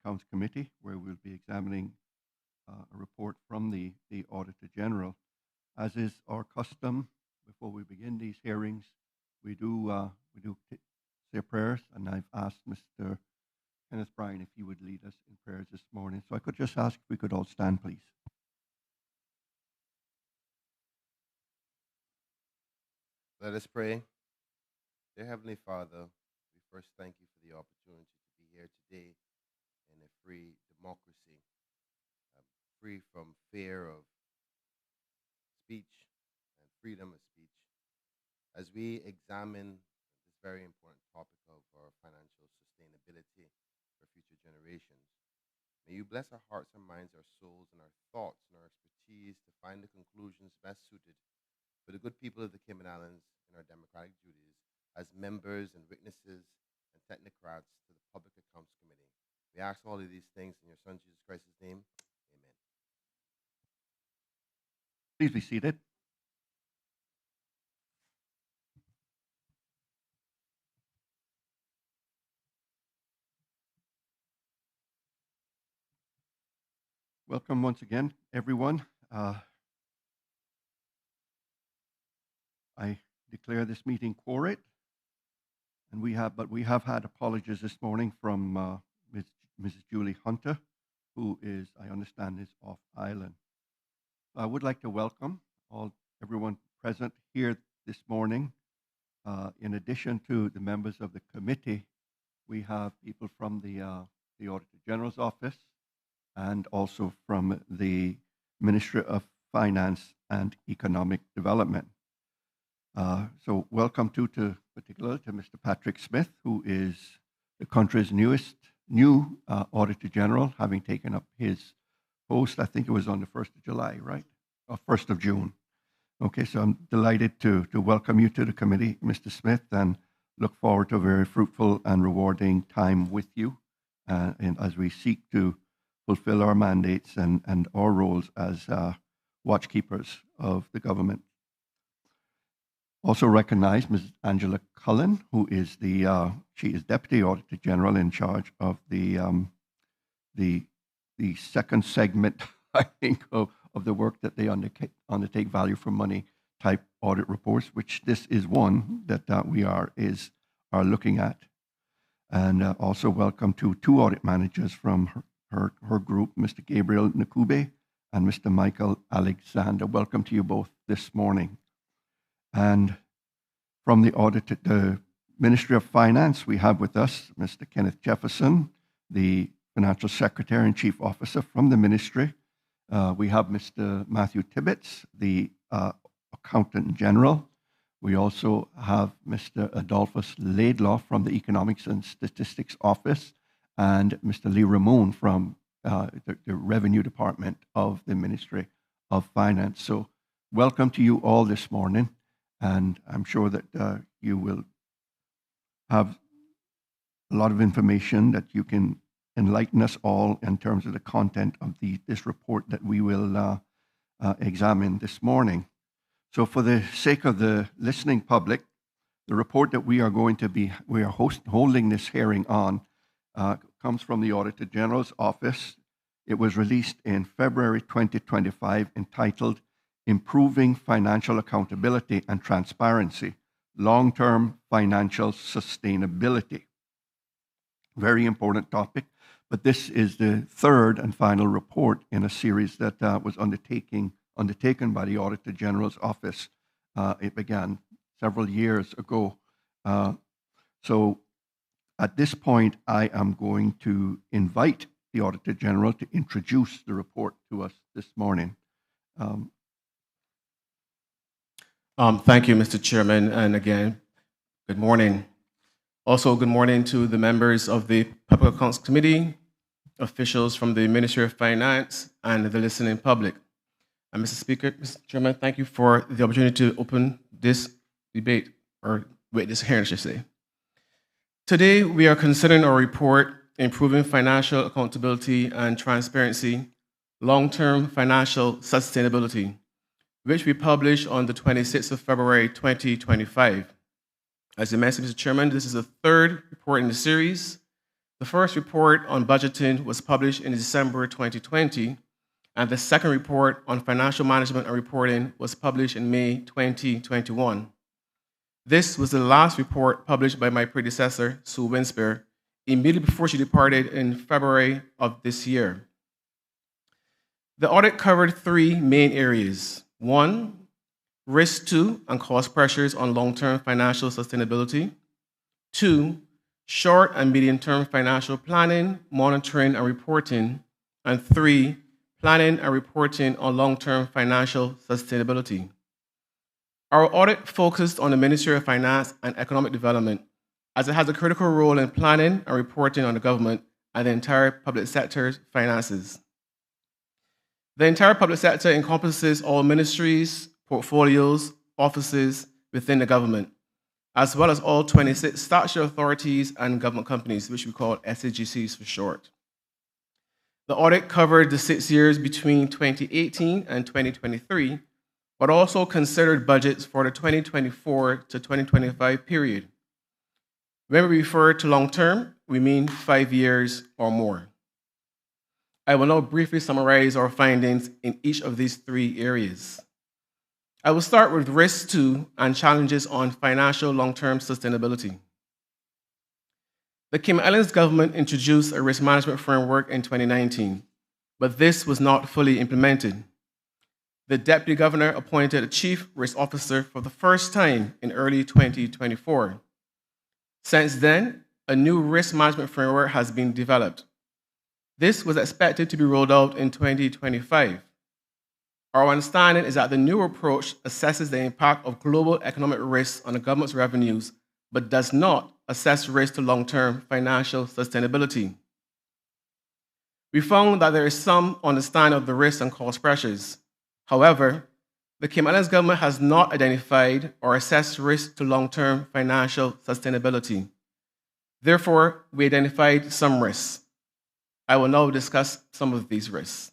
Accounts Committee, where we'll be examining a report from the Auditor General. As is our custom, before we begin these hearings, we do say prayers, and I've asked Mr. Kenneth Bryan if he would lead us in prayers this morning. So I could just ask if we could all stand, please. Let us pray. Dear Heavenly Father, we first thank you for the opportunity to be here today in a free democracy, free from fear of speech and freedom of speech, as we examine this very important topic of our financial sustainability for future generations. May you bless our hearts, our minds, our souls, and our thoughts and our expertise to find the conclusions best suited for the good people of the Cayman Islands in our democratic duties as members and witnesses and technocrats to the Public Accounts Committee. We ask all of these things in your Son, Jesus Christ's name. Amen. Please be seated. Welcome once again, everyone. I declare this meeting quorate, and we have had apologies this morning from Mrs. Julie Hunter, who is, I understand, is off island. I would like to welcome everyone present here this morning. In addition to the members of the committee, we have people from the Auditor General's office and also from the Ministry of Finance and Economic Development. So welcome particularly to Mr. Patrick Smith, who is the country's new Auditor General, having taken up his post. I think it was on the 1st of July, right? Or 1st of June. Okay, so I'm delighted to welcome you to the committee, Mr. Smith, and look forward to a very fruitful and rewarding time with you and as we seek to fulfill our mandates and our roles as watchkeepers of the government. Also recognize Mrs. Angela Cullen, who is she is Deputy Auditor General in charge of the second segment, I think, of the work that they undertake value for money type audit reports, which this is one that we are looking at. And also welcome to two audit managers from her group, Mr. Gabriel Nakube and Mr. Michael Alexander. Welcome to you both this morning. And from the Ministry of Finance, we have with us Mr. Kenneth Jefferson, the Financial Secretary and Chief Officer from the Ministry. We have Mr. Matthew Tibbetts, the Accountant General. We also have Mr. Adolphus Laidlaw from the Economics and Statistics Office, and Mr. Lee Ramon from the Revenue Department of the Ministry of Finance. So welcome to you all this morning, and I'm sure that you will have a lot of information that you can enlighten us all in terms of the content of this report that we will examine this morning. So for the sake of the listening public, the report that we are holding this hearing on comes from the Auditor General's office. It was released in February 2025, entitled Improving Financial Accountability and Transparency, Long-Term Financial Sustainability. Very important topic, but this is the third and final report in a series that was undertaken by the Auditor General's office. It began several years ago. So at this point, I am going to invite the Auditor General to introduce the report to us this morning. Thank you, Mr. Chairman, and again, good morning. Also, good morning to the members of the Public Accounts Committee, officials from the Ministry of Finance, and the listening public. And Mr. Speaker, Mr. Chairman, thank you for the opportunity to open this debate, or wait, this hearing, I should say. Today, we are considering our report, Improving Financial Accountability and Transparency, Long-Term Financial Sustainability, which we published on the 26th of February, 2025. As you mentioned, Mr. Chairman, this is the third report in the series, The first report on budgeting was published in December 2020, and the second report on financial management and reporting was published in May 2021. This was the last report published by my predecessor, Sue Winspear, immediately before she departed in February of this year. The audit covered three main areas. One, risk to and cost pressures on long-term financial sustainability. Two, short and medium-term financial planning, monitoring, and reporting. And three, planning and reporting on long-term financial sustainability. Our audit focused on the Ministry of Finance and Economic Development, as it has a critical role in planning and reporting on the government and the entire public sector's finances. The entire public sector encompasses all ministries, portfolios, offices within the government, as well as all 26 statutory authorities and government companies, which we call SAGCs for short. The audit covered the 6 years between 2018 and 2023, but also considered budgets for the 2024 to 2025 period. When we refer to long term, we mean 5 years or more. I will now briefly summarize our findings in each of these three areas. I will start with risks to and challenges on financial long-term sustainability. The Cayman Islands government introduced a risk management framework in 2019, but this was not fully implemented. The Deputy Governor appointed a Chief Risk Officer for the first time in early 2024. Since then, a new risk management framework has been developed. This was expected to be rolled out in 2025. Our understanding is that the new approach assesses the impact of global economic risks on the government's revenues, but does not assess risk to long-term financial sustainability. We found that there is some understanding of the risks and cost pressures. However, the Cayman Islands government has not identified or assessed risk to long-term financial sustainability. Therefore, we identified some risks. I will now discuss some of these risks.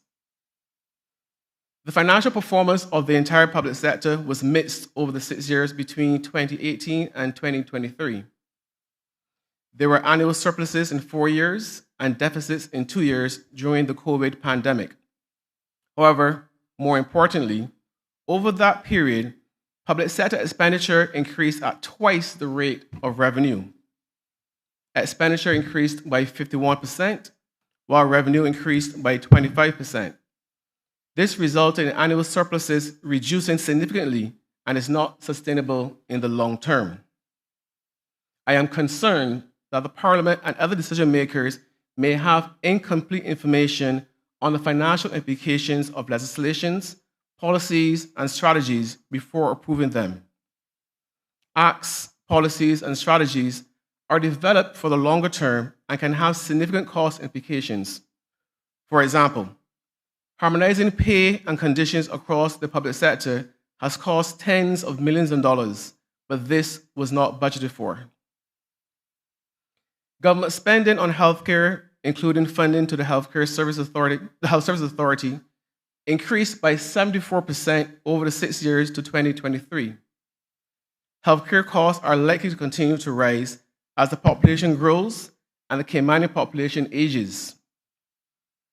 The financial performance of the entire public sector was mixed over the 6 years between 2018 and 2023. There were annual surpluses in 4 years and deficits in 2 years during the COVID pandemic. However, more importantly, over that period, public sector expenditure increased at twice the rate of revenue. Expenditure increased by 51%, while revenue increased by 25%. This resulted in annual surpluses reducing significantly and is not sustainable in the long term. I am concerned that the Parliament and other decision makers may have incomplete information on the financial implications of legislations, policies, and strategies before approving them. Acts, policies, and strategies are developed for the longer term and can have significant cost implications. For example, harmonizing pay and conditions across the public sector has cost tens of millions of dollars, but this was not budgeted for. Government spending on healthcare, including funding to the Health Services Authority, increased by 74% over the 6 years to 2023. Healthcare costs are likely to continue to rise as the population grows and the Caymanian population ages.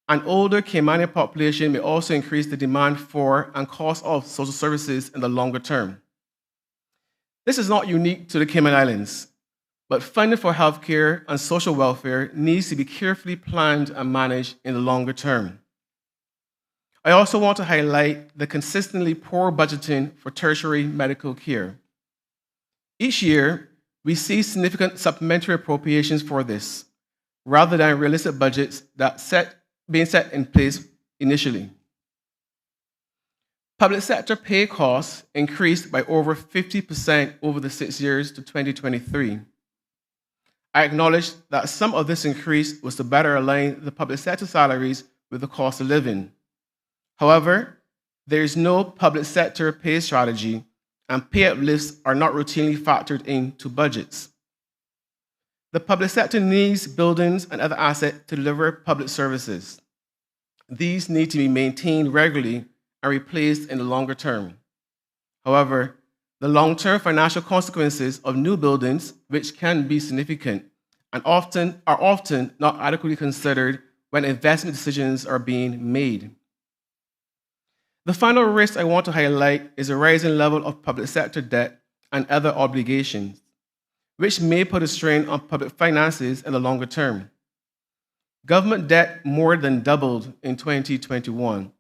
An older Caymanian population may also increase the demand for and cost of social services in the longer term. This is not unique to the Cayman Islands, but funding for healthcare and social welfare needs to be carefully planned and managed in the longer term. I also want to highlight the consistently poor budgeting for tertiary medical care. Each year, we see significant supplementary appropriations for this, rather than realistic budgets being set in place initially. Public sector pay costs increased by over 50% over the 6 years to 2023. I acknowledge that some of this increase was to better align the public sector salaries with the cost of living. However, there is no public sector pay strategy, and pay uplifts are not routinely factored into budgets. The public sector needs buildings and other assets to deliver public services. These need to be maintained regularly and replaced in the longer term. However, the long-term financial consequences of new buildings, which can be significant, and are often not adequately considered when investment decisions are being made. The final risk I want to highlight is a rising level of public sector debt and other obligations, which may put a strain on public finances in the longer term. Government debt more than doubled in 2021,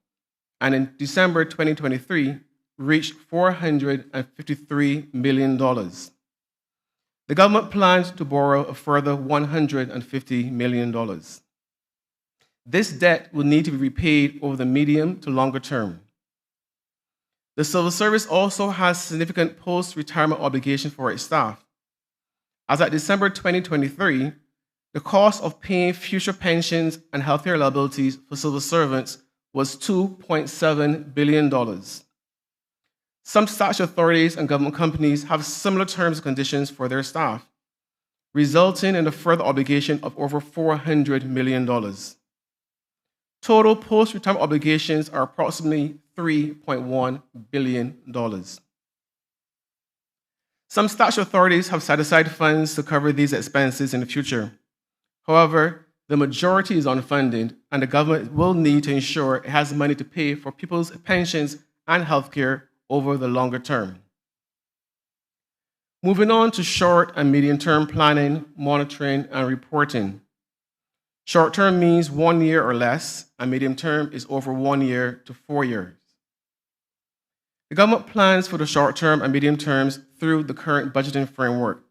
and in December 2023 reached $453 million. The government plans to borrow a further $150 million. This debt will need to be repaid over the medium to longer term. The civil service also has significant post-retirement obligations for its staff. As at December 2023, the cost of paying future pensions and healthcare liabilities for civil servants was $2.7 billion. Some statutory authorities and government companies have similar terms and conditions for their staff, resulting in a further obligation of over $400 million. Total post-retirement obligations are approximately $3.1 billion. Some statutory authorities have set aside funds to cover these expenses in the future. However, the majority is unfunded, and the government will need to ensure it has money to pay for people's pensions and healthcare over the longer term. Moving on to short and medium-term planning, monitoring, and reporting. Short-term means 1 year or less, and medium-term is over 1 year to 4 years. The government plans for the short-term and medium terms through the current budgeting framework.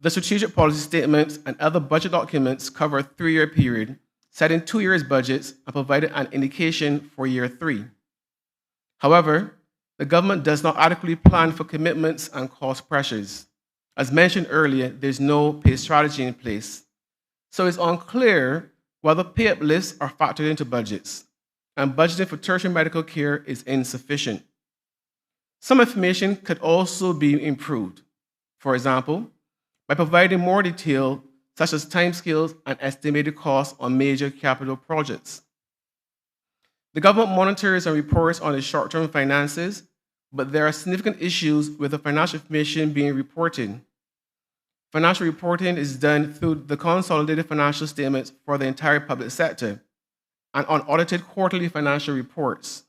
The strategic policy statements and other budget documents cover a 3-year period, setting 2 years' budgets and providing an indication for year 3. However, the government does not adequately plan for commitments and cost pressures. As mentioned earlier, there's no pay strategy in place, so it's unclear whether pay uplifts are factored into budgets, and budgeting for tertiary medical care is insufficient. Some information could also be improved. For example, by providing more detail, such as timescales and estimated costs on major capital projects. The government monitors and reports on its short-term finances, but there are significant issues with the financial information being reported. Financial reporting is done through the consolidated financial statements for the entire public sector and unaudited quarterly financial reports.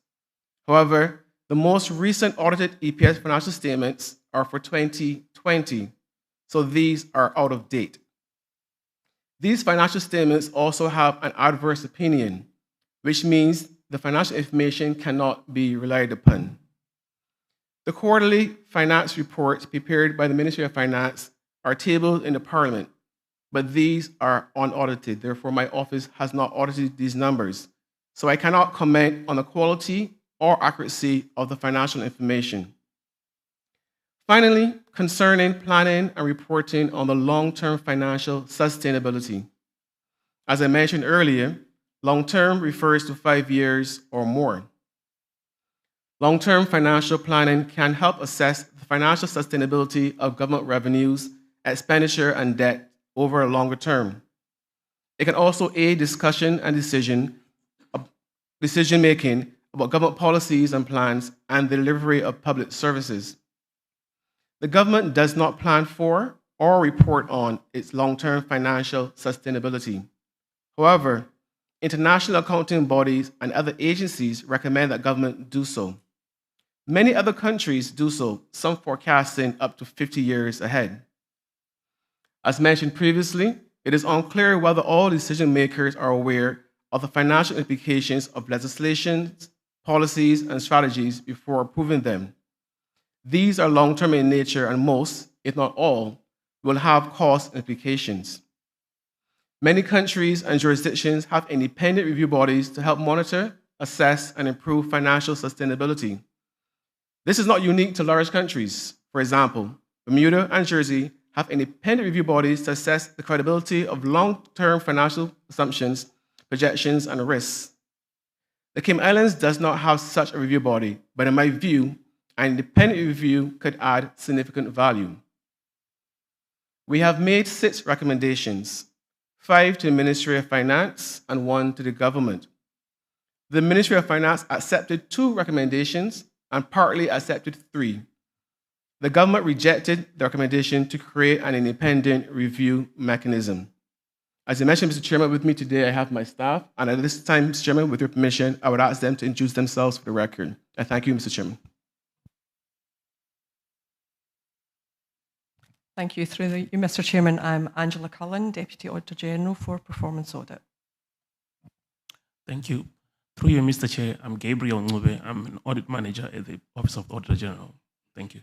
However, the most recent audited EPS financial statements are for 2020, so these are out of date. These financial statements also have an adverse opinion, which means the financial information cannot be relied upon. The quarterly finance reports prepared by the Ministry of Finance are tabled in the Parliament, but these are unaudited. Therefore, my office has not audited these numbers, so I cannot comment on the quality or accuracy of the financial information. Finally, concerning planning and reporting on the long-term financial sustainability. As I mentioned earlier, long-term refers to 5 years or more. Long-term financial planning can help assess the financial sustainability of government revenues, expenditure, and debt over a longer term. It can also aid discussion and decision-making about government policies and plans and the delivery of public services. The government does not plan for or report on its long-term financial sustainability. However, international accounting bodies and other agencies recommend that government do so. Many other countries do so, some forecasting up to 50 years ahead. As mentioned previously, it is unclear whether all decision makers are aware of the financial implications of legislation, policies, and strategies before approving them. These are long-term in nature, and most, if not all, will have cost implications. Many countries and jurisdictions have independent review bodies to help monitor, assess, and improve financial sustainability. This is not unique to large countries. For example, Bermuda and Jersey have independent review bodies to assess the credibility of long-term financial assumptions, projections, and risks. The Cayman Islands does not have such a review body, but in my view, an independent review could add significant value. We have made 6 recommendations, 5 to the Ministry of Finance and 1 to the government. The Ministry of Finance accepted 2 recommendations and partly accepted 3. The government rejected the recommendation to create an independent review mechanism. As I mentioned, Mr. Chairman, with me today, I have my staff, and at this time, Mr. Chairman, with your permission, I would ask them to introduce themselves for the record. I thank you, Mr. Chairman. Thank you. Through you, Mr. Chairman, I'm Angela Cullen, Deputy Auditor General for Performance Audit. Thank you. Through you, Mr. Chair, I'm Gabriel Ngube. I'm an Audit Manager at the Office of the Auditor General. Thank you.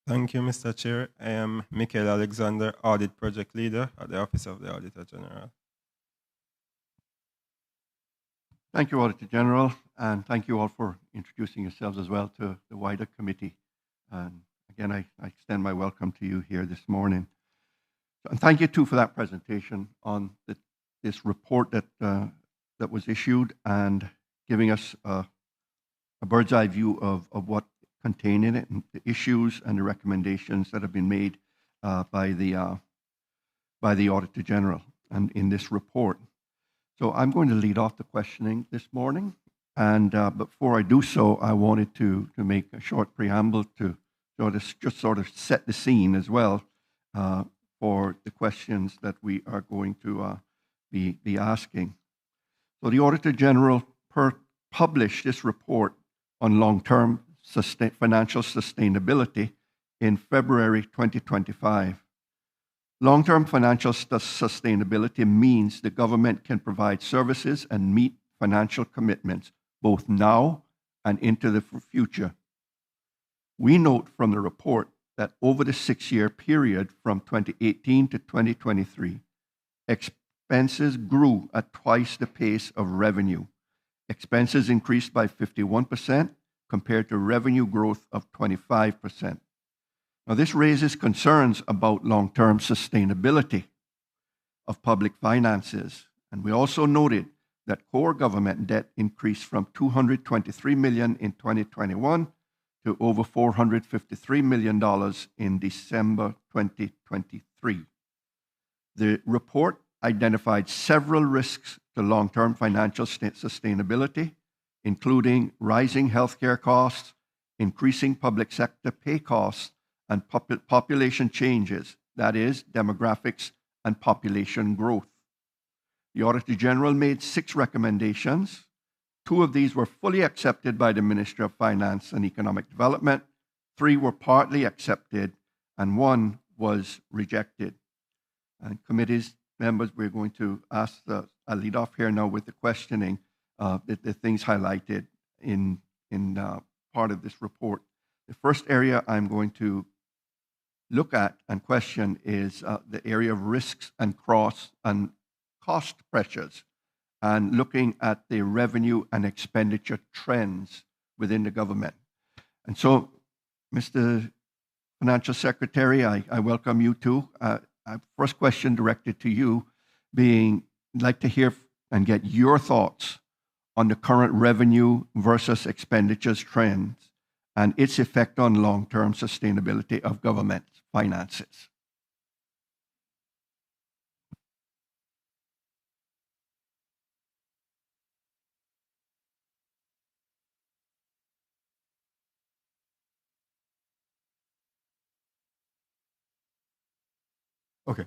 Thank you, Mr. Chair. I am Michael Alexander, Audit Project Leader at the Office of the Auditor General. Thank you, Auditor General, and thank you all for introducing yourselves as well to the wider committee. And again, I extend my welcome to you here this morning. And thank you, too, for that presentation on this report that was issued and giving us a bird's eye view of what contained in it and the issues and the recommendations that have been made by the Auditor General and in this report. So I'm going to lead off the questioning this morning. And before I do so, I wanted to make a short preamble to just sort of set the scene as well for the questions that we are going to be asking. So the Auditor General published this report on long-term financial sustainability in February 2025. Long-term financial sustainability means the government can provide services and meet financial commitments both now and into the future. We note from the report that over the 6-year period from 2018 to 2023, expenses grew at twice the pace of revenue. Expenses increased by 51% compared to revenue growth of 25%. Now, this raises concerns about long-term sustainability of public finances. And we also noted that core government debt increased from $223 million in 2021 to over $453 million in December 2023. The report identified several risks to long-term financial sustainability, including rising healthcare costs, increasing public sector pay costs, and population changes, that is, demographics and population growth. The Auditor General made 6 recommendations. 2 of these were fully accepted by the Ministry of Finance and Economic Development, 3 were partly accepted, and 1 was rejected. And committee's members, we're going to ask I'll lead off here now with the questioning, the things highlighted in part of this report. The first area I'm going to look at and question is the area of risks and cost pressures, and looking at the revenue and expenditure trends within the government. And so, Mr. Financial Secretary, I welcome you too. First question directed to you being, I'd like to hear and get your thoughts on the current revenue versus expenditures trends and its effect on long-term sustainability of government finances. Okay.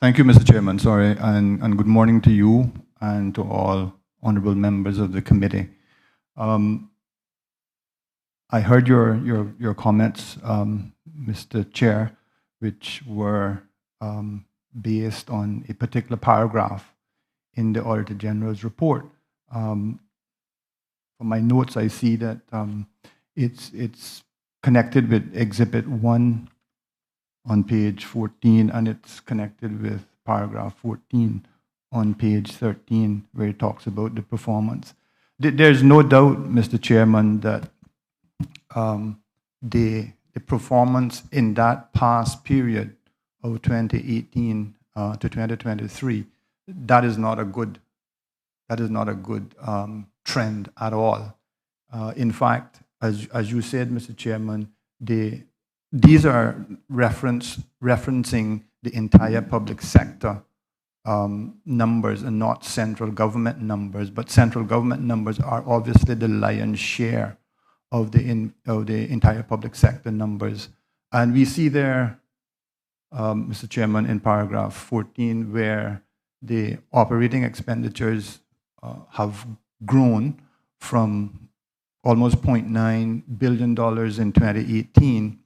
Thank you, Mr. Chairman. Sorry, and good morning to you and to all honorable members of the committee. I heard your comments, Mr. Chair, which were based on a particular paragraph in the Auditor General's report. From my notes, I see that it's connected with Exhibit 1 on page 14, and it's connected with paragraph 14 on page 13, where it talks about the performance. There's no doubt, Mr. Chairman, that the performance in that past period of 2018 to 2023, that is not a good trend at all. In fact, as you said, Mr. Chairman, these are referencing the entire public sector numbers and not central government numbers, but central government numbers are obviously the lion's share of the entire public sector numbers. And we see there, Mr. Chairman, in paragraph 14, where the operating expenditures have grown from almost $0.9 billion in 2018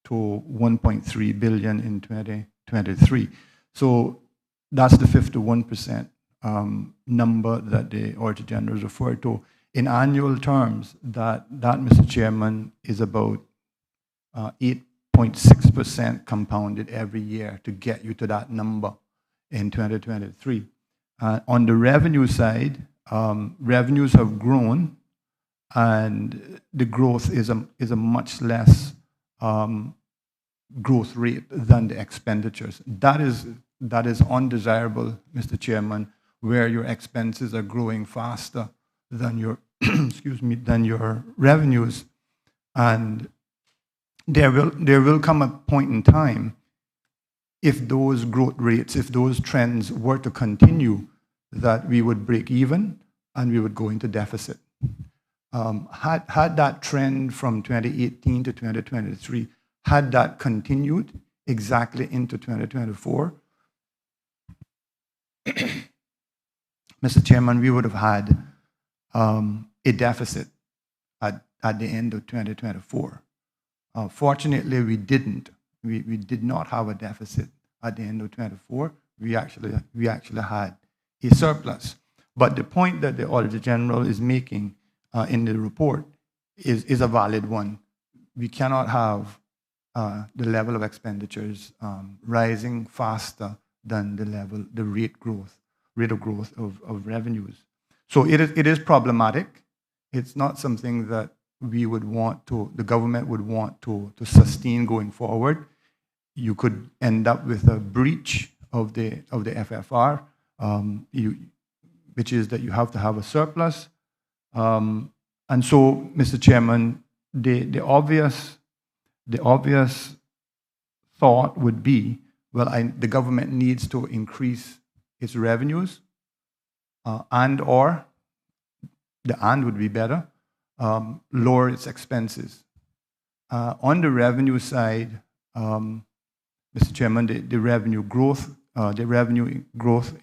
to $1.3 billion in 2023. So that's the 51% number that the Auditor General referred to. In annual terms, that Mr. Chairman, is about 8.6% compounded every year to get you to that number in 2023. On the revenue side, revenues have grown, and the growth is a much less growth rate than the expenditures. That is undesirable, Mr. Chairman, where your expenses are growing faster than your than your revenues. And there will come a point in time, if those growth rates, if those trends were to continue, that we would break even and we would go into deficit. Had that trend from 2018 to 2023, had that continued exactly into 2024, Mr. Chairman, we would have had a deficit at the end of 2024. Fortunately, we didn't. We did not have a deficit at the end of 2024. We actually had a surplus. But the point that the Auditor General is making in the report is a valid one. We cannot have the level of expenditures rising faster than the rate of growth of revenues. So it is problematic. It's not something that we would want to, the government would want to sustain going forward. You could end up with a breach of the FFR, which is that you have to have a surplus. And so, Mr. Chairman, the obvious thought would be, well, the government needs to increase its revenues, and/or, the and would be better, lower its expenses. On the revenue side, Mr. Chairman, the revenue growth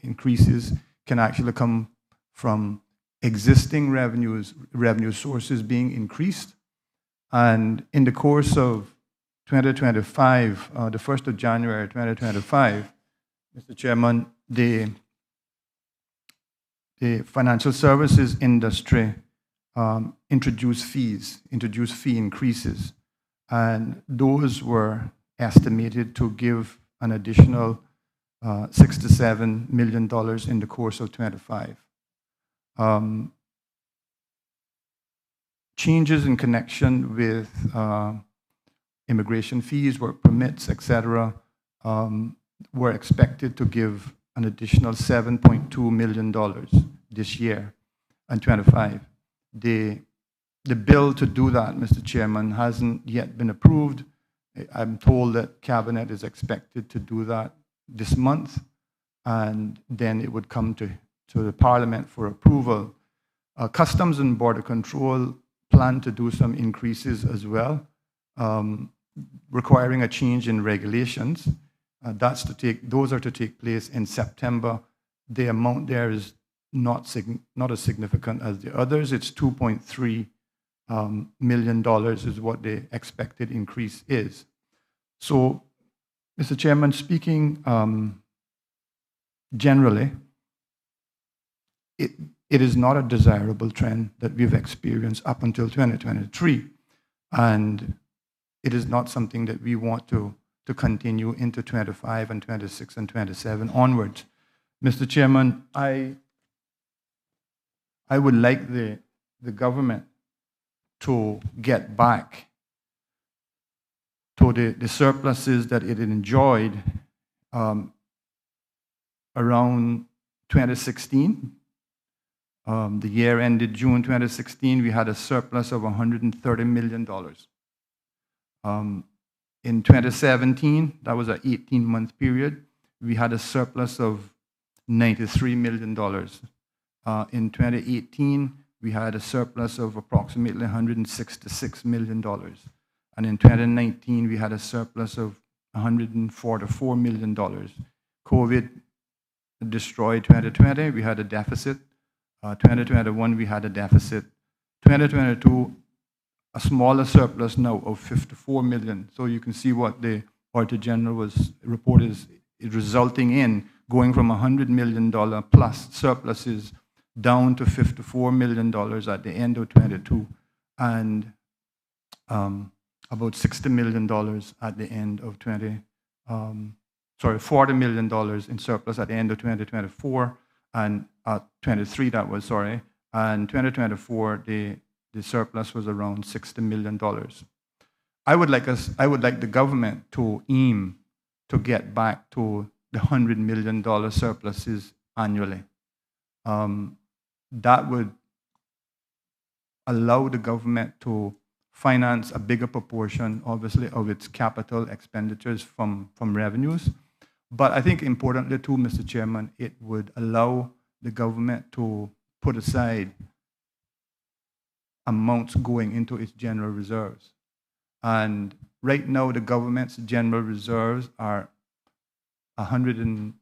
increases can actually come from existing revenue sources being increased. And in the course of 2025, the 1st of January 2025, Mr. Chairman, the financial services industry introduced fee increases, and those were estimated to give an additional $6 to $7 million in the course of 2025. Changes in connection with immigration fees, work permits, etc., were expected to give an additional $7.2 million this year and 2025. The bill to do that, Mr. Chairman, hasn't yet been approved. I'm told that Cabinet is expected to do that this month, and then it would come to the Parliament for approval. Customs and Border Control plan to do some increases as well, requiring a change in regulations. Those are to take place in September. The amount there is not as significant as the others. It's $2.3 million is what the expected increase is. So, Mr. Chairman, speaking generally, it is not a desirable trend that we've experienced up until 2023, and it is not something that we want to continue into 25 and 26 and 27 onwards. Mr. Chairman, I would like the government to get back to the surpluses that it enjoyed around 2016. The year ended June 2016, we had a surplus of $130 million. In 2017, that was an 18-month period, we had a surplus of $93 million. In 2018, we had a surplus of approximately $166 million. And in 2019, we had a surplus of $144 million. COVID destroyed 2020, we had a deficit. 2021, we had a deficit. 2022, a smaller surplus now of $54 million. So you can see what the Auditor General report is resulting in, going from $100 million plus surpluses down to $54 million at the end of 22, and about $60 million at the end of $40 million in surplus at the end of 2024, and 23 that was, sorry, and 2024 the surplus was around $60 million. I would like the government to aim to get back to the $100 million surpluses annually. That would allow the government to finance a bigger proportion, obviously, of its capital expenditures from revenues. But I think importantly too, Mr. Chairman, it would allow the government to put aside amounts going into its general reserves. And right now, the government's general reserves are $119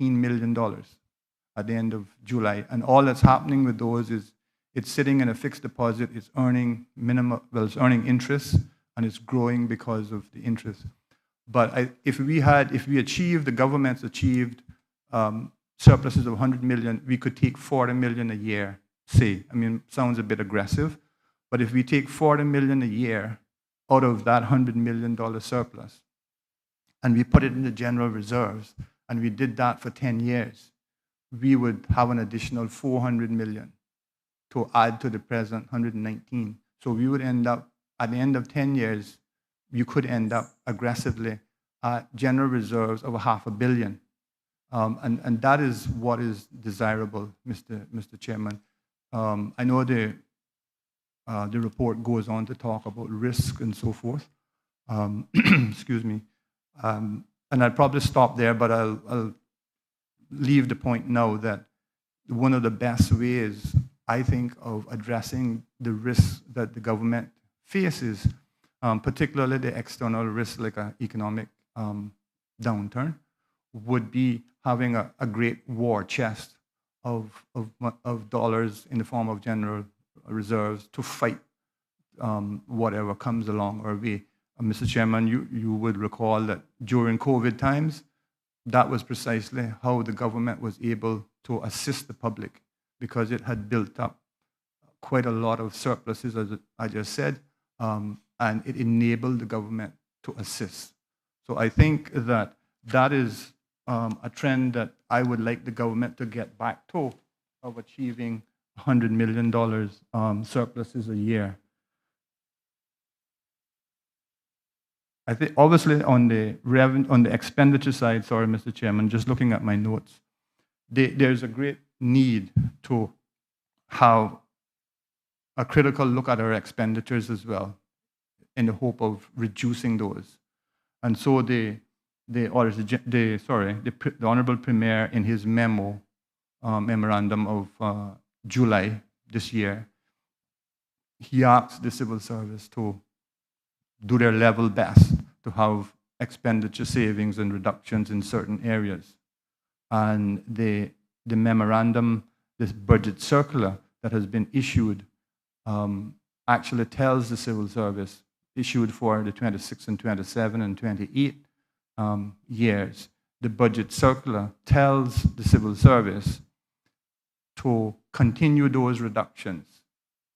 million at the end of July. And all that's happening with those is it's sitting in a fixed deposit, it's earning it's earning interest, and it's growing because of the interest. But if the government's achieved surpluses of 100 million, we could take 40 million a year, say. I mean, sounds a bit aggressive, but if we take 40 million a year out of that $100 million surplus, and we put it in the general reserves, and we did that for 10 years, we would have an additional 400 million to add to the present 119. So we would end up, at the end of 10 years, you could end up aggressively at general reserves of $500 million. And that is what is desirable, Mr. Chairman. I know the report goes on to talk about risk and so forth. Excuse me. And I'll probably stop there, but I'll leave the point now that one of the best ways, I think, of addressing the risks that the government faces, particularly the external risks like an economic downturn, would be having a great war chest of dollars in the form of general reserves to fight whatever comes along our way. Mr. Chairman, you would recall that during COVID times, that was precisely how the government was able to assist the public, because it had built up quite a lot of surpluses, as I just said, and it enabled the government to assist. So I think that is a trend that I would like the government to get back to, of achieving $100 million surpluses a year. I think obviously on the expenditure side, sorry, Mr. Chairman, just looking at my notes, there's a great need to have a critical look at our expenditures as well, in the hope of reducing those. And so the Honorable Premier, in his memorandum of July this year, he asked the civil service to do their level best to have expenditure savings and reductions in certain areas. And the memorandum, this budget circular that has been issued, actually tells the civil service, issued for the 26 and 27 and 28 years, the budget circular tells the civil service to continue those reductions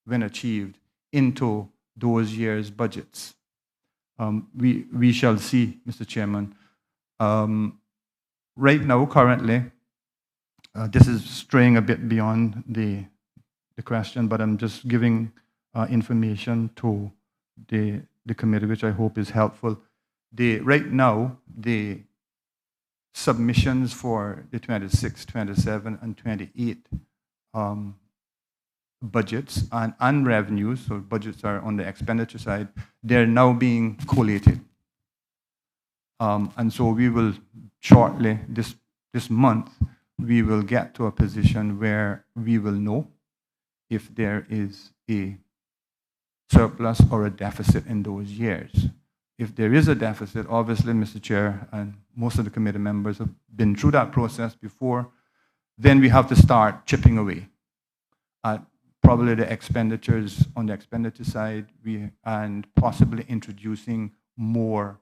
when achieved into those years' budgets. We shall see, Mr. Chairman. Right now, currently, this is straying a bit beyond the question, but I'm just giving information to the committee, which I hope is helpful. Right now, the submissions for the 26, 27, and 28 budgets and revenues, so budgets are on the expenditure side, they're now being collated. And so we will shortly, this month, we will get to a position where we will know if there is a surplus or a deficit in those years. If there is a deficit, obviously, Mr. Chair, and most of the committee members have been through that process before, then we have to start chipping away at probably the expenditures on the expenditure side, and possibly introducing more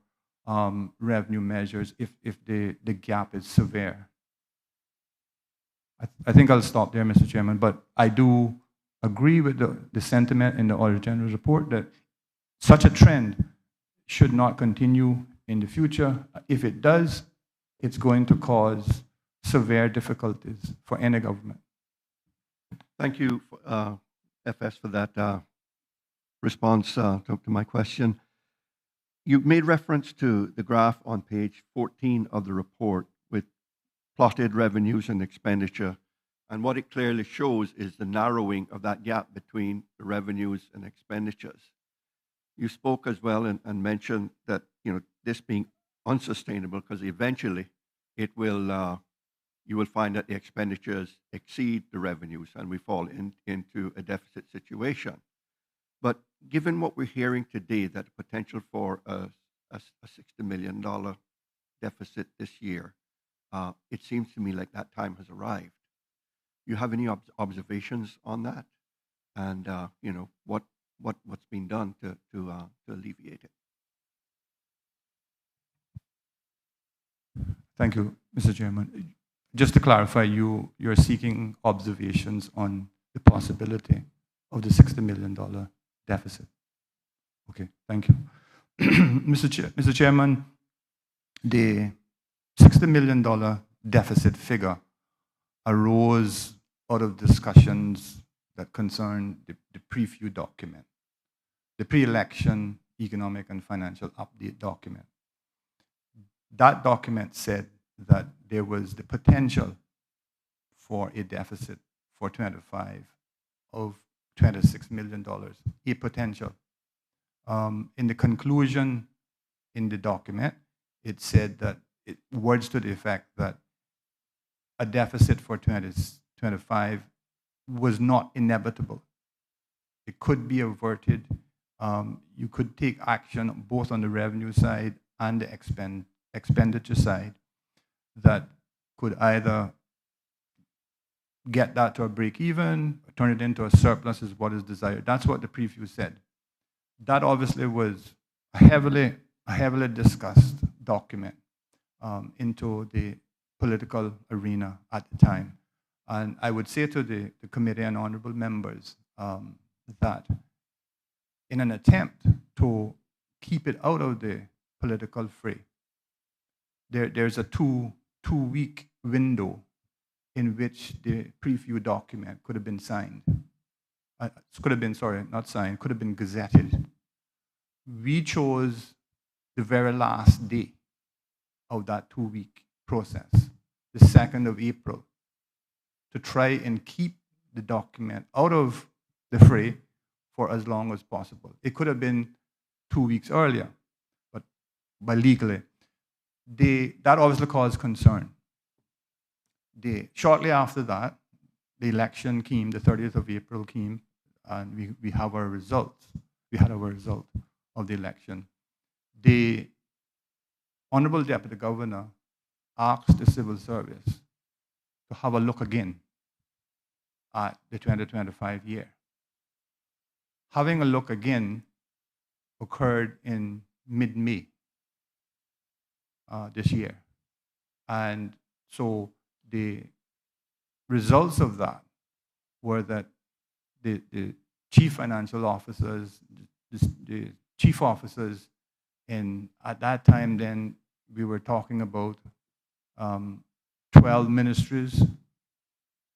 revenue measures if the gap is severe. I think I'll stop there, Mr. Chairman, but I do agree with the sentiment in the Auditor General's report that such a trend should not continue in the future. If it does, it's going to cause severe difficulties for any government. Thank you, FS, for that response to my question. You made reference to the graph on page 14 of the report with plotted revenues and expenditure. And what it clearly shows is the narrowing of that gap between the revenues and expenditures. You spoke as well and mentioned that this being unsustainable because eventually it will you will find that the expenditures exceed the revenues and we fall into a deficit situation. But given what we're hearing today, that the potential for a $60 million deficit this year, it seems to me like that time has arrived. You have any observations on that? And what's been done to alleviate it? Thank you, Mr. Chairman. Just to clarify, you're seeking observations on the possibility of the $60 million deficit. Okay, thank you. Mr. Chairman, the $60 million deficit figure arose out of discussions that concern the preview document, the pre-election economic and financial update document. That document said that there was the potential for a deficit for 2025 of $26 million, a potential. In the conclusion in the document, it said that words to the effect that a deficit for 2025 was not inevitable. It could be averted. You could take action both on the revenue side and the expenditure side that could either get that to a break even, or turn it into a surplus is what is desired. That's what the preview said. That obviously was a heavily discussed document into the political arena at the time. And I would say to the committee and honorable members that in an attempt to keep it out of the political fray, there's a two-week window in which the preview document could have been signed. Could have been gazetted. We chose the very last day of that two-week process, the 2nd of April, to try and keep the document out of the fray for as long as possible. It could have been 2 weeks earlier, but legally, that obviously caused concern. Shortly after that, the election came, the 30th of April came, and we have our results. We had our result of the election. The Honorable Deputy Governor asked the civil service to have a look again at the 2025 year. Having a look again occurred in mid-May this year. And so the results of that were that the chief financial officers, the chief officers, at that time then we were talking about 12 ministries.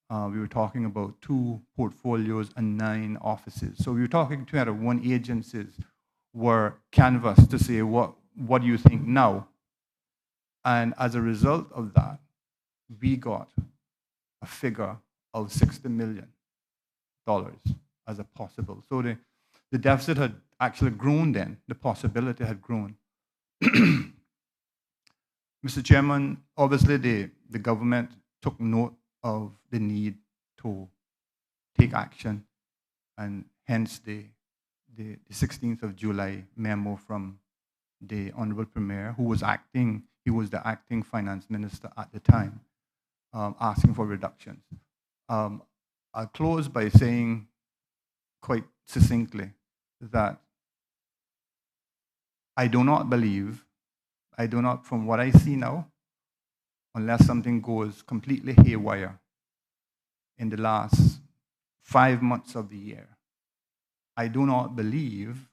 We were talking about 2 portfolios and 9 offices. So we were talking 201 agencies were canvassed to say, what do you think now? And as a result of that, we got a figure of $60 million as a possible. So the deficit had actually grown then. The possibility had grown. Mr. Chairman, obviously the government took note of the need to take action and hence the 16th of July memo from the Honorable Premier, who was he was the acting finance minister at the time, asking for reductions. I'll close by saying quite succinctly that I do not believe, from what I see now, unless something goes completely haywire in the last 5 months of the year, I do not believe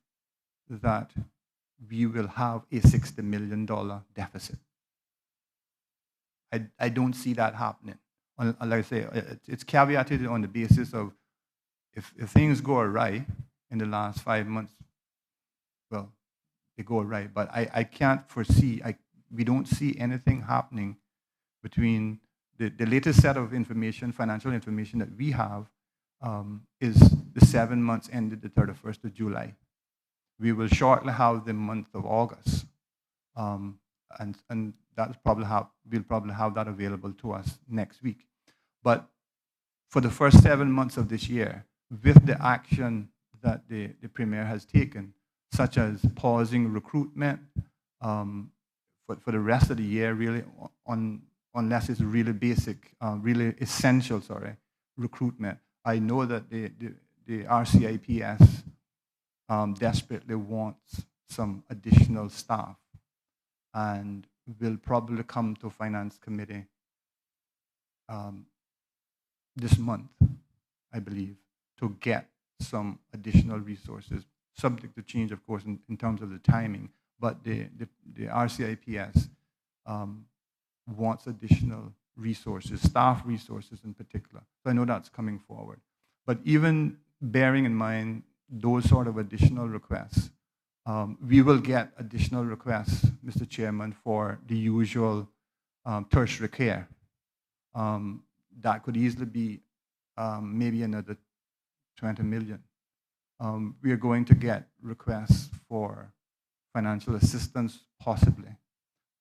that we will have a $60 million deficit. I don't see that happening. Like I say, it's caveated on the basis of if things go awry in the last 5 months, well, they go awry. But I can't foresee, we don't see anything happening between the latest set of information, financial information that we have is the 7 months ended the 31st of July. We will shortly have the month of August. And that's probably we'll probably have that available to us next week. But for the first 7 months of this year, with the action that the Premier has taken, such as pausing recruitment for the rest of the year, really, unless it's really basic, really essential, recruitment. I know that the RCIPS desperately wants some additional staff and will probably come to Finance Committee this month, I believe, to get some additional resources, subject to change, of course, in terms of the timing. But the RCIPS wants additional resources, staff resources in particular. So I know that's coming forward. But even bearing in mind those sort of additional requests, we will get additional requests, Mr. Chairman, for the usual tertiary care. That could easily be maybe another 20 million. We are going to get requests for financial assistance, possibly.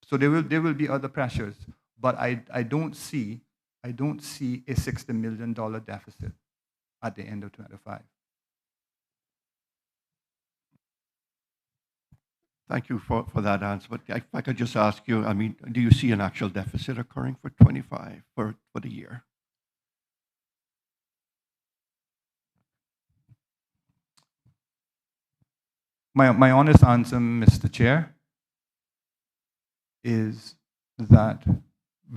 So there will be other pressures, but I don't see a $60 million deficit at the end of 25. Thank you for that answer. But if I could just ask you, I mean, do you see an actual deficit occurring for 25 for the year? My honest answer, Mr. Chair, is that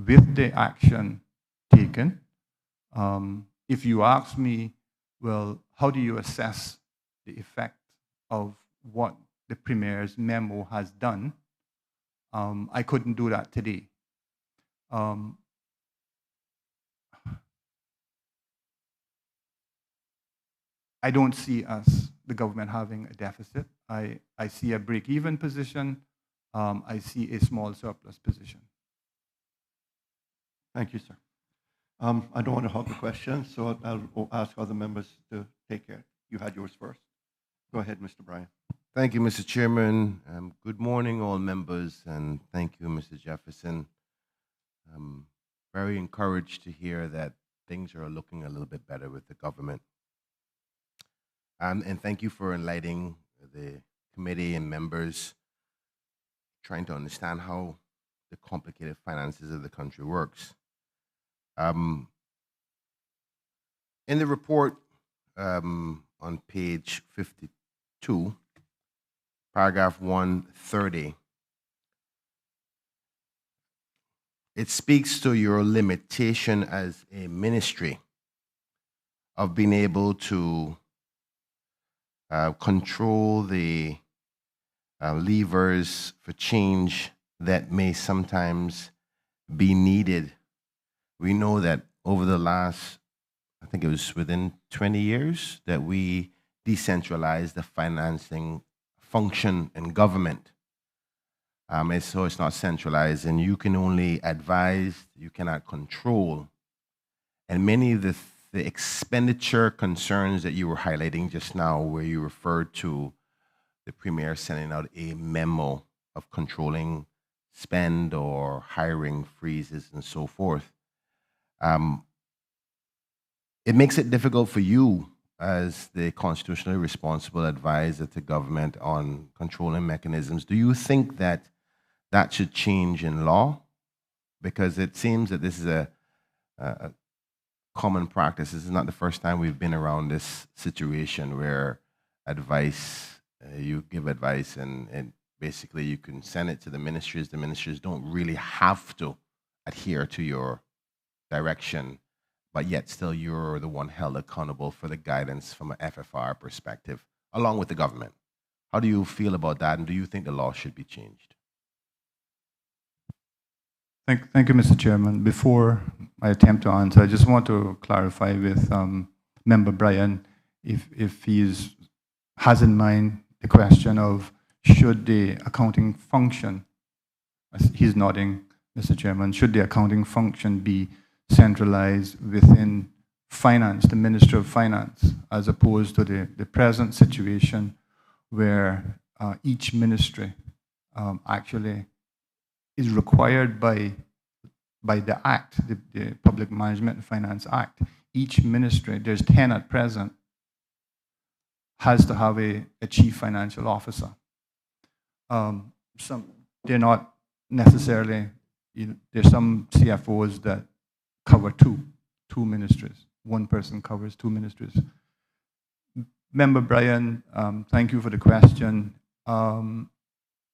with the action taken, if you ask me, well, how do you assess the effect of what the Premier's memo has done? I couldn't do that today. I don't see us, the government, having a deficit. I see a break-even position. I see a small surplus position. Thank you, sir. I don't want to hog the question, so I'll ask other members to take it. You had yours first. Go ahead, Mr. Bryan. Thank you, Mr. Chairman. Good morning, all members, and thank you, Mr. Jefferson. I'm very encouraged to hear that things are looking a little bit better with the government. And thank you for enlightening the committee and members trying to understand how the complicated finances of the country works. In the report on page 52, paragraph 130, it speaks to your limitation as a ministry of being able to control the levers for change that may sometimes be needed. We know that over the last, I think it was within 20 years, that we decentralized the financing function in government. So it's not centralized, and you can only advise, you cannot control. And many of the expenditure concerns that you were highlighting just now, where you referred to the Premier sending out a memo of controlling spend or hiring freezes and so forth, it makes it difficult for you as the constitutionally responsible advisor to government on controlling mechanisms, do you think that that should change in law? Because it seems that this is a common practice. This is not the first time we've been around this situation where advice, you give advice and basically you can send it to the ministries. The ministries don't really have to adhere to your direction, but yet still you're the one held accountable for the guidance from an FFR perspective, along with the government. How do you feel about that, and do you think the law should be changed? Thank you, Mr. Chairman. Before I attempt to answer, I just want to clarify with Member Bryan if he has in mind the question of should the accounting function, he's nodding, Mr. Chairman, should the accounting function be centralized within finance, the Ministry of Finance, as opposed to the present situation where each ministry actually is required by the Act, the Public Management and Finance Act. Each ministry, there's 10 at present, has to have a chief financial officer. They're not necessarily, there's some CFOs that cover two ministries. One person covers two ministries. Member Bryan, thank you for the question.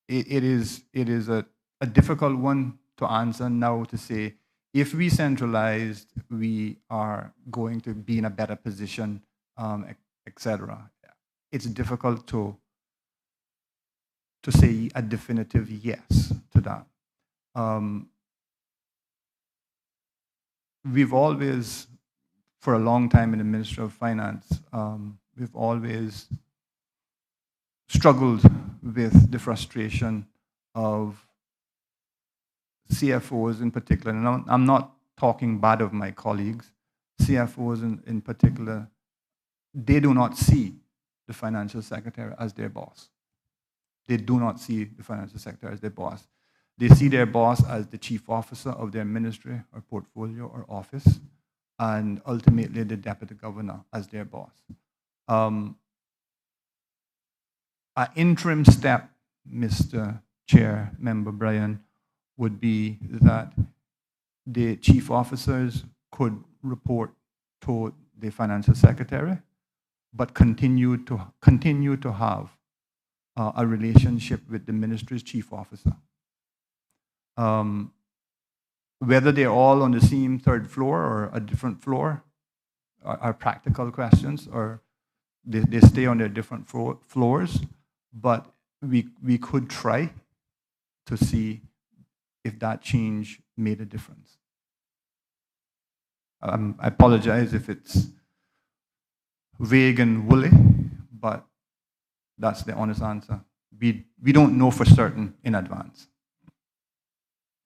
It is a difficult one to answer now, to say if we centralized, we are going to be in a better position, etc. It's difficult to say a definitive yes to that. We've always, for a long time in the Ministry of Finance, we've always struggled with the frustration of CFOs in particular, and I'm not talking bad of my colleagues, CFOs in particular, they do not see the financial secretary as their boss. They do not see the financial secretary as their boss. They see their boss as the chief officer of their ministry or portfolio or office, and ultimately the deputy governor as their boss. An interim step, Mr. Chair, Member Bryan, would be that the chief officers could report to the financial secretary, but continue to have a relationship with the ministry's chief officer. Whether they're all on the same third floor or a different floor are practical questions, or they stay on their different floors, but we could try to see if that change made a difference. I apologize if it's vague and woolly, but that's the honest answer. We don't know for certain in advance.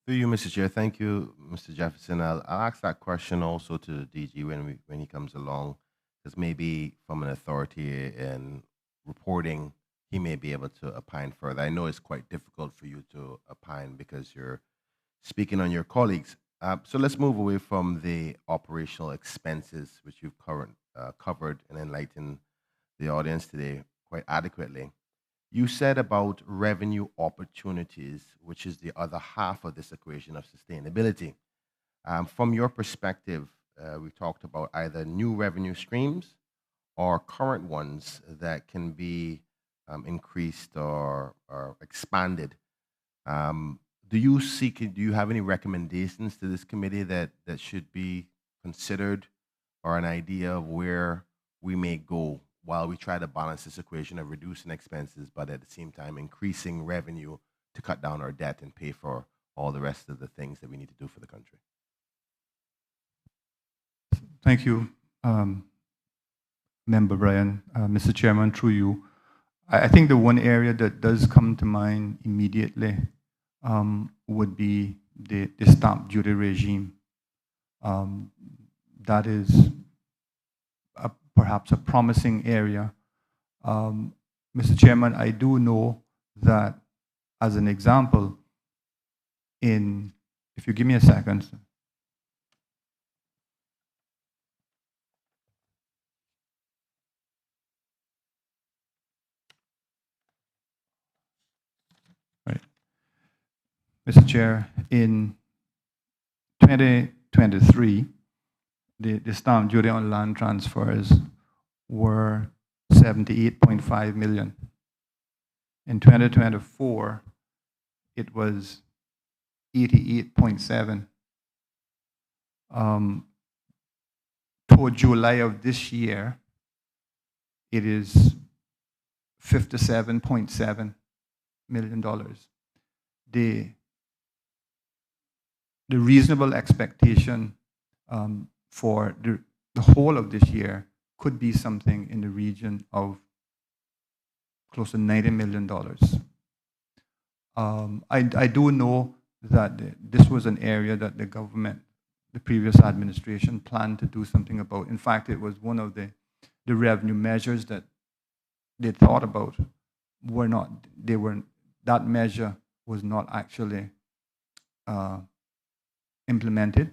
Through you, Mr. Chair. Thank you, Mr. Jefferson. I'll ask that question also to the DG when he comes along, because maybe from an authority in reporting, he may be able to opine further. I know it's quite difficult for you to opine because you're speaking on your colleagues. So let's move away from the operational expenses, which you've covered and enlightened the audience today quite adequately. You said about revenue opportunities, which is the other half of this equation of sustainability. From your perspective, we talked about either new revenue streams or current ones that can be increased or expanded. Do you have any recommendations to this committee that should be considered, or an idea of where we may go while we try to balance this equation of reducing expenses, but at the same time increasing revenue to cut down our debt and pay for all the rest of the things that we need to do for the country? Thank you, Member Bryan. Mr. Chairman, through you, I think the one area that does come to mind immediately would be the stamp duty regime. That is perhaps a promising area. Mr. Chairman, I do know that, as an example, if you give me a second. Mr. Chair, in 2023, the stamp duty on land transfers were 78.5 million. In 2024, it was 88.7. Toward July of this year, it is $57.7 million. The reasonable expectation for the whole of this year could be something in the region of close to $90 million. I do know that this was an area that the government, the previous administration, planned to do something about. In fact, it was one of the revenue measures that they thought about. That measure was not actually implemented.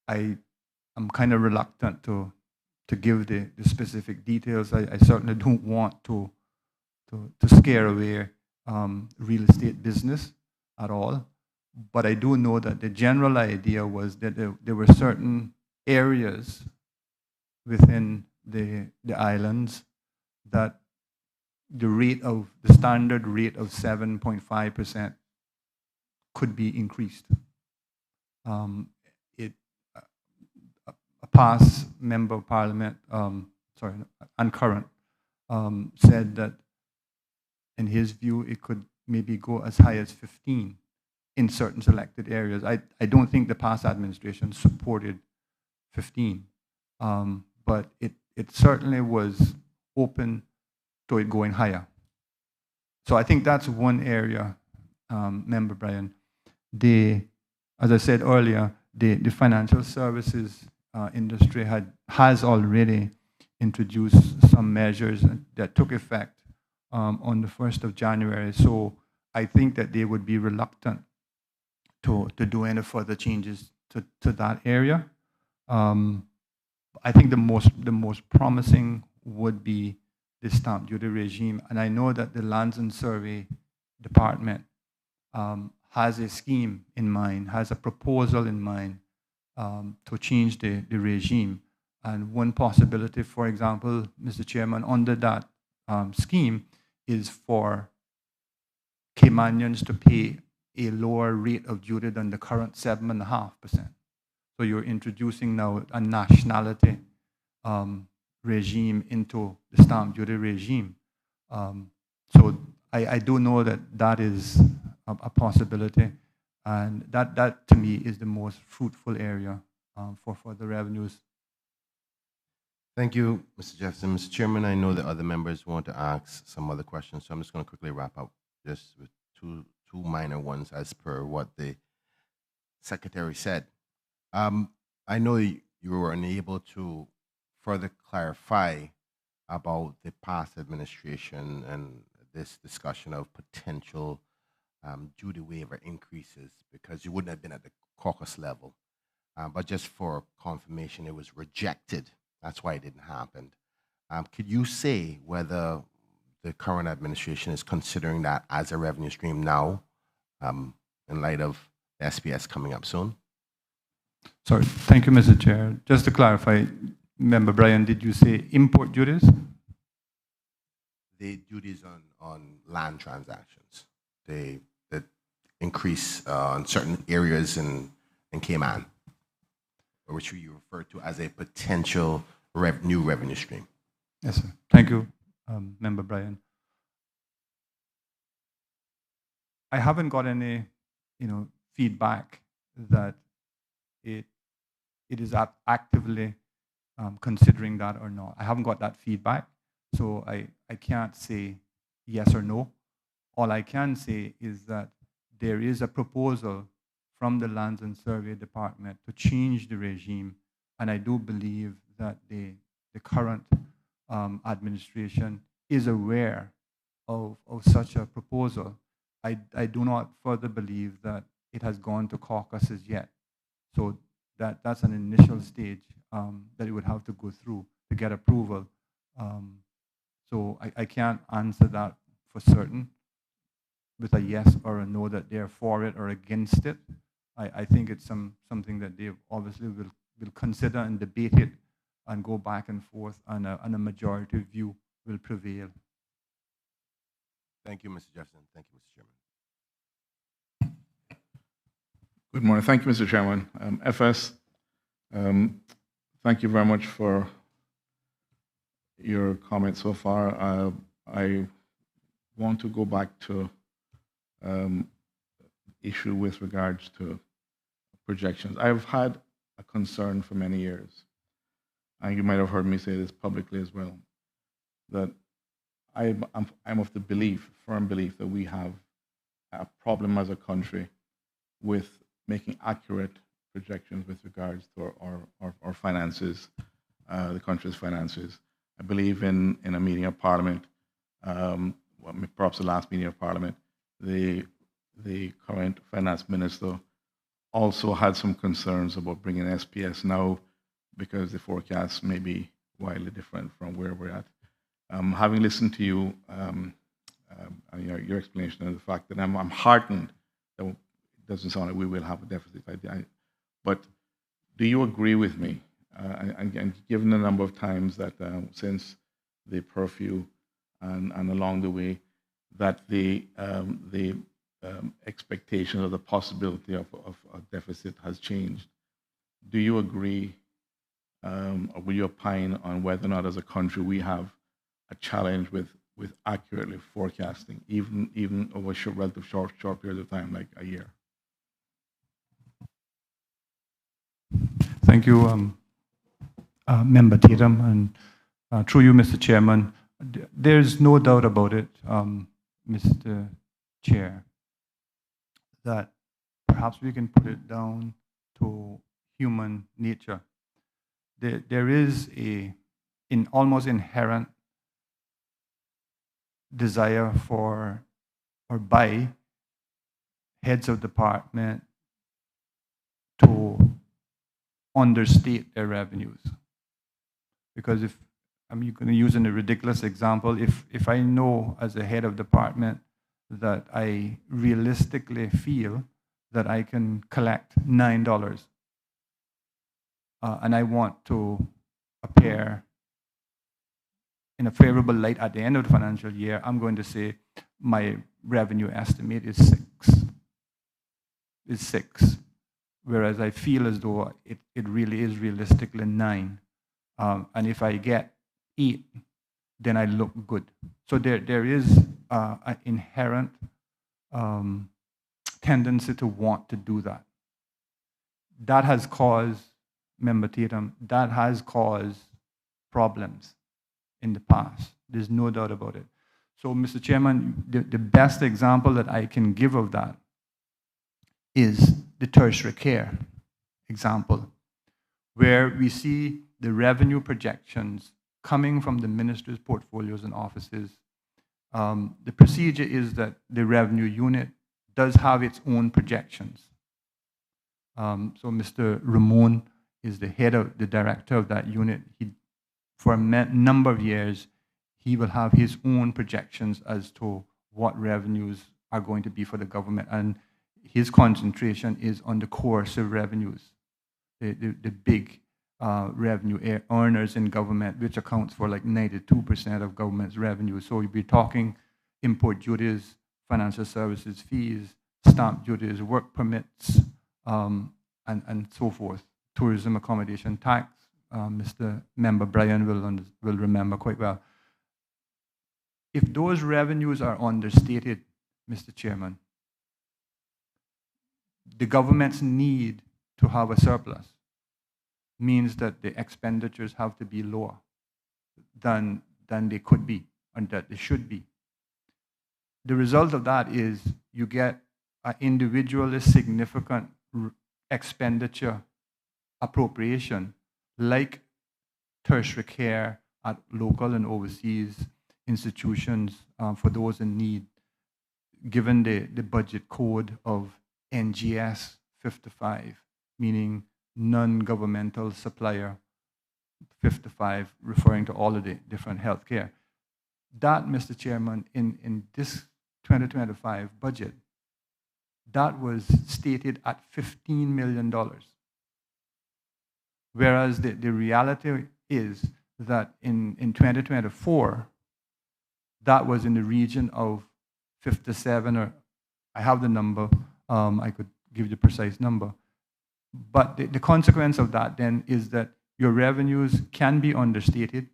I'm kind of reluctant to give the specific details. I certainly don't want to scare away real estate business at all. But I do know that the general idea was that there were certain areas within the islands that the standard rate of 7.5% could be increased. A past member of parliament, and current, said that in his view it could maybe go as high as 15 in certain selected areas. I don't think the past administration supported 15, but it certainly was open to it going higher. So I think that's one area, Member Brian. As I said earlier, the financial services industry has already introduced some measures that took effect on the 1st of January. So I think that they would be reluctant to do any further changes to that area. I think the most promising would be the stamp duty regime, and I know that the Lands and Survey Department has a scheme in mind, has a proposal in mind to change the regime. And one possibility, for example, Mr. Chairman, under that scheme is for Caymanians to pay a lower rate of duty than the current 7.5%. So you're introducing now a nationality regime into the stamp duty regime. So I do know that is a possibility, and that to me is the most fruitful area for the revenues. Thank you, Mr. Jefferson. Mr. Chairman, I know that other members want to ask some other questions, so I'm just going to quickly wrap up just with two minor ones as per what the Secretary said. I know you were unable to further clarify about the past administration and this discussion of potential duty waiver increases because you wouldn't have been at the caucus level. But just for confirmation, it was rejected. That's why it didn't happen. Could you say whether the current administration is considering that as a revenue stream now in light of SPS coming up soon? Sorry, thank you, Mr. Chair. Just to clarify, Member Brian, did you say import duties? The duties on land transactions, the increase on certain areas in Cayman, which you refer to as a potential new revenue stream. Yes, sir. Thank you, Member Brian. I haven't got any, feedback that it is actively considering that or not. I haven't got that feedback, so I can't say yes or no. All I can say is that there is a proposal from the Lands and Survey Department to change the regime, and I do believe that the current administration is aware of such a proposal. I do not further believe that it has gone to caucuses yet. So that's an initial stage that it would have to go through to get approval. So I can't answer that for certain. with a yes or a no that they're for it or against it. I think it's something that they obviously will consider and debate it and go back and forth, and a majority view will prevail. Thank you, Mr. Jefferson. Thank you, Mr. Chairman. Good morning. Thank you, Mr. Chairman. FS, thank you very much for your comments so far. I want to go back to issue with regards to projections. I've had a concern for many years, and you might have heard me say this publicly as well, that I'm of the firm belief that we have a problem as a country with making accurate projections with regards to our finances, the country's finances. I believe in a meeting of Parliament, perhaps the last meeting of Parliament, the current finance minister also had some concerns about bringing SPS now because the forecasts may be wildly different from where we're at. Having listened to you, your explanation of the fact that I'm heartened that it doesn't sound like we will have a deficit. But do you agree with me? And given the number of times that since the curfew and along the way, that the expectation of the possibility of a deficit has changed, do you agree, or will you opine on whether or not as a country we have a challenge with accurately forecasting, even over a relative short period of time, like a year? Thank you, Member Tatum, and through you, Mr. Chairman. There's no doubt about it, Mr. Chair, that perhaps we can put it down to human nature. There is an almost inherent desire for or by heads of department to understate their revenues. Because if I'm going to use a ridiculous example, if I know as a head of department that I realistically feel that I can collect $9 and I want to appear in a favorable light at the end of the financial year, I'm going to say my revenue estimate is six, whereas I feel as though it really is realistically 9. And if I get 8, then I look good. So there is an inherent tendency to want to do that. That has caused, Member Tatum, that has caused problems in the past. There's no doubt about it. So, Mr. Chairman, the best example that I can give of that is the tertiary care example, where we see the revenue projections coming from the ministry's portfolios and offices. The procedure is that the revenue unit does have its own projections. So Mr. Ramon is the director of that unit. For a number of years, he will have his own projections as to what revenues are going to be for the government. And his concentration is on the coercive revenues, the big revenue earners in government, which accounts for like 92% of government's revenue. So you'll be talking import duties, financial services fees, stamp duties, work permits, and so forth, tourism accommodation tax. Mr. Member Bryan will remember quite well. If those revenues are understated, Mr. Chairman, the government's need to have a surplus means that the expenditures have to be lower than they could be and that they should be. The result of that is you get an individually significant expenditure appropriation, like tertiary care at local and overseas institutions for those in need, given the budget code of NGS 55, meaning non-governmental supplier 55, referring to all of the different healthcare. That, Mr. Chairman, in this 2025 budget, that was stated at $15 million. Whereas the reality is that in 2024, that was in the region of 57, or I have the number, I could give you the precise number. But the consequence of that then is that your revenues can be understated,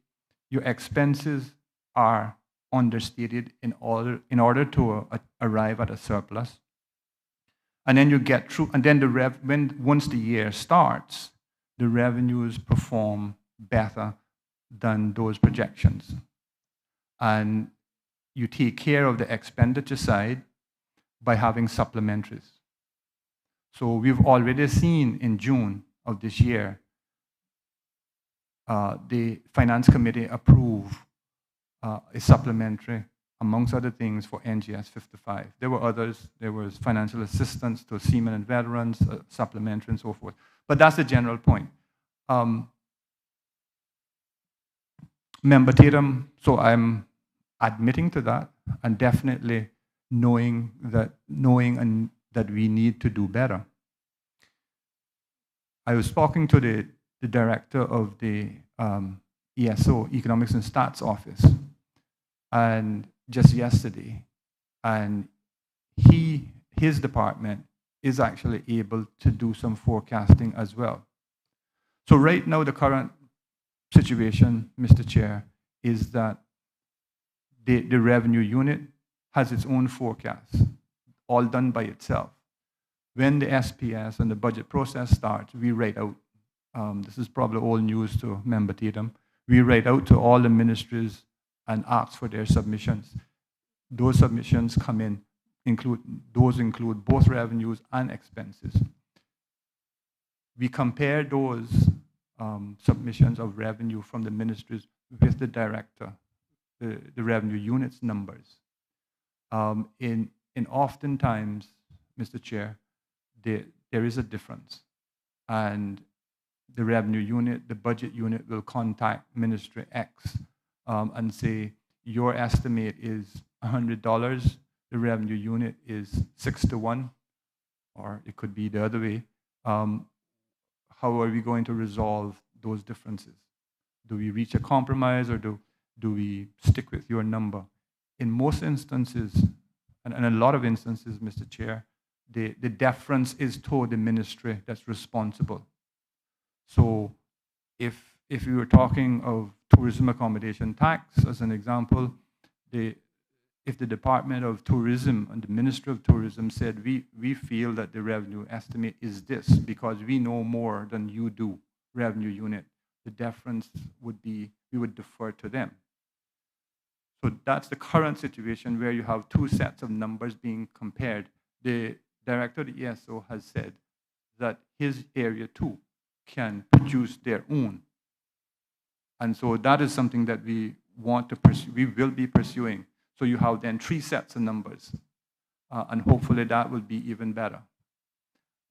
your expenses are understated in order to arrive at a surplus. And then you get through, and then once the year starts, the revenues perform better than those projections. And you take care of the expenditure side by having supplementaries. So we've already seen in June of this year, the Finance Committee approve a supplementary, amongst other things, for NGS 55. There were others. There was financial assistance to seamen and veterans, supplementary, and so forth. But that's the general point. Member Tatum, so I'm admitting to that, and definitely knowing that we need to do better. I was talking to the director of the ESO, Economics and Stats Office, and just yesterday, and his department is actually able to do some forecasting as well. So right now, the current situation, Mr. Chair, is that the revenue unit has its own forecast, all done by itself. When the SPS and the budget process starts, we write out, this is probably old news to Member Tatum, we write out to all the ministries and ask for their submissions. Those submissions come in, include both revenues and expenses. We compare those submissions of revenue from the ministries with the director, the revenue unit's numbers. In oftentimes, Mr. Chair, there is a difference. And the revenue unit, the budget unit will contact Ministry X and say, your estimate is $100, the revenue unit is 6-1, or it could be the other way. How are we going to resolve those differences? Do we reach a compromise, or do we stick with your number? In most instances, and a lot of instances, Mr. Chair, the deference is toward the ministry that's responsible. So if we were talking of tourism accommodation tax as an example, if the Department of Tourism and the Ministry of Tourism said, we feel that the revenue estimate is this because we know more than you do, revenue unit, the deference would be, we would defer to them. So that's the current situation where you have two sets of numbers being compared. The director of the ESO has said that his area too can produce their own. And so that is something that we want to pursue, we will be pursuing. So you have then three sets of numbers, and hopefully that will be even better.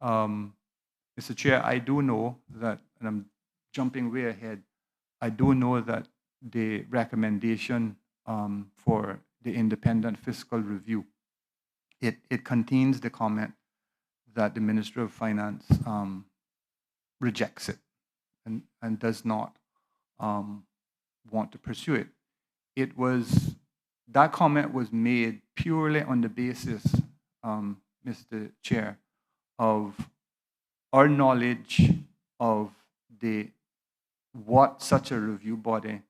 Mr. Chair, I do know that, and I'm jumping way ahead, I do know that the recommendation for the independent fiscal review, it contains the comment that the Ministry of Finance rejects it and does not want to pursue it. That comment was made purely on the basis, Mr. Chair, of our knowledge of what such a review body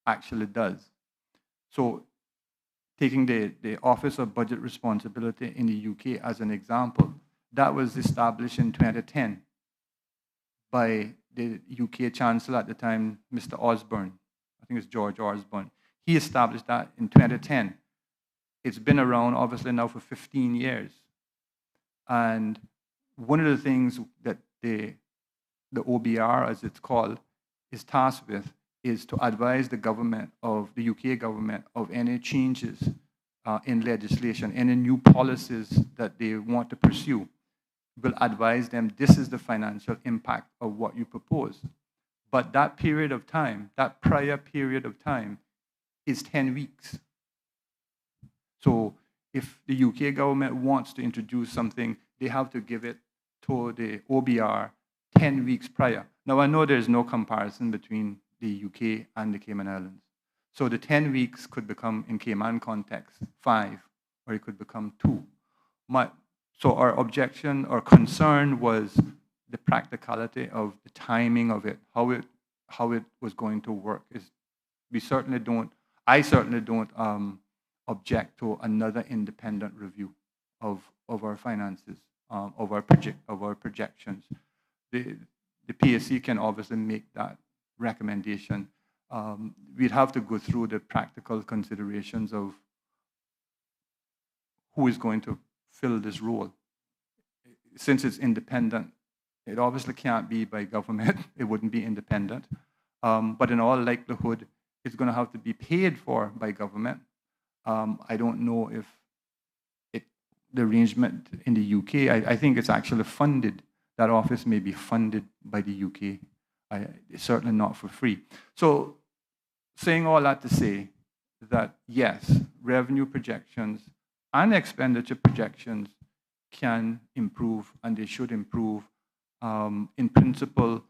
actually does. So taking the Office of Budget Responsibility in the UK as an example, that was established in 2010 by the UK Chancellor at the time, Mr. Osborne. I think it's George Osborne. He established that in 2010. It's been around, obviously, now for 15 years. And one of the things that the OBR, as it's called, is tasked with is to advise the government of the UK government of any changes in legislation, any new policies that they want to pursue. Will advise them, this is the financial impact of what you propose. But that period of time, that prior period of time, is 10 weeks. So if the UK government wants to introduce something, they have to give it to the OBR 10 weeks prior. Now, I know there's no comparison between the UK and the Cayman Islands. So the 10 weeks could become, in Cayman context, 5, or it could become 2. So our objection or concern was the practicality of the timing of it, how it was going to work. I certainly don't object to another independent review of our finances, of our projections. The PSC can obviously make that recommendation. We'd have to go through the practical considerations of who is going to fill this role. Since it's independent, it obviously can't be by government. It wouldn't be independent. But in all likelihood, it's going to have to be paid for by government. I don't know if the arrangement in the UK, I think it's actually funded. That office may be funded by the UK. It's certainly not for free. So saying all that to say that, yes, revenue projections and expenditure projections can improve, and they should improve. In principle,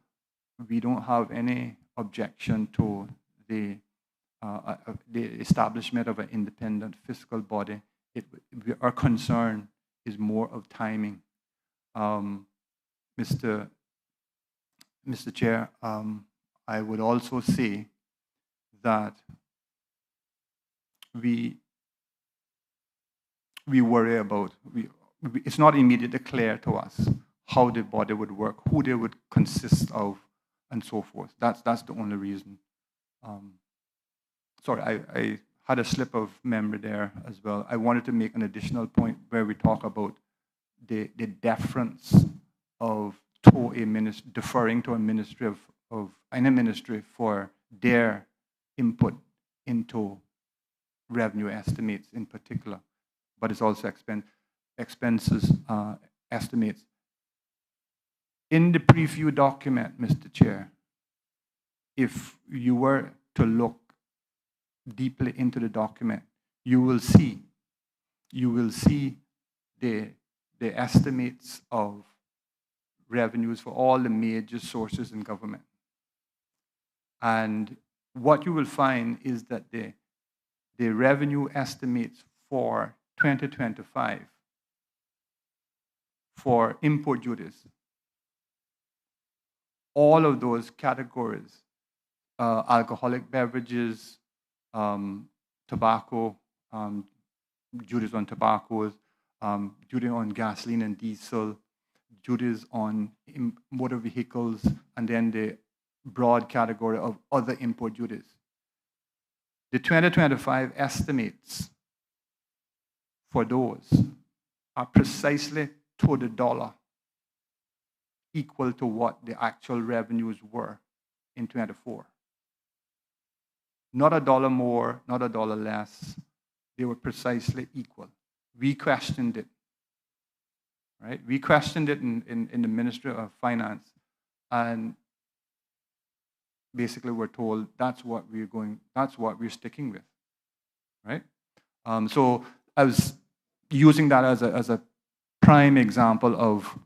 we don't have any objection to the establishment of an independent fiscal body. Our concern is more of timing. Mr. Chair, I would also say that we worry about, it's not immediately clear to us how the body would work, who they would consist of, and so forth. That's the only reason. Sorry, I had a slip of memory there as well. I wanted to make an additional point where we talk about the deference of deferring to a ministry of any ministry for their input into revenue estimates in particular, but it's also expenses estimates. In the preview document, Mr. Chair, if you were to look deeply into the document, you will see the estimates of revenues for all the major sources in government. And what you will find is that the revenue estimates for 2025 for import duties, all of those categories, alcoholic beverages, tobacco, duties on tobaccos, duty on gasoline and diesel, duties on motor vehicles, and then the broad category of other import duties. The 2025 estimates for those are precisely to the dollar equal to what the actual revenues were in 2024. Not $1 more, not $1 less. They were precisely equal. We questioned it, right? We questioned it in the Ministry of Finance, and basically we're told that's what we're sticking with, right? So I was using that as a prime example of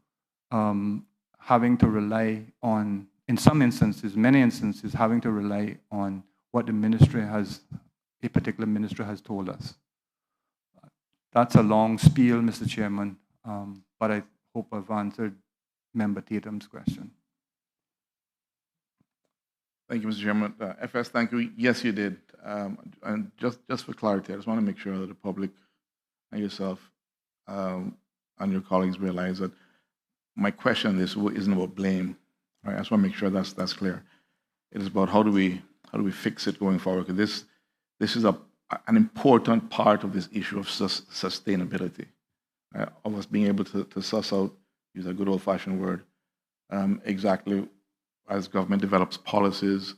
having to rely on, in some instances, many instances, having to rely on what a particular ministry has told us. That's a long spiel, Mr. Chairman, but I hope I've answered Member Tatum's question. Thank you, Mr. Chairman. FS, thank you. Yes, you did. And just for clarity, I just want to make sure that the public and yourself and your colleagues realize that my question on this isn't about blame. Right? I just want to make sure that's clear. It is about how do we fix it going forward? Because this is an important part of this issue of sustainability, right? Of us being able to suss out, use a good old-fashioned word, exactly as government develops policies,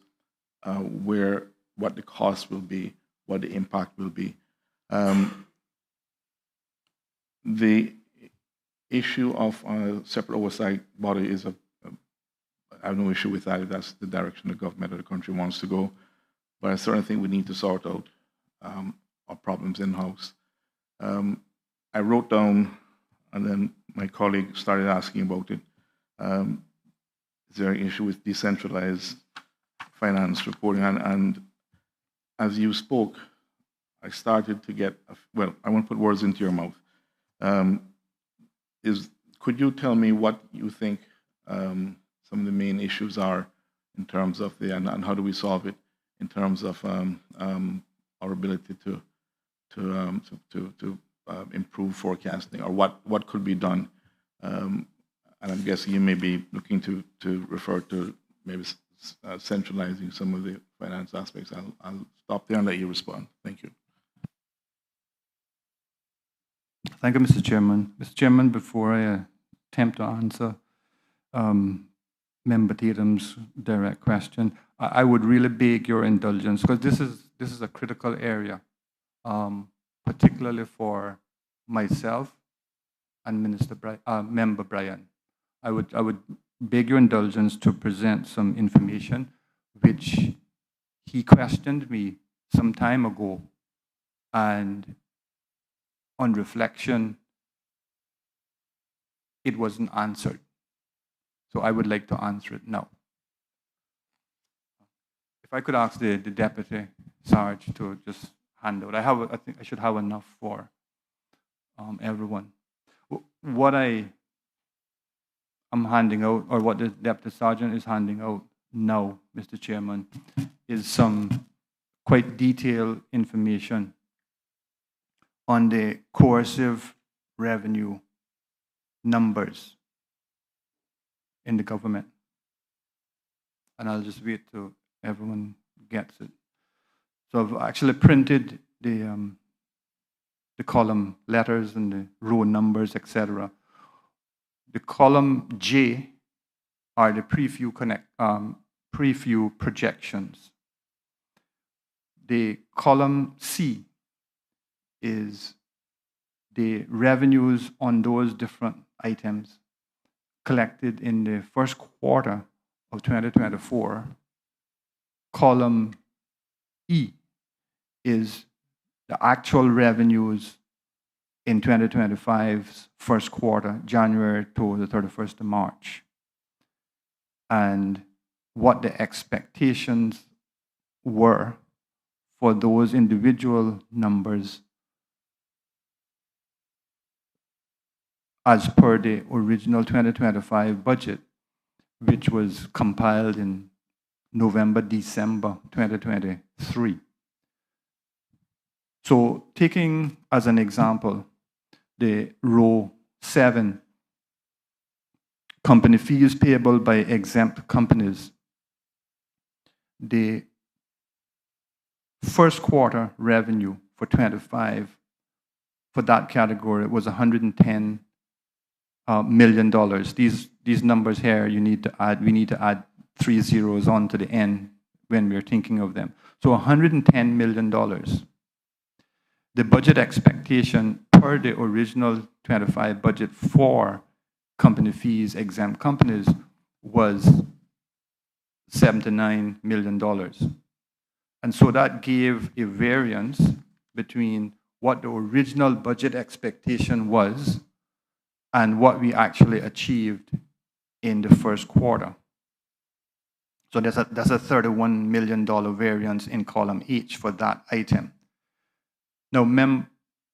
what the cost will be, what the impact will be. The issue of a separate oversight body is I have no issue with that if that's the direction the government or the country wants to go. But I certainly think we need to sort out our problems in-house. I wrote down, and then my colleague started asking about it. Is there an issue with decentralized finance reporting? And as you spoke, I started to get, well, I won't put words into your mouth. Could you tell me what you think some of the main issues are in terms of and how do we solve it in terms of our ability to improve forecasting, or what could be done? And I'm guessing you may be looking to refer to maybe centralizing some of the finance aspects. I'll stop there and let you respond. Thank you. Thank you, Mr. Chairman. Mr. Chairman, before I attempt to answer Member Tatum's direct question, I would really beg your indulgence, because this is a critical area, particularly for myself and Member Bryan. I would beg your indulgence to present some information which he questioned me some time ago, and on reflection, it wasn't answered. So I would like to answer it now. If I could ask the Deputy Sarge to just hand out. I think I should have enough for everyone. What I am handing out, or what the Deputy Sergeant is handing out now, Mr. Chairman, is some quite detailed information on the coercive revenue numbers in the government. And I'll just wait till everyone gets it. So I've actually printed the column letters and the row numbers, etc. The column J are the preview projections. The column C is the revenues on those different items collected in the first quarter of 2024. Column E is the actual revenues in 2025's first quarter, January to the 31st of March, and what the expectations were for those individual numbers as per the original 2025 budget, which was compiled in November, December 2023. So taking as an example the row 7, company fees payable by exempt companies, the first quarter revenue for 25 for that category was $110 million. These numbers here, we need to add 3 zeros on to the end when we're thinking of them. So $110 million. The budget expectation per the original 25 budget for company fees, exempt companies, was $79 million. And so that gave a variance between what the original budget expectation was and what we actually achieved in the first quarter. So that's a $31 million variance in column H for that item. Now,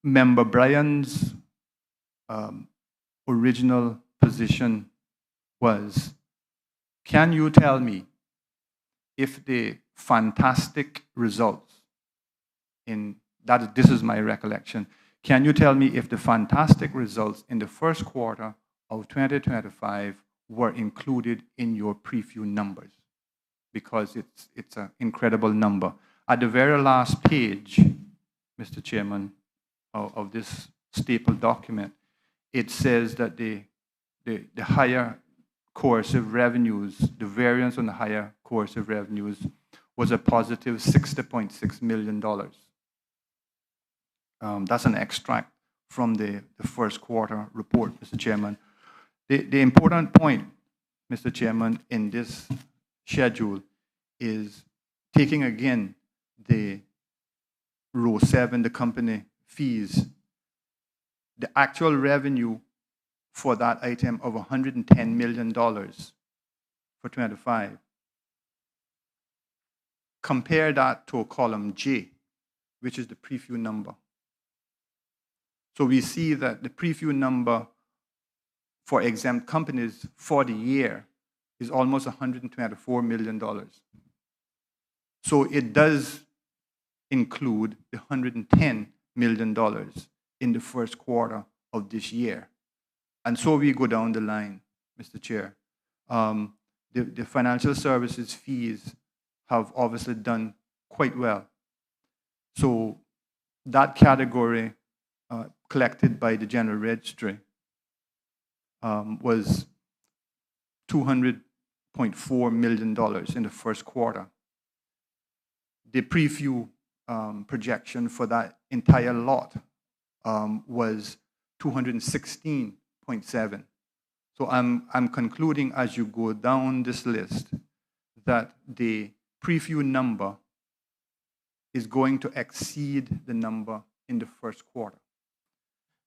Member Bryan's original position was, can you tell me if the fantastic results this is my recollection, can you tell me if the fantastic results in the first quarter of 2025 were included in your preview numbers? Because it's an incredible number. At the very last page, Mr. Chairman, of this staple document, it says that the higher coercive revenues, the variance on the higher coercive revenues was a positive $60.6 million. That's an extract from the first quarter report, Mr. Chairman. The important point, Mr. Chairman, in this schedule is taking again the row 7, the company fees the actual revenue for that item of $110 million for 25. Compare that to column J, which is the preview number. So we see that the preview number for exempt companies for the year is almost $124 million. So it does include the $110 million in the first quarter of this year. And so we go down the line, Mr. Chair. The financial services fees have obviously done quite well. So that category collected by the General Registry was $200.4 million in the first quarter. The preview projection for that entire lot was 216.7. So I'm concluding as you go down this list that the preview number is going to exceed the number in the first quarter.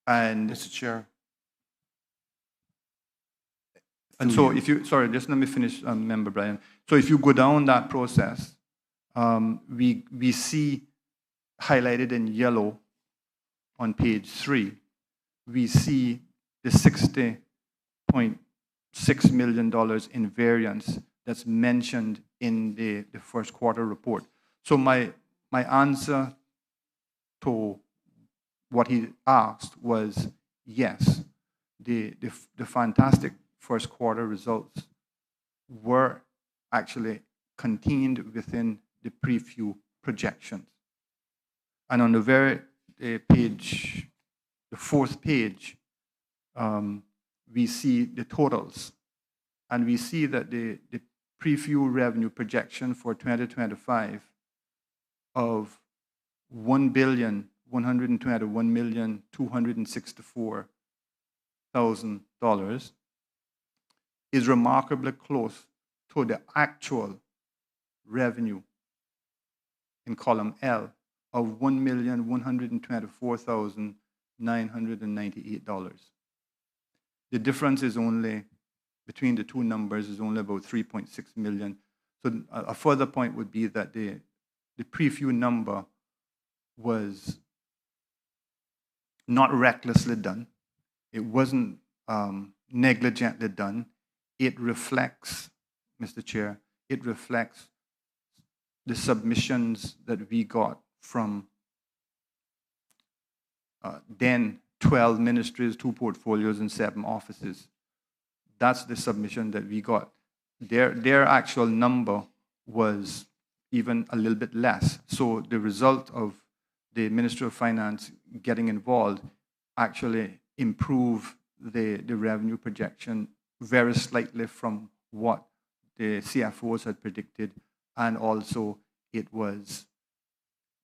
And Mr. Chair. And so if you, sorry, just let me finish, Member Bryan. So if you go down that process, we see highlighted in yellow on page 3, we see the $60.6 million in variance that's mentioned in the first quarter report. So my answer to what he asked was yes, the fantastic first quarter results were actually contained within the preview projections. And on the very page, the fourth page, we see the totals. And we see that the preview revenue projection for 2025 of $1,121,264,000 is remarkably close to the actual revenue in column L of $1,124,998. The difference is only, between the two numbers, is only about 3.6 million. So a further point would be that the preview number was not recklessly done. It wasn't negligently done. It reflects, Mr. Chair, it reflects the submissions that we got from then 12 ministries, 2 portfolios, and 7 offices. That's the submission that we got. Their actual number was even a little bit less. So the result of the Ministry of Finance getting involved actually improved the revenue projection very slightly from what the CFOs had predicted, and also it was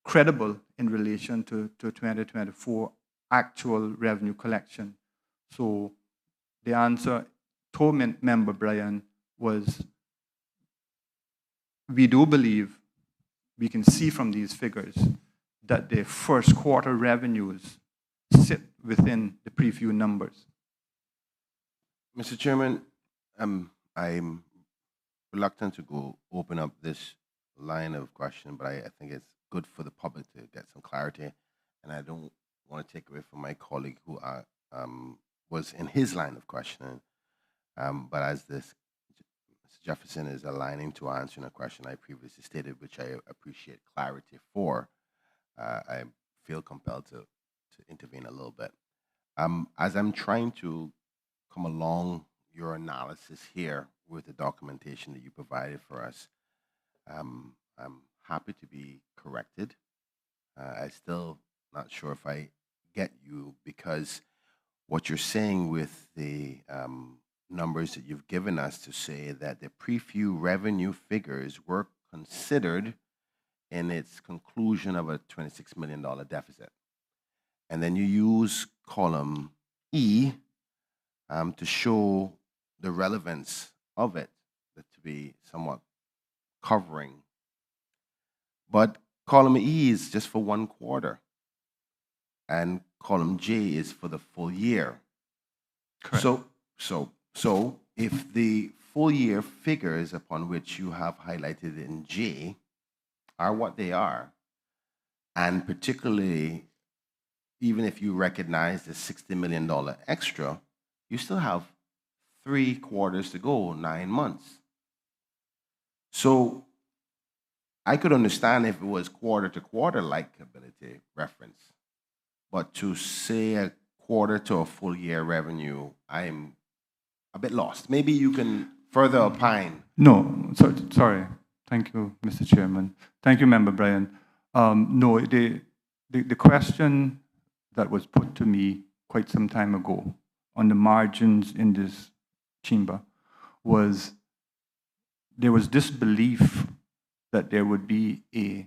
credible in relation to 2024 actual revenue collection. So the answer to Member Bryan was, we do believe, we can see from these figures, that the first quarter revenues sit within the preview numbers. Mr. Chairman, I'm reluctant to open up this line of question, but I think it's good for the public to get some clarity, and I don't want to take away from my colleague who was in his line of questioning. But as Mr. Jefferson is aligning to answering a question I previously stated, which I appreciate clarity for, I feel compelled to intervene a little bit. As I'm trying to come along your analysis here with the documentation that you provided for us, I'm happy to be corrected. I still not sure if I get you, because what you're saying with the numbers that you've given us to say that the preview revenue figures were considered in its conclusion of a $26 million deficit. And then you use column E to show the relevance of it, to be somewhat covering. But column E is just for 1 quarter. And column J is for the full year. Correct. So if the full year figures upon which you have highlighted in J are what they are, and particularly even if you recognize the $60 million extra, you still have 3 quarters to go, 9 months. So I could understand if it was quarter to quarter likability reference, but to say a quarter to a full year revenue, I'm a bit lost. Maybe you can further opine. No, sorry. Thank you, Mr. Chairman. Thank you, Member Brian. No, the question that was put to me quite some time ago on the margins in this chamber was there was disbelief that there would be a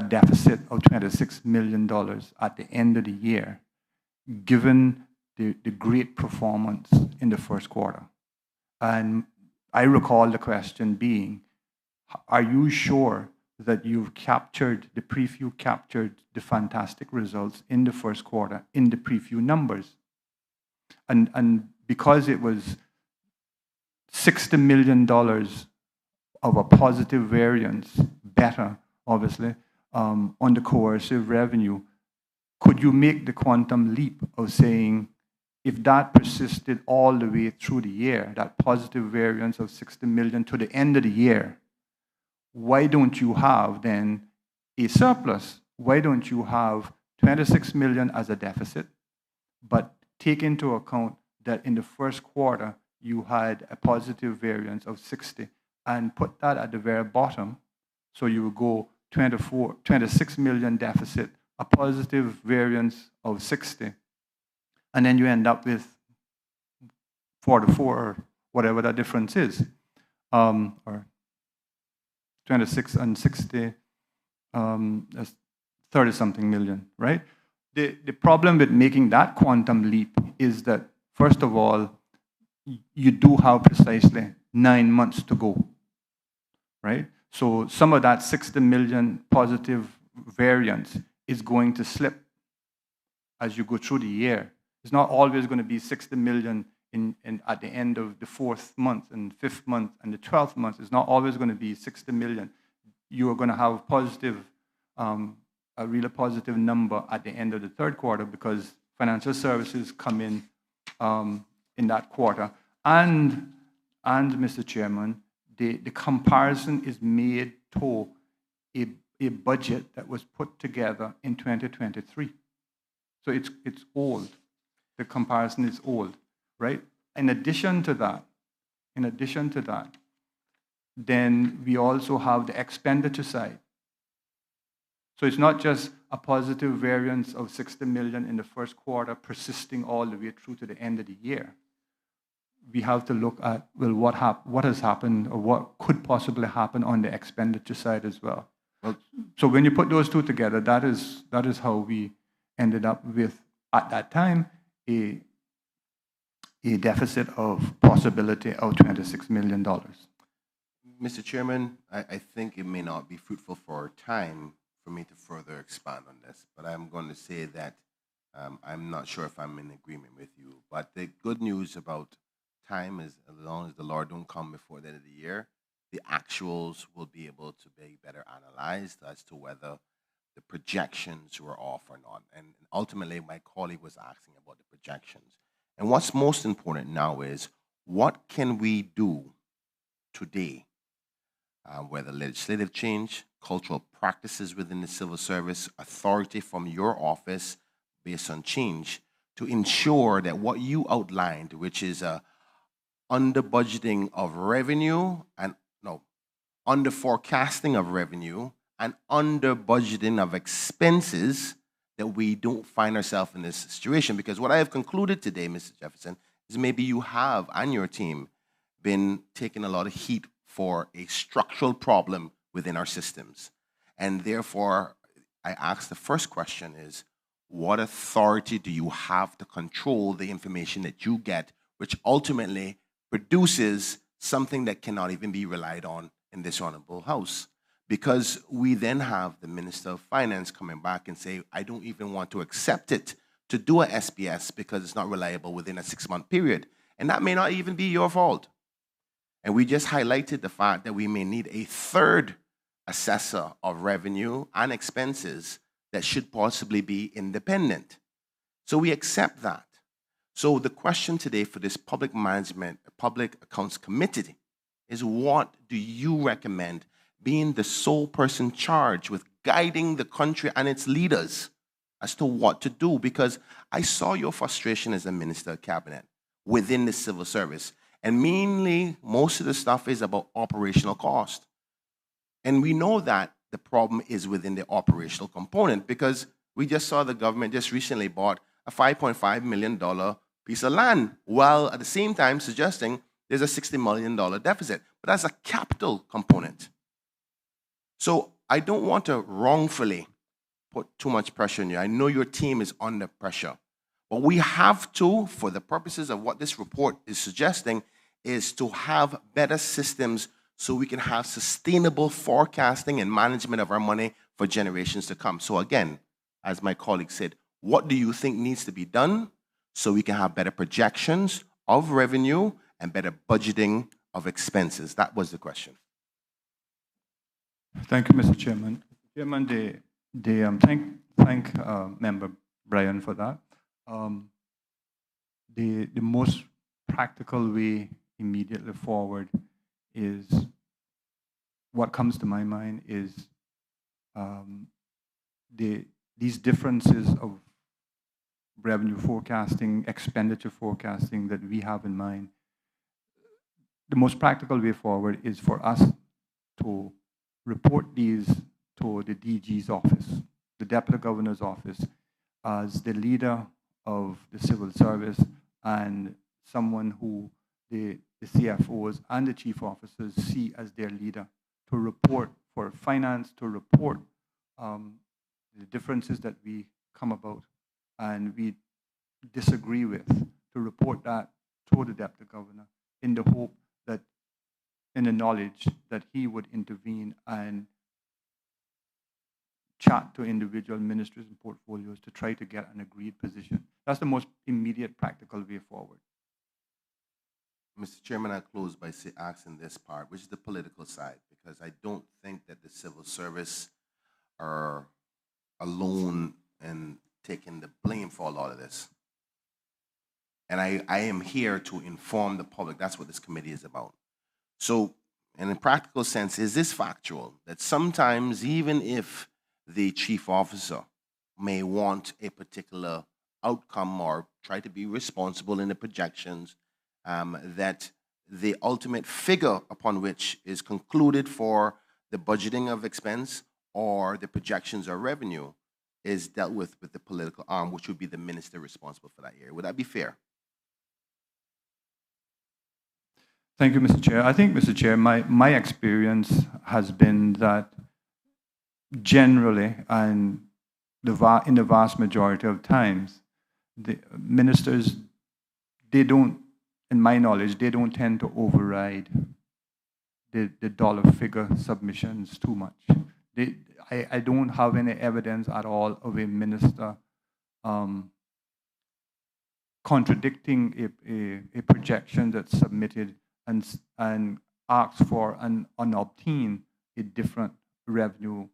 deficit of $26 million at the end of the year, given the great performance in the first quarter. And I recall the question being, are you sure that you've captured, the preview captured the fantastic results in the first quarter in the preview numbers? And because it was $60 million of a positive variance, better, obviously, on the coercive revenue, could you make the quantum leap of saying, if that persisted all the way through the year, that positive variance of $60 million to the end of the year, why don't you have then a surplus? Why don't you have $26 million as a deficit, but take into account that in the first quarter you had a positive variance of 60 and put that at the very bottom, so you would go 26 million deficit, a positive variance of 60, and then you end up with 44 or whatever that difference is, or 26 and 60, that's 30-something million, right? The problem with making that quantum leap is that, first of all, you do have precisely 9 months to go, right? So some of that 60 million positive variance is going to slip as you go through the year. It's not always going to be 60 million at the end of the 4th month and 5th month and the 12th month. It's not always going to be 60 million. You are going to have positive, a really positive number at the end of the 3rd quarter because financial services come in that quarter. And Mr. Chairman, the comparison is made to a budget that was put together in 2023. So it's old. The comparison is old, right? In addition to that, then we also have the expenditure side. So it's not just a positive variance of 60 million in the first quarter persisting all the way through to the end of the year. We have to look at, well, what has happened or what could possibly happen on the expenditure side as well. So when you put those two together, that is how we ended up with, at that time, a deficit of possibility of $26 million. Mr. Chairman, I think it may not be fruitful for time for me to further expand on this, but I'm going to say that I'm not sure if I'm in agreement with you. But the good news about time is, as long as the Lord don't come before the end of the year, the actuals will be able to be better analyzed as to whether the projections were off or not. And ultimately, my colleague was asking about the projections. And what's most important now is, what can we do today, whether legislative change, cultural practices within the civil service, authority from your office based on change, to ensure that what you outlined, which is a under budgeting of revenue and under forecasting of revenue and under budgeting of expenses, that we don't find ourselves in this situation. Because what I have concluded today, Mr. Jefferson, is maybe you have, and your team, been taking a lot of heat for a structural problem within our systems. And therefore, I ask the first question is, what authority do you have to control the information that you get, which ultimately produces something that cannot even be relied on in this honorable house? because we then have the Minister of Finance coming back and say, I don't even want to accept it to do a SPS because it's not reliable within a 6-month period. And that may not even be your fault. And we just highlighted the fact that we may need a third assessor of revenue and expenses that should possibly be independent. So we accept that. So the question today for this Public Management, Public Accounts Committee is, what do you recommend being the sole person charged with guiding the country and its leaders as to what to do? Because I saw your frustration as a Minister of Cabinet within the civil service. And mainly, most of the stuff is about operational cost. And we know that the problem is within the operational component, because we just saw the government just recently bought a $5.5 million piece of land, while at the same time suggesting there's a $60 million deficit. But that's a capital component. So I don't want to wrongfully put too much pressure on you. I know your team is under pressure. But we have to, for the purposes of what this report is suggesting, is to have better systems so we can have sustainable forecasting and management of our money for generations to come. So again, as my colleague said, what do you think needs to be done so we can have better projections of revenue and better budgeting of expenses? That was the question. Thank you, Mr. Chairman. Chairman, thank Member Brian for that. The most practical way immediately forward is, what comes to my mind is these differences of revenue forecasting, expenditure forecasting that we have in mind. The most practical way forward is for us to report these to the DG's office, the Deputy Governor's office, as the leader of the civil service and someone who the CFOs and the chief officers see as their leader, to report for finance, to report the differences that we come about and we disagree with, to report that to the Deputy Governor in the hope that, in the knowledge that he would intervene and chat to individual ministries and portfolios to try to get an agreed position. That's the most immediate practical way forward. Mr. Chairman, I close by asking this part, which is the political side, because I don't think that the civil service are alone in taking the blame for a lot of this. And I am here to inform the public. That's what this committee is about. So, in a practical sense, is this factual? That sometimes, even if the chief officer may want a particular outcome or try to be responsible in the projections, that the ultimate figure upon which is concluded for the budgeting of expense or the projections or revenue is dealt with the political arm, which would be the minister responsible for that area. Would that be fair? Thank you, Mr. Chair. I think, Mr. Chair, my experience has been that generally, and in the vast majority of times, the ministers, they don't, in my knowledge, they don't tend to override the dollar figure submissions too much. I don't have any evidence at all of a minister contradicting a projection that's submitted and asks for and obtain a different revenue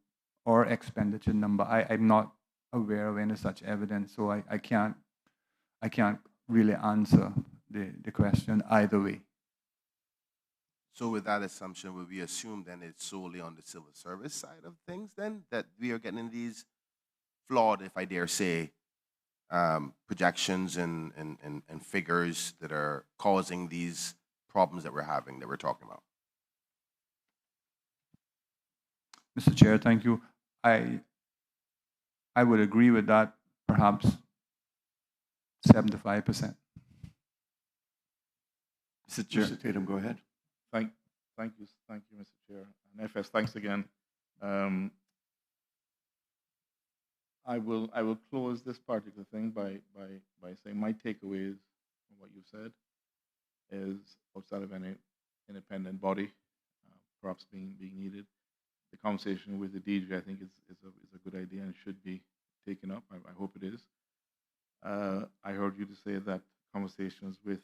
or expenditure number. I'm not aware of any such evidence, so I can't really answer the question either way. So with that assumption, would we assume then it's solely on the civil service side of things then, that we are getting these flawed, if I dare say, projections and figures that are causing these problems that we're having, that we're talking about? Mr. Chair, thank you. I would agree with that, perhaps 75%. Mr. Chair. Mr. Tatum, go ahead. Thank you, Mr. Chair. And FS, thanks again. I will close this particular thing by saying my takeaways from what you said is, outside of any independent body perhaps being needed, the conversation with the DG, I think, is a good idea and should be taken up. I hope it is. I heard you to say that conversations with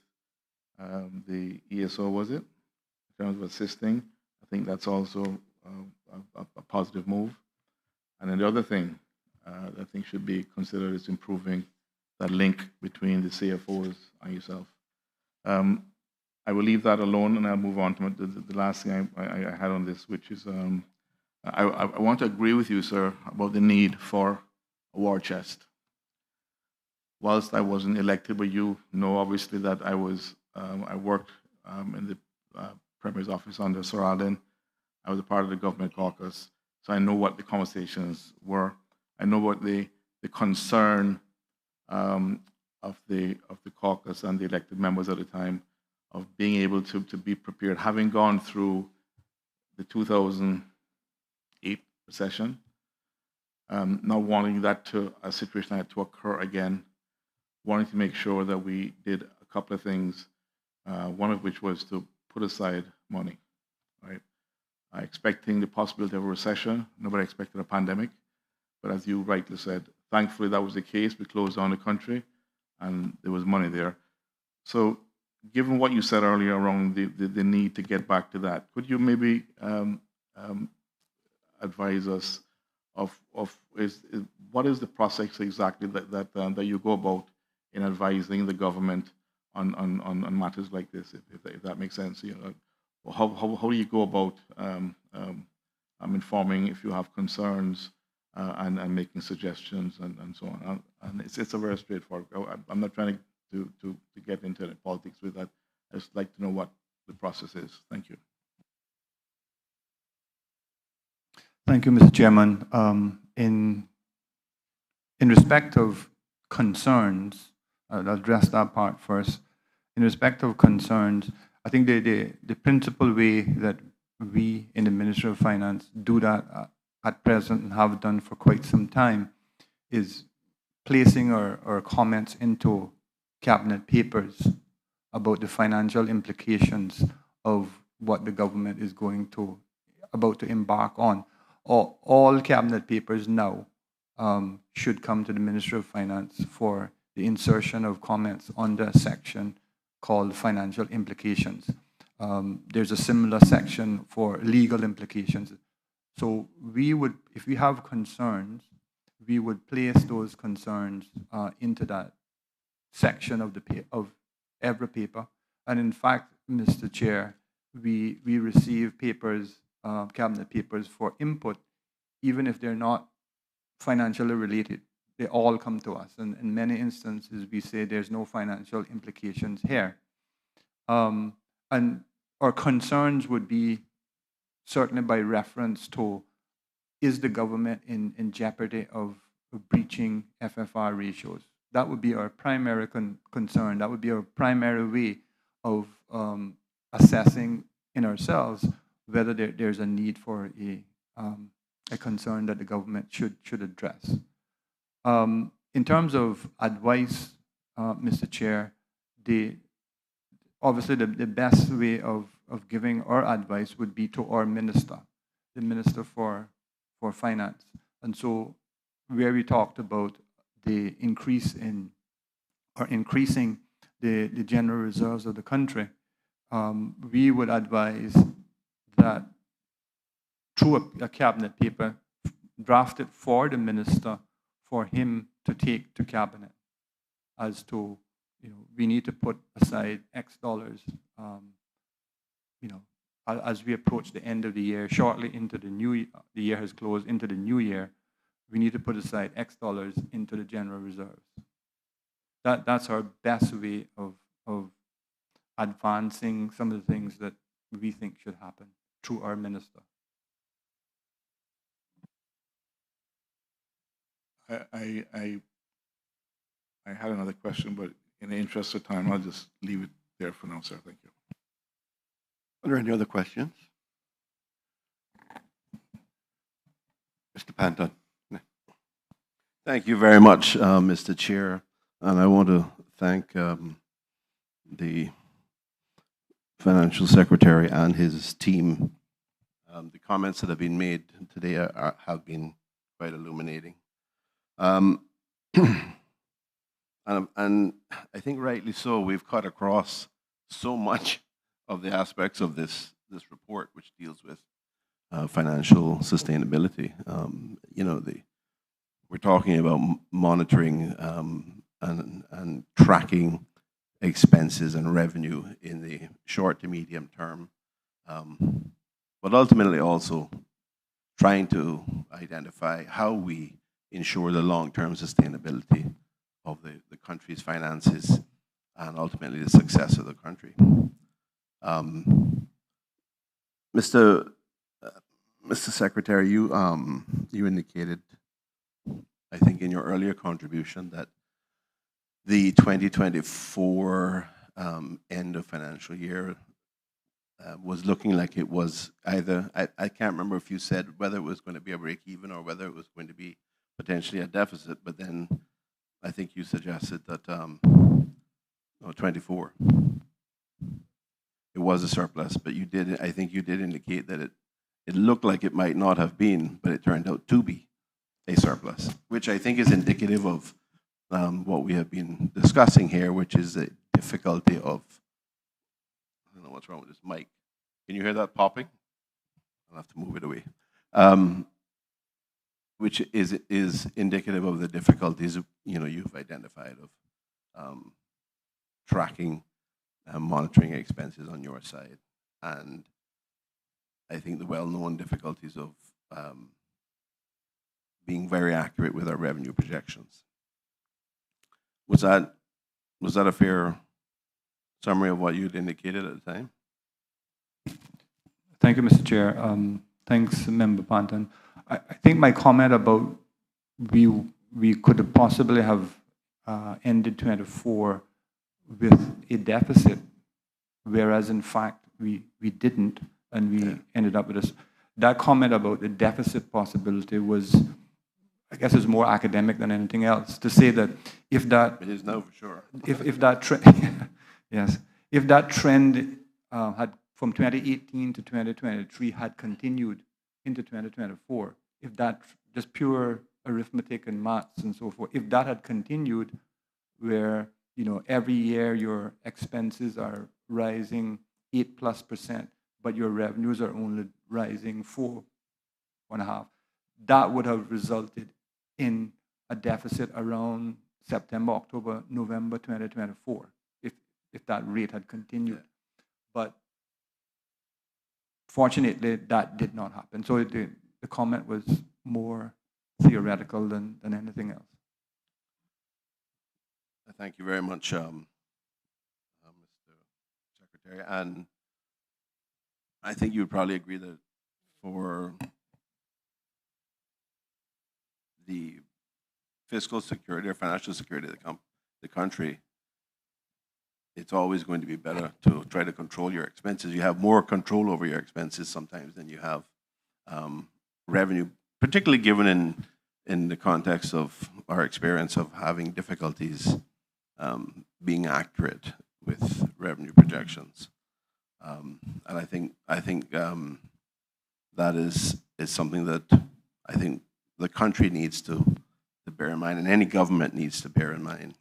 the ESO, was it, in terms of assisting? I think that's also a positive move. And then the other thing that I think should be considered is improving that link between the CFOs and yourself. I will leave that alone, and I'll move on to the last thing I had on this, which is I want to agree with you, sir, about the need for a war chest. Whilst I wasn't elected, but you know obviously that I worked in the Premier's office under Sir Alden. I was a part of the government caucus, so I know what the conversations were. I know what the concern of the caucus and the elected members at the time of being able to be prepared, having gone through the 2008 recession, not wanting a situation like that to occur again, wanting to make sure that we did a couple of things, one of which was to put aside money, right? Expecting the possibility of a recession. Nobody expected a pandemic, but as you rightly said, thankfully that was the case. We closed down the country and there was money there. So given what you said earlier around the need to get back to that, could you maybe advise us of what is the process exactly that you go about in advising the government on matters like this, if that makes sense? You know, how do you go about informing if you have concerns and making suggestions and so on? And it's a very straightforward. I'm not trying to get into politics with that. I just like to know what the process is. Thank you. Thank you, Mr. Chairman. In respect of concerns, I'll address that part first. In respect of concerns, I think the principal way that we in the Ministry of Finance do that at present and have done for quite some time is placing our comments into cabinet papers about the financial implications of what the government is about to embark on. All cabinet papers now should come to the Ministry of Finance for the insertion of comments under a section called financial implications. There's a similar section for legal implications. So we would, if we have concerns, we would place those concerns into that section of every paper. And in fact, Mr. Chair, we receive papers, cabinet papers for input, even if they're not financially related. They all come to us. And in many instances, we say there's no financial implications here. And our concerns would be certainly by reference to, is the government in jeopardy of breaching FFR ratios? That would be our primary concern. That would be our primary way of assessing in ourselves whether there's a need for a concern that the government should address. In terms of advice, Mr. Chair, obviously the best way of giving our advice would be to our minister, the Minister for Finance. And so where we talked about the increasing the general reserves of the country, we would advise that through a cabinet paper drafted for the minister, for him to take to cabinet as to, we need to put aside X dollars, as we approach the end of the year, shortly into the new year, the year has closed into the new year, we need to put aside X dollars into the general reserves. That's our best way of advancing some of the things that we think should happen through our minister. I had another question, but in the interest of time, I'll just leave it there for now, sir. Thank you. Are there any other questions? Mr. Panton. Thank you very much, Mr. Chair. And I want to thank the Financial Secretary and his team The comments that have been made today have been quite illuminating. And I think rightly so, we've cut across so much of the aspects of this report, which deals with financial sustainability. We're talking about monitoring and tracking expenses and revenue in the short to medium term, but ultimately also trying to identify how we ensure the long-term sustainability of the country's finances and ultimately the success of the country. Mr. Secretary, you indicated, I think in your earlier contribution, that the 2024 end of financial year was looking like it was either, I can't remember if you said whether it was going to be a break even or whether it was going to be potentially a deficit, but then I think you suggested that 24. It was a surplus, but I think you did indicate that it looked like it might not have been, but it turned out to be a surplus, which I think is indicative of what we have been discussing here, which is the difficulty of, I don't know what's wrong with this mic. Can you hear that popping? I'll have to move it away. Which is indicative of the difficulties you've identified of tracking and monitoring expenses on your side, and I think the well-known difficulties of being very accurate with our revenue projections. Was that a fair summary of what you'd indicated at the time? Thank you, Mr. Chair. Thanks, Member Panton. I think my comment about we could possibly have ended 24 with a deficit, whereas in fact we didn't, and we ended up with this. That comment about the deficit possibility was, I guess, is more academic than anything else. To say that if that it is now for sure. if that trend, yes, if that trend had from 2018 to 2023 had continued into 2024, if that just pure arithmetic and maths and so forth, if that had continued, where every year your expenses are rising 8+%, but your revenues are only rising 4.5%, that would have resulted in a deficit around September, October, November 2024, if that rate had continued. Yeah. But fortunately, that did not happen. So the comment was more theoretical than anything else. Thank you very much, Mr. Secretary. And I think you would probably agree that for the fiscal security or financial security of the country, it's always going to be better to try to control your expenses. You have more control over your expenses sometimes than you have revenue, particularly given in the context of our experience of having difficulties being accurate with revenue projections. And I think that is something that I think the country needs to bear in mind, and any government needs to bear in mind.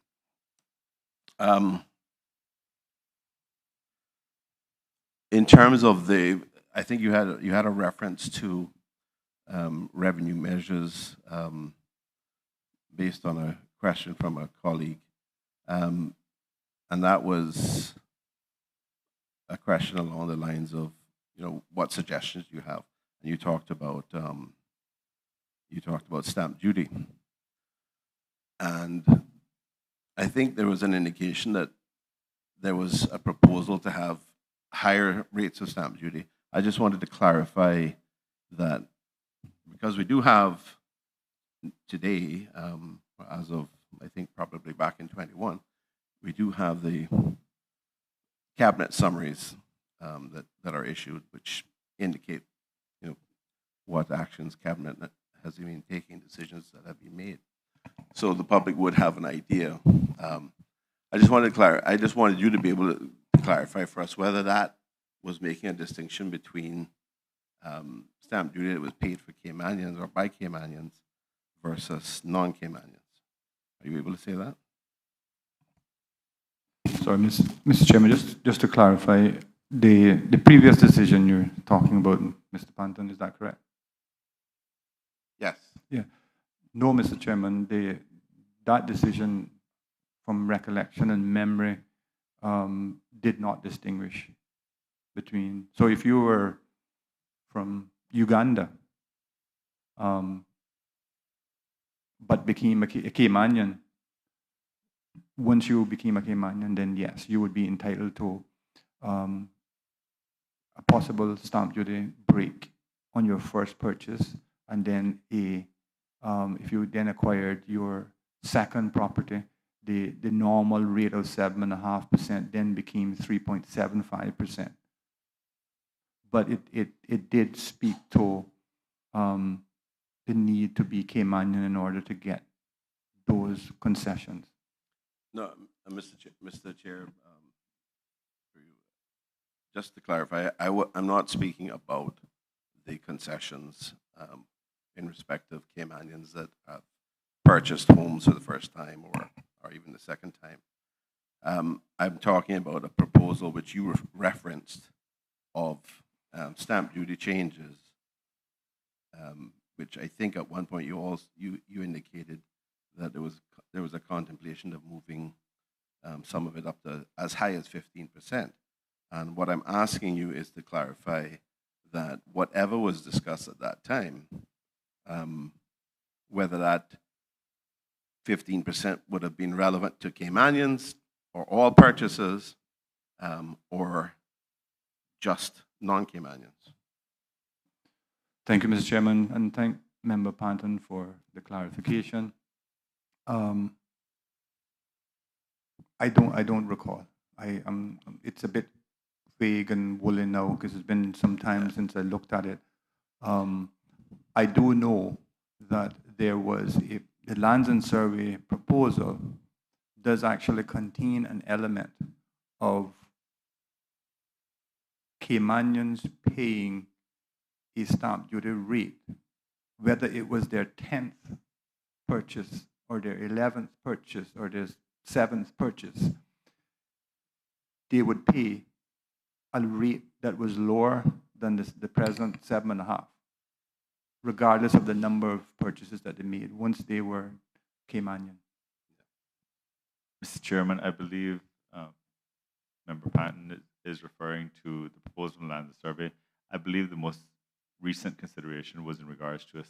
In terms of I think you had a reference to revenue measures based on a question from a colleague, and that was a question along the lines of what suggestions you have, and you talked about stamp duty, and I think there was an indication that there was a proposal to have higher rates of stamp duty. I just wanted to clarify that, because we do have today, as of I think probably back in 21, we do have the cabinet summaries that are issued, which indicate what actions cabinet has been taking, decisions that have been made. So the public would have an idea. I just wanted you to be able to clarify for us whether that was making a distinction between stamp duty that was paid for Caymanians or by Caymanians versus non-Caymanians. Are you able to say that? Sorry, Mr. Chairman, just to clarify, the previous decision you're talking about, Mr. Panton, is that correct? Yes. Yeah. No, Mr. Chairman, that decision, from recollection and memory, did not distinguish between. So if you were from Uganda, but became a Caymanian, once you became a Caymanian, then yes, you would be entitled to a possible stamp duty break on your first purchase, and then if you then acquired your second property, the normal rate of 7.5% then became 3.75%. But it did speak to the need to be Caymanian in order to get those concessions. No, Mr. Chair, just to clarify, I'm not speaking about the concessions in respect of Caymanians that have purchased homes for the first time or even the second time. I'm talking about a proposal which you referenced of stamp duty changes, which I think at one point you indicated that there was a contemplation of moving some of it up to as high as 15%. And what I'm asking you is to clarify that whatever was discussed at that time, whether that 15% would have been relevant to Caymanians or all purchases or just non-Caymanians. Thank you, Mr. Chairman, and thank Member Panton for the clarification. I don't recall. It's a bit vague and woolly now because it's been some time since I looked at it. I do know that there was the Lands and Survey proposal does actually contain an element of Caymanians paying a stamp duty rate, whether it was their 10th purchase or their 11th purchase or their 7th purchase, they would pay a rate that was lower than the present 7.5, regardless of the number of purchases that they made once they were Caymanian. Mr. Chairman, I believe Member Panton is referring to the proposal in Land Survey. I believe the most recent consideration was in regards to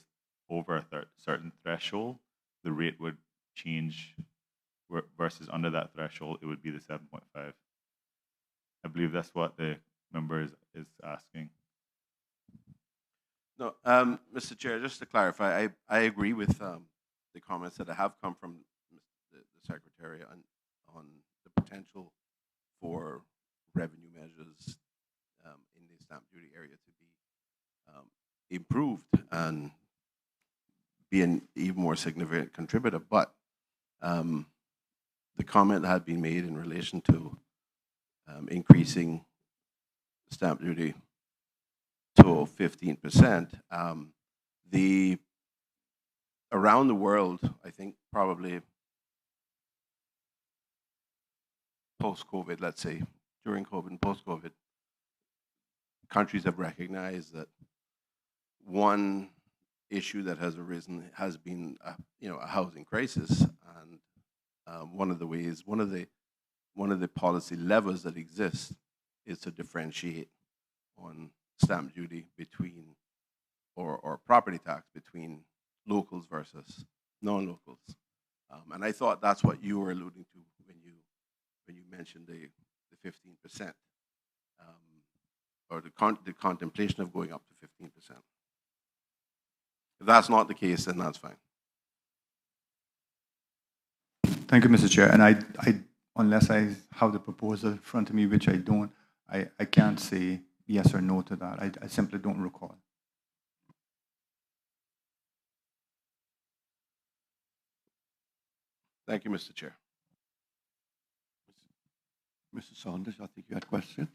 over a certain threshold, the rate would change versus under that threshold, it would be the 7.5. I believe that's what the member is asking. No, Mr. Chair, just to clarify, I agree with the comments that have come from the Secretary on the potential for revenue measures in the stamp duty area to be improved and be an even more significant contributor. But the comment that had been made in relation to increasing stamp duty to 15%, around the world, I think probably post-COVID, let's say, during COVID and post-COVID, countries have recognized that one issue that has arisen has been, a housing crisis, and one of the policy levers that exist is to differentiate on stamp duty between, or property tax between locals versus non-locals, and I thought that's what you were alluding to when you mentioned the 15%, or the contemplation of going up to 15%. If that's not the case, then that's fine. Thank you, Mr. Chair. And I unless I have the proposal in front of me, which I don't, I can't say yes or no to that. I simply don't recall. Thank you, Mr. Chair. Mr. Saunders, I think you had questions.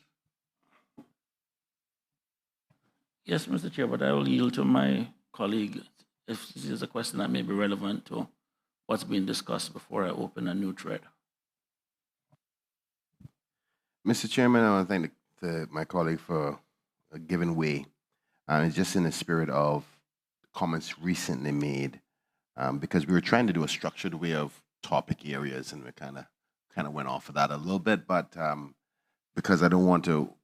Yes, Mr. Chair, but I will yield to my colleague if this is a question that may be relevant to what's being discussed before I open a new thread. Mr. Chairman, I want to thank my colleague for giving way. And it's just in the spirit of comments recently made, because we were trying to do a structured way of topic areas, and we kind of went off of that a little bit. But because I don't want to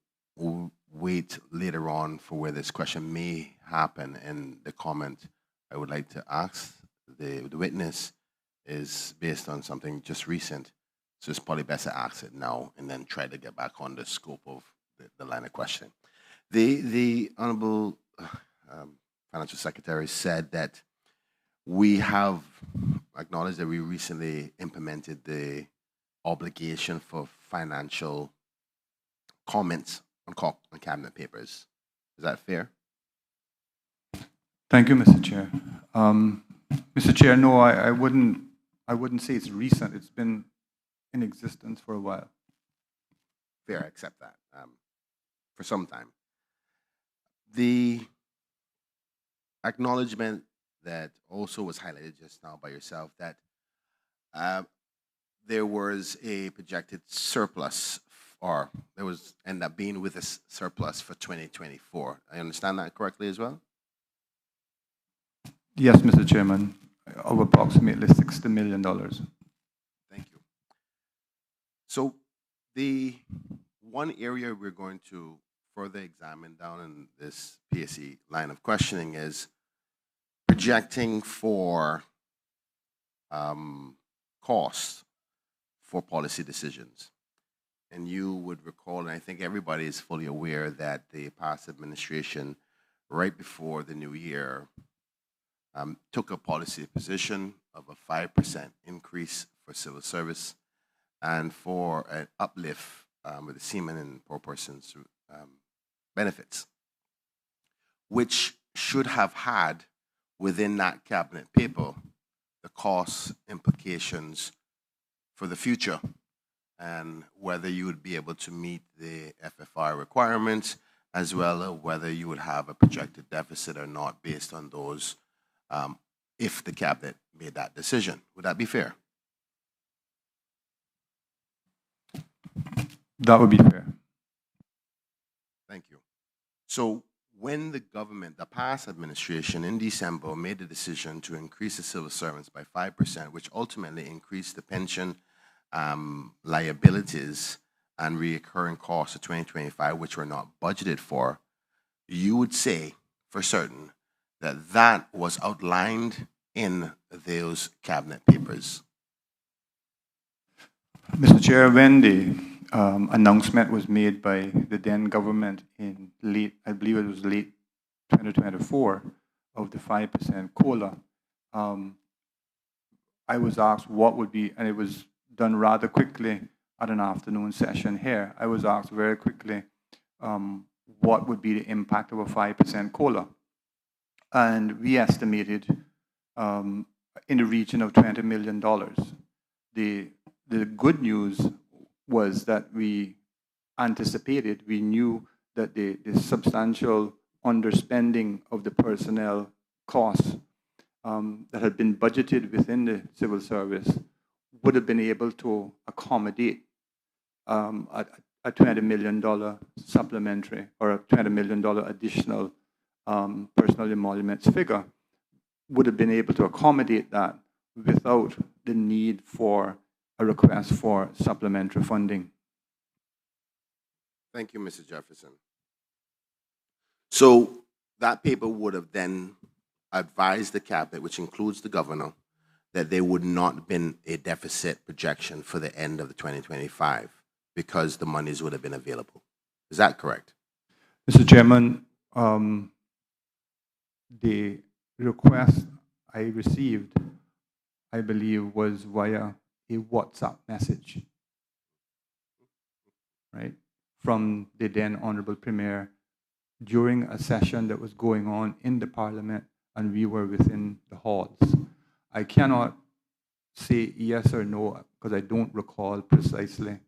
wait later on for where this question may happen, and the comment I would like to ask the witness is based on something just recent. So it's probably best to ask it now and then try to get back on the scope of the line of questioning. The Honorable Financial Secretary said that we have acknowledged that we recently implemented the obligation for financial comments on cabinet papers. Is that fair? Thank you, Mr. Chair. Mr. Chair, no, I wouldn't say it's recent. It's been in existence for a while. Fair, I accept that. For some time. The acknowledgement that also was highlighted just now by yourself that there was a projected surplus, or there was end up being with a surplus for 2024. I understand that correctly as well? Yes, Mr. Chairman, of approximately $60 million. Thank you. So the one area we're going to further examine down in this PSE line of questioning is projecting for costs for policy decisions. And you would recall, and I think everybody is fully aware, that the past administration, right before the new year, took a policy position of a 5% increase for civil service and for an uplift with the seamen and poor persons benefits, which should have had within that cabinet paper the cost implications for the future and whether you would be able to meet the FFR requirements, as well as whether you would have a projected deficit or not based on those if the cabinet made that decision. Would that be fair? That would be fair. Thank you. So when the government, the past administration in December made the decision to increase the civil servants by 5%, which ultimately increased the pension liabilities and recurring costs of 2025, which were not budgeted for, you would say for certain that that was outlined in those cabinet papers. Mr. Chair, when the announcement was made by the then government in late, I believe it was late 2024, of the 5% COLA, I was asked what would be, and it was done rather quickly at an afternoon session here. I was asked very quickly what would be the impact of a 5% COLA. And we estimated in the region of $20 million. The good news was that we anticipated, we knew that the substantial underspending of the personnel costs that had been budgeted within the civil service would have been able to accommodate a $20 million supplementary or a $20 million additional personal emoluments figure, would have been able to accommodate that without the need for a request for supplementary funding. Thank you, Mr. Jefferson. So that paper would have then advised the cabinet, which includes the governor, that there would not have been a deficit projection for the end of the 2025 because the monies would have been available. Is that correct? Mr. Chairman, the request I received, I believe, was via a WhatsApp message, right, from the then Honorable Premier during a session that was going on in the Parliament, and we were within the halls. I cannot say yes or no because I don't recall precisely,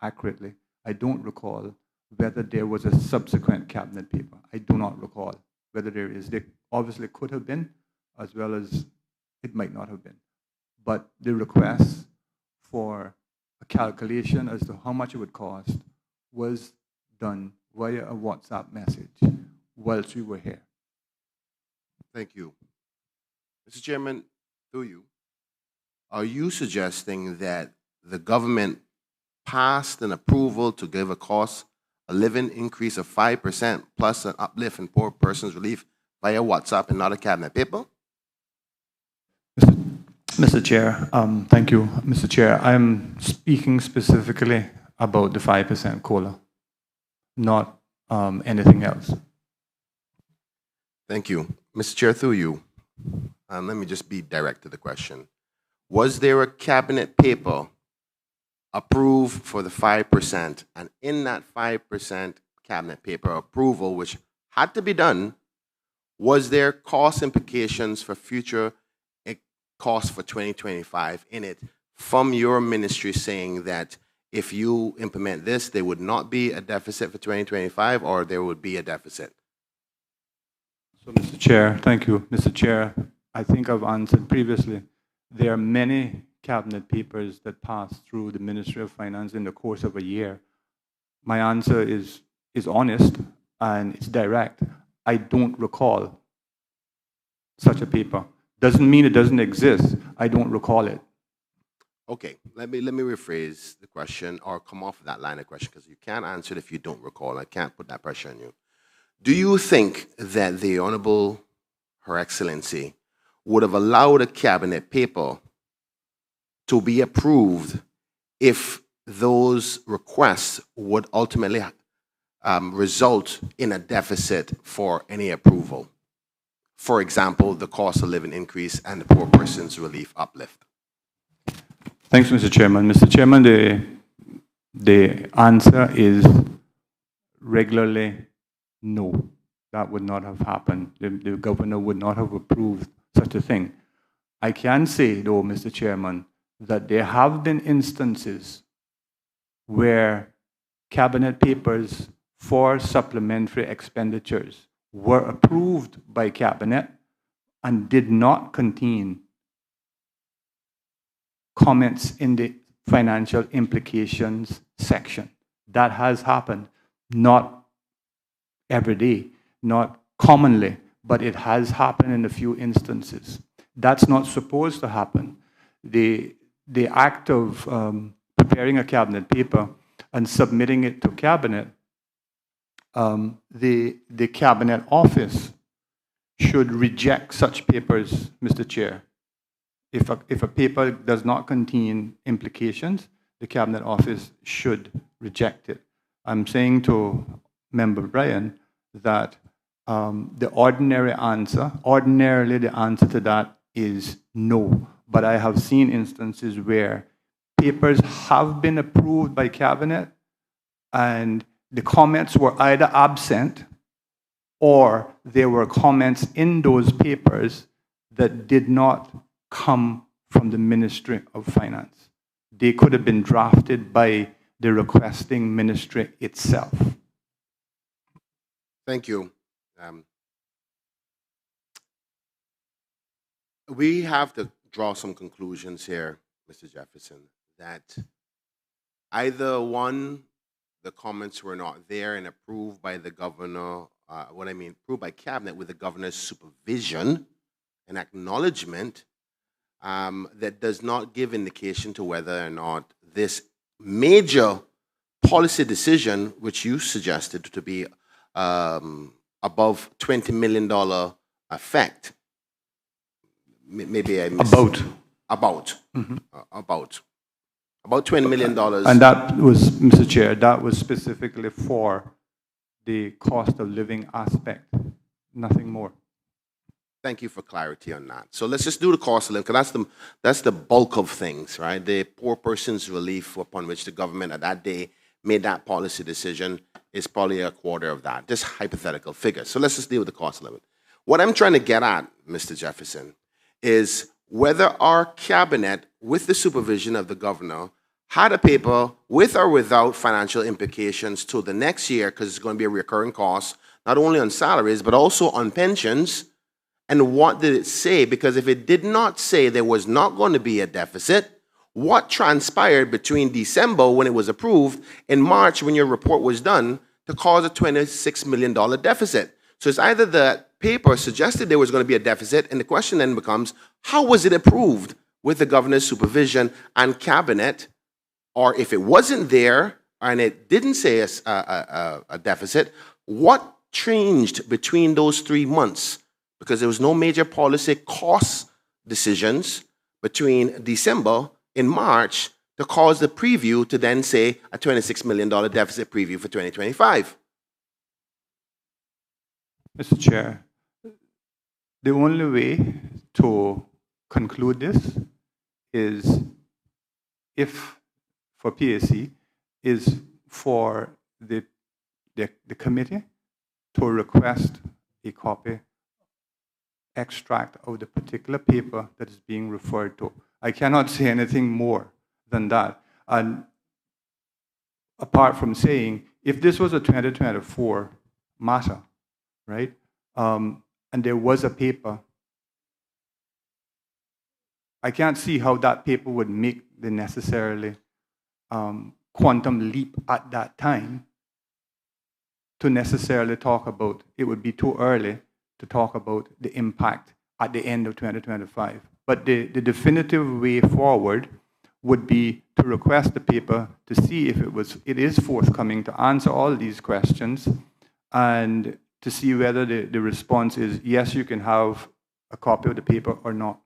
accurately. I don't recall whether there was a subsequent cabinet paper. I do not recall whether there is. There obviously could have been, as well as it might not have been. But the request for a calculation as to how much it would cost was done via a WhatsApp message whilst we were here. Thank you. Mr. Chairman, through you, are you suggesting that the government passed an approval to give a living increase of 5% plus an uplift in poor persons relief via WhatsApp and not a cabinet paper? Mr. Chair, thank you, Mr. Chair. I'm speaking specifically about the 5% COLA, not anything else. Thank you. Mr. Chair, through you, let me just be direct to the question. Was there a cabinet paper approved for the 5%? And in that 5% cabinet paper approval, which had to be done, was there cost implications for future costs for 2025 in it from your ministry saying that if you implement this, there would not be a deficit for 2025 or there would be a deficit? So, Mr. Chair, thank you. Mr. Chair, I think I've answered previously. There are many cabinet papers that pass through the Ministry of Finance in the course of a year. My answer is honest and it's direct. I don't recall such a paper. Doesn't mean it doesn't exist. I don't recall it. Okay, let me rephrase the question or come off of that line of question because you can't answer it if you don't recall. I can't put that pressure on you. Do you think that the Honorable Her Excellency would have allowed a cabinet paper to be approved if those requests would ultimately result in a deficit for any approval? For example, the cost of living increase and the poor person's relief uplift. Thanks, Mr. Chairman. Mr. Chairman, the answer is regularly no. That would not have happened. The governor would not have approved such a thing. I can say, though, Mr. Chairman, that there have been instances where cabinet papers for supplementary expenditures were approved by cabinet and did not contain comments in the financial implications section. That has happened, not every day, not commonly, but it has happened in a few instances. That's not supposed to happen. The act of preparing a cabinet paper and submitting it to cabinet, the cabinet office should reject such papers, Mr. Chair. If a paper does not contain implications, the cabinet office should reject it. I'm saying to Member Bryan that ordinarily the answer to that is no. But I have seen instances where papers have been approved by cabinet and the comments were either absent or there were comments in those papers that did not come from the Ministry of Finance. They could have been drafted by the requesting ministry itself. Thank you. We have to draw some conclusions here, Mr. Jefferson, that either one, the comments were not there and approved by the governor, approved by cabinet with the governor's supervision and acknowledgement, that does not give indication to whether or not this major policy decision, which you suggested to be above $20 million effect, maybe I missed. About $20 million. And that was, Mr. Chair, that was specifically for the cost of living aspect, nothing more. Thank you for clarity on that. So let's just do the cost of living, because that's the bulk of things, right? The poor person's relief upon which the government at that day made that policy decision is probably a quarter of that, just hypothetical figure. So let's just deal with the cost of living. What I'm trying to get at, Mr. Jefferson, is whether our cabinet, with the supervision of the governor, had a paper with or without financial implications to the next year, because it's going to be a recurring cost, not only on salaries, but also on pensions. And what did it say? Because if it did not say there was not going to be a deficit, what transpired between December when it was approved and March when your report was done to cause a $26 million deficit? So it's either the paper suggested there was going to be a deficit, and the question then becomes, how was it approved with the governor's supervision and cabinet? Or if it wasn't there and it didn't say a deficit, what changed between those 3 months? Because there was no major policy cost decisions between December and March to cause the preview to then say a $26 million deficit preview for 2025. Mr. Chair, the only way to conclude this is if, for PAC, is for the committee to request a copy extract of the particular paper that is being referred to. I cannot say anything more than that. And apart from saying, if this was a 2024 matter, right, and there was a paper, I can't see how that paper would make the necessarily quantum leap at that time to necessarily talk about. It would be too early to talk about the impact at the end of 2025. But the definitive way forward would be to request the paper to see if it is forthcoming to answer all these questions, and to see whether the response is yes, you can have a copy of the paper or not.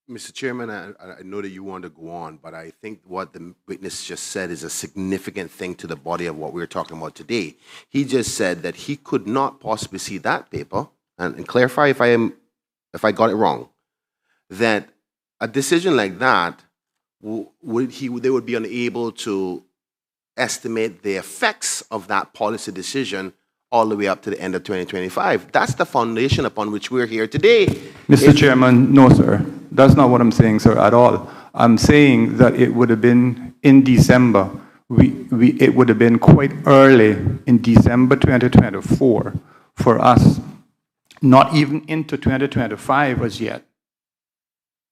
Mr. Chairman, I know that you want to go on, but I think what the witness just said is a significant thing to the body of what we're talking about today. He just said that he could not possibly see that paper, and clarify if I got it wrong, that a decision like that, they would be unable to estimate the effects of that policy decision all the way up to the end of 2025. That's the foundation upon which we're here today. Mr. Chairman, no, sir. That's not what I'm saying, sir, at all. I'm saying that it would have been in December. It would have been quite early in December 2024 for us, not even into 2025 as yet,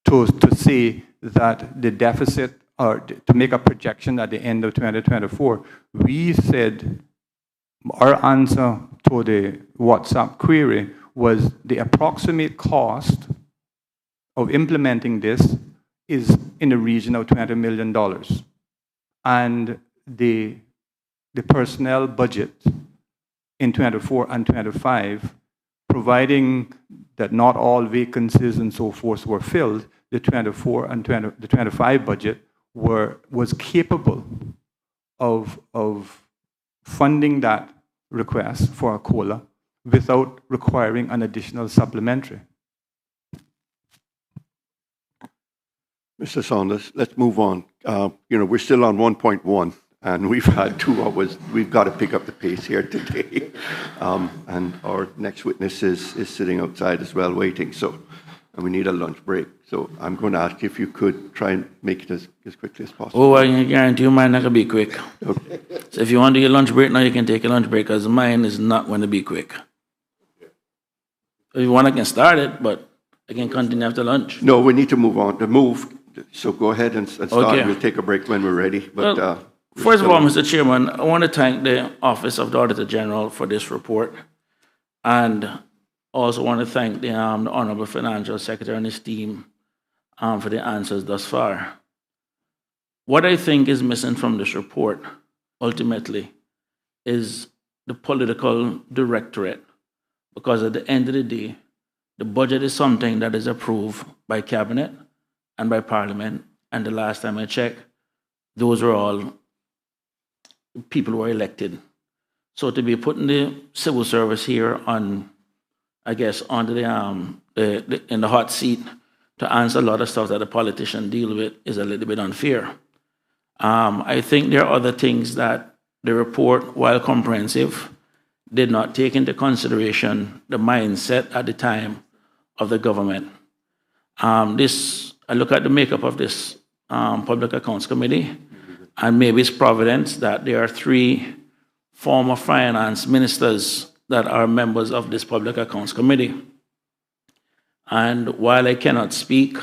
to say that the deficit, or to make a projection at the end of 2024. We said our answer to the WhatsApp query was the approximate cost of implementing this is in the region of $20 million. And the personnel budget in 24 and 25, providing that not all vacancies and so forth were filled, the 24 and the 25 budget was capable of funding that request for a COLA without requiring an additional supplementary. Mr. Saunders, let's move on. We're still on 1.1, and we've had 2 hours. We've got to pick up the pace here today. And our next witness is sitting outside as well, waiting. And we need a lunch break. So I'm going to ask if you could try and make it as quickly as possible. Oh, I can guarantee you mine not going to be quick. Okay. So if you want to do your lunch break now, you can take a lunch break, because mine is not going to be quick. If you want, I can start it, but I can continue after lunch. No, we need to move on. So go ahead and start. Okay. We'll take a break when we're ready. But first of all, Mr. Chairman, I want to thank the Office of the Auditor General for this report, and also want to thank the Honorable Financial Secretary and his team for the answers thus far. What I think is missing from this report, ultimately, is the political directorate, because at the end of the day, the budget is something that is approved by Cabinet and by Parliament, and the last time I checked, those were all people who were elected. So to be putting the civil service here on, I guess, onto in the hot seat to answer a lot of stuff that the politicians deal with is a little bit unfair. I think there are other things that the report, while comprehensive, did not take into consideration the mindset at the time of the government. I look at the makeup of this Public Accounts Committee, and maybe it's providence that there are 3 former finance ministers that are members of this Public Accounts Committee. And while I cannot speak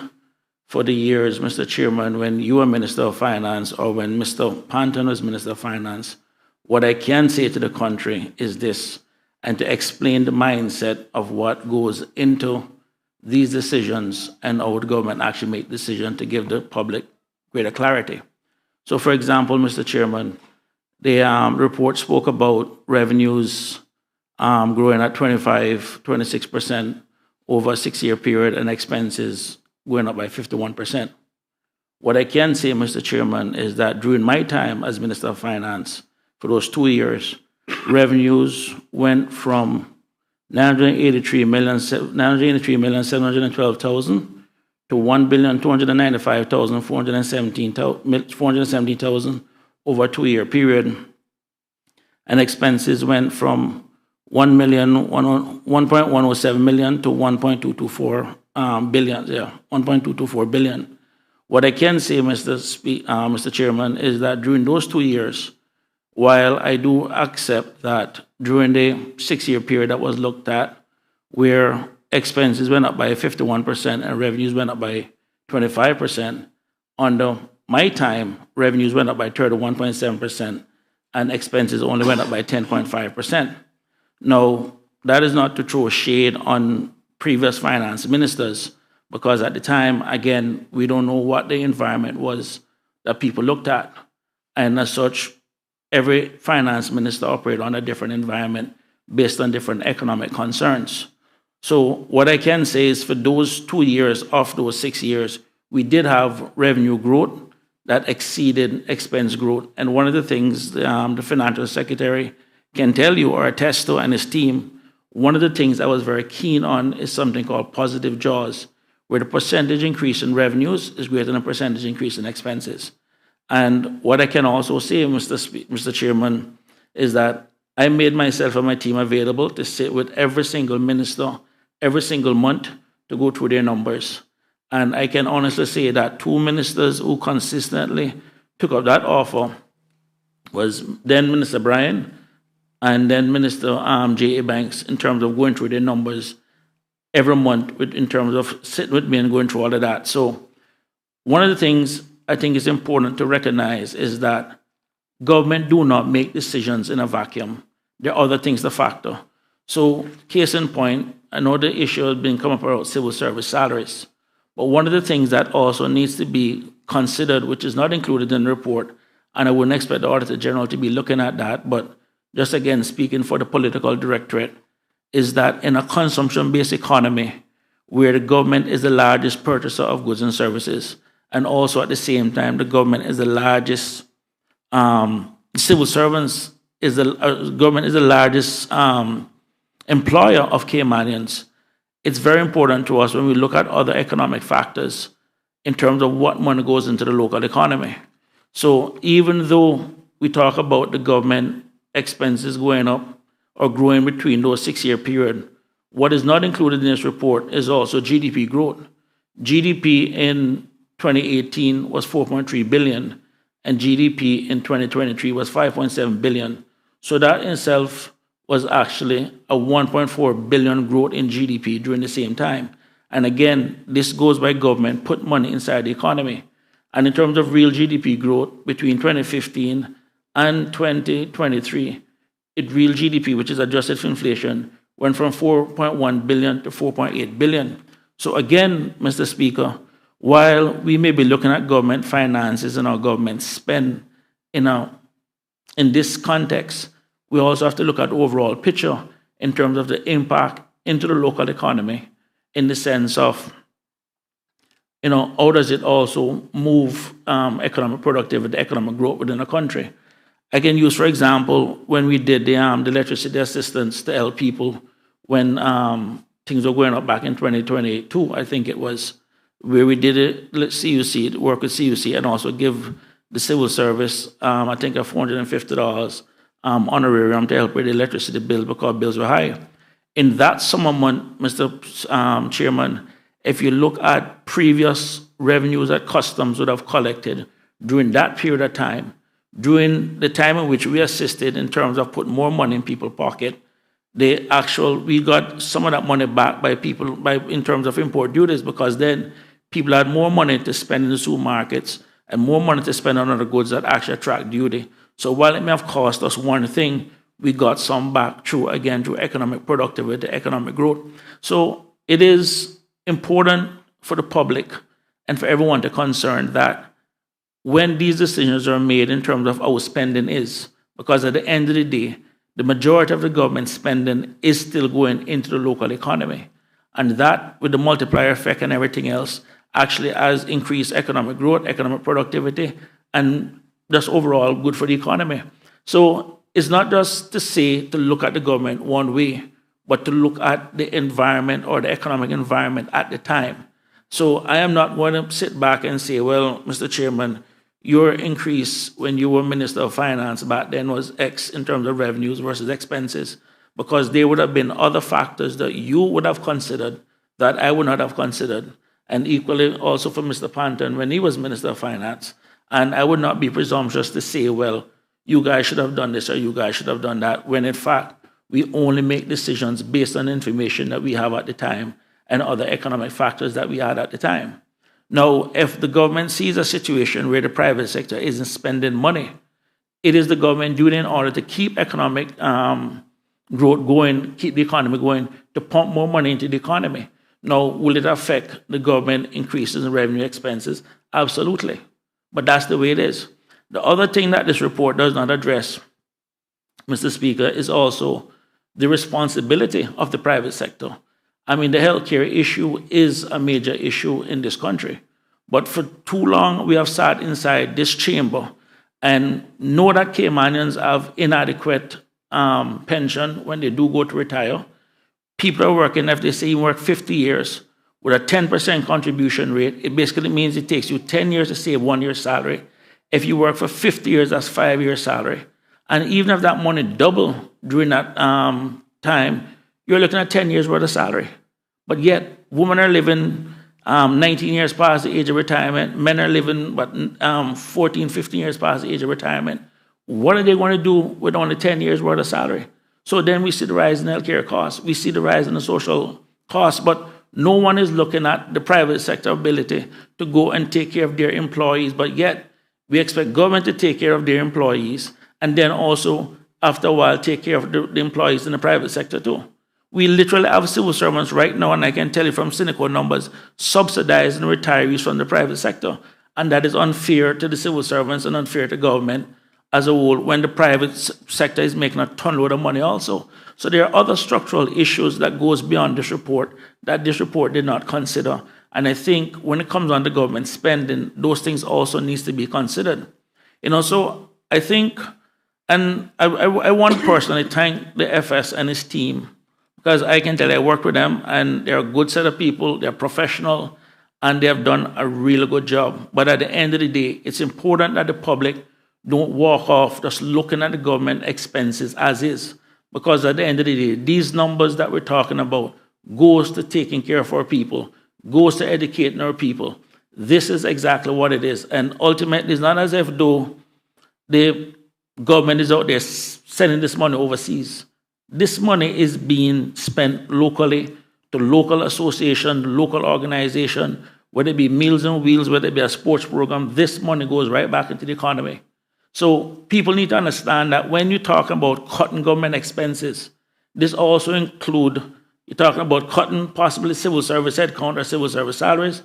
for the years, Mr. Chairman, when you were Minister of Finance or when Mr. Panton was Minister of Finance, what I can say to the country is this, and to explain the mindset of what goes into these decisions and how the government actually make decisions to give the public greater clarity. So, for example, Mr. Chairman, the report spoke about revenues growing at 26% over a 6-year period and expenses going up by 51%. What I can say, Mr. Chairman, is that during my time as Minister of Finance, for those 2 years, revenues went from 983,712,000 to 1,295,417,000 over a 2-year period, and expenses went from 1.107 million to 1.224 billion. Yeah, 1.224 billion. What I can say, Mr. Chairman, is that during those 2 years, while I do accept that during the 6-year period that was looked at, where expenses went up by 51% and revenues went up by 25%, under my time, revenues went up by 31.7% and expenses only went up by 10.5%. Now, that is not to throw shade on previous finance ministers, because at the time, again, we don't know what the environment was that people looked at. And as such, every finance minister operated on a different environment based on different economic concerns. So what I can say is for those 2 years of those 6 years, we did have revenue growth that exceeded expense growth. And one of the things the financial secretary can tell you or attest to, and his team, one of the things I was very keen on is something called positive jaws, where the percentage increase in revenues is greater than the percentage increase in expenses. And what I can also say, Mr. Chairman, is that I made myself and my team available to sit with every single minister every single month to go through their numbers. And I can honestly say that 2 ministers who consistently took up that offer was then Minister Bryan and then Minister J.A. Banks, in terms of going through their numbers every month, in terms of sitting with me and going through all of that. So one of the things I think is important to recognize is that government do not make decisions in a vacuum. There are other things to factor. So case in point, I know the issue has been coming up about civil service salaries, but one of the things that also needs to be considered, which is not included in the report, and I wouldn't expect the Auditor General to be looking at that, but just again speaking for the political directorate, is that in a consumption-based economy where the government is the largest purchaser of goods and services, and also at the same time the government is the largest, civil servants is the government is the largest employer of Caymanians, it's very important to us when we look at other economic factors in terms of what money goes into the local economy. So even though we talk about the government expenses going up or growing between those 6-year period, what is not included in this report is also GDP growth. GDP in 2018 was 4.3 billion, and GDP in 2023 was 5.7 billion. So that in itself was actually a 1.4 billion growth in GDP during the same time. And again, this goes by government put money inside the economy. And in terms of real GDP growth between 2015 and 2023, real GDP, which is adjusted for inflation, went from 4.1 billion to 4.8 billion. So again, Mr. Speaker, while we may be looking at government finances and our government spend in this context, we also have to look at the overall picture in terms of the impact into the local economy, in the sense of, how does it also move economic productivity, economic growth within a country. I can use, for example, when we did the electricity assistance to help people when things were going up back in 2022, I think it was, where we did it, CUC, work with CUC, and also give the civil service, I think, a $450 honorarium to help with the electricity bill because bills were high. In that summer month, Mr. Chairman, if you look at previous revenues that customs would have collected during that period of time, during the time in which we assisted in terms of putting more money in people's pocket, we got some of that money back by people in terms of import duties, because then people had more money to spend in the supermarkets and more money to spend on other goods that actually attract duty. So while it may have cost us one thing, we got some back through economic productivity, economic growth. So it is important for the public and for everyone to concern that when these decisions are made in terms of our spending is, because at the end of the day, the majority of the government spending is still going into the local economy. And that, with the multiplier effect and everything else, actually has increased economic growth, economic productivity, and just overall good for the economy. So it's not just to look at the government one way, but to look at the environment or the economic environment at the time. So I am not going to sit back and say, well, Mr. Chairman, your increase when you were Minister of Finance back then was X in terms of revenues versus expenses, because there would have been other factors that you would have considered that I would not have considered, and equally also for Mr. Panton when he was Minister of Finance. And I would not be presumptuous to say, well, you guys should have done this or you guys should have done that, when in fact, we only make decisions based on information that we have at the time and other economic factors that we had at the time. Now, if the government sees a situation where the private sector isn't spending money, it is the government duty in order to keep economic growth going, keep the economy going, to pump more money into the economy. Now, will it affect the government increases in revenue expenses? Absolutely. But that's the way it is. The other thing that this report does not address, Mr. Speaker, is also the responsibility of the private sector. I mean, the healthcare issue is a major issue in this country. But for too long, we have sat inside this chamber and know that Caymanians have inadequate pension when they do go to retire. People are working, if they say you work 50 years with a 10% contribution rate, it basically means it takes you 10 years to save 1 year's salary. If you work for 50 years, that's 5 years' salary. And even if that money double during that time, you're looking at 10 years worth of salary. But yet, women are living 19 years past the age of retirement. Men are living 14, 15 years past the age of retirement. What are they going to do with only 10 years worth of salary? So then we see the rise in healthcare costs. We see the rise in the social costs. But no one is looking at the private sector ability to go and take care of their employees. But yet, we expect government to take care of their employees and then also, after a while, take care of the employees in the private sector too. We literally have civil servants right now, and I can tell you from cynical numbers, subsidizing retirees from the private sector. And that is unfair to the civil servants and unfair to government as a whole, when the private sector is making a ton load of money also. So there are other structural issues that goes beyond this report that this report did not consider. And I think when it comes on to government spending, those things also needs to be considered. So I think, and I want to personally thank the FS and his team, because I can tell you I worked with them, and they're a good set of people, they're professional, and they have done a really good job. But at the end of the day, it's important that the public don't walk off just looking at the government expenses as is. Because at the end of the day, these numbers that we're talking about goes to taking care of our people, goes to educating our people. This is exactly what it is. And ultimately, it's not as if though the government is out there sending this money overseas. This money is being spent locally to local association, local organization, whether it be Meals on Wheels, whether it be a sports program, this money goes right back into the economy. So people need to understand that when you talk about cutting government expenses, this also includes, you're talking about cutting possibly civil service headcount or civil service salaries,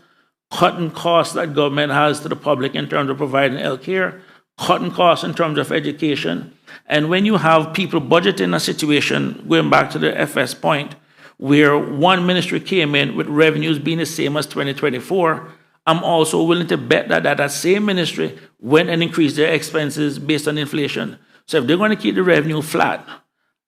cutting costs that government has to the public in terms of providing health care, cutting costs in terms of education. And when you have people budgeting a situation, going back to the FS point, where one ministry came in with revenues being the same as 2024, I'm also willing to bet that same ministry went and increased their expenses based on inflation. So if they're going to keep the revenue flat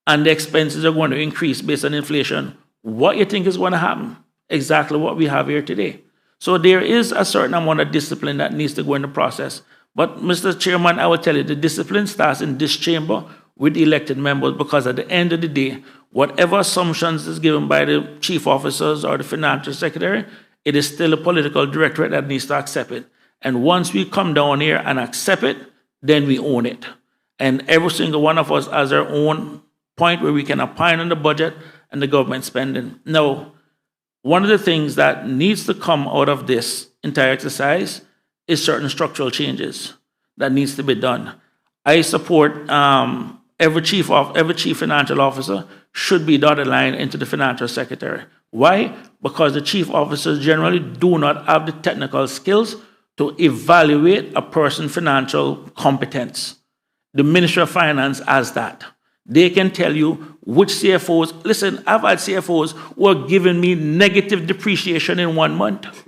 and the expenses are going to increase based on inflation, what you think is going to happen? Exactly what we have here today. So there is a certain amount of discipline that needs to go in the process. But Mr. Chairman, I will tell you, the discipline starts in this chamber with elected members, because at the end of the day, whatever assumptions is given by the chief officers or the financial secretary, It is still a political directorate that needs to accept it. And once we come down here and accept it, then we own it. And every single one of us has our own point where we can opine on the budget and the government spending. Now, one of the things that needs to come out of this entire exercise is certain structural changes that needs to be done. I support every chief financial officer should be dotted line into the financial secretary. Why? Because the chief officers generally do not have the technical skills to evaluate a person's financial competence. The Ministry of Finance has that. They can tell you which CFOs. Listen, I've had CFOs who are giving me negative depreciation in 1 month.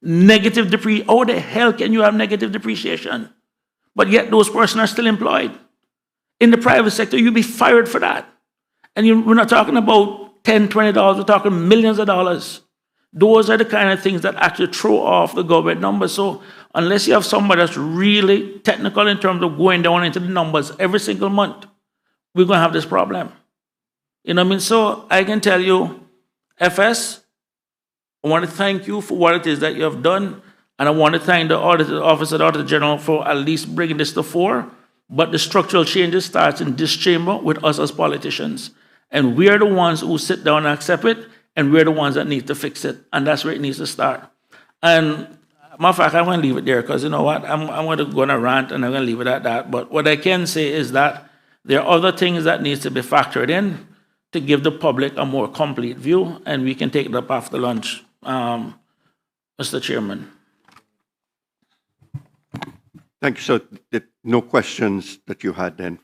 Negative depreciation. How the hell can you have negative depreciation? But yet those persons are still employed. In the private sector, you'll be fired for that. And we're not talking about $10, $20, we're talking millions of dollars. Those are the kind of things that actually throw off the government numbers. So unless you have somebody that's really technical in terms of going down into the numbers every single month, we're going to have this problem. You know what I mean? So I can tell you, FS, I want to thank you for what it is that you have done. And I want to thank the Office of the Auditor General for at least bringing this to fore. But the structural changes starts in this chamber with us as politicians. And we are the ones who sit down and accept it, and we're the ones that need to fix it. And that's where it needs to start. And matter of fact, I'm going to leave it there because you know what? I'm going to go on a rant and I'm going to leave it at that. But what I can say is that there are other things that needs to be factored in to give the public a more complete view, and we can take it up after lunch, Mr. Chairman. Thank you. So no questions that you had then?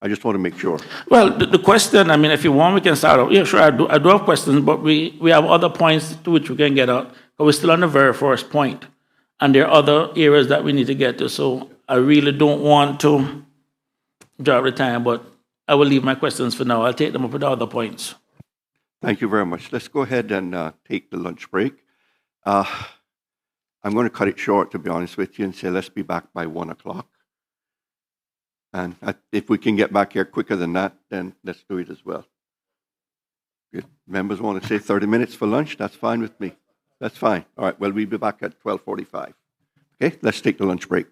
I just want to make sure. Well, the question, I mean, if you want, we can start off. Yeah, sure, I do have questions, but we have other points to which we can get out. But we're still on the very first point, and there are other areas that we need to get to. So I really don't want to drive the time, but I will leave my questions for now. I'll take them up with the other points. Thank you very much. Let's go ahead and take the lunch break. I'm going to cut it short, to be honest with you, and say let's be back by 1 o'clock. And if we can get back here quicker than that, then let's do it as well. If members want to say 30 minutes for lunch, that's fine with me. That's fine. All right, well, we'll be back at 12:45. Okay, let's take the lunch break.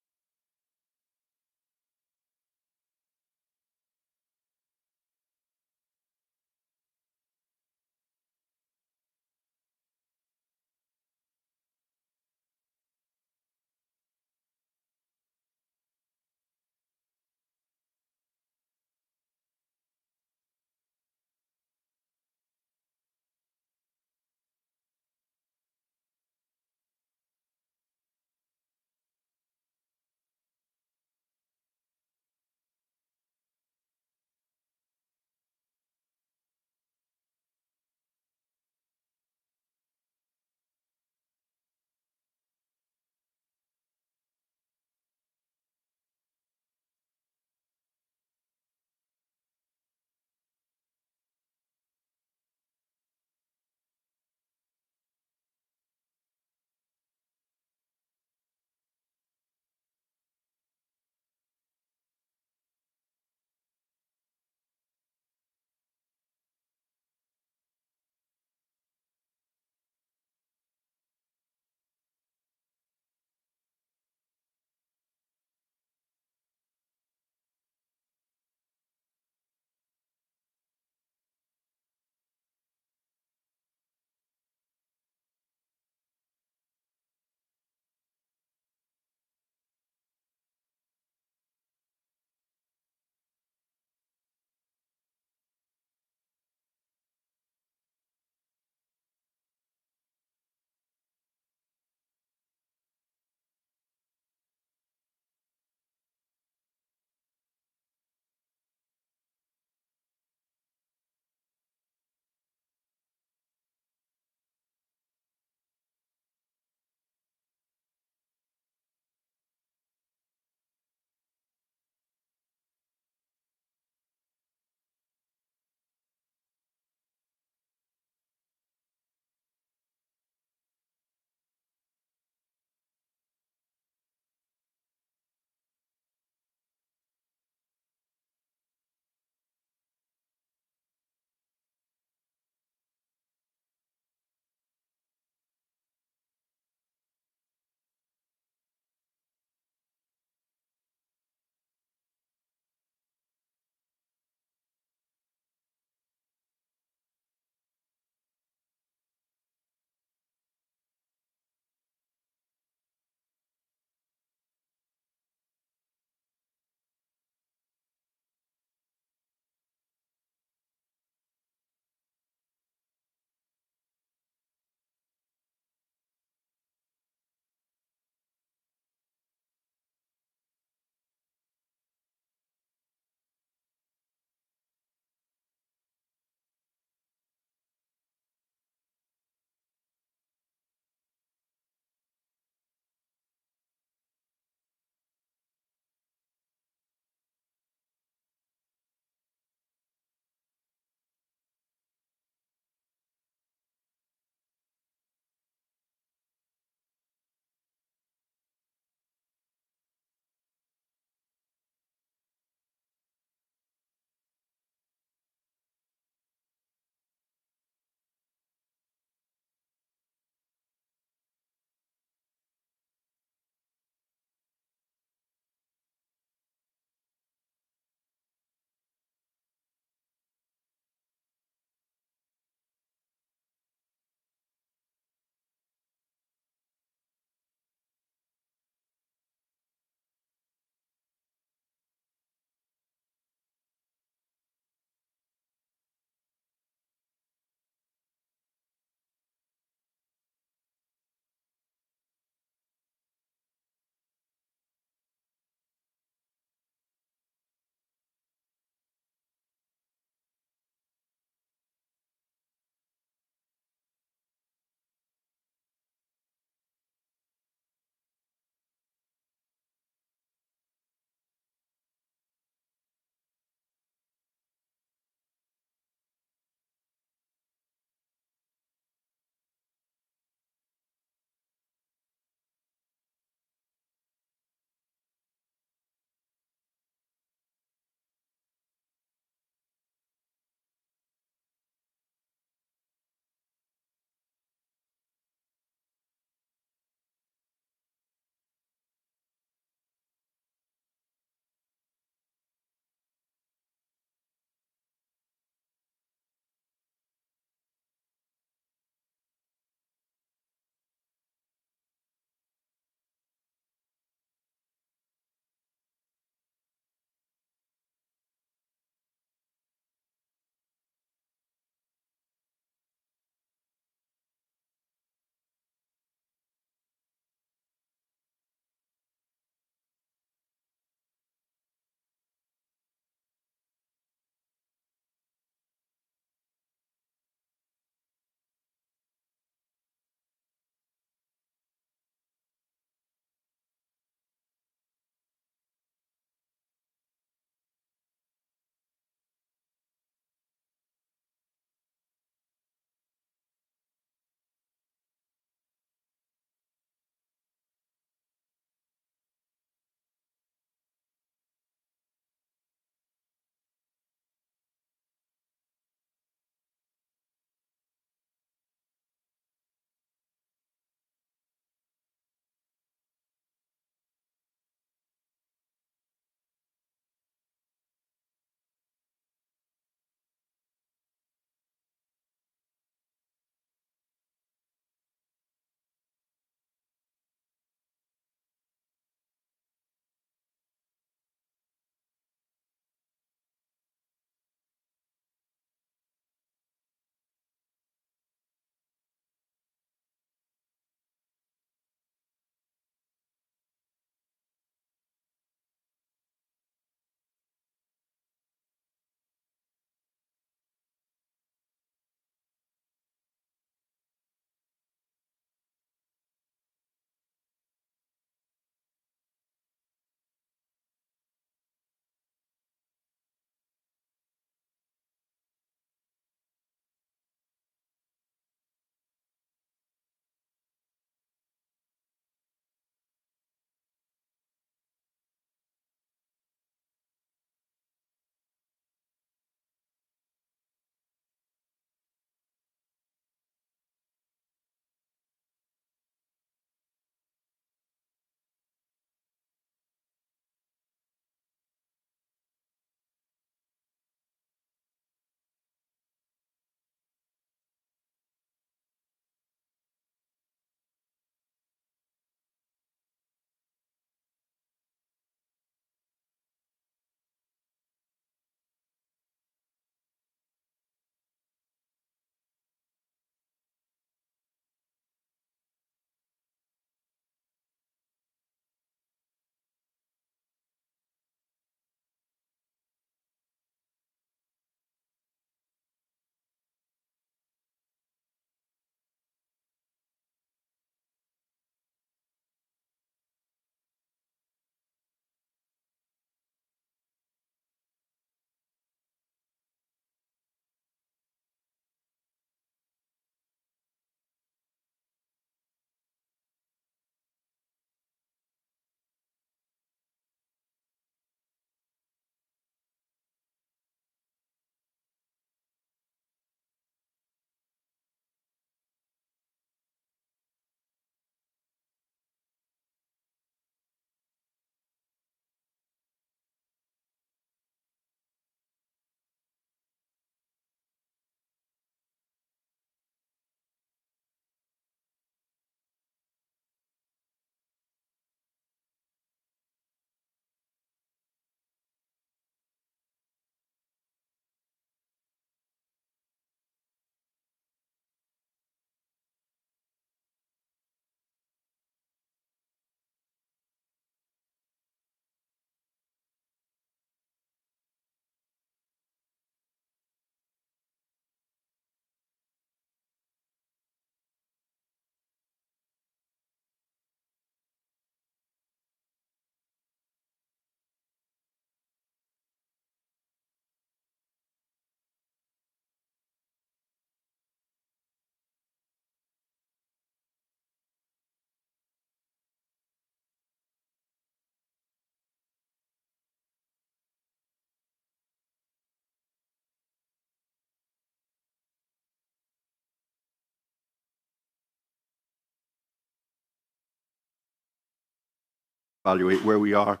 evaluate where we are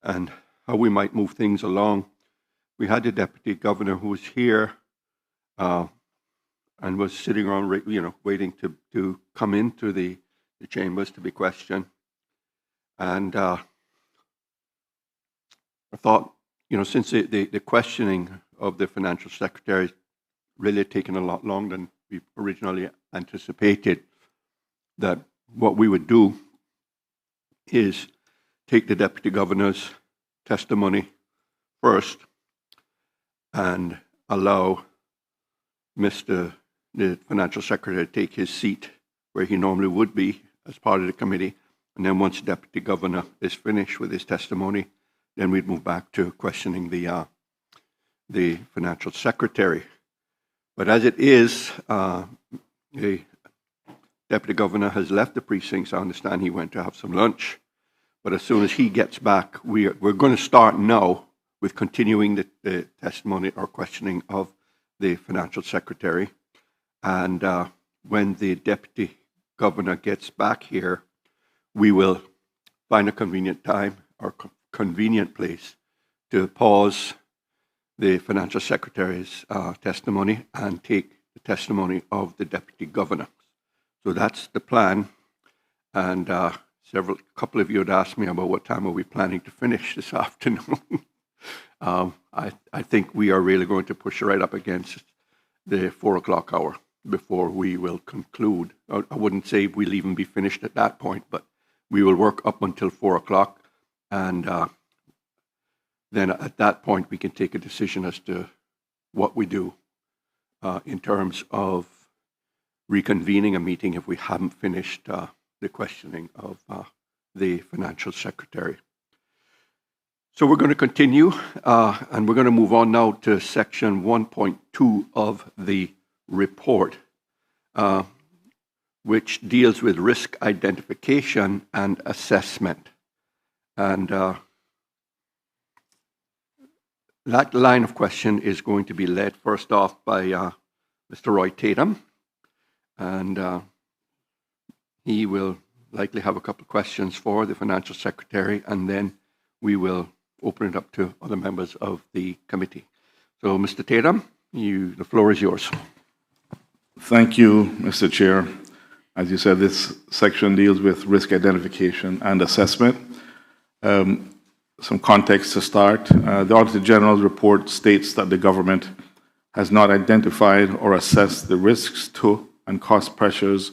and how we might move things along. We had the Deputy Governor who was here and was sitting around, waiting to come into the chambers to be questioned. And I thought, since the questioning of the Financial Secretary really taken a lot longer than we originally anticipated, that what we would do is take the Deputy Governor's testimony first and allow the Financial Secretary to take his seat where he normally would be as part of the committee. And then once the Deputy Governor is finished with his testimony, then we'd move back to questioning the Financial Secretary. But as it is, the Deputy Governor has left the precincts. I understand he went to have some lunch. But as soon as he gets back, we're going to start now with continuing the testimony or questioning of the Financial Secretary. And when the Deputy Governor gets back here, we will find a convenient time or convenient place to pause the Financial Secretary's testimony and take the testimony of the Deputy Governor. So that's the plan. And a couple of you had asked me about what time are we planning to finish this afternoon. I think we are really going to push right up against the 4 o'clock hour before we will conclude. I wouldn't say we'll even be finished at that point, but we will work up until 4 o'clock. And then at that point, we can take a decision as to what we do in terms of reconvening a meeting if we haven't finished the questioning of the Financial Secretary. So we're going to continue, and we're going to move on now to section 1.2 of the report, which deals with risk identification and assessment. And that line of question is going to be led first off by Mr. Roy Tatum, and he will likely have a couple of questions for the Financial Secretary, and then we will open it up to other members of the committee. So, Mr. Tatum, the floor is yours. Thank you, Mr. Chair. As you said, this section deals with risk identification and assessment. Some context to start. The Auditor General's report states that the government has not identified or assessed the risks to and cost pressures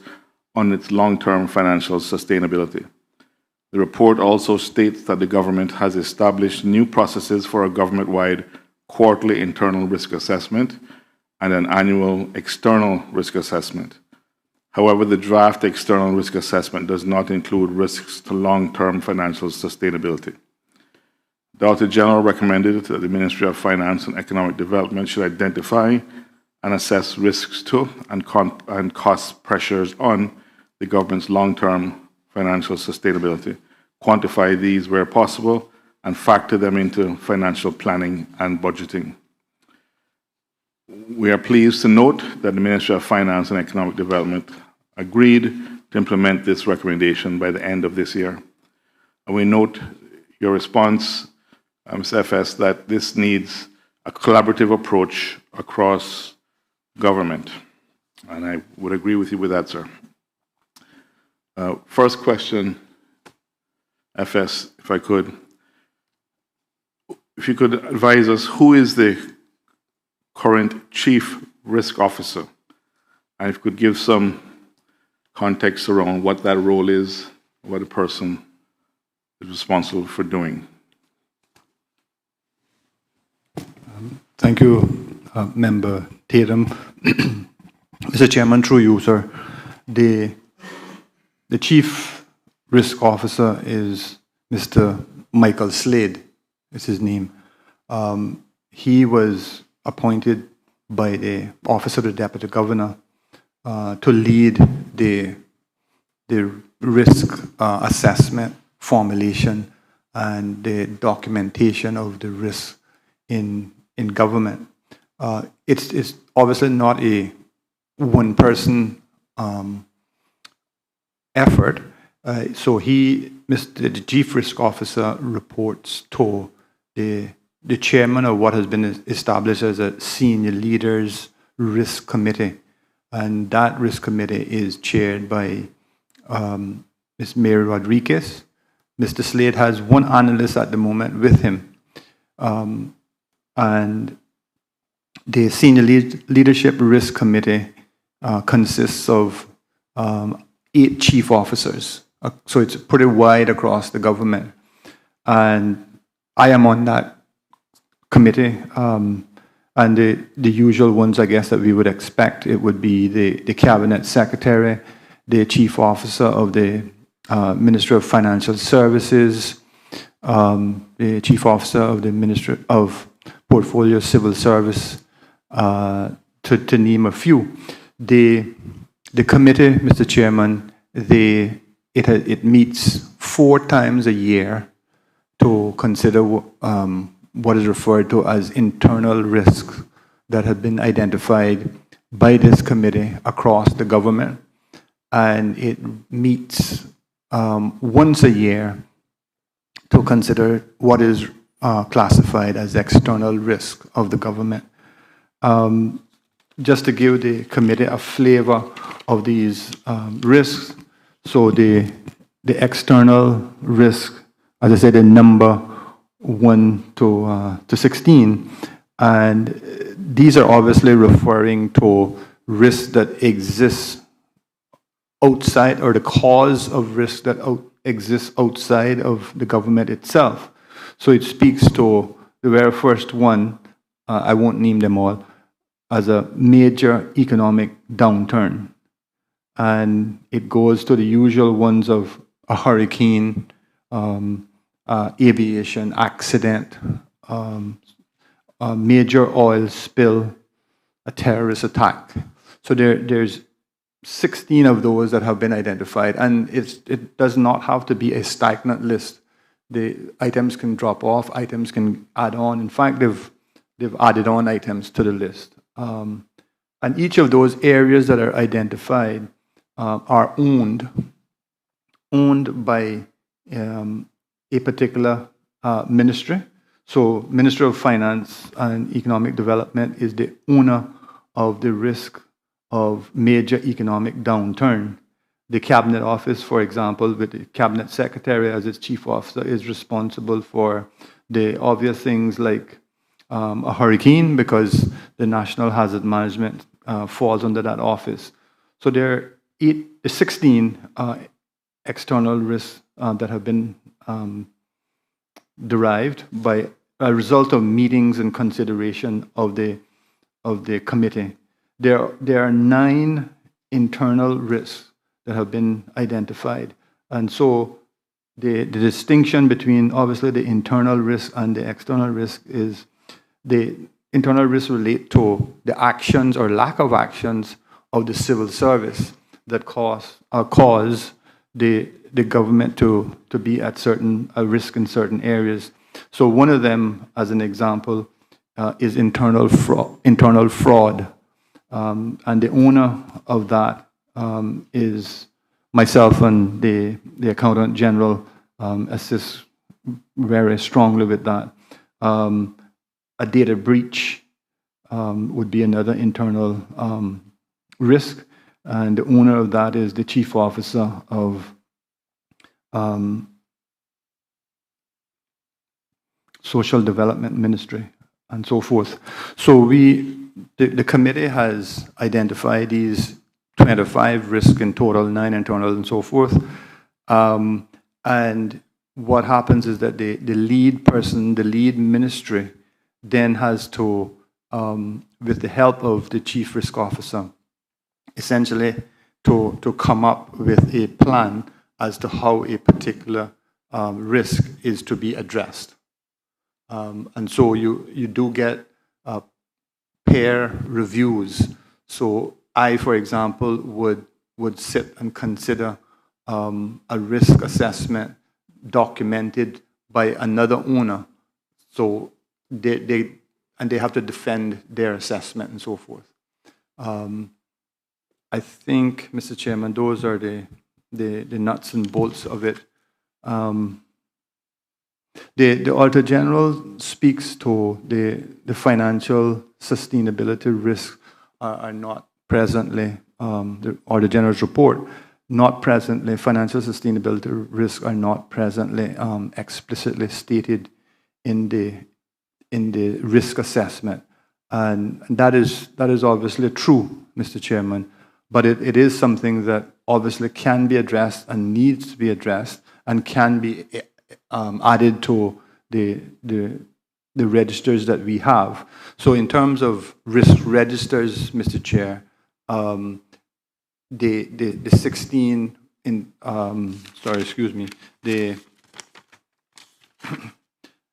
on its long-term financial sustainability. The report also states that the government has established new processes for a government-wide quarterly internal risk assessment and an annual external risk assessment. However, the draft external risk assessment does not include risks to long-term financial sustainability. The Auditor General recommended that the Ministry of Finance and Economic Development should identify and assess risks to and cost pressures on the government's long-term financial sustainability, quantify these where possible, and factor them into financial planning and budgeting. We are pleased to note that the Ministry of Finance and Economic Development agreed to implement this recommendation by the end of this year. And we note your response, Ms. FS, that this needs a collaborative approach across government. And I would agree with you with that, sir. First question, FS, if I could. If you could advise us, who is the current Chief Risk Officer? And if you could give some context around what that role is, what the person is responsible for doing. Thank you, Member Tatum. Mr. Chairman, through you, sir, the Chief Risk Officer is Mr. Michael Slade, is his name. He was appointed by the Office of the Deputy Governor to lead the risk assessment, formulation, and the documentation of the risk in government. It's obviously not a one-person effort. So the Chief Risk Officer reports to the chairman of what has been established as a Senior Leaders Risk Committee. And that risk committee is chaired by Ms. Mary Rodriguez. Mr. Slade has one analyst at the moment with him. And the Senior Leadership Risk Committee consists of 8 chief officers. So it's pretty wide across the government. And I am on that committee. And the usual ones, I guess, that we would expect, it would be the Cabinet Secretary, the Chief Officer of the Ministry of Financial Services, the Chief Officer of the Ministry of Portfolio Civil Service, to name a few. The committee, Mr. Chairman, it meets 4 times a year to consider what is referred to as internal risks that have been identified by this committee across the government. And it meets once a year to consider what is classified as external risk of the government. Just to give the committee a flavor of these risks, so the external risk, as I said, the number 1 to 16, and these are obviously referring to risks that exist outside, or the cause of risk that exists outside of the government itself. So it speaks to the very first one, I won't name them all, as a major economic downturn. And it goes to the usual ones of a hurricane, aviation accident, a major oil spill, a terrorist attack. So there's 16 of those that have been identified, and it does not have to be a stagnant list. The items can drop off, items can add on. In fact, they've added on items to the list. And each of those areas that are identified are owned by a particular ministry. So Ministry of Finance and Economic Development is the owner of the risk of major economic downturn. The Cabinet Office, for example, with the Cabinet Secretary as its chief officer, is responsible for the obvious things like a hurricane, because the National Hazard Management falls under that office. So there are 16 external risks that have been derived by a result of meetings and consideration of the committee. There are 9 internal risks that have been identified. And so the distinction between obviously the internal risk and the external risk is the internal risks relate to the actions or lack of actions of the civil service that cause the government to be at a risk in certain areas. So one of them, as an example, is internal fraud. And the owner of that is myself, and the Accountant General assists very strongly with that. A data breach would be another internal risk, and the owner of that is the Chief Officer of Social Development Ministry, and so forth. So the committee has identified these 25 risks in total, 9 internal and so forth. And what happens is that the lead person, the lead ministry, then has to, with the help of the Chief Risk Officer, essentially to come up with a plan as to how a particular risk is to be addressed. And so you do get peer reviews. So I, for example, would sit and consider a risk assessment documented by another owner. So they have to defend their assessment and so forth. I think, Mr. Chairman, those are the the nuts and bolts of it. The Auditor General speaks to the financial sustainability risks are not presently, the Auditor General's report, not presently, financial sustainability risks are not presently explicitly stated in the risk assessment. And that is obviously true, Mr. Chairman, but it is something that obviously can be addressed and needs to be addressed and can be added to the registers that we have. So in terms of risk registers, Mr. Chair, the 16 in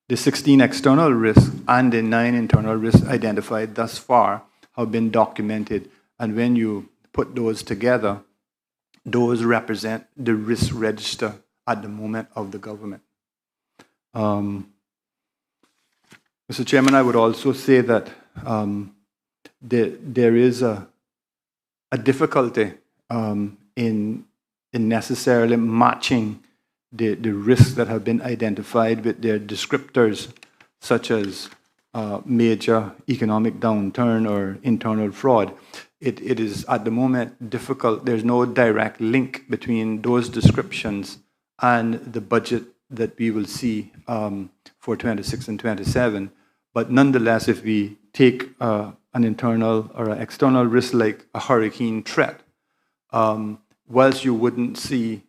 the 16 external risks and the 9 internal risks identified thus far have been documented, and when you put those together, those represent the risk register at the moment of the government. Mr. Chairman, I would also say that there is a difficulty in necessarily matching the risks that have been identified with their descriptors, such as major economic downturn or internal fraud. It is at the moment difficult. There's no direct link between those descriptions and the budget that we will see for 26 and 27. But nonetheless, if we take an internal or an external risk like a hurricane threat, whilst you wouldn't see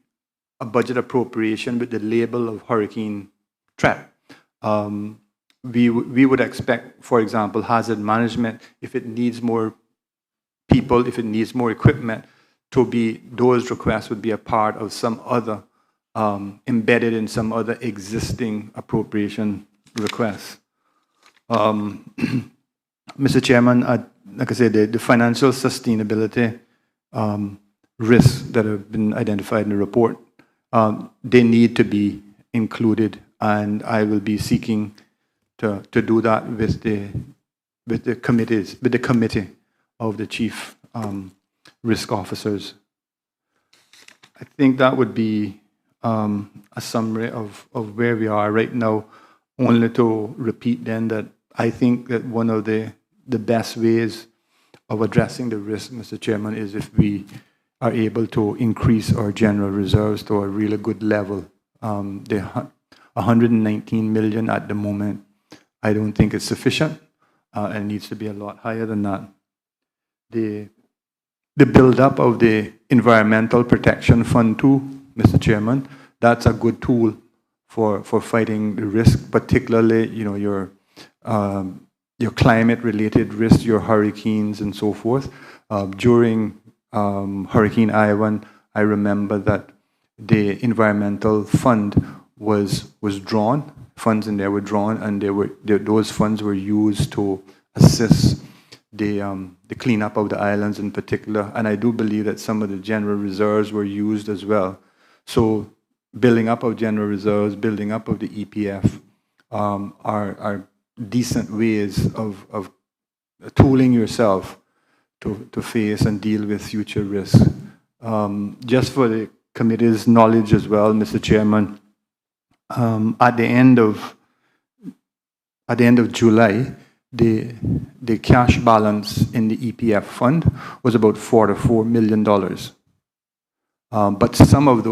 a budget appropriation with the label of hurricane threat, we would expect, for example, hazard management, if it needs more people, if it needs more equipment, those requests would be a part of some other, embedded in some other existing appropriation requests. Mr. Chairman, like I said, the financial sustainability risks that have been identified in the report, they need to be included, and I will be seeking to do that with the committee of the chief risk officers. I think that would be a summary of where we are right now. Only to repeat then that I think that one of the best ways of addressing the risk, Mr. Chairman, is if we are able to increase our general reserves to a really good level. The 119 million at the moment, I don't think it's sufficient, and it needs to be a lot higher than that. The build-up of the Environmental Protection Fund too, Mr. Chairman, that's a good tool for fighting the risk, particularly your climate-related risks, your hurricanes and so forth. During Hurricane Ivan, I remember that the environmental fund was drawn. Funds in there were drawn, and those funds were used to assist the cleanup of the islands in particular. And I do believe that some of the general reserves were used as well. So building up of general reserves, building up of the EPF are decent ways of tooling yourself to face and deal with future risks. Just for the committee's knowledge as well, Mr. Chairman, at the end of July, the cash balance in the EPF fund was about $44 million. But some of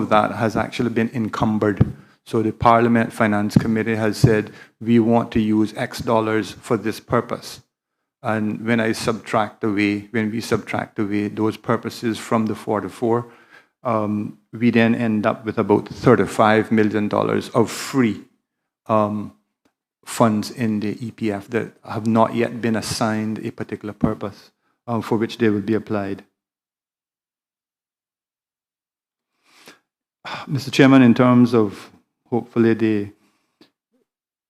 that has actually been encumbered. So the Parliament Finance Committee has said, we want to use X dollars for this purpose. And when we subtract away those purposes from the 44, we then end up with about $35 million of free funds in the EPF that have not yet been assigned a particular purpose for which they will be applied. Mr. Chairman, in terms of hopefully the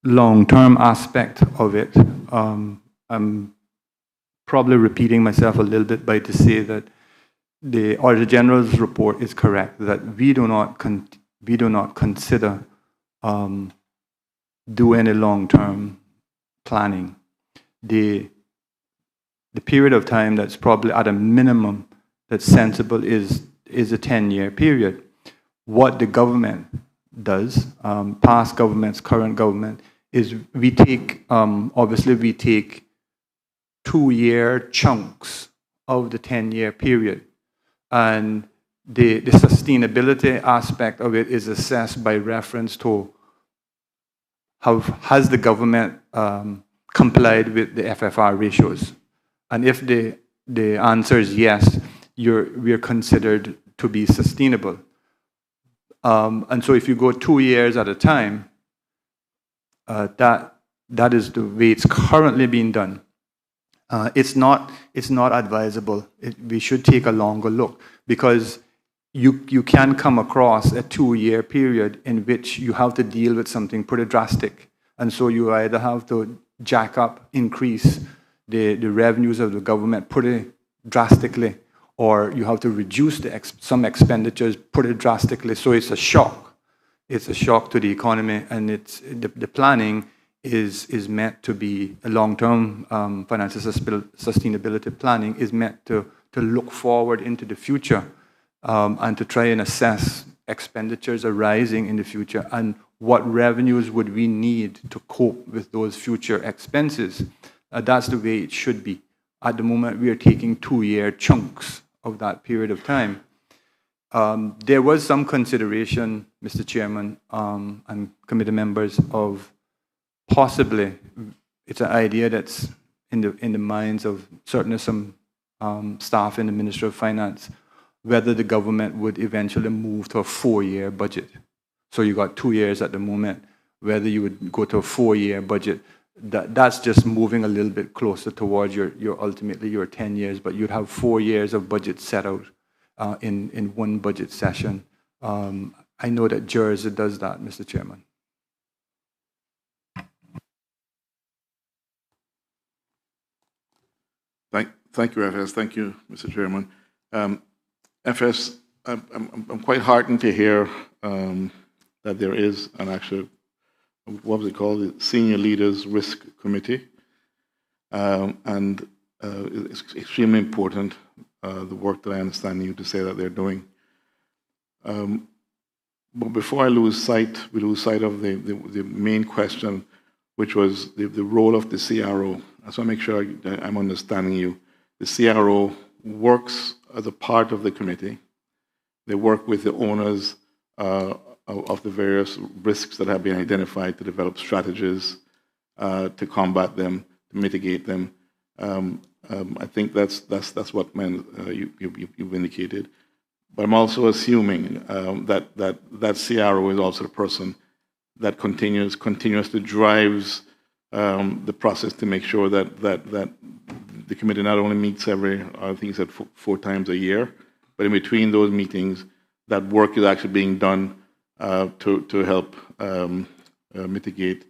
long-term aspect of it, I'm probably repeating myself a little bit by to say that the Auditor General's report is correct, that we do not consider do any long-term planning. The period of time that's probably at a minimum that's sensible is is a 10-year period. What the government does, past governments, current government, is we take, obviously we take 2-year chunks of the 10-year period. And the sustainability aspect of it is assessed by reference to how has the government complied with the FFR ratios. And if the answer is yes, we are considered to be sustainable. And so if you go 2 years at a time, that is the way it's currently being done. It's not advisable. We should take a longer look, because you can come across a 2-year period in which you have to deal with something pretty drastic. And so you either have to jack up, increase the revenues of the government pretty drastically, or you have to reduce some expenditures pretty drastically. So it's a shock. It's a shock to the economy, and the planning is meant to be a long-term financial sustainability planning is meant to look forward into the future and to try and assess expenditures arising in the future and what revenues would we need to cope with those future expenses. That's the way it should be. At the moment, we are taking 2-year chunks of that period of time. There was some consideration, Mr. Chairman and committee members, of possibly, it's an idea that's in the minds of certainly some staff in the Ministry of Finance, whether the government would eventually move to a 4-year budget. So you got 2 years at the moment, whether you would go to a 4-year budget. That's just moving a little bit closer towards your ultimately your 10 years, but you'd have 4 years of budget set out in one budget session. I know that Jersey does that, Mr. Chairman. Thank you, FS. Thank you, Mr. Chairman. FS, I'm quite heartened to hear that there is an actual, what was it called, the Senior Leaders Risk Committee. And it's extremely important, the work that I understand you to say that they're doing. But before we lose sight of the main question, which was the role of the CRO. I just want to make sure I'm understanding you. The CRO works as a part of the committee. They work with the owners of the various risks that have been identified to develop strategies to combat them, to mitigate them. I think that's what you've indicated. But I'm also assuming that CRO is also the person that continuously drives the process to make sure that the committee not only meets I think it's 4 times a year, but in between those meetings, that work is actually being done to help mitigate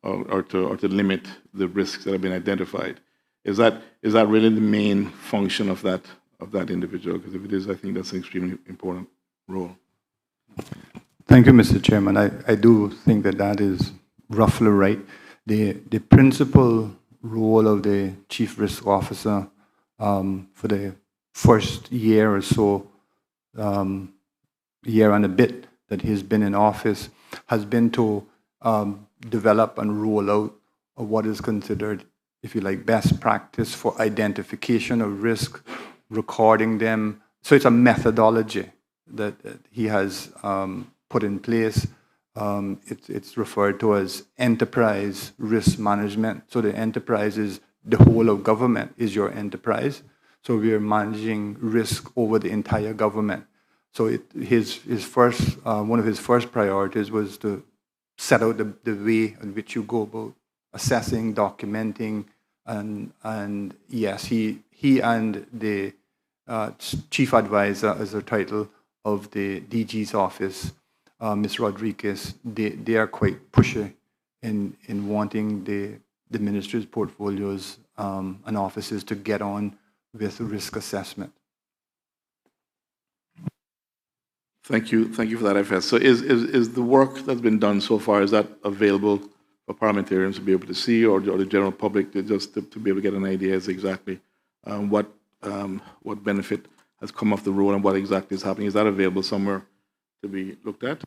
or to limit the risks that have been identified. Is that really the main function of that individual? Because if it is, I think that's an extremely important role. Thank you, Mr. Chairman. I do think that is roughly right. The principal role of the Chief Risk Officer for the first year or so, year and a bit that he's been in office, has been to develop and roll out what is considered, if you like, best practice for identification of risk, recording them. So it's a methodology that he has put in place. It's referred to as enterprise risk management. So the enterprise is the whole of government is your enterprise. So we are managing risk over the entire government. So his first one of his first priorities was to set out the way in which you go about assessing, documenting, and yes, he and the chief advisor, as the title of the DG's office, Ms. Rodriguez, they are quite pushy in wanting the ministry's portfolios and offices to get on with risk assessment. Thank you for that, FS. So is the work that's been done so far, is that available for parliamentarians to be able to see, or the general public to be able to get an idea as exactly what benefit has come off the road and what exactly is happening. Is that available somewhere to be looked at?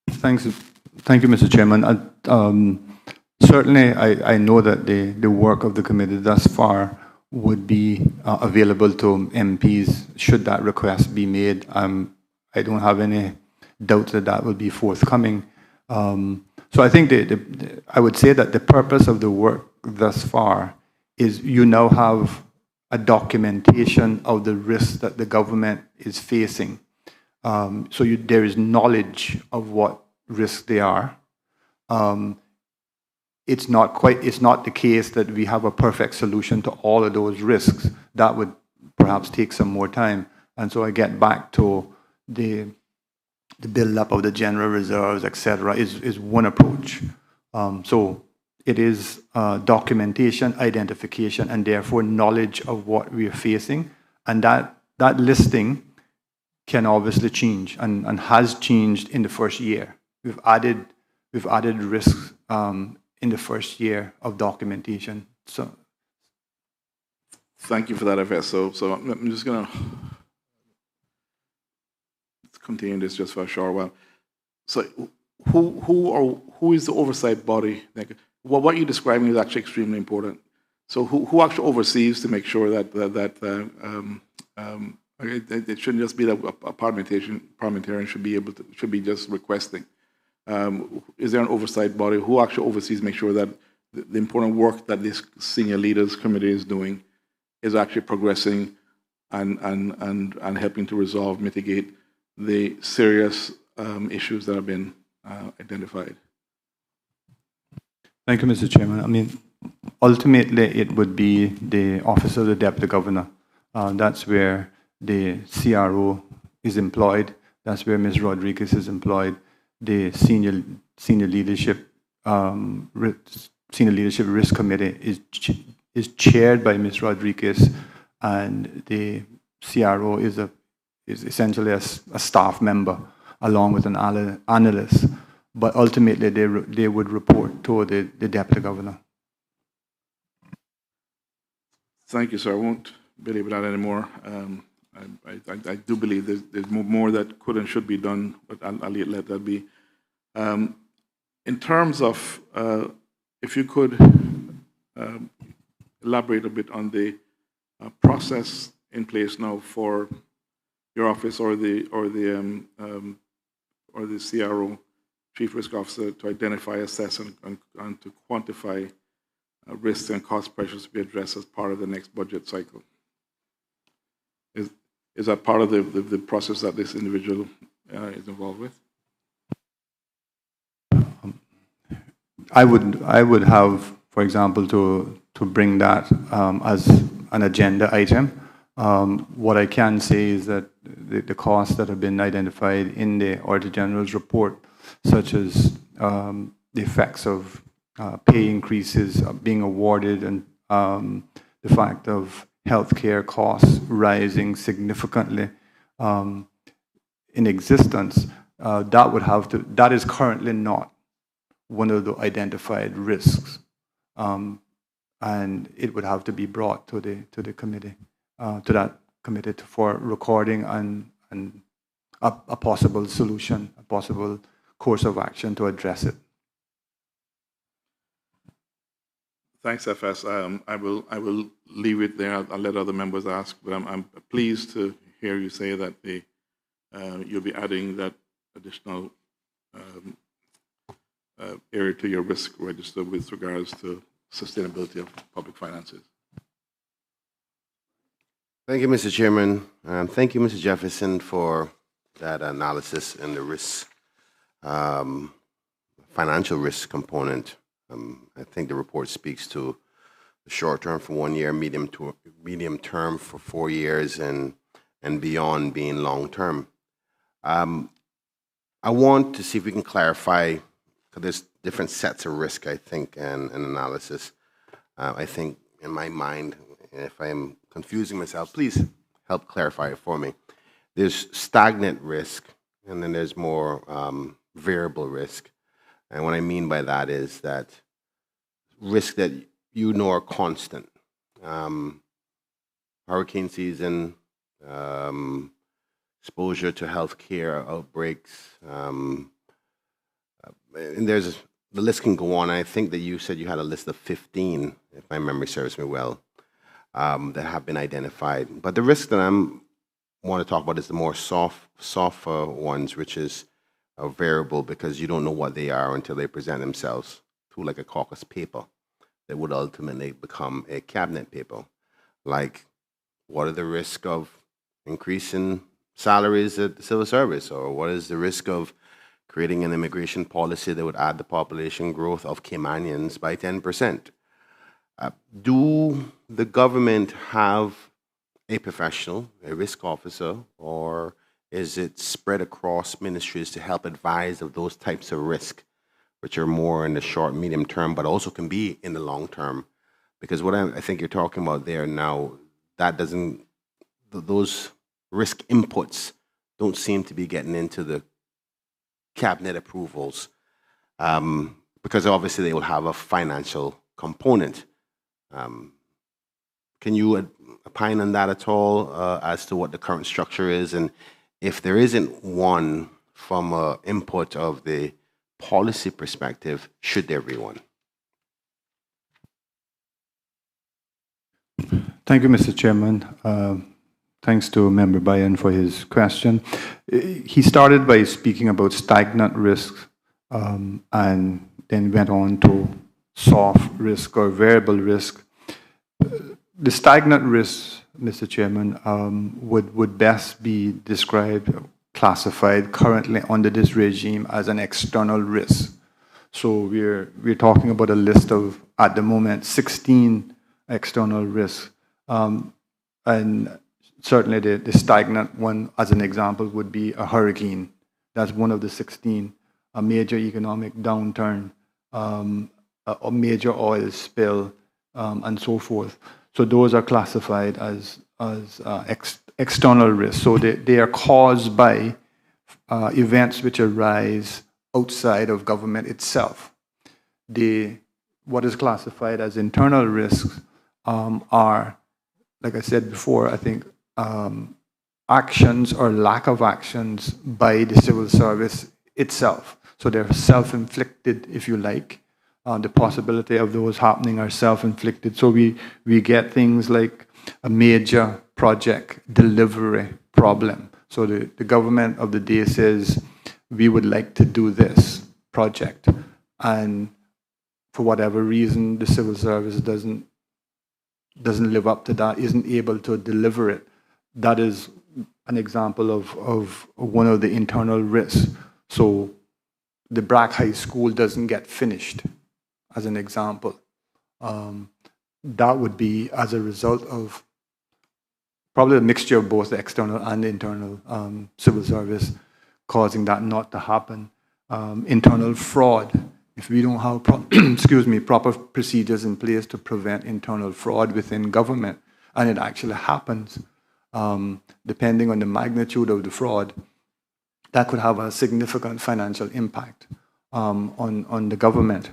Thank you, Mr. Chairman. Certainly, I know that the work of the committee thus far would be available to MPs should that request be made. I don't have any doubt that that will be forthcoming. So I think I would say that the purpose of the work thus far is you now have a documentation of the risks that the government is facing. So there is knowledge of what risks they are. It's not the case that we have a perfect solution to all of those risks. That would perhaps take some more time. And so I get back to the build-up of the general reserves, etc., is one approach. So it is documentation, identification, and therefore knowledge of what we are facing. And that listing can obviously change and has changed in the first year. We've added risks in the first year of documentation. So, thank you for that, FS. So I'm just going to continue this just for a short while. So, who is the oversight body? What you're describing is actually extremely important. So, who actually oversees to make sure that it shouldn't just be that a parliamentarian should be just requesting. Is there an oversight body? Who actually oversees, make sure that the important work that this senior leaders committee is doing is actually progressing and helping to resolve, mitigate the serious issues that have been identified? Thank you, Mr. Chairman. I mean, ultimately, it would be the Office of the Deputy Governor. That's where the CRO is employed. That's where Ms. Rodriguez is employed. The senior leadership risk committee is chaired by Ms. Rodriguez, and the CRO is essentially a staff member along with an analyst. But ultimately, they would report to the deputy governor. Thank you, sir. I won't belabor that anymore. I do believe there's more that could and should be done, but I'll let that be. In terms of, if you could elaborate a bit on the process in place now for your office or the CRO, Chief Risk Officer, to identify, assess, and to quantify risks and cost pressures to be addressed as part of the next budget cycle. Is that part of the process that this individual is involved with? I would have, for example, to bring that as an agenda item. What I can say is that the costs that have been identified in the Auditor General's report, such as the effects of pay increases being awarded and the fact of healthcare costs rising significantly in existence, that is currently not one of the identified risks, and it would have to be brought to the committee, to that committee for recording and a possible solution, a possible course of action to address it. Thanks, FS. I will leave it there. I'll let other members ask, but I'm pleased to hear you say that you'll be adding that additional area to your risk register with regards to sustainability of public finances. Thank you, Mr. Chairman. Thank you, Mr. Jefferson, for that analysis and the risk, financial risk component. I think the report speaks to the short term for 1 year, medium term for 4 years, and beyond being long term. I want to see if we can clarify, because there's different sets of risk, I think, and analysis. I think in my mind, if I'm confusing myself, please help clarify it for me. There's stagnant risk, and then there's more variable risk. And what I mean by that is that risk that you know are constant. Hurricane season, exposure to healthcare outbreaks, and there's the list can go on. I think that you said you had a list of 15, if my memory serves me well, that have been identified. But the risk that I'm want to talk about is the more softer ones, which is a variable because you don't know what they are until they present themselves to like a caucus paper that would ultimately become a cabinet paper. Like, what are the risks of increasing salaries at the civil service, or what is the risk of creating an immigration policy that would add the population growth of Caymanians by 10%. Do the government have a professional, a risk officer, or is it spread across ministries to help advise of those types of risk, which are more in the short, medium term, but also can be in the long term? Because what I think you're talking about there now, that doesn't, those risk inputs don't seem to be getting into the cabinet approvals, because obviously they will have a financial component. Can you opine on that at all as to what the current structure is, and if there isn't one from an input of the policy perspective, should there be one? Thank you, Mr. Chairman. Thanks to Member Bayan for his question. He started by speaking about stagnant risk and then went on to soft risk or variable risk. The stagnant risk, Mr. Chairman, would best be described, classified currently under this regime as an external risk. So we're talking about a list of, at the moment, 16 external risks. And certainly the stagnant one, as an example, would be a hurricane. That's one of the 16. A major economic downturn, a major oil spill, and so forth. So those are classified as external risks. So they are caused by events which arise outside of government itself. What is classified as internal risks are, like I said before, I think actions or lack of actions by the civil service itself. So they're self-inflicted, if you like. The possibility of those happening are self-inflicted. So we get things like a major project delivery problem. So the government of the day says, we would like to do this project. And for whatever reason, the civil service doesn't live up to that, isn't able to deliver it. That is an example of one of the internal risks. So the Brack High School doesn't get finished, as an example. That would be as a result of probably a mixture of both the external and the internal civil service causing that not to happen. Internal fraud. If we don't have proper procedures in place to prevent internal fraud within government, and it actually happens, depending on the magnitude of the fraud, that could have a significant financial impact on the government.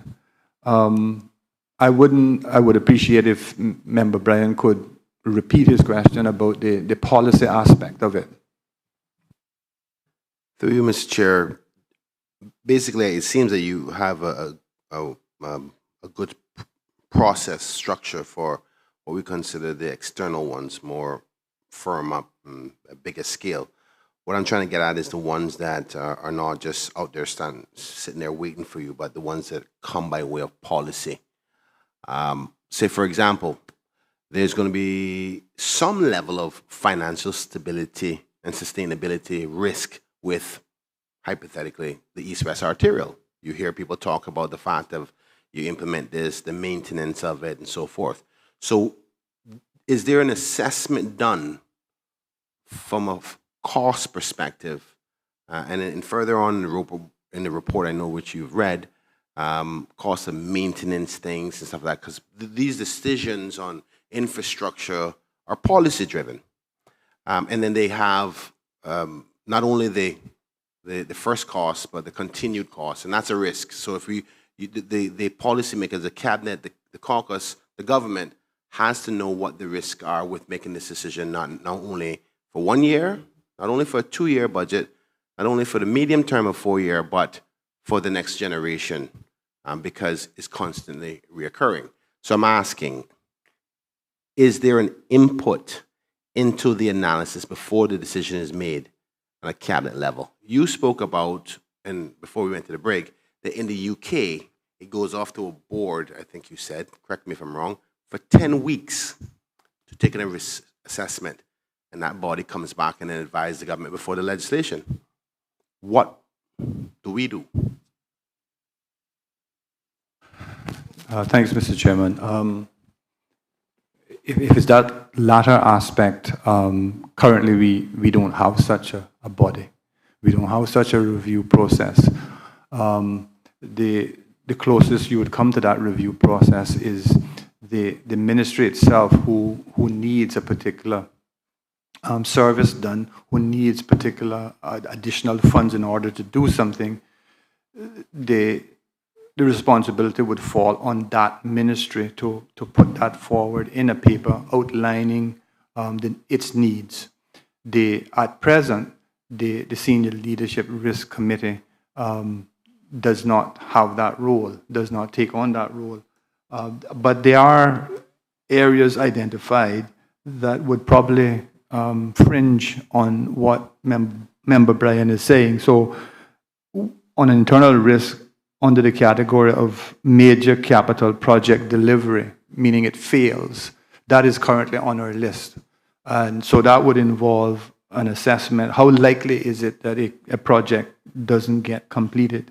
I would appreciate if Member Brian could repeat his question about the policy aspect of it. Through you, Mr. Chair, basically, it seems that you have a good process structure for what we consider the external ones, more firm up, a bigger scale. What I'm trying to get at is the ones that are not just out there sitting there waiting for you, but the ones that come by way of policy. Say, for example, there's going to be some level of financial stability and sustainability risk with, hypothetically, the East-West Arterial. You hear people talk about the fact of you implement this, the maintenance of it, and so forth. So is there an assessment done from a cost perspective? And further on in the report, I know which you've read, cost of maintenance things and stuff like that, because these decisions on infrastructure are policy-driven. And then they have not only the first cost, but the continued cost, and that's a risk. So if the policymakers, the cabinet, the caucus, the government has to know what the risks are with making this decision, not only for 1 year, not only for a 2-year budget, not only for the medium term of 4-year, but for the next generation, because it's constantly reoccurring. So I'm asking, is there an input into the analysis before the decision is made on a cabinet level? You spoke about, and before we went to the break, that in the UK, it goes off to a board, I think you said, correct me if I'm wrong, for 10 weeks to take a risk assessment. And that body comes back and then advises the government before the legislation. What do we do? Thanks, Mr. Chairman. If it's that latter aspect, currently we don't have such a body. We don't have such a review process. The closest you would come to that review process is the ministry itself, who needs a particular service done, who needs particular additional funds in order to do something. The responsibility would fall on that ministry to put that forward in a paper outlining its needs. At present, the Senior Leadership Risk Committee does not have that role, does not take on that role. But there are areas identified that would probably fringe on what Member Brian is saying. So on internal risk, under the category of major capital project delivery, meaning it fails, that is currently on our list. And so that would involve an assessment. How likely is it that a project doesn't get completed?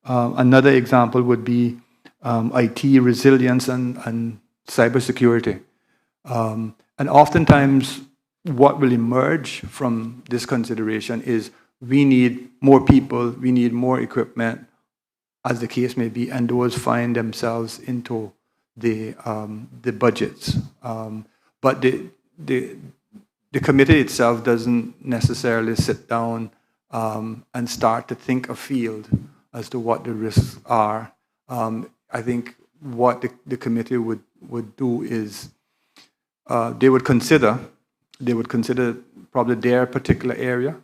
Another example would be IT resilience and cybersecurity. And oftentimes, what will emerge from this consideration is we need more people, we need more equipment, as the case may be, and those find themselves into the budgets. But the committee itself doesn't necessarily sit down and start to think afield as to what the risks are. I think what the committee would do is they would consider probably their particular area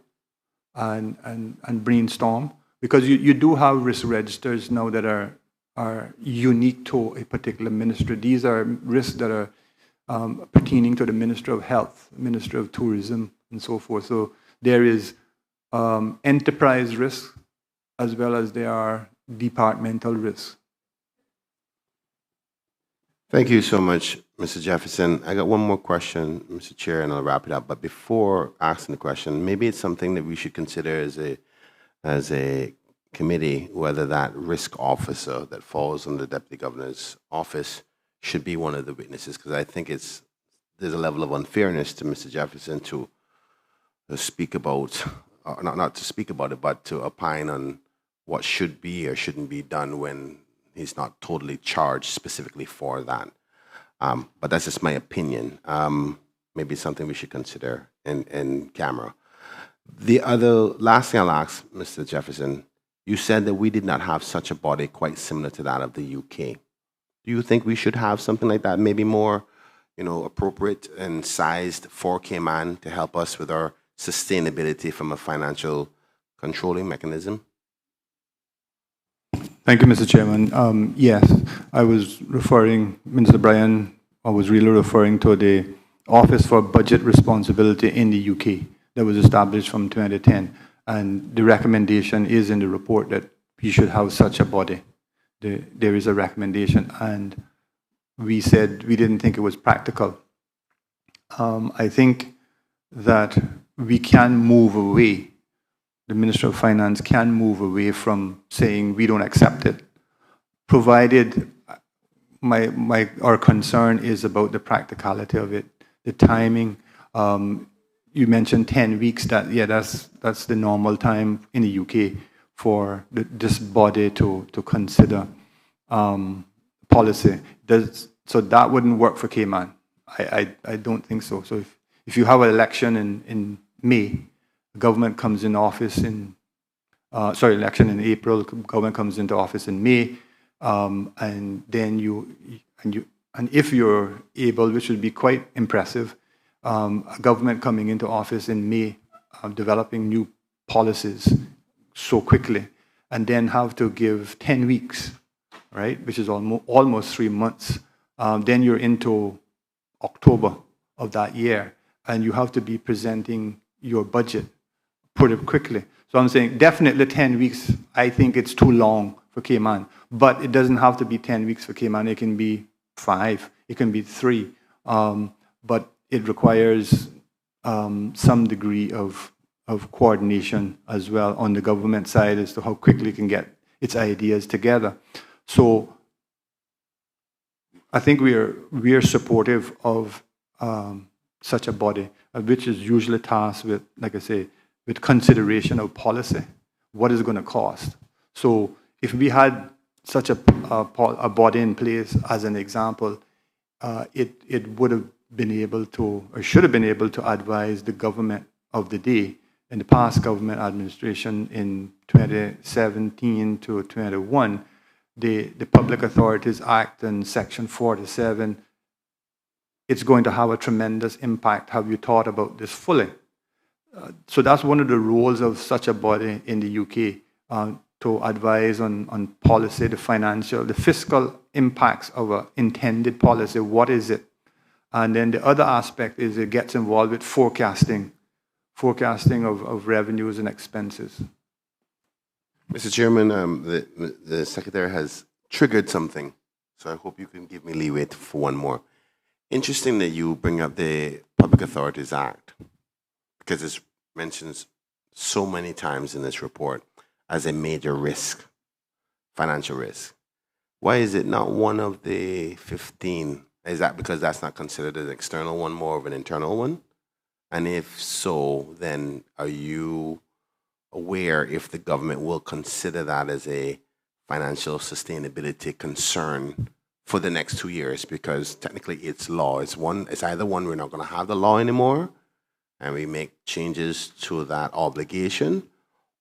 and brainstorm, because you do have risk registers now that are unique to a particular ministry. These are risks that are pertaining to the Ministry of Health, Ministry of Tourism, and so forth. So there is enterprise risk as well as there are departmental risks. Thank you so much, Mr. Jefferson. I got one more question, Mr. Chair, and I'll wrap it up. But before asking the question, maybe it's something that we should consider as a committee, whether that risk officer that falls under the Deputy Governor's office should be one of the witnesses, because I think there's a level of unfairness to Mr. Jefferson to speak about, or not to speak about it, but to opine on what should be or shouldn't be done when he's not totally charged specifically for that. But that's just my opinion. Maybe something we should consider in camera. The last thing I'll ask, Mr. Jefferson, you said that we did not have such a body quite similar to that of the UK. Do you think we should have something like that, maybe more, appropriate and sized for Cayman to help us with our sustainability from a financial controlling mechanism? Thank you, Mr. Chairman. Yes, I was referring, Minister Brian, I was really referring to the Office for Budget Responsibility in the UK that was established from 2010. And the recommendation is in the report that we should have such a body. There is a recommendation, and we said we didn't think it was practical. I think that we can move away, the Minister of Finance can move away from saying we don't accept it, provided our concern is about the practicality of it, the timing. You mentioned 10 weeks. That's the normal time in the UK for this body to consider policy. So that wouldn't work for Cayman. I don't think so. So if you have an election in May, government comes in office election in April, government comes into office in May, and then if you're able, which would be quite impressive, a government coming into office in May, developing new policies so quickly, and then have to give 10 weeks, right, which is almost 3 months. Then you're into October of that year, and you have to be presenting your budget pretty quickly. So I'm saying definitely 10 weeks, I think it's too long for Cayman. But it doesn't have to be 10 weeks for Cayman. It can be 5, it can be 3. But it requires some degree of coordination as well on the government side as to how quickly it can get its ideas together. So I think we are supportive of such a body, which is usually tasked with, like I say, with consideration of policy. What is it going to cost? So if we had such a body in place, as an example, it would have been able to, or should have been able to advise the government of the day. In the past government administration in 2017 to 21, the Public Authorities Act and Section 47, it's going to have a tremendous impact. Have you thought about this fully? So that's one of the roles of such a body in the UK, to advise on policy, the fiscal impacts of an intended policy. What is it? And then the other aspect is it gets involved with forecasting of revenues and expenses. Mr. Chairman, the Secretary has triggered something, so I hope you can give me leeway for one more. Interesting that you bring up the Public Authorities Act, because it's mentioned so many times in this report as a major risk, financial risk. Why is it not one of the 15? Is that because that's not considered an external one, more of an internal one? And if so, then are you aware if the government will consider that as a financial sustainability concern for the next 2 years? Because technically it's law. It's either one, we're not going to have the law anymore and we make changes to that obligation,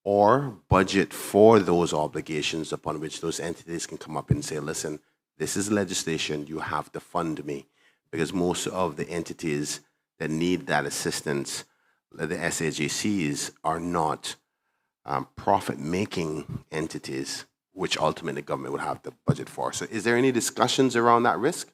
or budget for those obligations upon which those entities can come up and say, listen, this is legislation, you have to fund me. Because most of the entities that need that assistance, the SAGCs, are not profit-making entities, which ultimately the government would have to budget for. So is there any discussions around that risk?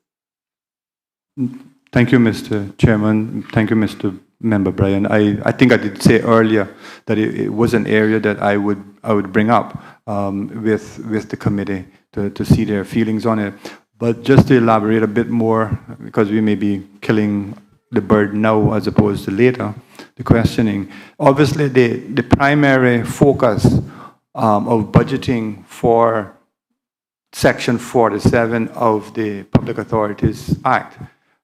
Thank you, Mr. Chairman. Thank you, Mr. Member Bryan. I think I did say earlier that it was an area that I would bring up with the committee to see their feelings on it. But just to elaborate a bit more, because we may be killing the bird now as opposed to later, the questioning. Obviously, the primary focus of budgeting for Section 47 of the Public Authorities Act,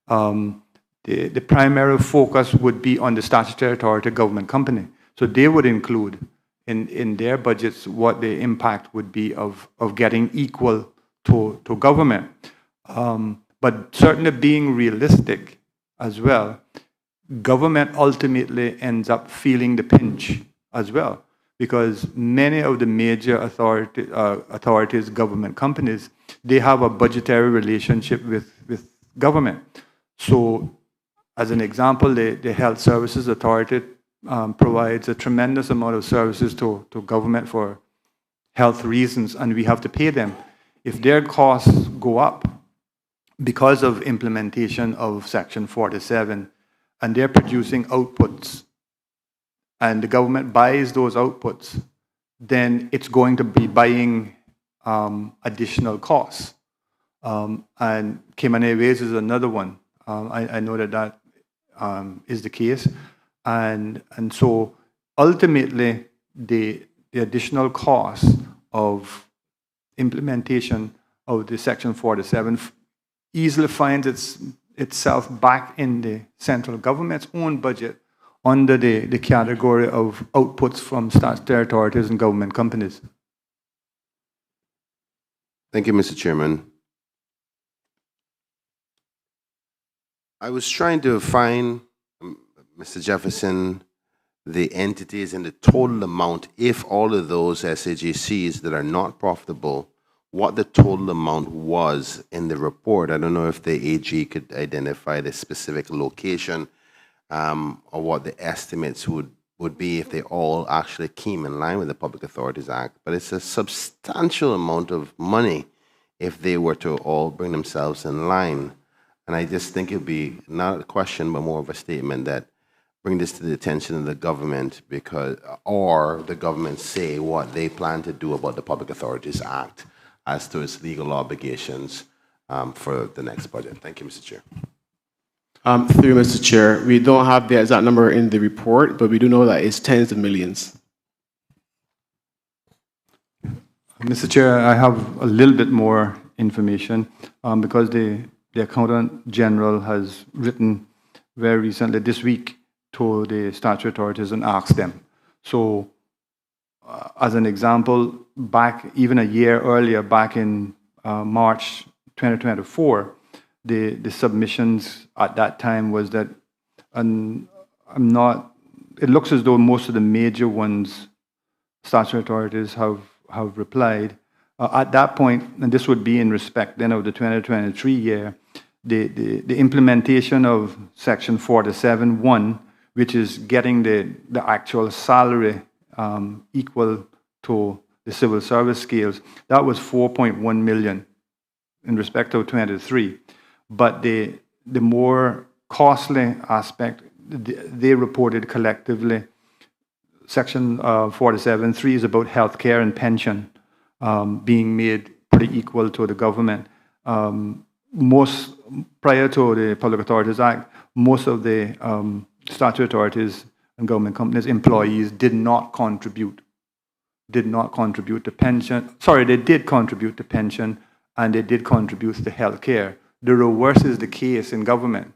the primary focus would be on the statutory authority government company. So they would include in their budgets what the impact would be of getting equal to government. But certainly being realistic as well, government ultimately ends up feeling the pinch as well, because many of the major authorities, government companies, they have a budgetary relationship with government. So as an example, the Health Services Authority provides a tremendous amount of services to government for health reasons, and we have to pay them. If their costs go up because of implementation of Section 47, and they're producing outputs, and the government buys those outputs, then it's going to be buying additional costs. And Cayman Airways is another one. I know that is the case. And so ultimately, the additional cost of implementation of the Section 47 easily finds itself back in the central government's own budget under the category of outputs from statutory authorities and government companies. Thank you, Mr. Chairman. I was trying to find, Mr. Jefferson, the entities and the total amount, if all of those SAGCs that are not profitable, what the total amount was in the report. I don't know if the AG could identify the specific location. or what the estimates would be if they all actually came in line with the Public Authorities Act. But it's a substantial amount of money if they were to all bring themselves in line. And I just think it would be not a question, but more of a statement that bring this to the attention of the government, or the government say what they plan to do about the Public Authorities Act as to its legal obligations for the next budget. Thank you, Mr. Chair. Through Mr. Chair, we don't have the exact number in the report, but we do know that it's tens of millions. Mr. Chair, I have a little bit more information because the Accountant General has written very recently this week to the statutory authorities and asked them. So, as an example, back even a year earlier, back in March 2024, the submissions at that time was that, and it looks as though most of the major ones, statutory authorities have replied. At that point, and this would be in respect then of the 2023 year, the implementation of Section 47(1), which is getting the actual salary equal to the civil service scales, that was 4.1 million in respect of 23. But the more costly aspect, they reported collectively, Section 47(3) is about healthcare and pension being made pretty equal to the government. Prior to the Public Authorities Act, most of the statutory authorities and government companies' employees did not contribute to pension. Sorry, they did contribute to pension and they did contribute to healthcare. The reverse is the case in government.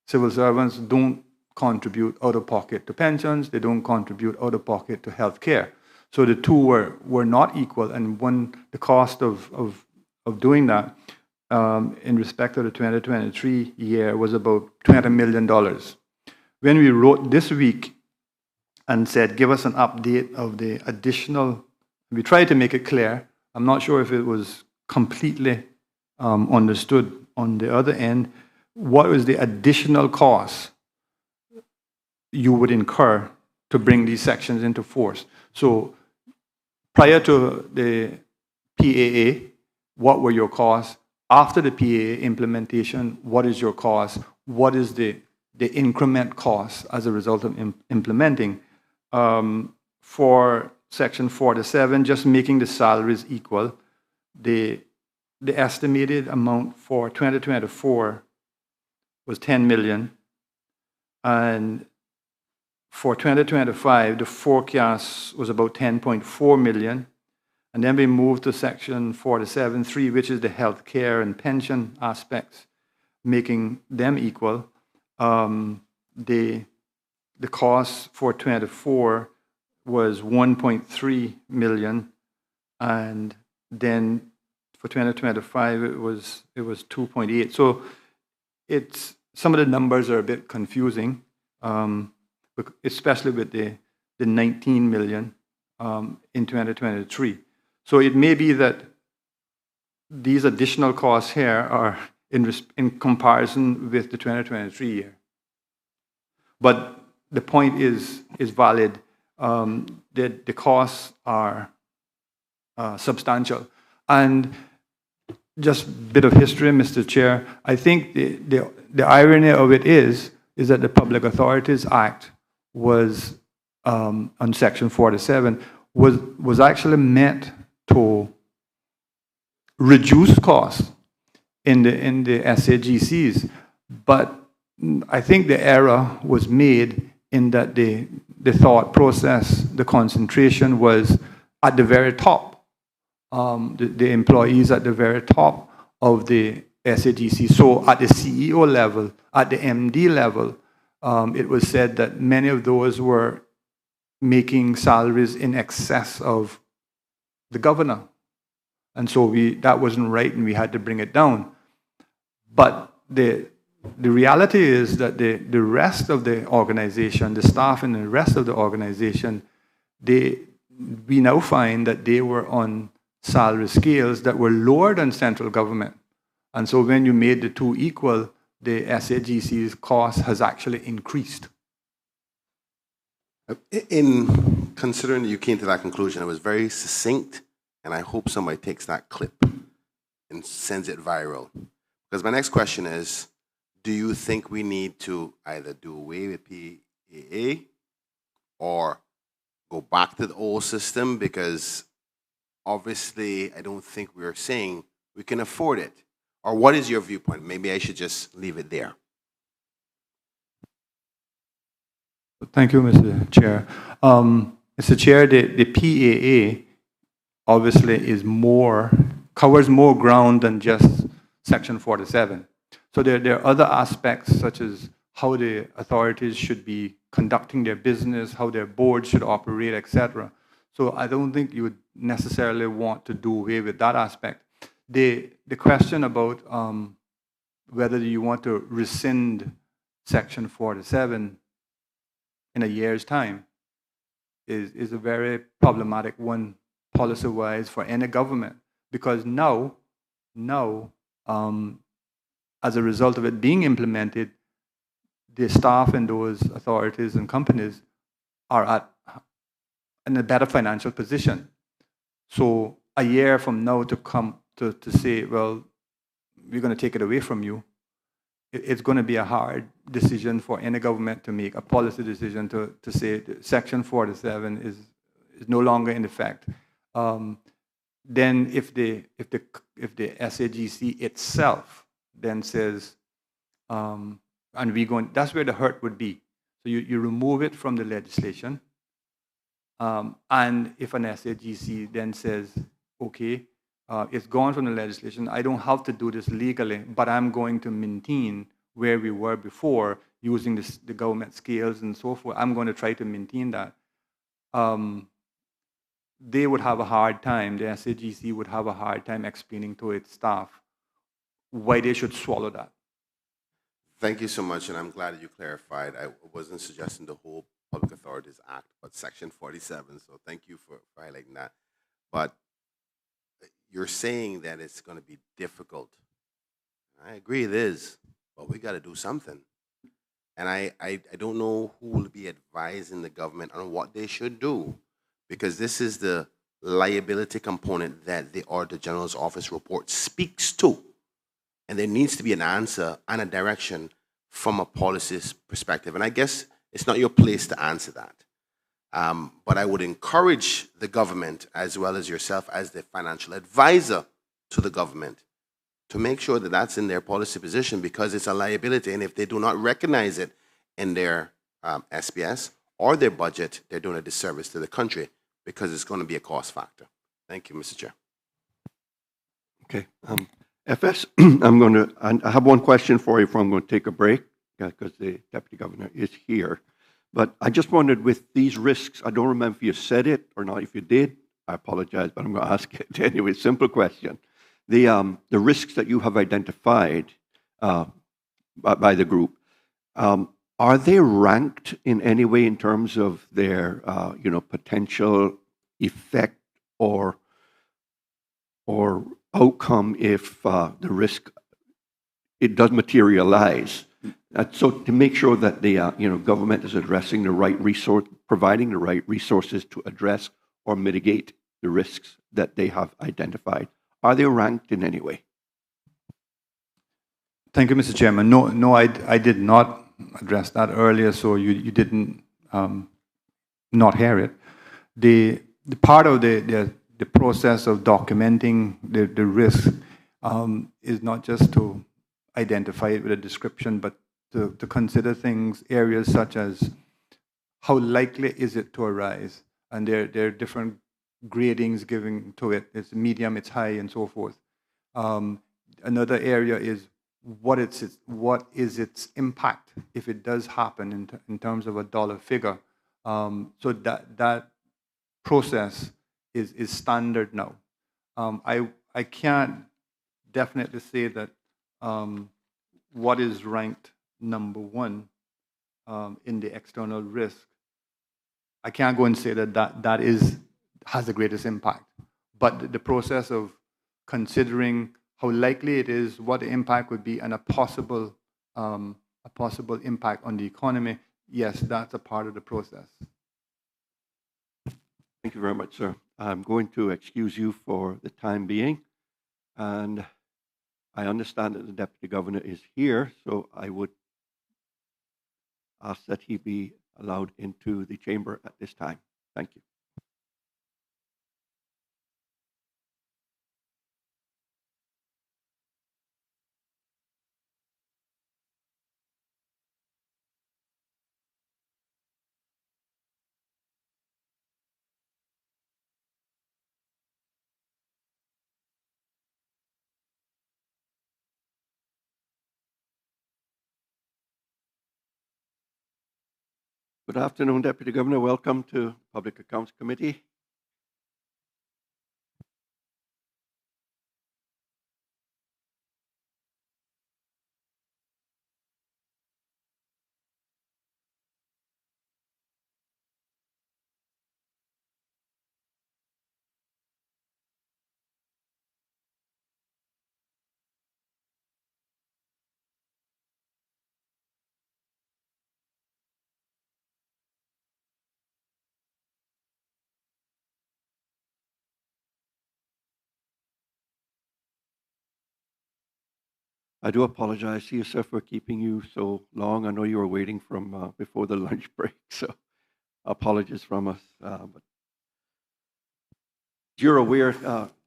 Civil servants don't contribute out of pocket to pensions, they don't contribute out of pocket to healthcare. So the two were not equal, and the cost of doing that in respect of the 2023 year was about $20 million. When we wrote this week and said, give us an update of the additional, we tried to make it clear. I'm not sure if it was completely understood on the other end. What was the additional cost you would incur to bring these sections into force? So prior to the PAA, what were your costs? After the PAA implementation, what is your cost? What is the increment cost as a result of implementing? For Section 47, just making the salaries equal, the estimated amount for 2024 was 10 million. And for 2025, the forecast was about 10.4 million. And then we moved to Section 47(3), which is the healthcare and pension aspects, making them equal. The cost for 24 was 1.3 million, and then for 2025 it was 2.8. So it's some of the numbers are a bit confusing, especially with the 19 million in 2023. So it may be that these additional costs here are in comparison with the 2023 year. But the point is valid. The costs are substantial. And just a bit of history, Mr. Chair, I think the irony of it is that the Public Authorities Act was, on Section 47, was actually meant to reduce costs in the SAGCs. But I think the error was made in that the thought process, the concentration was at the very top, the employees at the very top of the SAGC. So at the CEO level, at the MD level, it was said that many of those were making salaries in excess of the governor. And so that wasn't right, and we had to bring it down. But the reality is that the rest of the organization, the staff in the rest of the organization, we now find that they were on salary scales that were lower than central government. And so when you made the two equal, the SAGC's cost has actually increased. In considering that you came to that conclusion, it was very succinct, and I hope somebody takes that clip and sends it viral. Because my next question is, do you think we need to either do away with PAA or go back to the old system? Because obviously, I don't think we're saying we can afford it. Or what is your viewpoint? Maybe I should just leave it there. Thank you, Mr. Chair. Mr. Chair, the PAA obviously is covers more ground than just Section 47. So there are other aspects such as how the authorities should be conducting their business, how their boards should operate, etc. So I don't think you would necessarily want to do away with that aspect. The question about whether you want to rescind Section 47 in a year's time is a very problematic one policy-wise for any government, because now, as a result of it being implemented, the staff in those authorities and companies are in a better financial position. So a year from now to come to say, well, we're going to take it away from you, it's going to be a hard decision for any government to make, a policy decision to say Section 47 is no longer in effect. Then if the SAGC itself then says, and that's where the hurt would be. So you remove it from the legislation, and if an SAGC then says, okay, it's gone from the legislation, I don't have to do this legally, but I'm going to maintain where we were before using the government scales and so forth. I'm going to try to maintain that. They would have a hard time, the SAGC would have a hard time explaining to its staff why they should swallow that. Thank you so much, and I'm glad that you clarified. I wasn't suggesting the whole Public Authorities Act, but Section 47, so thank you for highlighting that. But you're saying that it's going to be difficult. I agree it is, but we got to do something. And I don't know who will be advising the government on what they should do, because this is the liability component that the Auditor General's Office report speaks to. And there needs to be an answer and a direction from a policy perspective. And I guess it's not your place to answer that. But I would encourage the government, as well as yourself as the financial advisor to the government, to make sure that that's in their policy position, because it's a liability. And if they do not recognize it in their SPS or their budget, they're doing a disservice to the country, because it's going to be a cost factor. Thank you, Mr. Chair. Okay. FS, I have one question for you before I'm going to take a break, because the Deputy Governor is here. But I just wondered, with these risks, I don't remember if you said it or not. If you did, I apologize, but I'm going to ask it anyway. Simple question. The risks that you have identified by the group, are they ranked in any way in terms of their potential effect or outcome if the risk it does materialize? So to make sure that the government is addressing the right resource, providing the right resources to address or mitigate the risks that they have identified, are they ranked in any way? Thank you, Mr. Chairman. No, I did not address that earlier, so you didn't not hear it. The part of the process of documenting the risk is not just to identify it with a description, but to consider areas such as how likely is it to arise, and there are different gradings given to it. It's medium, it's high, and so forth. Another area is what is its impact if it does happen in terms of a dollar figure. So that process is standard now. I can't definitely say that what is ranked number one in the external risk. I can't go and say that has the greatest impact. But the process of considering how likely it is, what the impact would be, and a possible a possible impact on the economy, yes, that's a part of the process. Thank you very much, sir. I'm going to excuse you for the time being, and I understand that the Deputy Governor is here, so I would ask that he be allowed into the chamber at this time. Thank you. Good afternoon, Deputy Governor. Welcome to Public Accounts Committee. I do apologize to you, sir, for keeping you so long. I know you were waiting from before the lunch break, so apologies from us. But you're aware,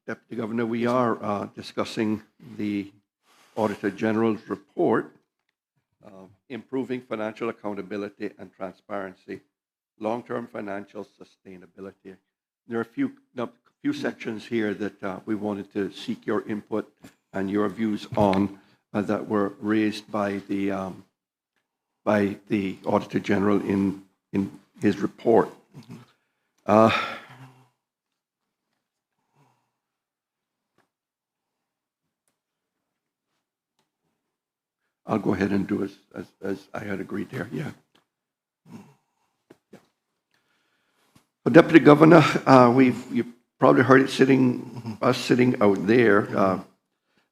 Deputy Governor, we are discussing the Auditor General's report, Improving Financial Accountability and Transparency, Long-Term Financial Sustainability. There are a few sections here that we wanted to seek your input and your views on that were raised by the Auditor General in his report. I'll go ahead and do as I had agreed there. Yeah. Well, Deputy Governor, you probably heard it sitting out there.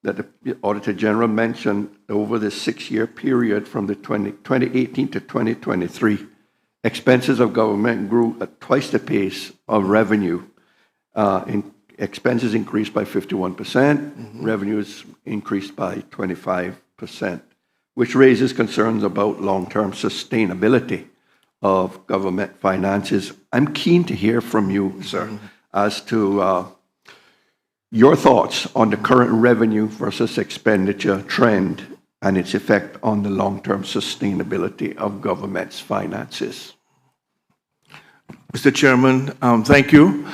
That the Auditor General mentioned over the 6-year period from the 2018 to 2023, expenses of government grew at twice the pace of revenue. Expenses increased by 51%, revenues increased by 25%, which raises concerns about long-term sustainability of government finances. I'm keen to hear from you, sir, as to your thoughts on the current revenue versus expenditure trend and its effect on the long-term sustainability of government's finances. Mr. Chairman, thank you,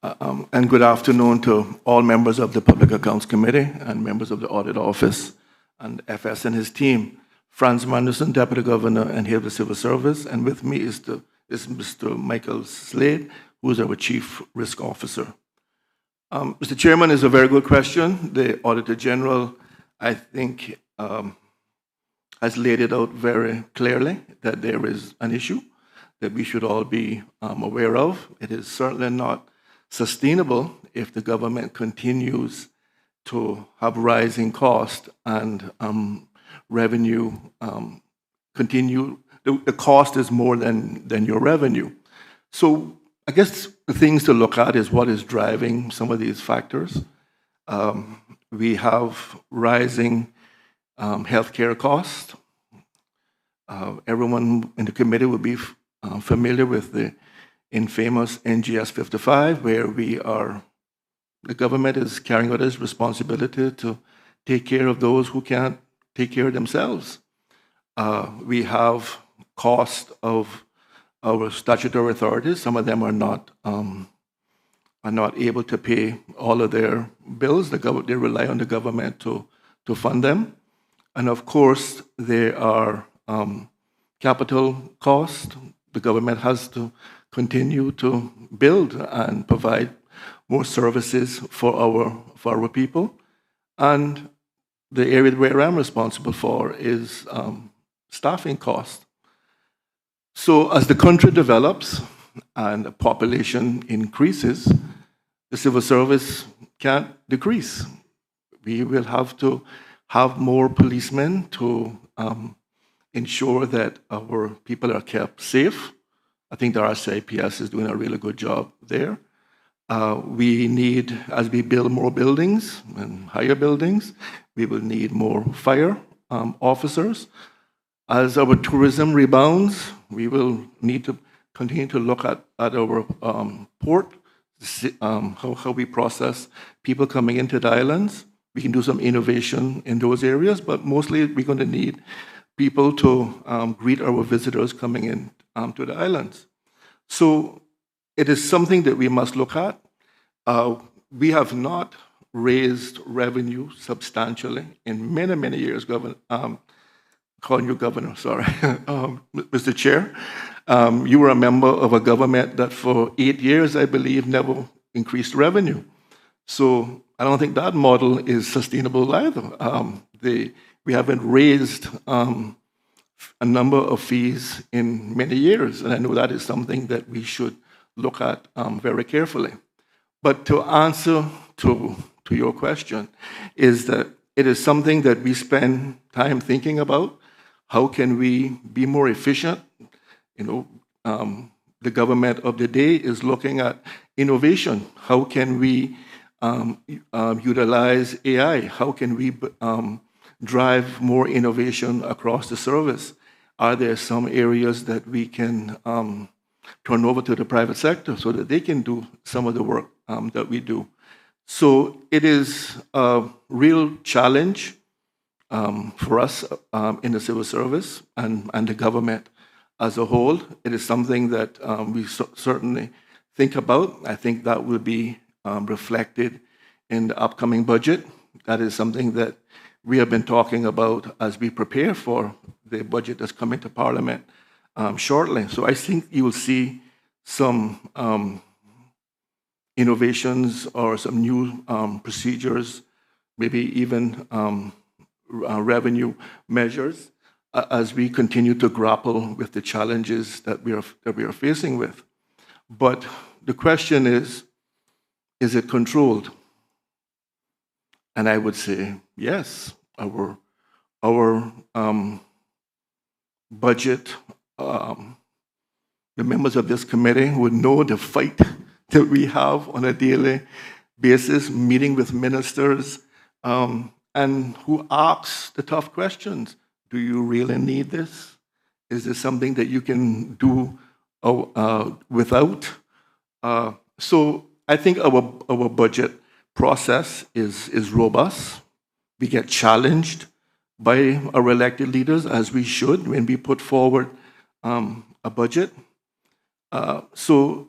and good afternoon to all members of the Public Accounts Committee and members of the Audit Office and FS and his team. Franz Manderson, Deputy Governor and Head of the Civil Service, and with me is Mr. Michael Slade, who is our Chief Risk Officer. Mr. Chairman, is a very good question. The Auditor General, I think, has laid it out very clearly that there is an issue that we should all be aware of. It is certainly not sustainable if the government continues to have rising cost and revenue continue. The cost is more than your revenue. So I guess the things to look at is what is driving some of these factors. We have rising healthcare costs. Everyone in the committee will be familiar with the infamous NGS 55, where the government is carrying out its responsibility to take care of those who can't take care of themselves. We have cost of our statutory authorities. Some of them are not able to pay all of their bills. They rely on the government to fund them. And of course, there are capital costs. The government has to continue to build and provide more services for our people. And the area where I'm responsible for is staffing costs. So as the country develops and the population increases, the civil service can't decrease. We will have to have more policemen to ensure that our people are kept safe. I think the RCIPS is doing a really good job there. We need, as we build more buildings and higher buildings, we will need more fire officers. As our tourism rebounds, we will need to continue to look at our port, how we process people coming into the islands. We can do some innovation in those areas, but mostly we're going to need people to greet our visitors coming in to the islands. So it is something that we must look at. We have not raised revenue substantially in many, many years, calling you governor, sorry, Mr. Chair. You were a member of a government that for 8 years, I believe, never increased revenue. So I don't think that model is sustainable either. We haven't raised a number of fees in many years, and I know that is something that we should look at very carefully. But to answer to your question is that it is something that we spend time thinking about. How can we be more efficient? The government of the day is looking at innovation. How can we utilize AI? How can we drive more innovation across the service? Are there some areas that we can turn over to the private sector so that they can do some of the work that we do? So it is a real challenge for us in the civil service and the government as a whole. It is something that we certainly think about. I think that will be reflected in the upcoming budget. That is something that we have been talking about as we prepare for the budget that's coming to Parliament shortly. So I think you will see some innovations or some new procedures, maybe even revenue measures as we continue to grapple with the challenges that we are facing with. But the question is it controlled? And I would say yes. Our budget, the members of this committee would know the fight that we have on a daily basis, meeting with ministers, and who asks the tough questions. Do you really need this? Is this something that you can do without? So I think our budget process is robust. We get challenged by our elected leaders, as we should, when we put forward a budget. So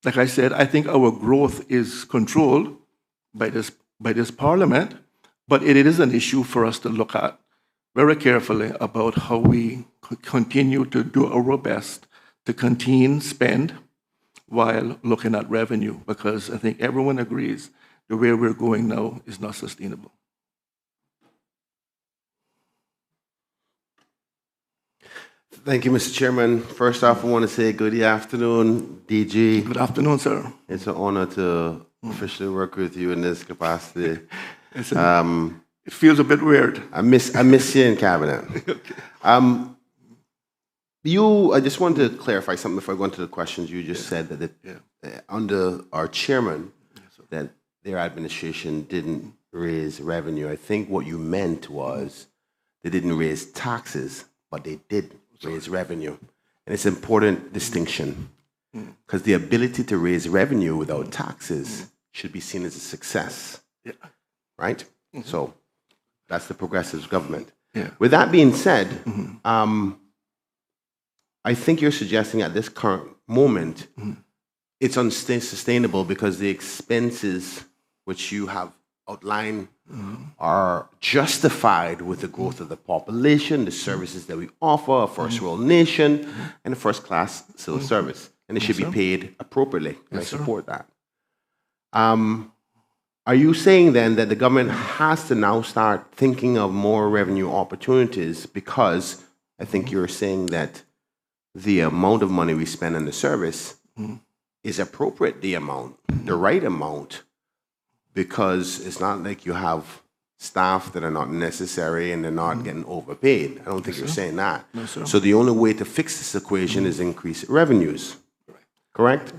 like I said, I think our growth is controlled by this Parliament, but it is an issue for us to look at very carefully about how we continue to do our best to contain spend while looking at revenue, because I think everyone agrees the way we're going now is not sustainable. Thank you, Mr. Chairman. First off, I want to say good afternoon, DG. Good afternoon, sir. It's an honor to officially work with you in this capacity. It feels a bit weird. I miss you in cabinet. Okay. I just wanted to clarify something before I go into the questions. You just said that under our chairman, that their administration didn't raise revenue. I think what you meant was they didn't raise taxes, but they did raise revenue. And it's an important distinction, because the ability to raise revenue without taxes should be seen as a success, right? So that's the progressive government. With that being said, I think you're suggesting at this current moment, it's unsustainable because the expenses which you have outlined are justified with the growth of the population, the services that we offer, a first world nation, and a first class civil service. And it should be paid appropriately. And I support that. Are you saying then that the government has to now start thinking of more revenue opportunities, because I think you're saying that the amount of money we spend on the service is appropriate, the right amount, because it's not like you have staff that are not necessary and they're not getting overpaid. I don't think you're saying that. No, sir. So the only way to fix this equation is increase revenues. Correct?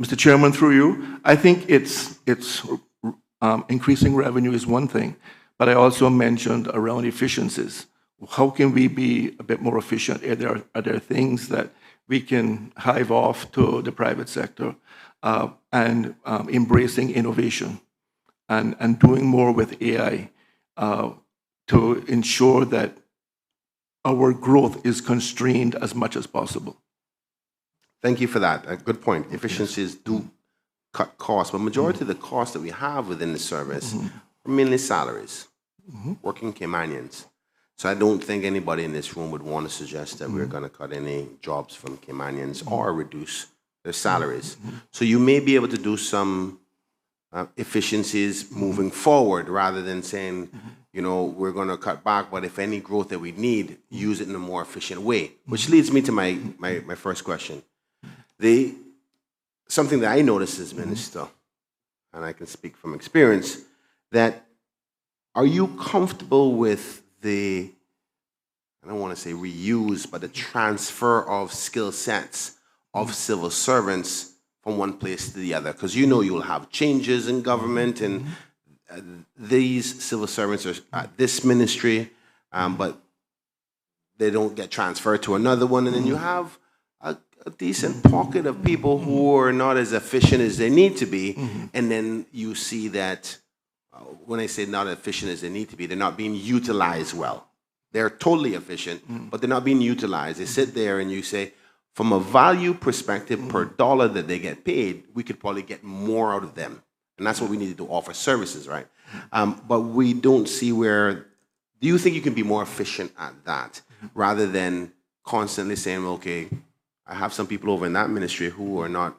Mr. Chairman, through you, I think it's increasing revenue is one thing, but I also mentioned around efficiencies. How can we be a bit more efficient? Are there things that we can hive off to the private sector and embracing innovation and doing more with AI to ensure that our growth is constrained as much as possible? Thank you for that. A good point. Efficiencies do cut costs, but majority of the costs that we have within the service are mainly salaries, working Caymanians. So I don't think anybody in this room would want to suggest that we're going to cut any jobs from Caymanians or reduce their salaries. So you may be able to do some efficiencies moving forward rather than saying, you know, we're going to cut back, but if any growth that we need, use it in a more efficient way. Which leads me to my first question. Something that I noticed as minister, and I can speak from experience, that are you comfortable with I don't want to say reuse, but the transfer of skill sets of civil servants from one place to the other? Because you know you'll have changes in government, and these civil servants are at this ministry, but they don't get transferred to another one, and then you have a decent pocket of people who are not as efficient as they need to be, and then you see that when I say not as efficient as they need to be, they're not being utilized well. They're totally efficient, but they're not being utilized. They sit there and you say, from a value perspective per dollar that they get paid, we could probably get more out of them. And that's what we need to do, offer services, right? But we don't see where, do you think you can be more efficient at that rather than constantly saying, well, okay, I have some people over in that ministry who are not,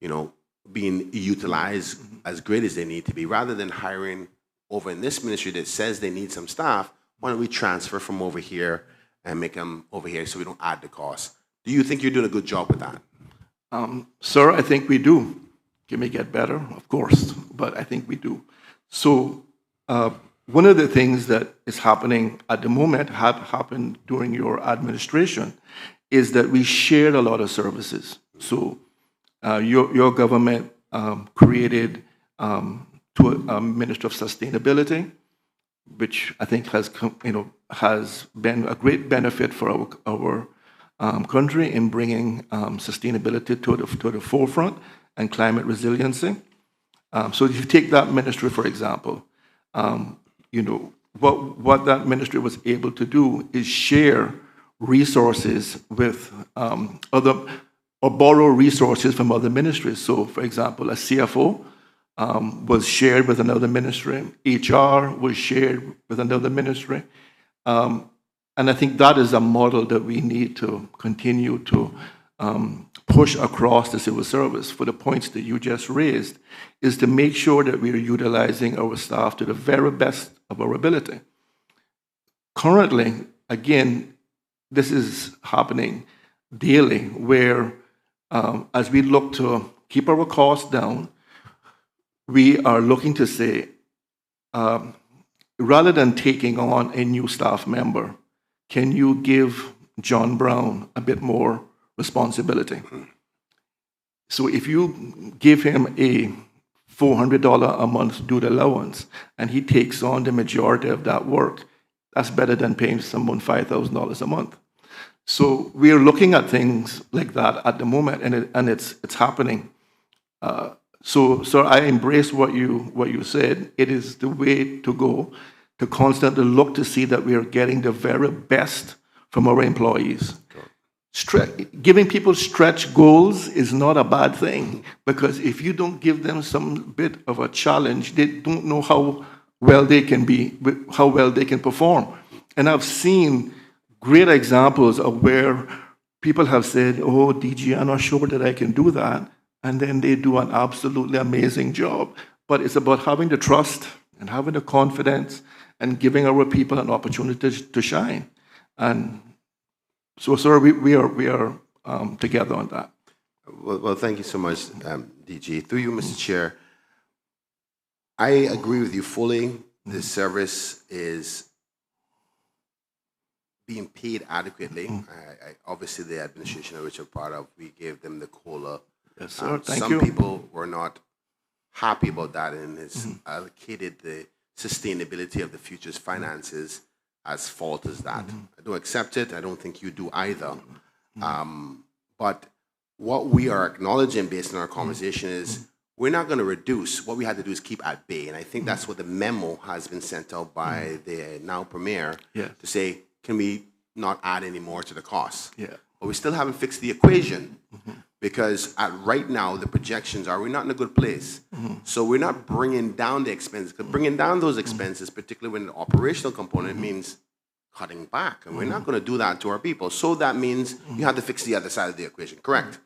you know, being utilized as great as they need to be. Rather than hiring over in this ministry that says they need some staff, why don't we transfer from over here and make them over here so we don't add the cost? Do you think you're doing a good job with that? Sir, I think we do. Can we get better? Of course, but I think we do. So one of the things that is happening at the moment, had happened during your administration, is that we shared a lot of services. So your government created a Minister of Sustainability, which I think has been a great benefit for our country in bringing sustainability to the forefront and climate resiliency. So if you take that ministry, for example, what that ministry was able to do is share resources with or borrow resources from other ministries. So, for example, a CFO was shared with another ministry, HR was shared with another ministry. And I think that is a model that we need to continue to push across the civil service. For the points that you just raised, is to make sure that we are utilizing our staff to the very best of our ability. Currently, again, this is happening daily, where as we look to keep our costs down, we are looking to say, rather than taking on a new staff member, can you give John Brown a bit more responsibility? So if you give him a $400 a month duty allowance and he takes on the majority of that work, that's better than paying someone $5,000 a month. So we're looking at things like that at the moment, and it's happening. So I embrace what you said. It is the way to go, to constantly look to see that we are getting the very best from our employees. Giving people stretch goals is not a bad thing, because if you don't give them some bit of a challenge, they don't know how well they can perform. And I've seen great examples of where people have said, oh, DG, I'm not sure that I can do that. And then they do an absolutely amazing job. But it's about having the trust and having the confidence and giving our people an opportunity to shine. And so, sir, we are together on that. Well, thank you so much, DG. Through you, Mr. Chair, I agree with you fully the service is being paid adequately. Obviously, the administration, which I'm part of, we gave them the COLA. Yes, sir. Thank some you. people were not happy about that, and it's allocated the sustainability of the future's finances as fault as that. I don't accept it. I don't think you do either. But what we are acknowledging based on our conversation is we're not going to reduce. What we had to do is keep at bay. And I think that's what the memo has been sent out by the now Premier to say, can we not add any more to the costs? But we still haven't fixed the equation because right now the projections are we're not in a good place. So we're not bringing down the expenses. Because bringing down those expenses, particularly when the operational component means cutting back. And we're not going to do that to our people. So that means you have to fix the other side of the equation, correct?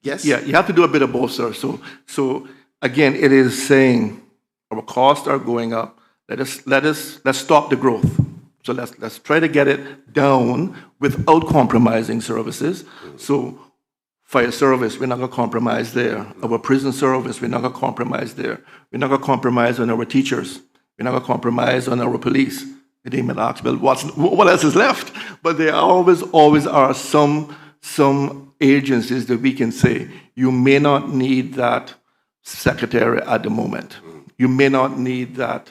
Yes? Yeah, you have to do a bit of both, sir. So again, it is saying our costs are going up. Let's stop the growth. So let's try to get it down without compromising services. So fire service, we're not going to compromise there. Our prison service, we're not going to compromise there. We're not going to compromise on our teachers. We're not going to compromise on our police. They may ask, well, what else is left? But there always are some agencies that we can say, you may not need that secretary at the moment. You may not need that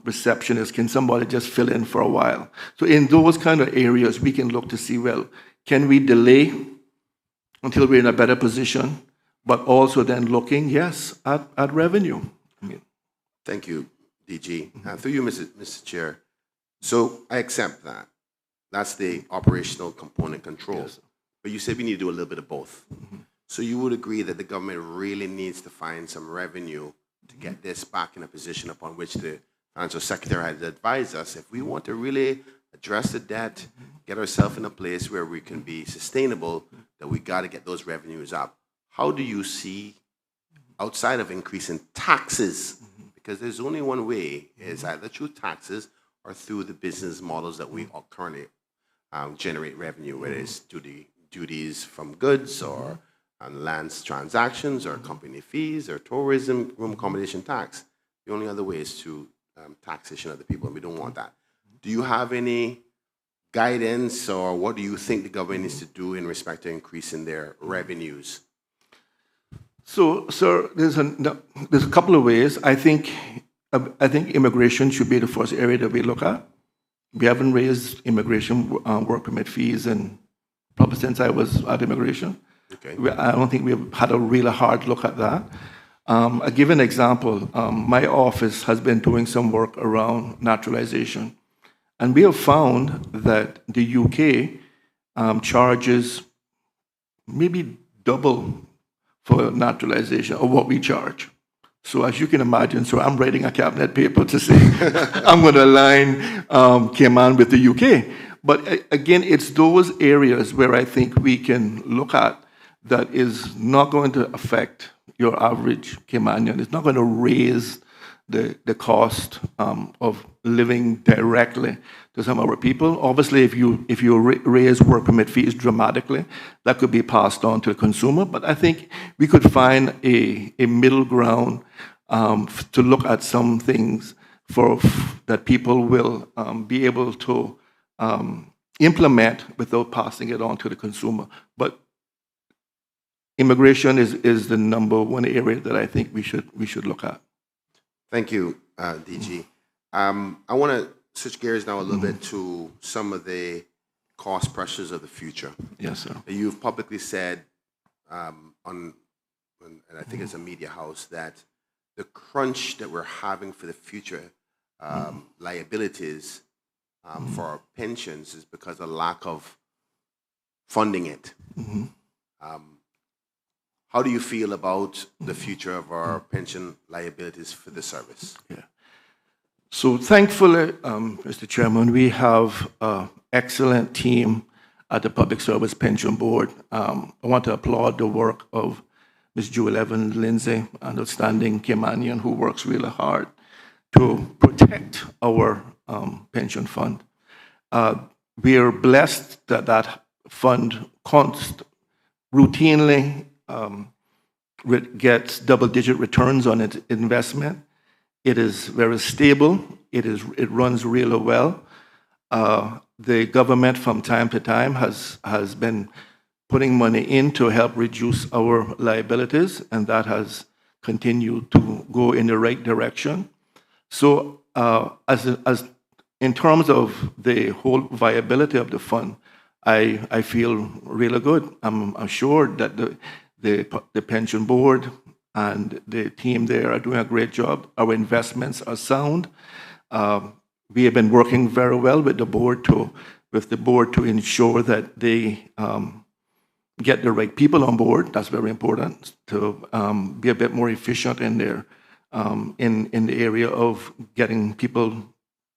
receptionist. Can somebody just fill in for a while? So in those kind of areas, we can look to see, well, can we delay until we're in a better position, but also then looking, yes, at revenue. Thank you, DG. Through you, Mr. Chair. So I accept that. That's the operational component control. Yes. But you said we need to do a little bit of both. So you would agree that the government really needs to find some revenue to get this back in a position upon which the Financial Secretary has advised us. If we want to really address the debt, get ourselves in a place where we can be sustainable, that we got to get those revenues up. How do you see, outside of increasing taxes, because there's only one way, is either through taxes or through the business models that we currently generate revenue, whether it's duties from goods or lands transactions or company fees or tourism, room accommodation tax. The only other way is through taxation of the people, and we don't want that. Do you have any guidance, or what do you think the government needs to do in respect to increasing their revenues? So, sir, there's a couple of ways. I think immigration should be the first area that we look at. We haven't raised immigration work permit fees probably since I was at immigration. Okay. I don't think we've had a really hard look at that. I'll give an example. My office has been doing some work around naturalization. And we have found that the UK charges maybe double for naturalization of what we charge. So as you can imagine, so I'm writing a cabinet paper to say I'm going to align Cayman with the UK. But again, it's those areas where I think we can look at that is not going to affect your average Caymanian. It's not going to raise the cost of living directly to some of our people. Obviously, if you raise work permit fees dramatically, that could be passed on to the consumer. But I think we could find a middle ground to look at some things that people will be able to implement without passing it on to the consumer. But immigration is the number one area that I think we should look at. Thank you, DG. I want to switch gears now a little bit to some of the cost pressures of the future. Yes, sir. You've publicly said, and I think it's a media house, that the crunch that we're having for the future liabilities for our pensions is because of lack of funding it. How do you feel about the future of our pension liabilities for the service? Yeah. So thankfully, Mr. Chairman, we have an excellent team at the Public Service Pension Board. I want to applaud the work of Ms. Jewel Evans-Lindsay, an outstanding Caymanian who works really hard to protect our pension fund. We are blessed that that fund routinely gets double-digit returns on its investment. It is very stable. It runs really well. The government from time to time has been putting money in to help reduce our liabilities, and that has continued to go in the right direction. So as in terms of the whole viability of the fund, I feel really good. I'm assured that the pension board and the team there are doing a great job. Our investments are sound. We have been working very well with the board to ensure that they get the right people on board. That's very important to be a bit more efficient in their in the area of allowing people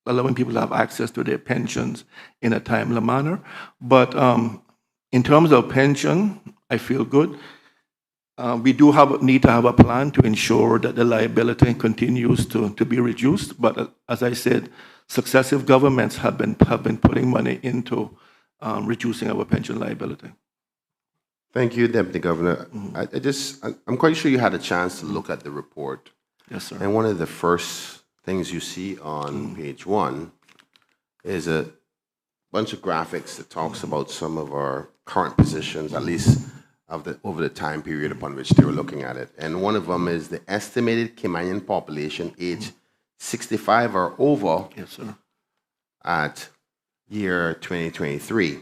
to have access to their pensions in a timely manner. But in terms of pension, I feel good. We do need to have a plan to ensure that the liability continues to be reduced. But as I said, successive governments have been putting money into reducing our pension liability. Thank you, Deputy Governor. I'm quite sure you had a chance to look at the report. Yes, sir. And one of the first things you see on page 1 is a bunch of graphics that talks about some of our current positions, at least over the time period upon which they were looking at it. And one of them is the estimated Caymanian population age 65 or over. Yes, sir. At year 2023.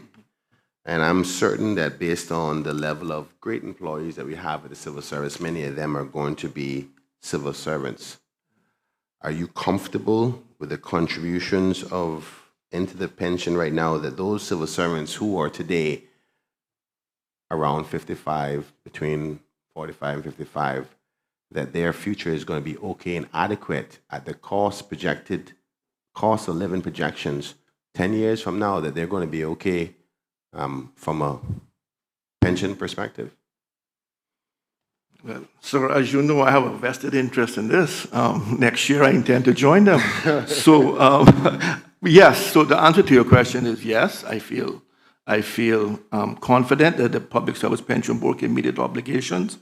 And I'm certain that based on the level of great employees that we have in the civil service, many of them are going to be civil servants. Are you comfortable with the contributions into the pension right now that those civil servants who are today around 55, between 45 and 55, that their future is going to be okay and adequate at the cost of living projections 10 years from now, that they're going to be okay from a pension perspective? Well, sir, as you know, I have a vested interest in this. Next year, I intend to join them. So, yes. So the answer to your question is yes. I feel confident that the Public Service Pension Board can meet its obligations.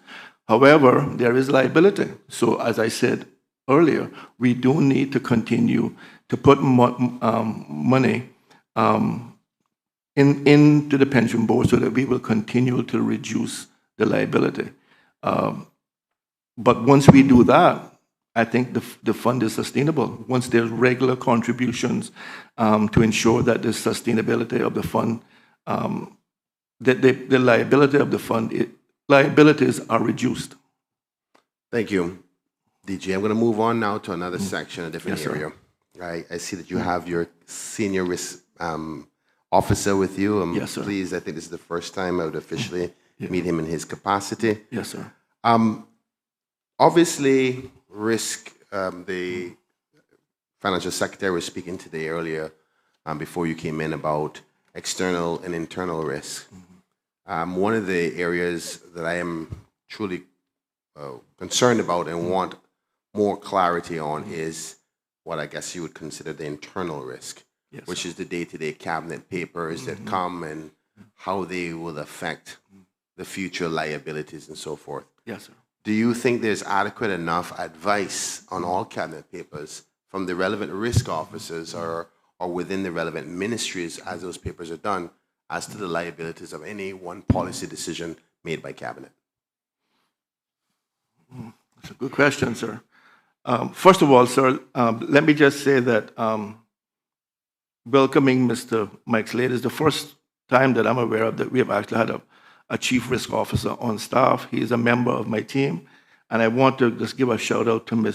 However, there is liability. So, as I said earlier, we do need to continue to put money into the pension board so that we will continue to reduce the liability. But once we do that, I think the fund is sustainable. Once there's regular contributions to ensure that the sustainability of the fund, that the liability of the fund, liabilities are reduced. Thank you, DG. I'm going to move on now to another section, a different area. I see that you have your senior risk officer with you. Yes, sir. Pleased. I think this is the first time I would officially meet him in his capacity. Yes, sir. Obviously, risk, the financial secretary was speaking today earlier before you came in about external and internal risk. One of the areas that I am truly concerned about and want more clarity on is what I guess you would consider the internal risk, which is the day-to-day cabinet papers that come and how they will affect the future liabilities and so forth. Yes, sir. Do you think there's adequate enough advice on all cabinet papers from the relevant risk officers or within the relevant ministries as those papers are done as to the liabilities of any one policy decision made by cabinet? That's a good question, sir. First of all, sir, let me just say that welcoming Mr. Mike Slade is the first time that I'm aware of that we have actually had a chief risk officer on staff. He is a member of my team. And I want to just give a shout out to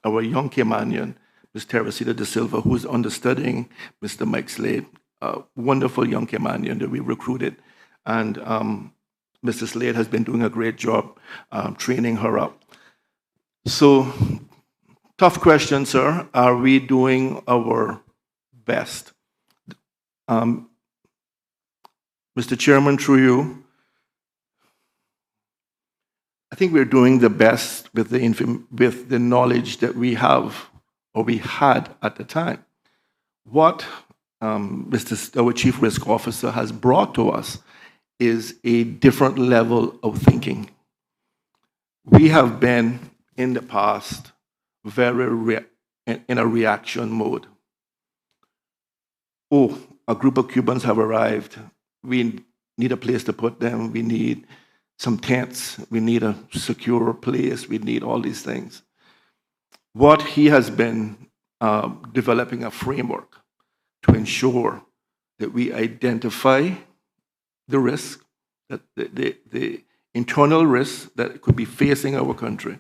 our young Caymanian, Ms. Teresita De Silva, who is understudying Mr. Mike Slade, a wonderful young Caymanian that we recruited. And Mr. Slade has been doing a great job training her up. So, tough question, sir. Are we doing our best? Mr. Chairman, through you, I think we're doing the best with the knowledge that we have or we had at the time. What our Chief Risk Officer has brought to us is a different level of thinking. We have been, in the past, very in a reaction mode. Oh, a group of Cubans have arrived. We need a place to put them. We need some tents. We need a secure place. We need all these things. What he has been developing a framework to ensure that we identify the risk, that the internal risks that could be facing our country,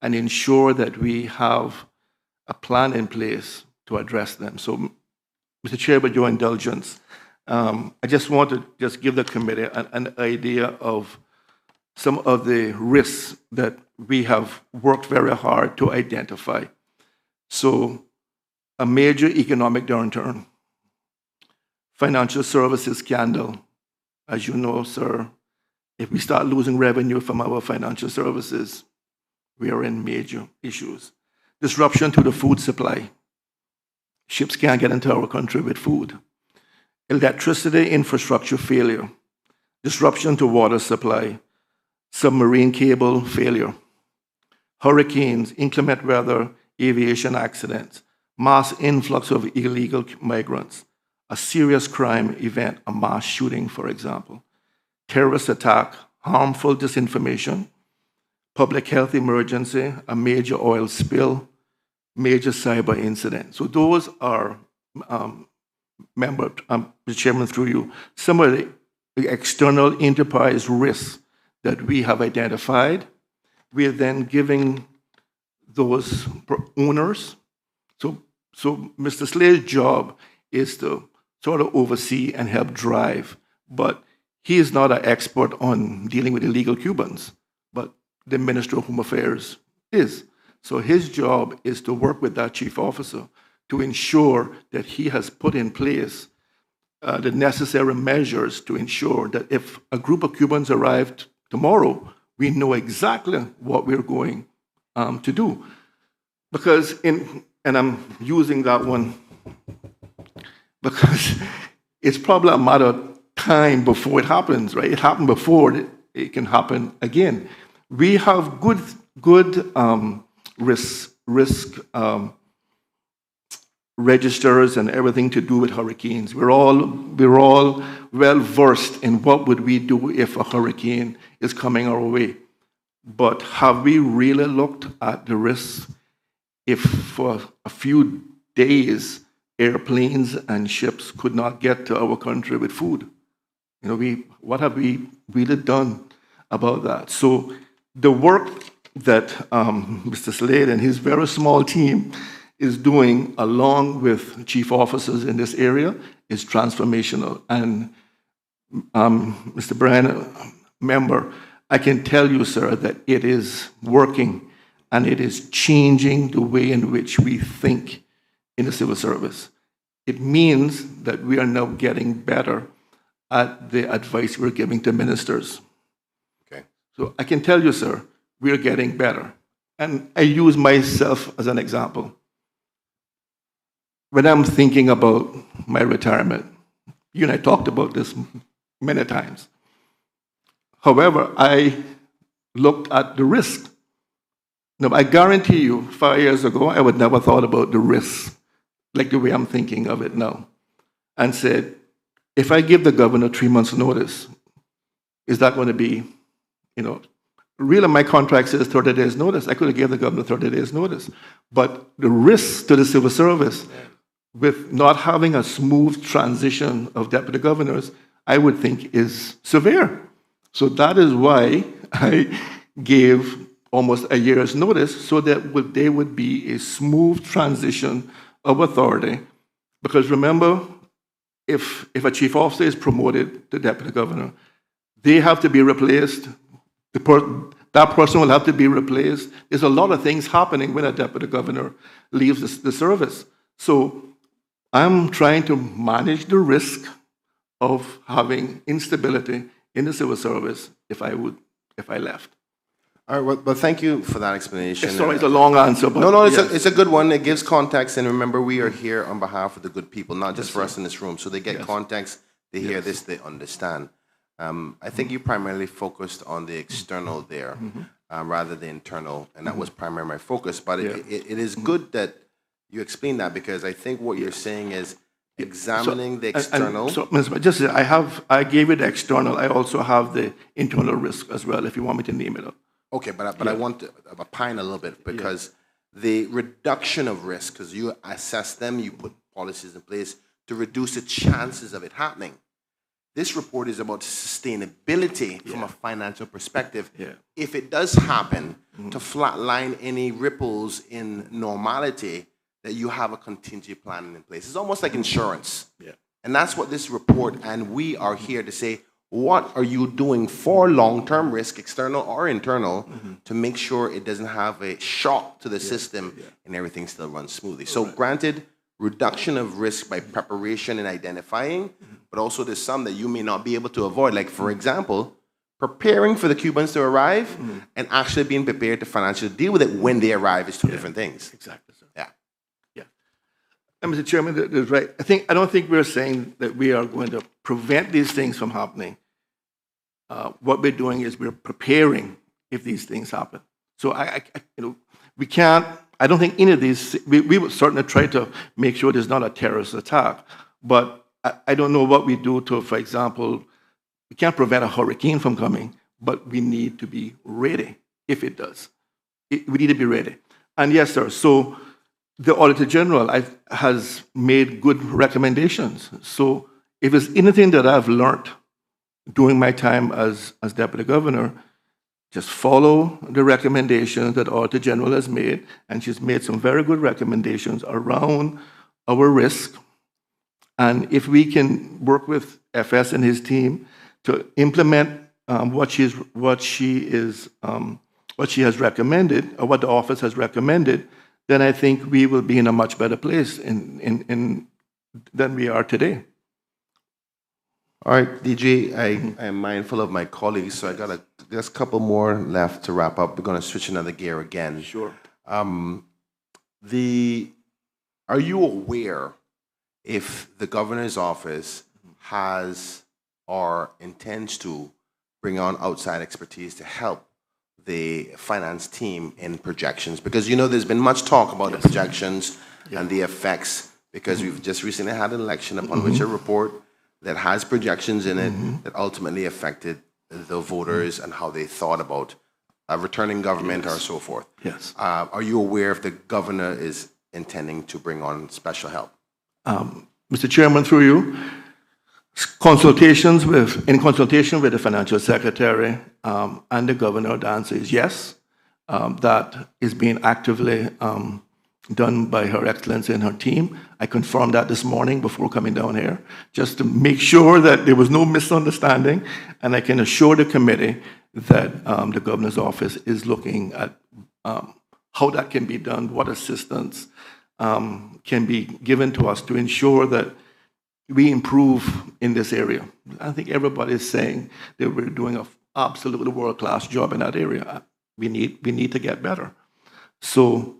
and ensure that we have a plan in place to address them. So, Mr. Chair, with your indulgence, I just want to just give the committee an idea of some of the risks that we have worked very hard to identify. So, a major economic downturn, financial services scandal. As you know, sir, if we start losing revenue from our financial services, we are in major issues. Disruption to the food supply. Ships can't get into our country with food. Electricity infrastructure failure. Disruption to water supply. Submarine cable failure. Hurricanes, inclement weather, aviation accidents. Mass influx of illegal migrants. A serious crime event, a mass shooting, for example. Terrorist attack, harmful disinformation. Public health emergency, a major oil spill, major cyber incident. So those are, Mr. Chairman, through you, some of the external enterprise risks that we have identified. We are then giving those owners. So Mr. Slade's job is to sort of oversee and help drive, but he is not an expert on dealing with illegal Cubans, but the Minister of Home Affairs is. So his job is to work with that chief officer to ensure that he has put in place the necessary measures to ensure that if a group of Cubans arrived tomorrow, we know exactly what we're going to do. Because and I'm using that one because it's probably a matter of time before it happens, right? It happened before, it can happen again. We have good risk registers and everything to do with hurricanes. We're all well versed in what would we do if a hurricane is coming our way. But have we really looked at the risks if for a few days airplanes and ships could not get to our country with food? You know, what have we really done about that? So the work that Mr. Slade and his very small team is doing along with chief officers in this area is transformational. And Mr. Bryan, member, I can tell you, sir, that it is working and it is changing the way in which we think in the civil service. It means that we are now getting better at the advice we're giving to ministers. Okay. So I can tell you, sir, we're getting better. And I use myself as an example. When I'm thinking about my retirement, you and I talked about this many times. However, I looked at the risk. Now, I guarantee you, 5 years ago, I would never thought about the risk like the way I'm thinking of it now, and said, if I give the governor 3 months' notice, is that going to be, really my contract says 30 days notice. I could have given the governor 30 days notice. But the risk to the civil service with not having a smooth transition of deputy governors, I would think is severe. So that is why I gave almost a year's notice so that there would be a smooth transition of authority. Because remember, if a chief officer is promoted to deputy governor, they have to be replaced. That person will have to be replaced. There's a lot of things happening when a deputy governor leaves the service. So I'm trying to manage the risk of having instability in the civil service if I left. All right, well, thank you for that explanation. Sorry, it's a long answer. But no, yes. It's a good one. It gives context, and remember, we are here on behalf of the good people, not just for us in this room. So they get context, they hear this, they understand. I think you primarily focused on the external there. rather than internal, and that was primarily my focus. But it is good that you explain that, because I think what you're saying is examining the external. I gave it external. I also have the internal risk as well, if you want me to name it up. Okay, but I want to opine a little bit, because the reduction of risk, because you assess them, you put policies in place to reduce the chances of it happening. This report is about sustainability from a financial perspective. If it does happen, to flatline any ripples in normality, that you have a contingency plan in place. It's almost like insurance. And that's what this report, and we are here to say, what are you doing for long-term risk, external or internal, to make sure it doesn't have a shock to the system and everything still runs smoothly? So granted, reduction of risk by preparation and identifying, but also there's some that you may not be able to avoid. Like, for example, preparing for the Cubans to arrive and actually being prepared to financially deal with it when they arrive is two different things. Exactly, sir. Yeah. And Mr. Chairman, that's right. I don't think we're saying that we are going to prevent these things from happening. What we're doing is we're preparing if these things happen. So we can't. I don't think any of these. We would certainly try to make sure there's not a terrorist attack, but I don't know what we do to, for example, we can't prevent a hurricane from coming, but we need to be ready if it does. We need to be ready. And yes, sir. So the Auditor General has made good recommendations. So if there's anything that I've learned during my time as Deputy Governor, just follow the recommendations that Auditor General has made, and she's made some very good recommendations around our risk. And if we can work with FS and his team to implement what she has recommended, or what the office has recommended, then I think we will be in a much better place than we are today. All right, DG, I am mindful of my colleagues, so I got just a couple more left to wrap up. We're going to switch another gear again. Sure. Are you aware if the governor's office has or intends to bring on outside expertise to help the finance team in projections? Because there's been much talk about the projections and the effects, because we've just recently had an election upon which a report that has projections in it that ultimately affected the voters and how they thought about returning government or so forth. Yes. Are you aware if the governor is intending to bring on special help? Mr. Chairman, through you, in consultation with the financial secretary and the governor, the answer is yes. That is being actively done by Her Excellency and her team. I confirmed that this morning before coming down here, just to make sure that there was no misunderstanding, and I can assure the committee that the governor's office is looking at how that can be done, what assistance can be given to us to ensure that we improve in this area. I think everybody is saying that we're doing an absolutely world-class job in that area. We need to get better. So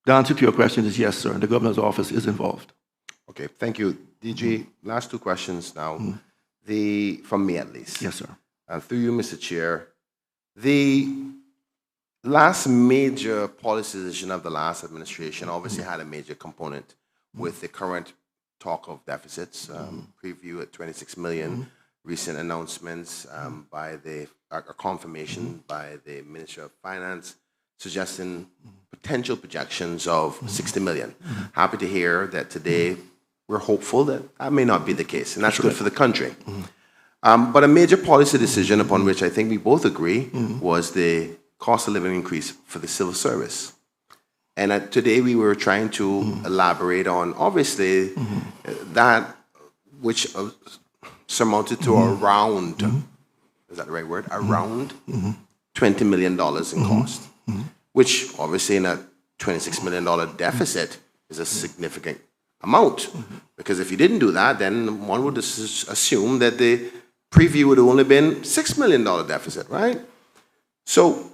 the answer to your question is yes, sir. The governor's office is involved. Okay, thank you. DG, last two questions now. From me at least. Yes, sir. Through you, Mr. Chair. The last major policy decision of the last administration obviously had a major component with the current talk of deficits, preview at 26 million, recent announcements by confirmation by the Minister of Finance, suggesting potential projections of 60 million. Happy to hear that today we're hopeful that that may not be the case, and that's good for the country. But a major policy decision upon which I think we both agree was the cost of living increase for the civil service. And today we were trying to elaborate on, obviously, that which surmounted to around, is that the right word? Around $20 million in cost, which obviously in a $26 million deficit is a significant amount. Because if you didn't do that, then one would assume that the preview would have only been $6 million deficit, right? So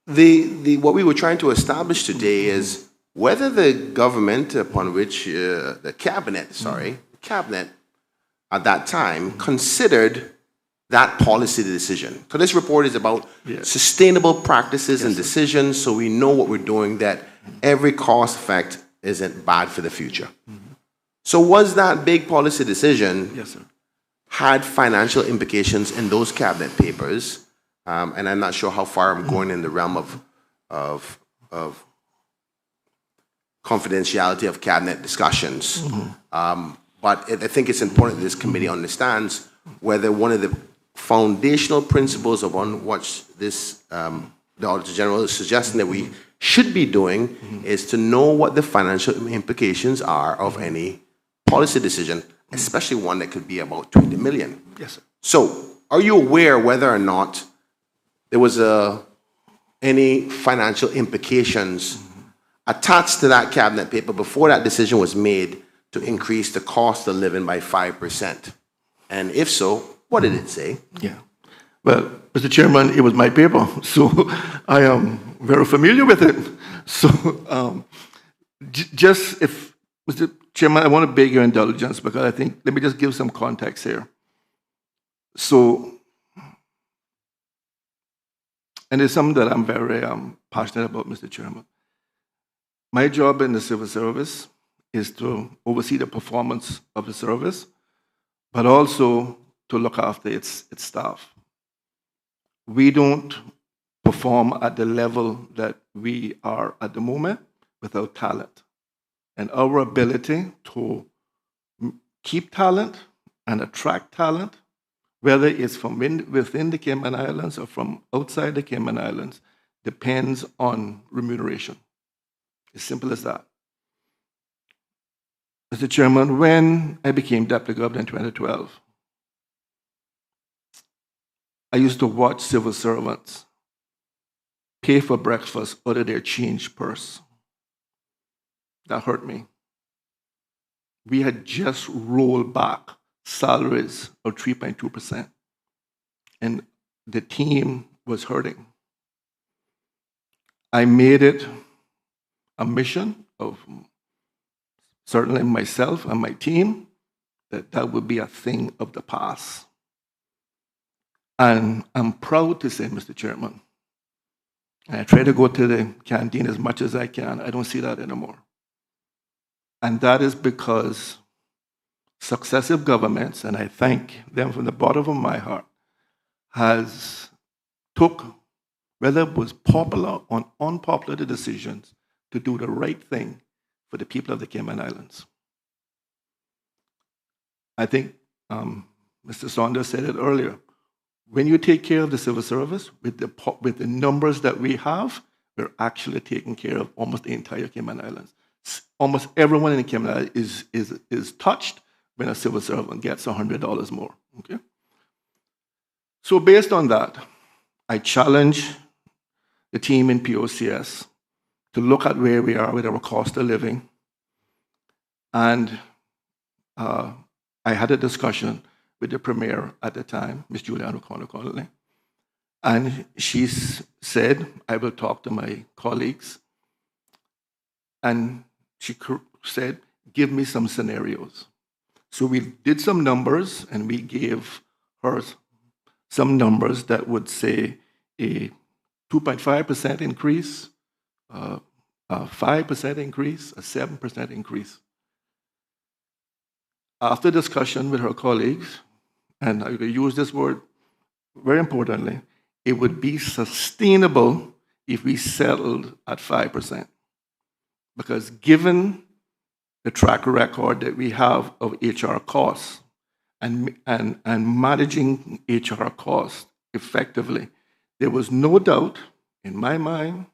what we were trying to establish today is whether the government upon which the cabinet at that time considered that policy decision? So this report is about sustainable practices and decisions, so we know what we're doing, that every cost effect isn't bad for the future. So was that big policy decision had financial implications in those cabinet papers? And I'm not sure how far I'm going in the realm of confidentiality of cabinet discussions. But I think it's important that this committee understands whether one of the foundational principles upon which this the Auditor General is suggesting that we should be doing is to know what the financial implications are of any policy decision, especially one that could be about 20 million. Yes, sir. So, are you aware whether or not there was any financial implications attached to that cabinet paper before that decision was made to increase the cost of living by 5%? And if so, what did it say? Yeah. Well, Mr. Chairman, it was my paper, so I am very familiar with it. So, just if, Mr. Chairman, I want to beg your indulgence because I think, let me just give some context here. So, and it's something that I'm very passionate about, Mr. Chairman. My job in the civil service is to oversee the performance of the service, but also to look after its staff. We don't perform at the level that we are at the moment without talent. And our ability to keep talent and attract talent, whether it's from within the Cayman Islands or from outside the Cayman Islands, depends on remuneration. As simple as that. Mr. Chairman, when I became Deputy Governor in 2012, I used to watch civil servants pay for breakfast out of their change purse. That hurt me. We had just rolled back salaries of 3.2%, and the team was hurting. I made it a mission of certainly myself and my team that would be a thing of the past. And I'm proud to say, Mr. Chairman, I try to go to the canteen as much as I can. I don't see that anymore. And that is because successive governments, and I thank them from the bottom of my heart, has took, whether it was popular or unpopular decisions, to do the right thing for the people of the Cayman Islands. I think Mr. Saunders said it earlier. When you take care of the civil service, with the numbers that we have, we're actually taking care of almost the entire Cayman Islands. Almost everyone in the Cayman Islands is touched when a civil servant gets $100 more. Okay? So based on that, I challenge the team in POCS to look at where we are with our cost of living. And I had a discussion with the Premier at the time, Ms. Julianne O'Connor-Connolly, and she said, I will talk to my colleagues. And she said, give me some scenarios. So we did some numbers, and we gave her some numbers that would say a 2.5% increase, a 5% increase, a 7% increase. After discussion with her colleagues, and I will use this word very importantly, it would be sustainable if we settled at 5%. Because given the track record that we have of HR costs and managing HR costs effectively, there was no doubt in my mind,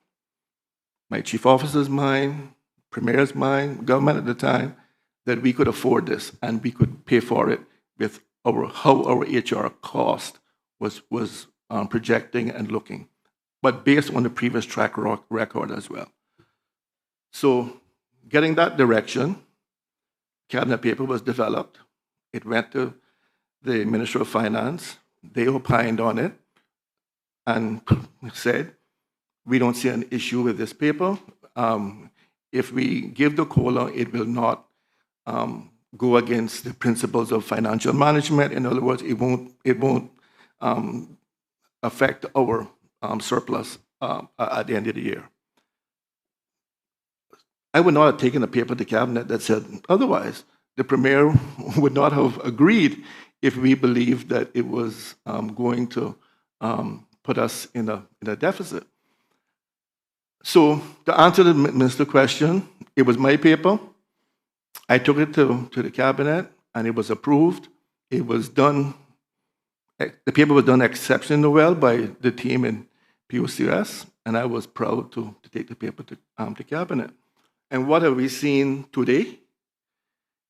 my chief officer's mind, Premier's mind, government at the time, that we could afford this and we could pay for it with how our HR cost was projecting and looking, but based on the previous track record as well. So getting that direction, cabinet paper was developed. It went to the Ministry of Finance. They opined on it and said, we don't see an issue with this paper. If we give the COLA, it will not go against the principles of financial management. In other words, it won't affect our surplus at the end of the year. I would not have taken a paper to cabinet that said otherwise. The premier would not have agreed if we believed that it was going to put us in a deficit. So to answer the minister's question, it was my paper. I took it to the cabinet, and it was approved. It was done. The paper was done exceptionally well by the team in POCS, and I was proud to take the paper to cabinet. And what have we seen today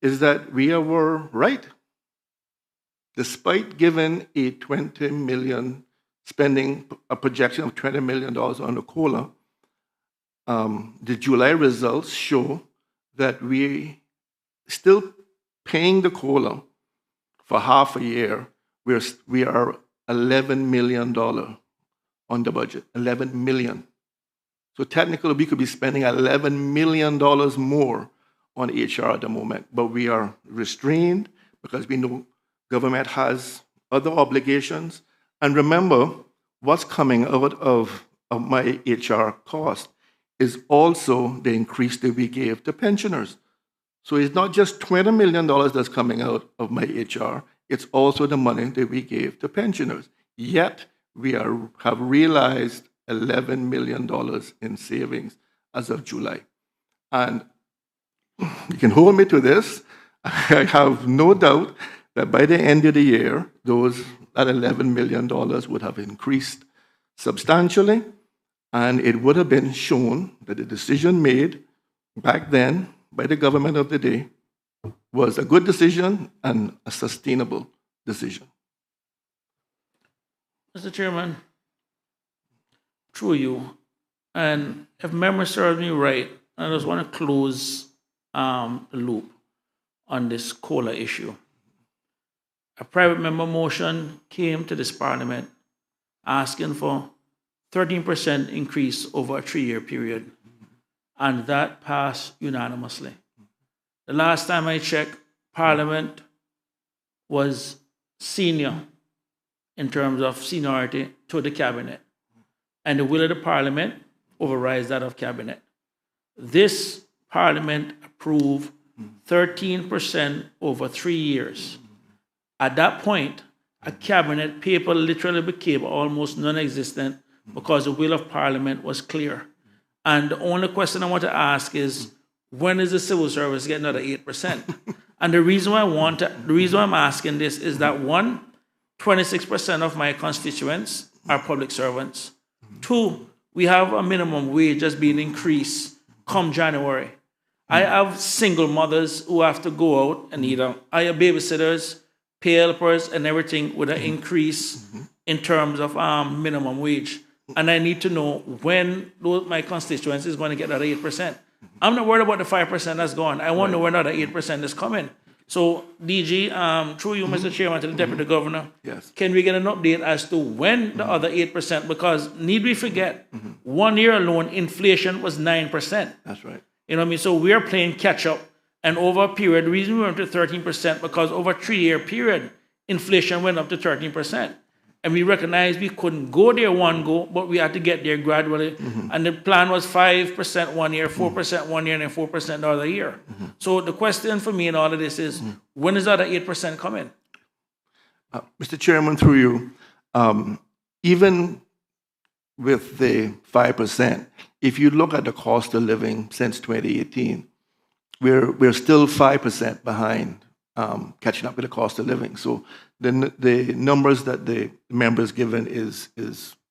is that we were right. Despite giving a $20 million spending, a projection of $20 million on the COLA, the July results show that we still paying the COLA for half a year. We are $11 million on the budget, $11 million. So technically, we could be spending $11 million more on HR at the moment, but we are restrained because we know government has other obligations. And remember, what's coming out of my HR cost is also the increase that we gave to pensioners. So it's not just $20 million that's coming out of my HR, it's also the money that we gave to pensioners. Yet, we have realized $11 million in savings as of July. And you can hold me to this. I have no doubt that by the end of the year, that $11 million would have increased substantially, and it would have been shown that the decision made back then by the government of the day was a good decision and a sustainable decision. Mr. Chairman, through you, and if memory serves me right, I just want to close the loop on this COLA issue. A private member motion came to this parliament asking for 13% increase over a 3-year period, and that passed unanimously. The last time I checked, Parliament was senior in terms of seniority to the cabinet, and the will of the Parliament overrides that of cabinet. This Parliament approved 13% over 3 years. At that point, a cabinet paper literally became almost non-existent because the will of Parliament was clear. And the only question I want to ask is, when is the civil service getting another 8%? And the reason why I'm asking this is that 1, 26% of my constituents are public servants. 2, we have a minimum wage that's being increased come January. I have single mothers who have to go out and either hire babysitters, pay helpers, and everything with an increase in terms of minimum wage. And I need to know when my constituents is going to get that 8%. I'm not worried about the 5% that's gone. I want to know when that 8% is coming. So, DG, through you, Mr. Chairman, to the Deputy Governor, yes, can we get an update as to when the other 8%? Because need we forget, 1 year alone, inflation was 9%. That's right. You know what I mean? So we are playing catch up. And over a period, the reason we went to 13% because over a 3-year period, inflation went up to 13%. And we recognized we couldn't go there one go, but we had to get there gradually. And the plan was 5% 1 year, 4% 1 year, and then 4% the other year. So the question for me in all of this is, when is that 8% coming? Mr. Chairman, through you, even with the 5%, if you look at the cost of living since 2018, we're still 5% behind catching up with the cost of living. So the numbers that the members given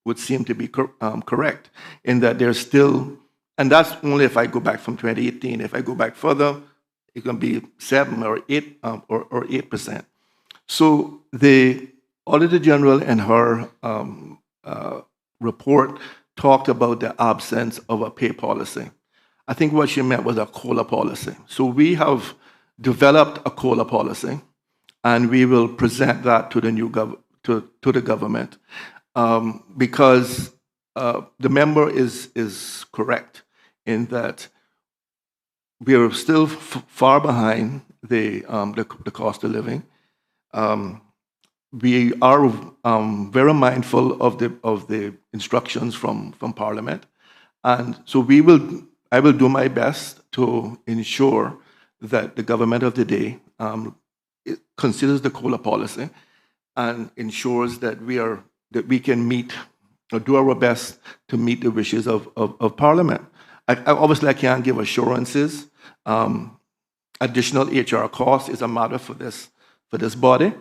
would seem to be correct in that there's still, and that's only if I go back from 2018. If I go back further, it can be 7 or 8 or 8%. So the Auditor General in her report talked about the absence of a pay policy. I think what she meant was a COLA policy. So we have developed a COLA policy, and we will present that to the new to the government because the member is correct in that we are still far behind the cost of living. we are very mindful of the instructions from Parliament, and so I will do my best to ensure that the government of the day it considers the COLA policy and ensures that we can meet or do our best to meet the wishes of Parliament. Obviously, I can't give assurances. Additional HR cost is a matter for this body.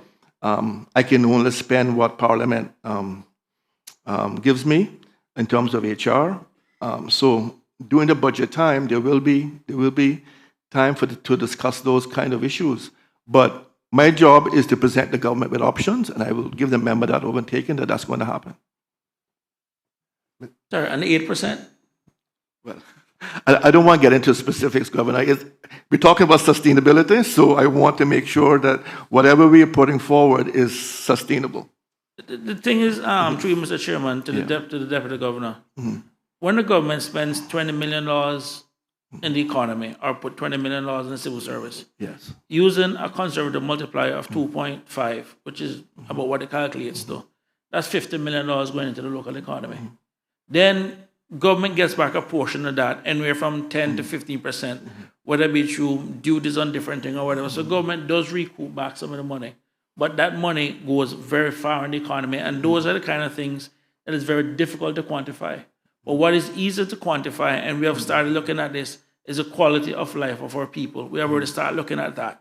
I can only spend what Parliament gives me in terms of HR. So during the budget time, there will be time to discuss those kind of issues. But my job is to present the government with options, and I will give the member that overtaken that's going to happen. Sir, and 8%? Well, I don't want to get into specifics, Governor. We're talking about sustainability, so I want to make sure that whatever we are putting forward is sustainable. The thing is, through you, Mr. Chairman, to the Deputy Governor, when the government spends $20 million in the economy or put $20 million in the civil service, yes, using a conservative multiplier of 2.5, which is about what it calculates to, that's $50 million going into the local economy. Then government gets back a portion of that, anywhere from 10 to 15%, whether it be through duties on different things or whatever. So government does recoup back some of the money. But that money goes very far in the economy, and those are the kind of things that is very difficult to quantify. But what is easy to quantify, and we have started looking at this, is the quality of life of our people. We have already started looking at that.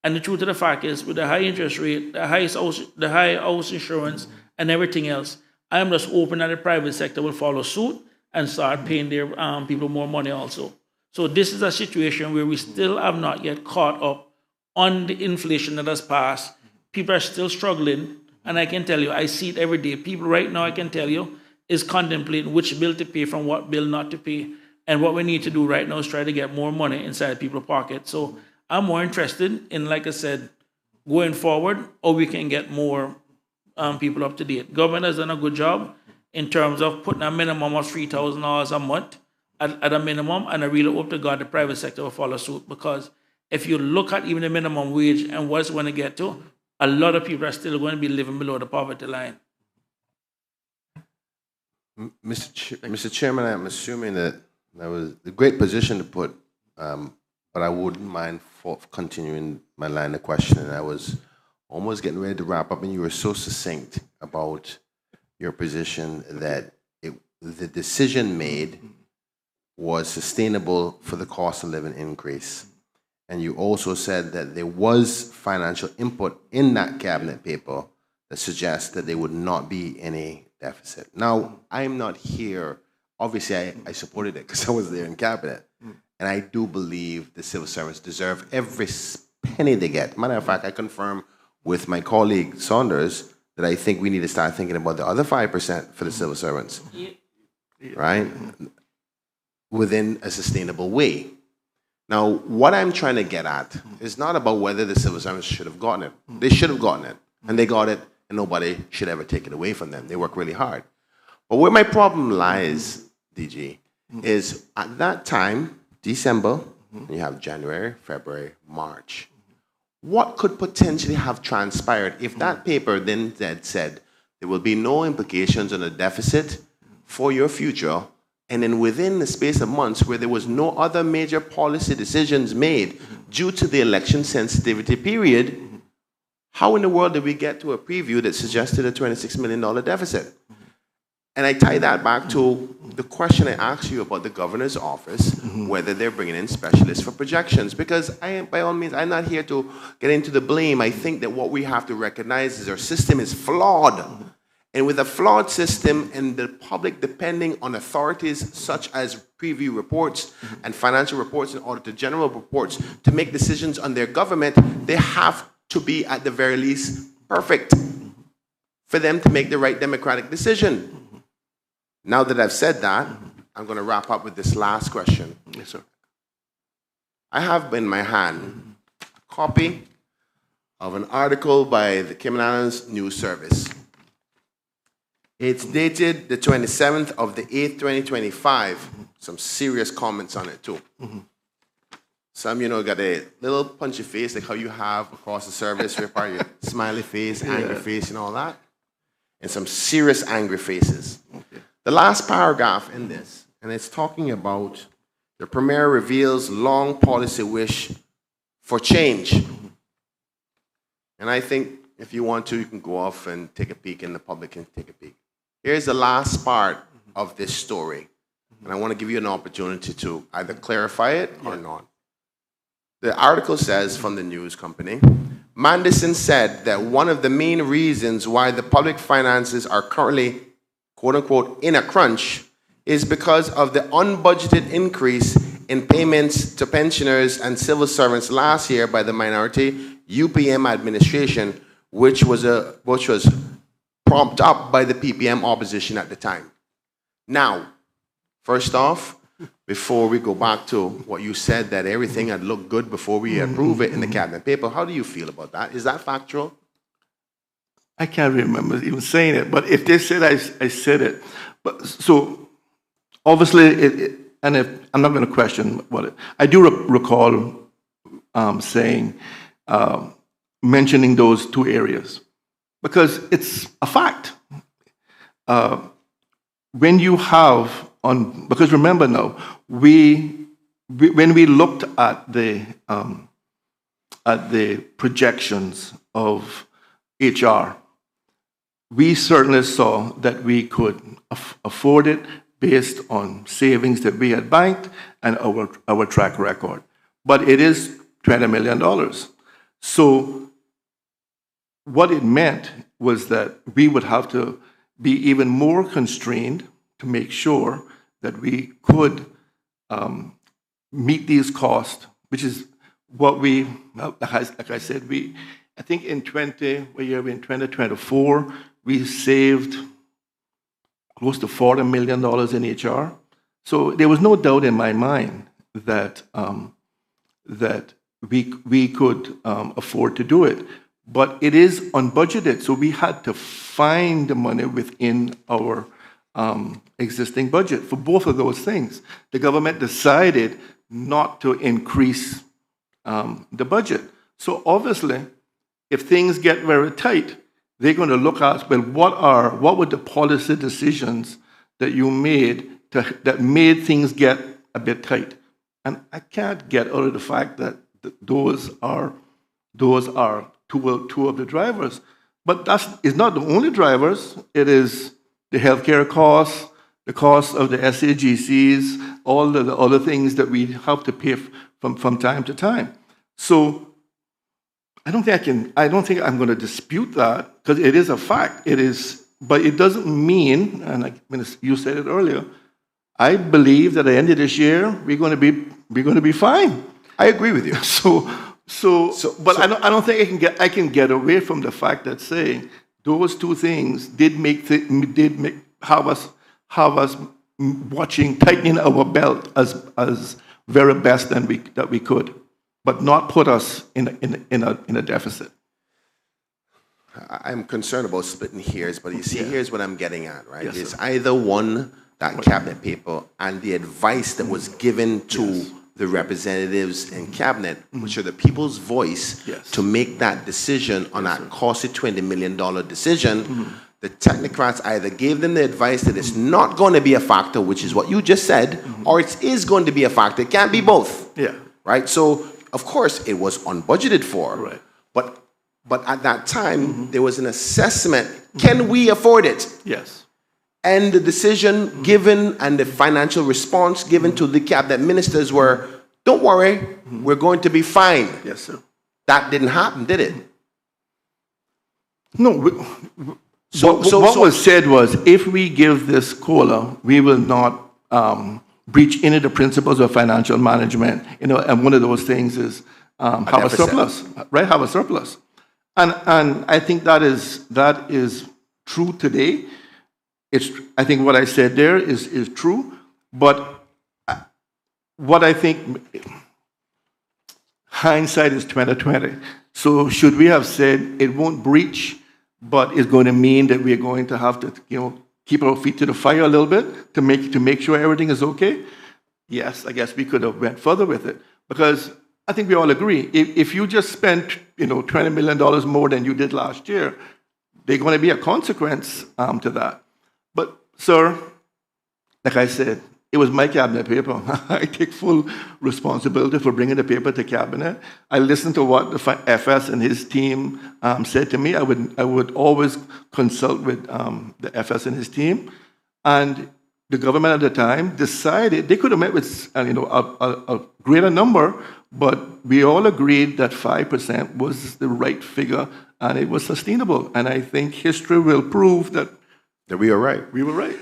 And the truth of the fact is, with the high interest rate, the high house insurance, and everything else, I am just hoping that the private sector will follow suit and start paying their people more money also. So this is a situation where we still have not yet caught up on the inflation that has passed. People are still struggling, and I can tell you, I see it every day. People right now, I can tell you, is contemplating which bill to pay from what bill not to pay. And what we need to do right now is try to get more money inside people's pockets. So I'm more interested in, like I said, going forward, or we can get more people up to date. Government has done a good job in terms of putting a minimum of $3,000 a month at a minimum, and I really hope to God the private sector will follow suit, because if you look at even the minimum wage and what it's going to get to, a lot of people are still going to be living below the poverty line. Mr. Chairman, I'm assuming that was a great position to put, but I wouldn't mind continuing my line of questioning. I was almost getting ready to wrap up, and you were so succinct about your position that the decision made was sustainable for the cost of living increase. And you also said that there was financial input in that cabinet paper that suggests that there would not be any deficit. Now, I'm not here. Obviously, I supported it because I was there in cabinet. And I do believe the civil servants deserve every penny they get. Matter of fact, I confirm with my colleague Saunders that I think we need to start thinking about the other 5% for the civil servants, right? Within a sustainable way. Now, what I'm trying to get at is not about whether the civil servants should have gotten it. They should have gotten it, and they got it, and nobody should ever take it away from them. They work really hard. But where my problem lies, DG, is at that time, December, you have January, February, March. What could potentially have transpired if that paper then said there will be no implications on the deficit for your future, and then within the space of months where there was no other major policy decisions made due to the election sensitivity period, how in the world did we get to a preview that suggested a $26 million deficit? And I tie that back to the question I asked you about the governor's office, whether they're bringing in specialists for projections. Because by all means, I'm not here to get into the blame. I think that what we have to recognize is our system is flawed. And with a flawed system and the public depending on authorities such as preview reports and financial reports and Auditor General reports to make decisions on their government, they have to be at the very least perfect for them to make the right democratic decision. Now that I've said that, I'm going to wrap up with this last question. Yes, sir. I have in my hand a copy of an article by the Cayman Islands News Service. It's dated the 27th of the 8th, 2025. Some serious comments on it too. Some, got a little punchy face, like how you have across the service, where your smiley face, angry face, and all that. And some serious angry faces. Okay. The last paragraph in this, and it's talking about the Premier reveals long policy wish for change. And I think if you want to, you can go off and take a peek, and the public can take a peek. Here's the last part of this story. And I want to give you an opportunity to either clarify it or not. The article says from the news company, Mandison said that one of the main reasons why the public finances are currently, quote unquote, in a crunch is because of the unbudgeted increase in payments to pensioners and civil servants last year by the minority UPM administration, which was propped up by the PPM opposition at the time. Now, first off, before we go back to what you said, that everything had looked good before we approve it in the cabinet paper, how do you feel about that? Is that factual? I can't remember even saying it, but if they said I said it. But so obviously, and if I'm not going to question what it. I do recall mentioning those two areas because it's a fact. When you have because remember now, when we looked at the projections of HR, we certainly saw that we could afford it based on savings that we had banked and our track record. But it is $20 million. So what it meant was that we would have to be even more constrained to make sure that we could meet these costs, which is what we, like I said, I think in 2024, we saved close to $40 million in HR. So there was no doubt in my mind that that we could afford to do it. But it is unbudgeted, so we had to find the money within our existing budget for both of those things. The government decided not to increase the budget. So obviously, if things get very tight, they're going to look at, well, what were the policy decisions that you made that made things get a bit tight? And I can't get out of the fact that those are two of the drivers. But that is not the only drivers. It is the healthcare costs, the cost of the SAGCs, all the other things that we have to pay from time to time. So I don't think I'm going to dispute that because it is a fact. It is, but it doesn't mean, and you said it earlier, I believe that at the end of this year we're going to be fine. I agree with you. But I don't think I can get away from the fact that saying those two things did have us tightening our belt as very best that we could, but not put us in a deficit. I'm concerned about splitting hairs, but you see, here's what I'm getting at, right? Yes, it's sir. either one, that cabinet paper, and the advice that was given to the representatives in cabinet, which are the people's voice, to make that decision on that costly $20 million decision. The technocrats either gave them the advice that it's not going to be a factor, which is what you just said, or it is going to be a factor. It can't be both. Yeah. Right? So, of course, it was unbudgeted for. Right. But at that time, there was an assessment. Can we afford it? Yes. And the decision given and the financial response given to the cabinet ministers were, don't worry, we're going to be fine. Yes, sir. That didn't happen, did it? No. What was said was, if we give this COLA, we will not breach any of the principles of financial management. And one of those things is have a surplus, right? Have a surplus. And I think that is true today. I think what I said there is true, but what I think, hindsight is 2020. So should we have said it won't breach, but it's going to mean that we're going to have to, keep our feet to the fire a little bit to make sure everything is okay? Yes, I guess we could have went further with it, because I think we all agree. If you just spent, $20 million more than you did last year, there's going to be a consequence to that. But, sir, like I said, it was my cabinet paper. I take full responsibility for bringing the paper to cabinet. I listened to what the FS and his team said to me. I would always consult with the FS and his team. And the government at the time decided they could have met with a greater number, but we all agreed that 5% was the right figure and it was sustainable. And I think history will prove that we are right. We were right.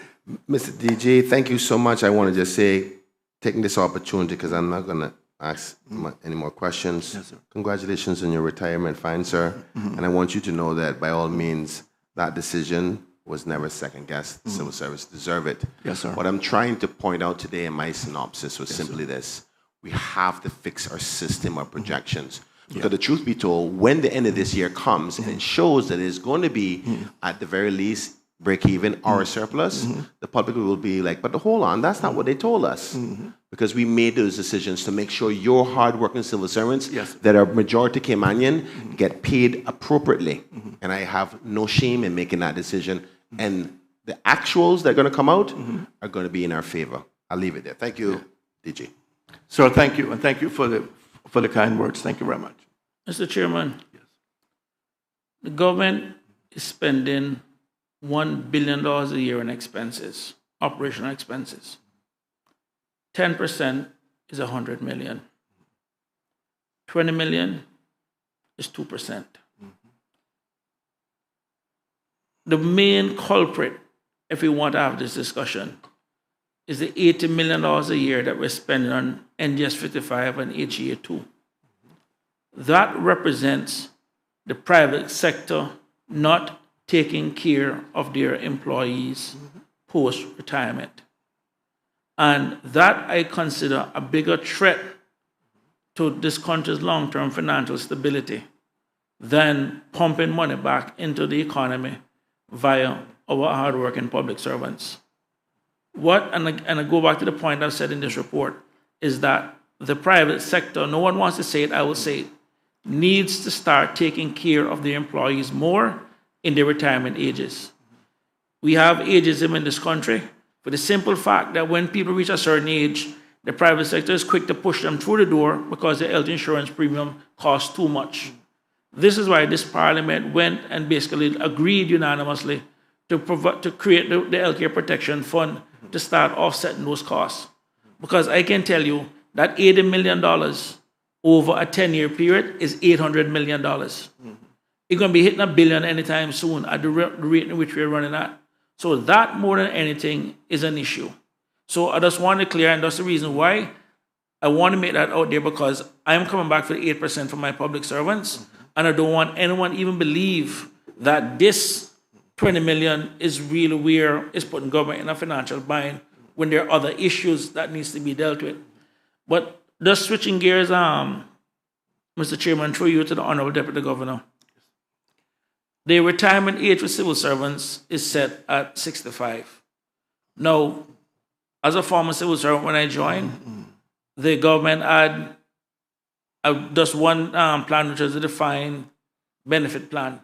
Mr. DJ, thank you so much. I want to just say, taking this opportunity, because I'm not going to ask any more questions. Yes, sir. Congratulations on your retirement, fine, sir. And I want you to know that, by all means, that decision was never second-guessed. The civil service deserve it. Yes, sir. What I'm trying to point out today in my synopsis was simply this. We have to fix our system of projections. Because the truth be told, when the end of this year comes and it shows that it's going to be, at the very least, break even or a surplus, the public will be like, but hold on, that's not what they told us. Because we made those decisions to make sure your hardworking civil servants that are majority Caymanian get paid appropriately. And I have no shame in making that decision. And the actuals that are going to come out are going to be in our favor. I'll leave it there. Thank you, DG. Sir, thank you. And thank you for the kind words. Thank you very much. Mr. Chairman, the government is spending $1 billion a year in expenses, operational expenses. 10% is 100 million. 20 million is 2%. The main culprit, if we want to have this discussion, is the $80 million a year that we're spending on NDS 55 and HEA 2. That represents the private sector not taking care of their employees post-retirement. And that I consider a bigger threat to this country's long-term financial stability than pumping money back into the economy via our hard-working public servants. And I go back to the point I've said in this report, is that the private sector, no one wants to say it, I will say it, needs to start taking care of their employees more in their retirement ages. We have ageism in this country for the simple fact that when people reach a certain age, the private sector is quick to push them through the door because the health insurance premium costs too much. This is why this parliament went and basically agreed unanimously to create the healthcare protection fund to start offsetting those costs. Because I can tell you that $80 million over a 10-year period is $800 million. It's going to be hitting $1 billion anytime soon at the rate in which we're running at. So that, more than anything, is an issue. So I just want to clear, and that's the reason why I want to make that out there, because I'm coming back for the 8% from my public servants, and I don't want anyone even believe that this 20 million is really where it's putting government in a financial bind when there are other issues that needs to be dealt with. But just switching gears, Mr. Chairman, through you to the Honorable Deputy Governor. The retirement age for civil servants is set at 65. Now, as a former civil servant, when I joined, the government had just one plan, which was a defined benefit plan,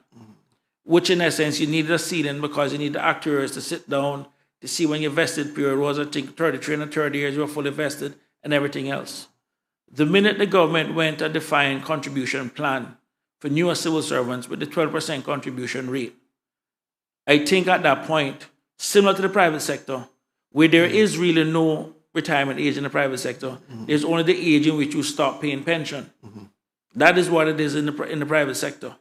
which in essence you needed a ceiling because you need the actuaries to sit down to see when your vested period was. I think 33 and 30 years you were fully vested and everything else. The minute the government went to define contribution plan for newer civil servants with the 12% contribution rate, I think at that point, similar to the private sector, where there is really no retirement age in the private sector, there's only the age in which you stop paying pension. That is what it is in the private sector.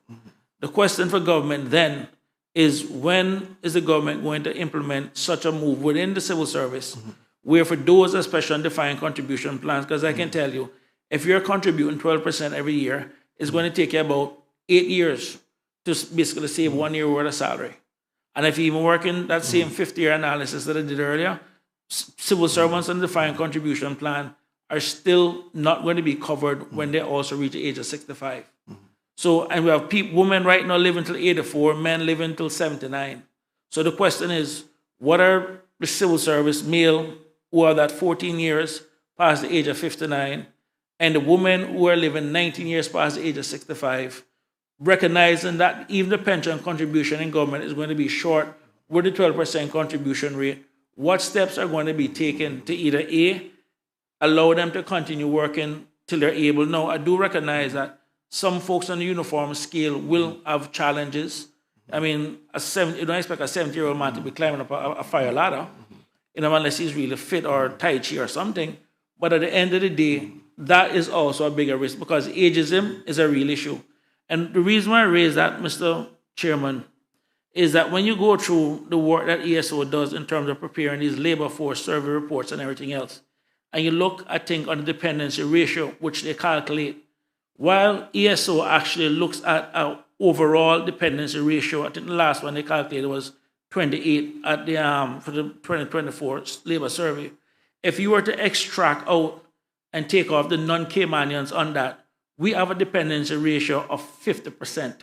The question for government then is, when is the government going to implement such a move within the civil service, where for those especially on defined contribution plans, because I can tell you, if you're contributing 12% every year, it's going to take you about 8 years to basically save 1 year worth of salary. And if you're even working that same 50-year analysis that I did earlier, civil servants on the defined contribution plan are still not going to be covered when they also reach the age of 65. So, and we have women right now living until 84, men living until 79. So the question is, what are the civil service male who are that 14 years past the age of 59 and the women who are living 19 years past the age of 65, recognizing that even the pension contribution in government is going to be short with the 12% contribution rate, what steps are going to be taken to either A, allow them to continue working till they're able. Now, I do recognize that some folks on the uniform scale will have challenges. I mean, you don't expect a 70-year-old man to be climbing up a fire ladder, unless he's really fit or Tai Chi or something. But at the end of the day, that is also a bigger risk because ageism is a real issue. And the reason why I raise that, Mr. Chairman, is that when you go through the work that ESO does in terms of preparing these labor force survey reports and everything else, and you look, I think, on the dependency ratio, which they calculate, while ESO actually looks at our overall dependency ratio, I think the last one they calculated was 28 at the for the 2024 labor survey. If you were to extract out and take off the non-Caymanians on that, we have a dependency ratio of 50%,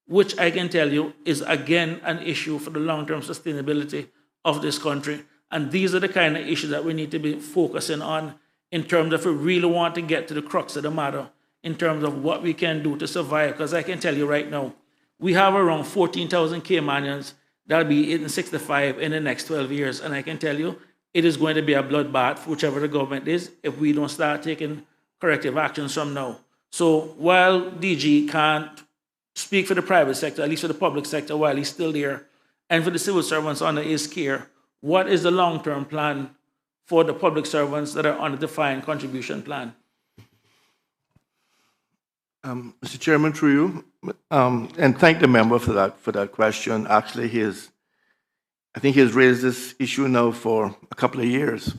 which I can tell you is again an issue for the long-term sustainability of this country. And these are the kind of issues that we need to be focusing on in terms of if we really want to get to the crux of the matter, in terms of what we can do to survive. Because I can tell you right now, we have around 14,000 Caymanians that'll be 65 in the next 12 years. And I can tell you, it is going to be a bloodbath, whichever the government is, if we don't start taking corrective actions from now. So while DG can't speak for the private sector, at least for the public sector while he's still there, and for the civil servants under his care, what is the long-term plan for the public servants that are on a defined contribution plan? Mr. Chairman, through you, and thank the member for that question. Actually, I think he has raised this issue now for a couple of years.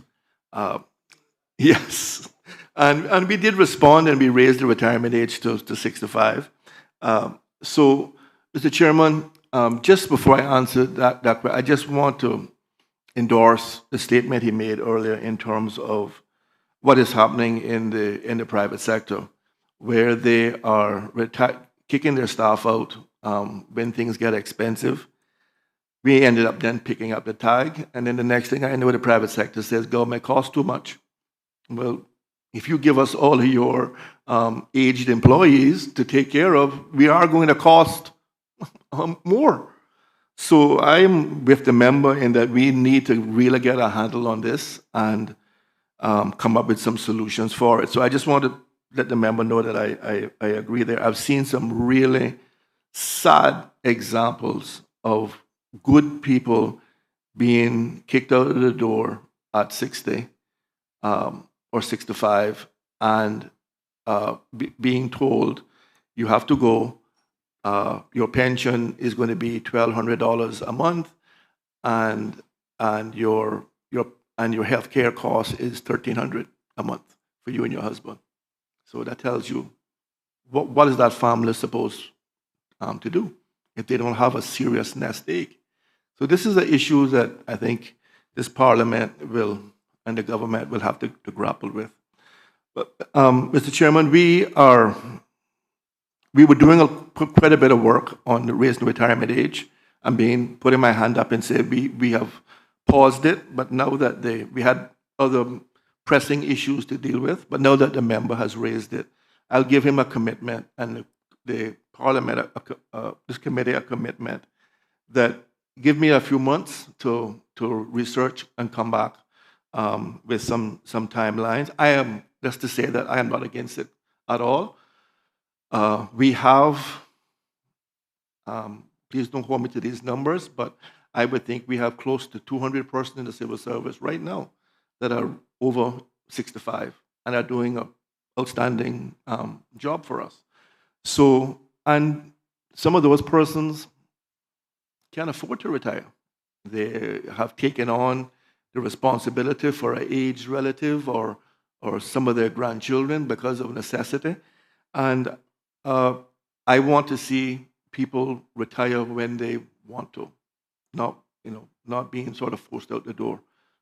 Yes, and we did respond and we raised the retirement age to 65. So, Mr. Chairman, just before I answer that question, I just want to endorse the statement he made earlier in terms of what is happening in the private sector, where they are kicking their staff out when things get expensive. We ended up then picking up the tag, and then the next thing I know, the private sector says, government costs too much. Well, if you give us all of your aged employees to take care of, we are going to cost more. So I'm with the member in that we need to really get a handle on this and come up with some solutions for it. So I just want to let the member know that I agree there. I've seen some really sad examples of good people being kicked out of the door at 60 or 65 and being told you have to go, your pension is going to be $1,200 a month, and your health care cost is $1,300 a month for you and your husband. So that tells you what is that family supposed to do if they don't have a serious nest egg. So this is an issue that I think this Parliament will and the government will have to grapple with. But Mr. Chairman, we were doing quite a bit of work on the raising the retirement age. I'm putting my hand up and say we have paused it, but now that we had other pressing issues to deal with, but now that the member has raised it, I'll give him a commitment and the Parliament, this committee, a commitment that give me a few months to research and come back with some timelines. I am, just to say that I am not against it at all. We have, please don't hold me to these numbers, but I would think we have close to 200 persons in the civil service right now that are over 65 and are doing an outstanding job for us. So, and some of those persons can't afford to retire. They have taken on the responsibility for an aged relative or some of their grandchildren because of necessity. And I want to see people retire when they want to, not being sort of forced out the door.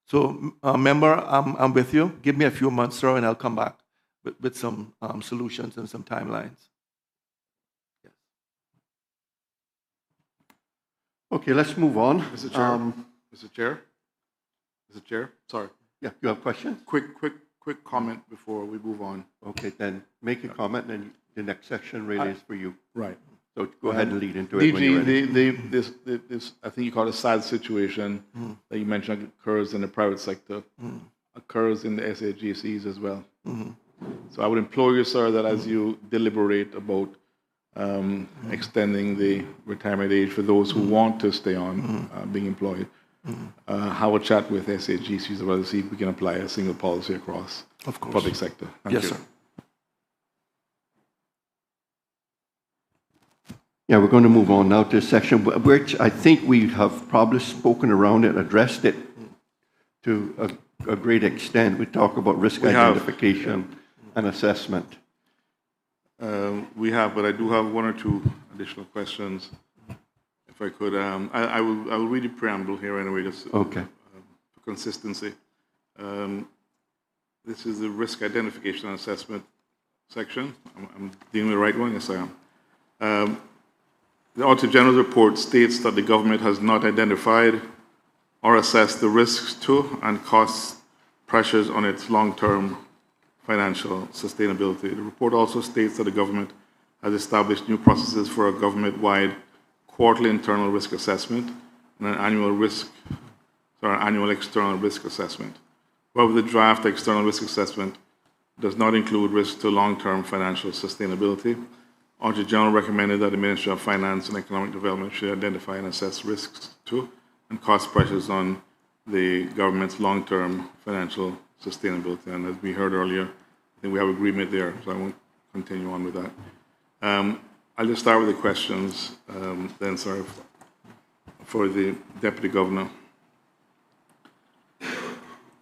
So, member, I'm with you. Give me a few months, sir, and I'll come back with some solutions and some timelines. Yes. Okay, let's move on. Mr. Chair. Mr. Chair. Sorry. Yeah, you have questions? Quick quick comment before we move on. Okay, then make a comment, and the next section really is for you. Right. So go ahead and lead into it when you're DG, ready. this, I think you call it a sad situation that you mentioned occurs in the private sector, occurs in the SAGCs as well. So I would implore you, sir, that as you deliberate about extending the retirement age for those who want to stay on being employed, have a chat with SAGCs as well to see if we can apply a single policy across the public sector. Thank Yes, you. sir. Yeah, we're going to move on now to a section which I think we have probably spoken around it, addressed it to a great extent. We talk about risk identification and assessment. We have, but I do have one or two additional questions. If I could, I will read the preamble here anyway, just Okay. for consistency. This is the risk identification and assessment section. I'm dealing with the right one? Yes, I am. The Auditor General's report states that the government has not identified or assessed the risks to and cost pressures on its long-term financial sustainability. The report also states that the government has established new processes for a government-wide quarterly internal risk assessment and an annual external risk assessment. However, the draft external risk assessment does not include risks to long-term financial sustainability. Auditor General recommended that the Ministry of Finance and Economic Development should identify and assess risks to and cost pressures on the government's long-term financial sustainability. And as we heard earlier, I think we have agreement there, so I won't continue on with that. I'll just start with the questions then, sorry, for the Deputy Governor.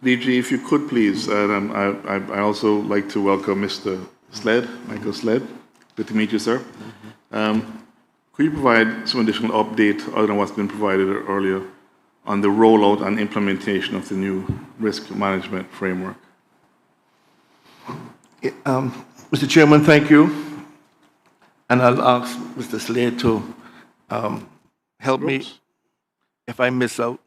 DG, if you could please, I also like to welcome Mr. Sled, Michael Sled. Good to meet you, sir. Could you provide some additional update other than what's been provided earlier on the rollout and implementation of the new risk management framework? Mr. Chairman, thank you. And I'll ask Mr. Slade to help me if I miss out.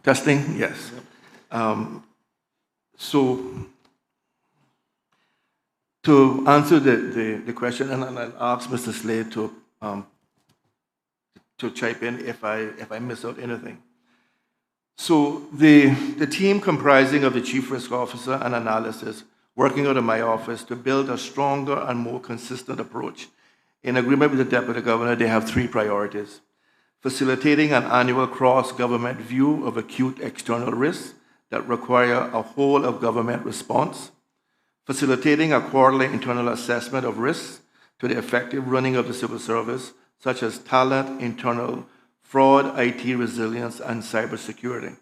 Testing? Yes. So to answer the question, and I'll ask Mr. Slade to chime in if I miss out anything. So the team comprising of the Chief Risk Officer and Analysis working out of my office to build a stronger and more consistent approach. In agreement with the Deputy Governor, they have three priorities: facilitating an annual cross-government view of acute external risks that require a whole-of-government response, facilitating a quarterly internal assessment of risks to the effective running of the civil service, such as talent, internal fraud, IT resilience, and cybersecurity,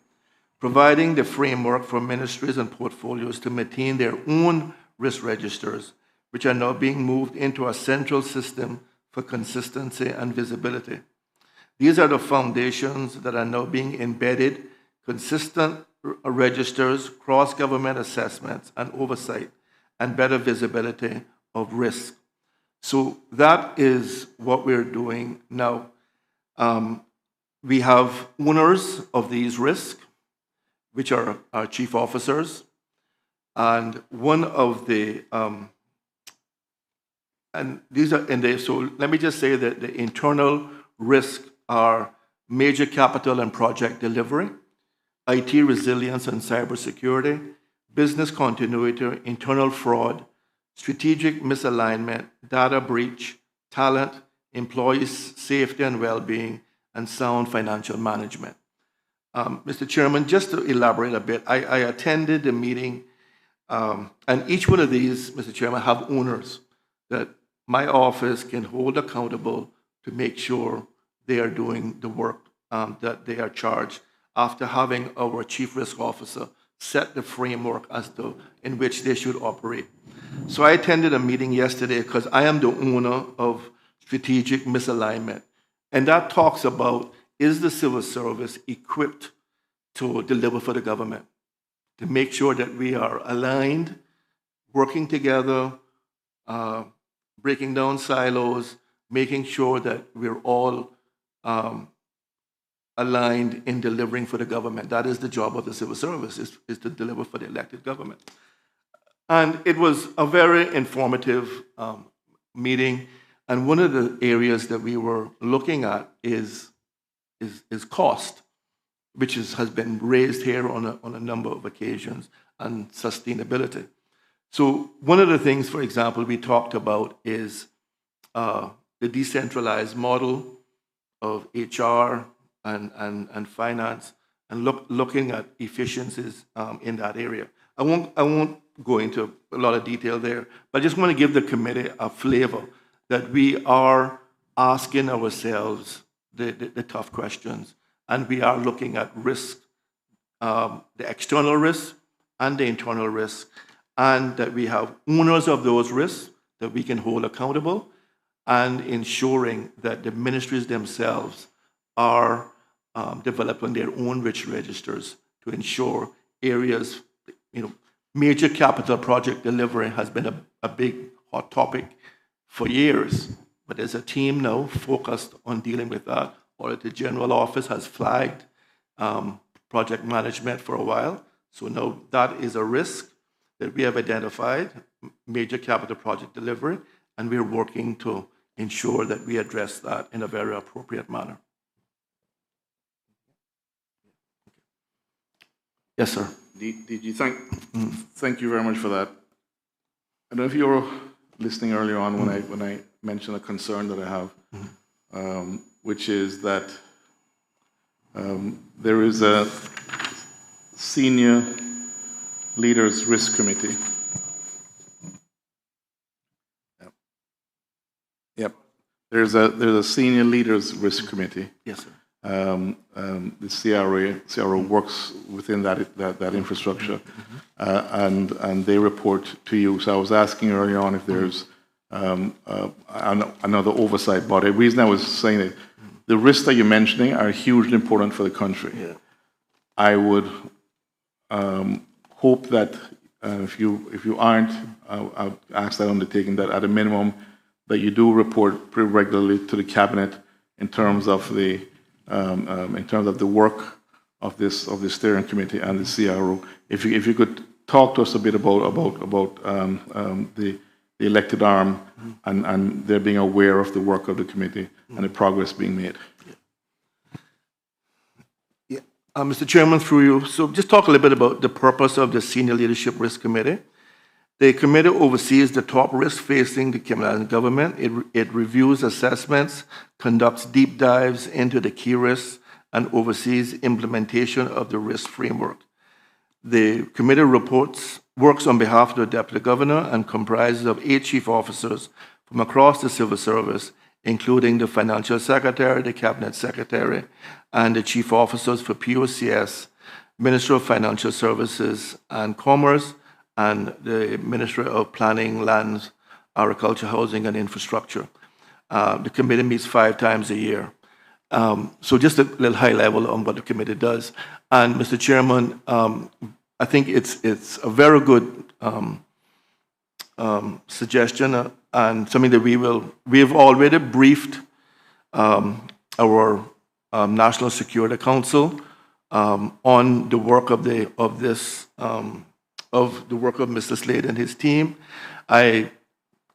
providing the framework for ministries and portfolios to maintain their own risk registers, which are now being moved into a central system for consistency and visibility. These are the foundations that are now being embedded: consistent registers, cross-government assessments and oversight, and better visibility of risk. So that is what we're doing now. We have owners of these risks, which are our chief officers, and one of the so let me just say that the internal risks are major capital and project delivery, IT resilience and cybersecurity, business continuity, internal fraud, strategic misalignment, data breach, talent, employees' safety and well-being, and sound financial management. Mr. Chairman, just to elaborate a bit, I attended the meeting, and each one of these, Mr. Chairman, have owners that my office can hold accountable to make sure they are doing the work that they are charged, after having our Chief Risk Officer set the framework as to in which they should operate. So I attended a meeting yesterday because I am the owner of strategic misalignment. And that talks about, is the civil service equipped to deliver for the government, to make sure that we are aligned, working together, breaking down silos, making sure that we're all aligned in delivering for the government. That is the job of the civil service, is to deliver for the elected government. And it was a very informative meeting. And one of the areas that we were looking at is cost, which has been raised here on a number of occasions, and sustainability. So one of the things, for example, we talked about is the decentralized model of HR and finance, and looking at efficiencies in that area. I won't go into a lot of detail there, but I just want to give the committee a flavor that we are asking ourselves the tough questions, and we are looking at risk, the external risk and the internal risk, and that we have owners of those risks that we can hold accountable, and ensuring that the ministries themselves are developing their own rich registers to ensure areas, major capital project delivery has been a big hot topic for years, but there's a team now focused on dealing with that. Auditor General Office has flagged project management for a while, so now that is a risk that we have identified, major capital project delivery, and we're working to ensure that we address that in a very appropriate manner. Yes, sir. Thank you very much for that. I don't know if you were listening earlier on when I mentioned a concern that I have, which is that there is a senior leaders risk committee. Yep. There's a senior leaders risk committee. Yes, sir. The CRO works within that infrastructure, and they report to you. So I was asking earlier on if there's another oversight body. The reason I was saying that the risks that you're mentioning are hugely important for the country. Yeah. I would hope that if you aren't, I'll ask that undertaking that at a minimum that you do report pretty regularly to the cabinet in terms of the work of this steering committee and the CRO. If you could talk to us a bit about the elected arm and their being aware of the work of the committee and the progress being made. Yeah. Mr. Chairman, through you, so just talk a little bit about the purpose of the Senior Leadership Risk Committee. The committee oversees the top risks facing the Cayman Islands government. It reviews assessments, conducts deep dives into the key risks, and oversees implementation of the risk framework. The committee works on behalf of the Deputy Governor and comprises of 8 chief officers from across the civil service, including the Financial Secretary, the Cabinet Secretary, and the chief officers for POCS, Minister of Financial Services and Commerce, and the Ministry of Planning, Lands, Agriculture, Housing, and Infrastructure. The committee meets 5 times a year. So just a little high level on what the committee does. And Mr. Chairman, I think it's a very good suggestion and something that we have already briefed our National Security Council on the work of the work of Mr. Slade and his team. I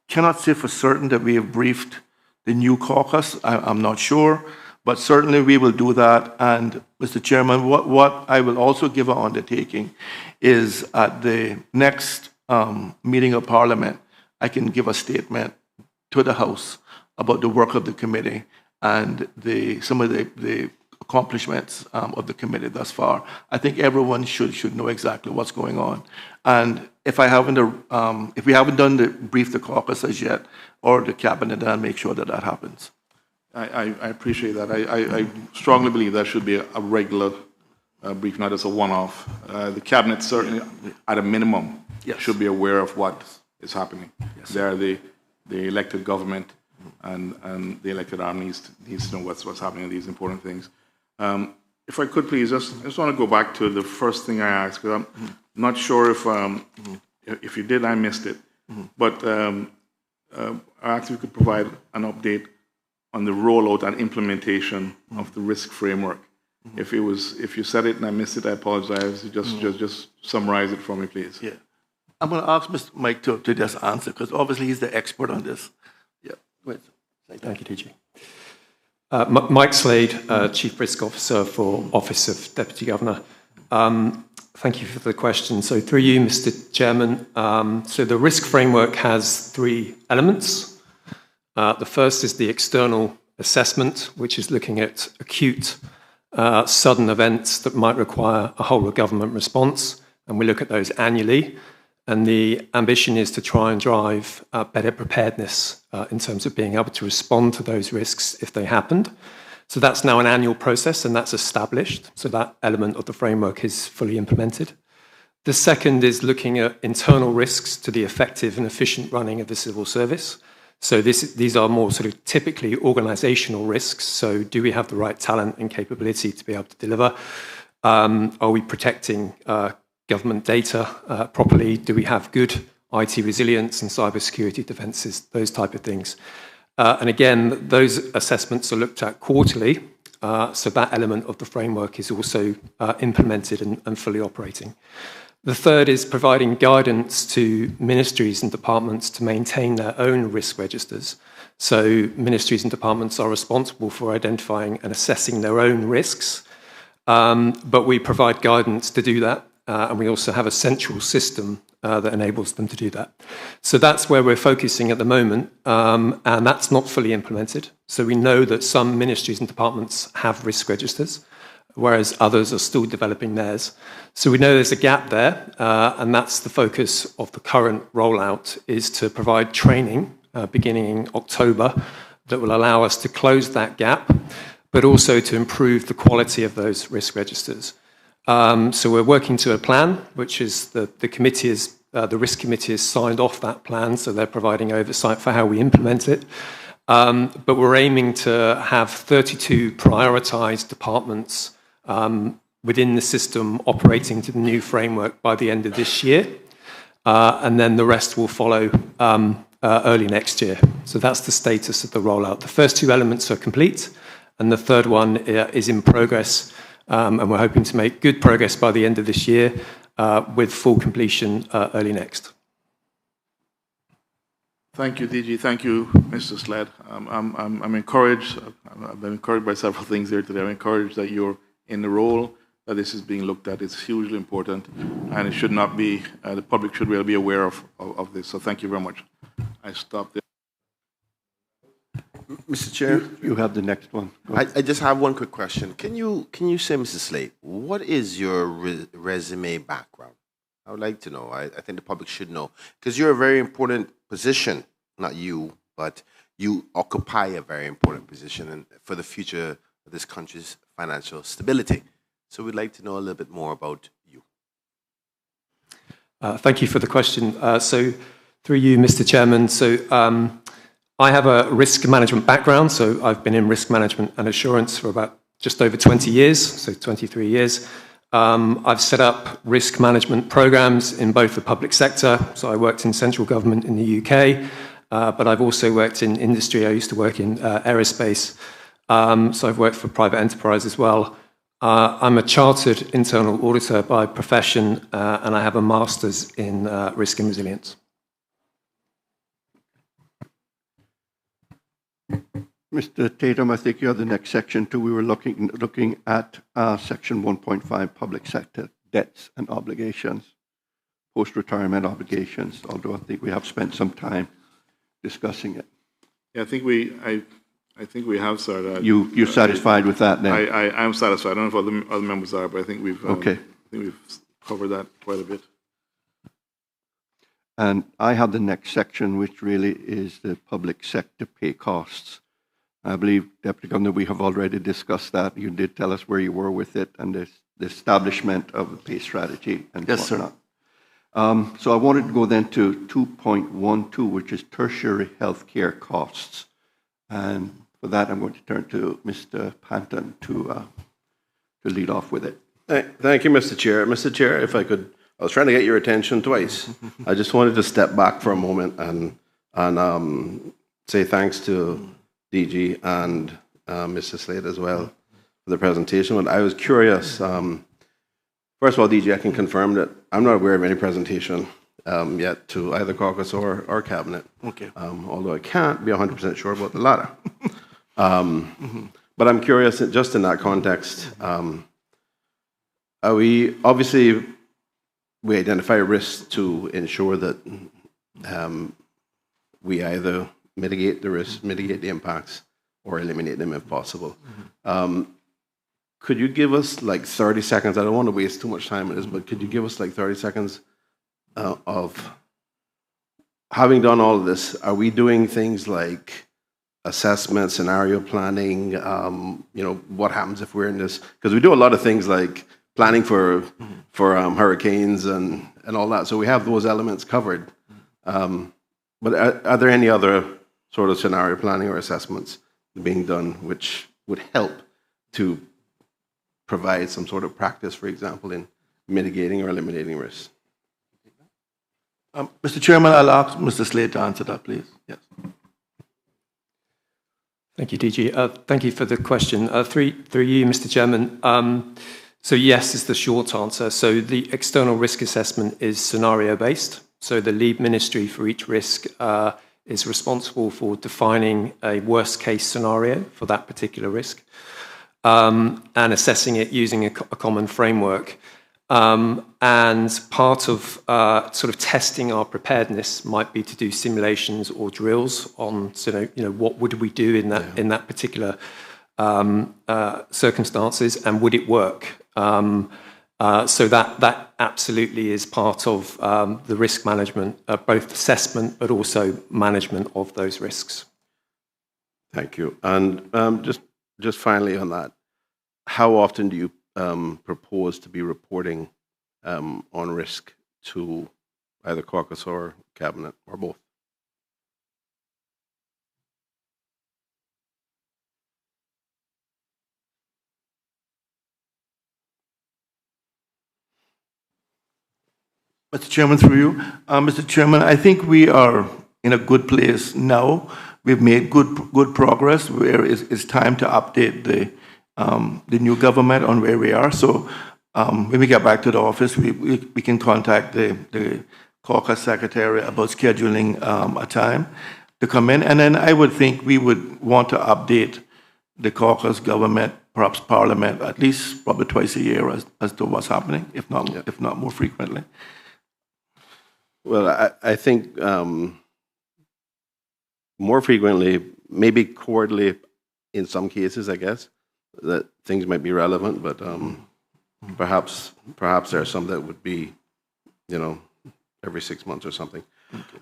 cannot say for certain that we have briefed the new caucus. I'm not sure, but certainly we will do that. And Mr. Chairman, what I will also give an undertaking is at the next meeting of Parliament, I can give a statement to the House about the work of the committee and some of the accomplishments of the committee thus far. I think everyone should know exactly what's going on. And if we haven't done the brief the caucus as yet, or the cabinet, then I'll make sure that happens. I appreciate that. I strongly believe that should be a regular brief, not as a one-off. The cabinet certainly, at a minimum, should be aware of what is happening. Yes. They are the elected government, and the elected arm needs to know what's happening in these important things. If I could please, I just want to go back to the first thing I asked, because I'm not sure if you did, I missed it. But I asked if you could provide an update on the rollout and implementation of the risk framework. If you said it and I missed it, I apologize. Just summarize it for me, please. Yeah. I'm going to ask Mr. Mike to just answer, because obviously he's the expert on this. Yeah. Go ahead. Thank you, DG. Mike Slade, Chief Risk Officer for Office of Deputy Governor. Thank you for the question. So through you, Mr. Chairman, so the risk framework has 3 elements. The first is the external assessment, which is looking at acute, sudden events that might require a whole of government response, and we look at those annually. And the ambition is to try and drive better preparedness in terms of being able to respond to those risks if they happened. So that's now an annual process, and that's established. So that element of the framework is fully implemented. The second is looking at internal risks to the effective and efficient running of the civil service. So these are more sort of typically organizational risks. So do we have the right talent and capability to be able to deliver? Are we protecting government data properly? Do we have good IT resilience and cybersecurity defenses? Those type of things. And again, those assessments are looked at quarterly. So that element of the framework is also implemented and fully operating. The third is providing guidance to ministries and departments to maintain their own risk registers. So ministries and departments are responsible for identifying and assessing their own risks, but we provide guidance to do that, and we also have a central system that enables them to do that. So that's where we're focusing at the moment, and that's not fully implemented. So we know that some ministries and departments have risk registers, whereas others are still developing theirs. So we know there's a gap there, and that's the focus of the current rollout, is to provide training beginning in October that will allow us to close that gap, but also to improve the quality of those risk registers. So we're working to a plan, which is the risk committee has signed off that plan, so they're providing oversight for how we implement it. But we're aiming to have 32 prioritized departments within the system operating to the new framework by the end of this year. And then the rest will follow early next year. So that's the status of the rollout. The first 2 elements are complete, and the third one is in progress. And we're hoping to make good progress by the end of this year with full completion early next. Thank you, DG. Thank you, Mr. Sled. I'm encouraged. I've been encouraged by several things here today. I'm encouraged that you're in the role, that this is being looked at. It's hugely important, and it should not be, the public should really be aware of this. So thank you very much. I stop there. Mr. Chair, You have the next one. I just have one quick question. Can you say, Mr. Slade, what is your resume background? I would like to know. I think the public should know, because you're a very important position. Not you, but you occupy a very important position for the future of this country's financial stability. So we'd like to know a little bit more about you. Thank you for the question. So through you, Mr. Chairman, so I have a risk management background, so I've been in risk management and assurance for about just over 20 years, so 23 years. I've set up risk management programs in both the public sector, so I worked in central government in the UK, but I've also worked in industry. I used to work in aerospace, so I've worked for private enterprise as well. I'm a chartered internal auditor by profession, and I have a master's in risk and resilience. Mr. Tatum, I think you have the next section too. We were looking at section 1.5, public sector debts and obligations, post-retirement obligations, although I think we have spent some time discussing it. Yeah, I think we have, sir. You're satisfied with that then? I'm satisfied. I don't know if other members are, but I think we've okay. I think we've covered that quite a bit. And I have the next section, which really is the public sector pay costs. I believe, Deputy Governor, we have already discussed that. You did tell us where you were with it and the establishment of the pay strategy and yes, whatnot. So I wanted to go then to 2.12, which is tertiary healthcare costs. And for that, I'm going to turn to Mr. Panton to lead off with it. Thank you, Mr. Chair. Mr. Chair, if I could, I was trying to get your attention twice. I just wanted to step back for a moment and say thanks to DG and Mr. Slade as well the presentation, but I was curious. First of all, DG, I can confirm that I'm not aware of any presentation yet to either caucus or cabinet. Okay. Although I can't be 100% sure about the latter. But I'm curious, just in that context, are we obviously we identify risks to ensure that we either mitigate the risks, mitigate the impacts, or eliminate them if possible. Could you give us like 30 seconds? I don't want to waste too much time on this, but could you give us like 30 seconds of having done all of this? Are we doing things like assessment, scenario planning? What happens if we're in this? Because we do a lot of things like planning for hurricanes and all that. So we have those elements covered. But are there any other sort of scenario planning or assessments being done which would help to provide some sort of practice, for example, in mitigating or eliminating risks? Mr. Chairman, I'll ask Mr. Slade to answer that, please. Yes. Thank you, DG. Thank you for the question. Through you, Mr. Chairman. So yes is the short answer. So the external risk assessment is scenario-based. So the lead ministry for each risk is responsible for defining a worst-case scenario for that particular risk and assessing it using a common framework. And part of sort of testing our preparedness might be to do simulations or drills on, what would we do in that particular circumstances, and would it work? So that absolutely is part of the risk management, both assessment but also management of those risks. Thank you. And just finally on that, how often do you propose to be reporting on risk to either caucus or cabinet or both? Mr. Chairman, through you. Mr. Chairman, I think we are in a good place now. We've made good progress where it's time to update the new government on where we are. So when we get back to the office, we can contact the caucus secretary about scheduling a time to come in. And then I would think we would want to update the caucus government, perhaps parliament, at least probably twice a year as to what's happening, if not more frequently. Well, I think more frequently, maybe quarterly in some cases, I guess, that things might be relevant, but perhaps there are some that would be, every 6 months or something.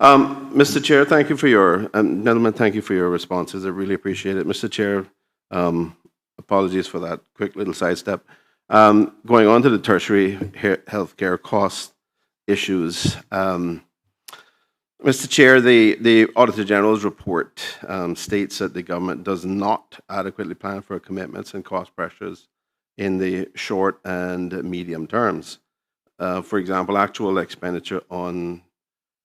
Mr. Chair, thank you for your, gentlemen, thank you for your responses. I really appreciate it. Mr. Chair, apologies for that quick little sidestep. Going on to the tertiary healthcare cost issues. Mr. Chair, the Auditor General's report states that the government does not adequately plan for commitments and cost pressures in the short and medium terms. For example, actual expenditure on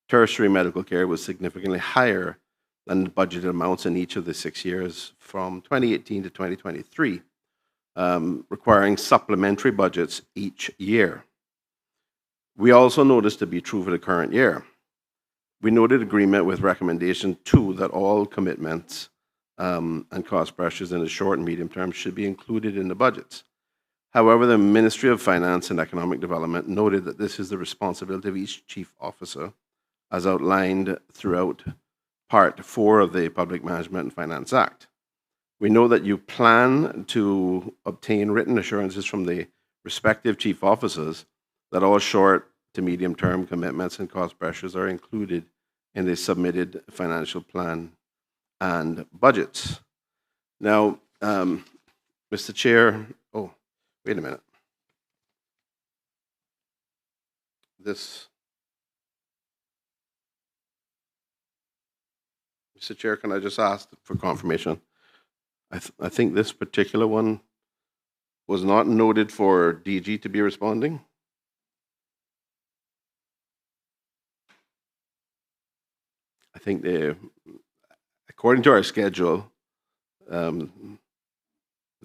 tertiary medical care was significantly higher than the budgeted amounts in each of the 6 years from 2018 to 2023, requiring supplementary budgets each year. We also noticed to be true for the current year. We noted agreement with recommendation 2 that all commitments and cost pressures in the short and medium term should be included in the budgets. However, the Ministry of Finance and Economic Development noted that this is the responsibility of each chief officer, as outlined throughout Part 4 of the Public Management and Finance Act. We know that you plan to obtain written assurances from the respective chief officers that all short to medium term commitments and cost pressures are included in the submitted financial plan and budgets. Now, Mr. Chair, wait a minute. Mr. Chair, can I just ask for confirmation? I think this particular one was not noted for DG to be responding. I think according to our schedule,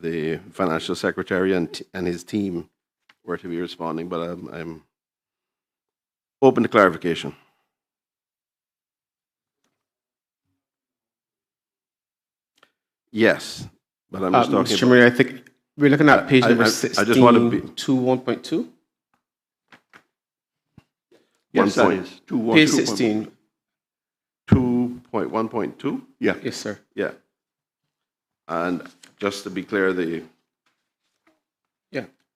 the financial secretary and his team were to be responding, but I'm open to clarification. Yes, but I'm just talking Mr. Chairman, I think we're looking at page number 16, I just want to be 1.2. Yes, that is. Page 16. 2.1.2? Yeah. Yes, sir. Yeah. And just to be clear,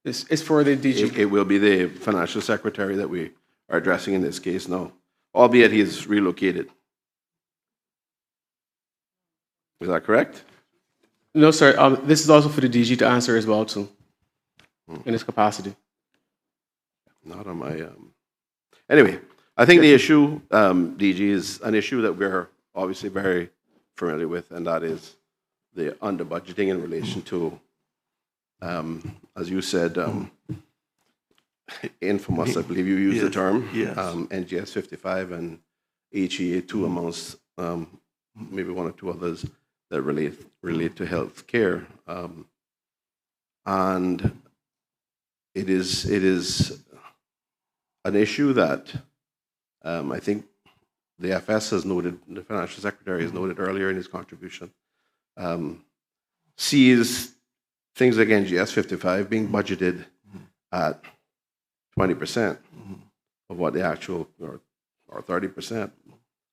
it's for the DG. It will be the financial secretary that we are addressing in this case now, albeit he is relocated. Is that correct? No, sir. This is also for the DG to answer as well, too, in his capacity. Not on my... Anyway, I think the issue, DG, is an issue that we're obviously very familiar with, and that is the under-budgeting in relation to, as you said, infamous, I believe you used the term, NGS 55 and HEA 2 amongst maybe one or two others that relate to health care. And it is an issue that I think the FS has noted, the financial secretary has noted earlier in his contribution, sees things like NGS 55 being budgeted at 20% of what the actual, or 30%,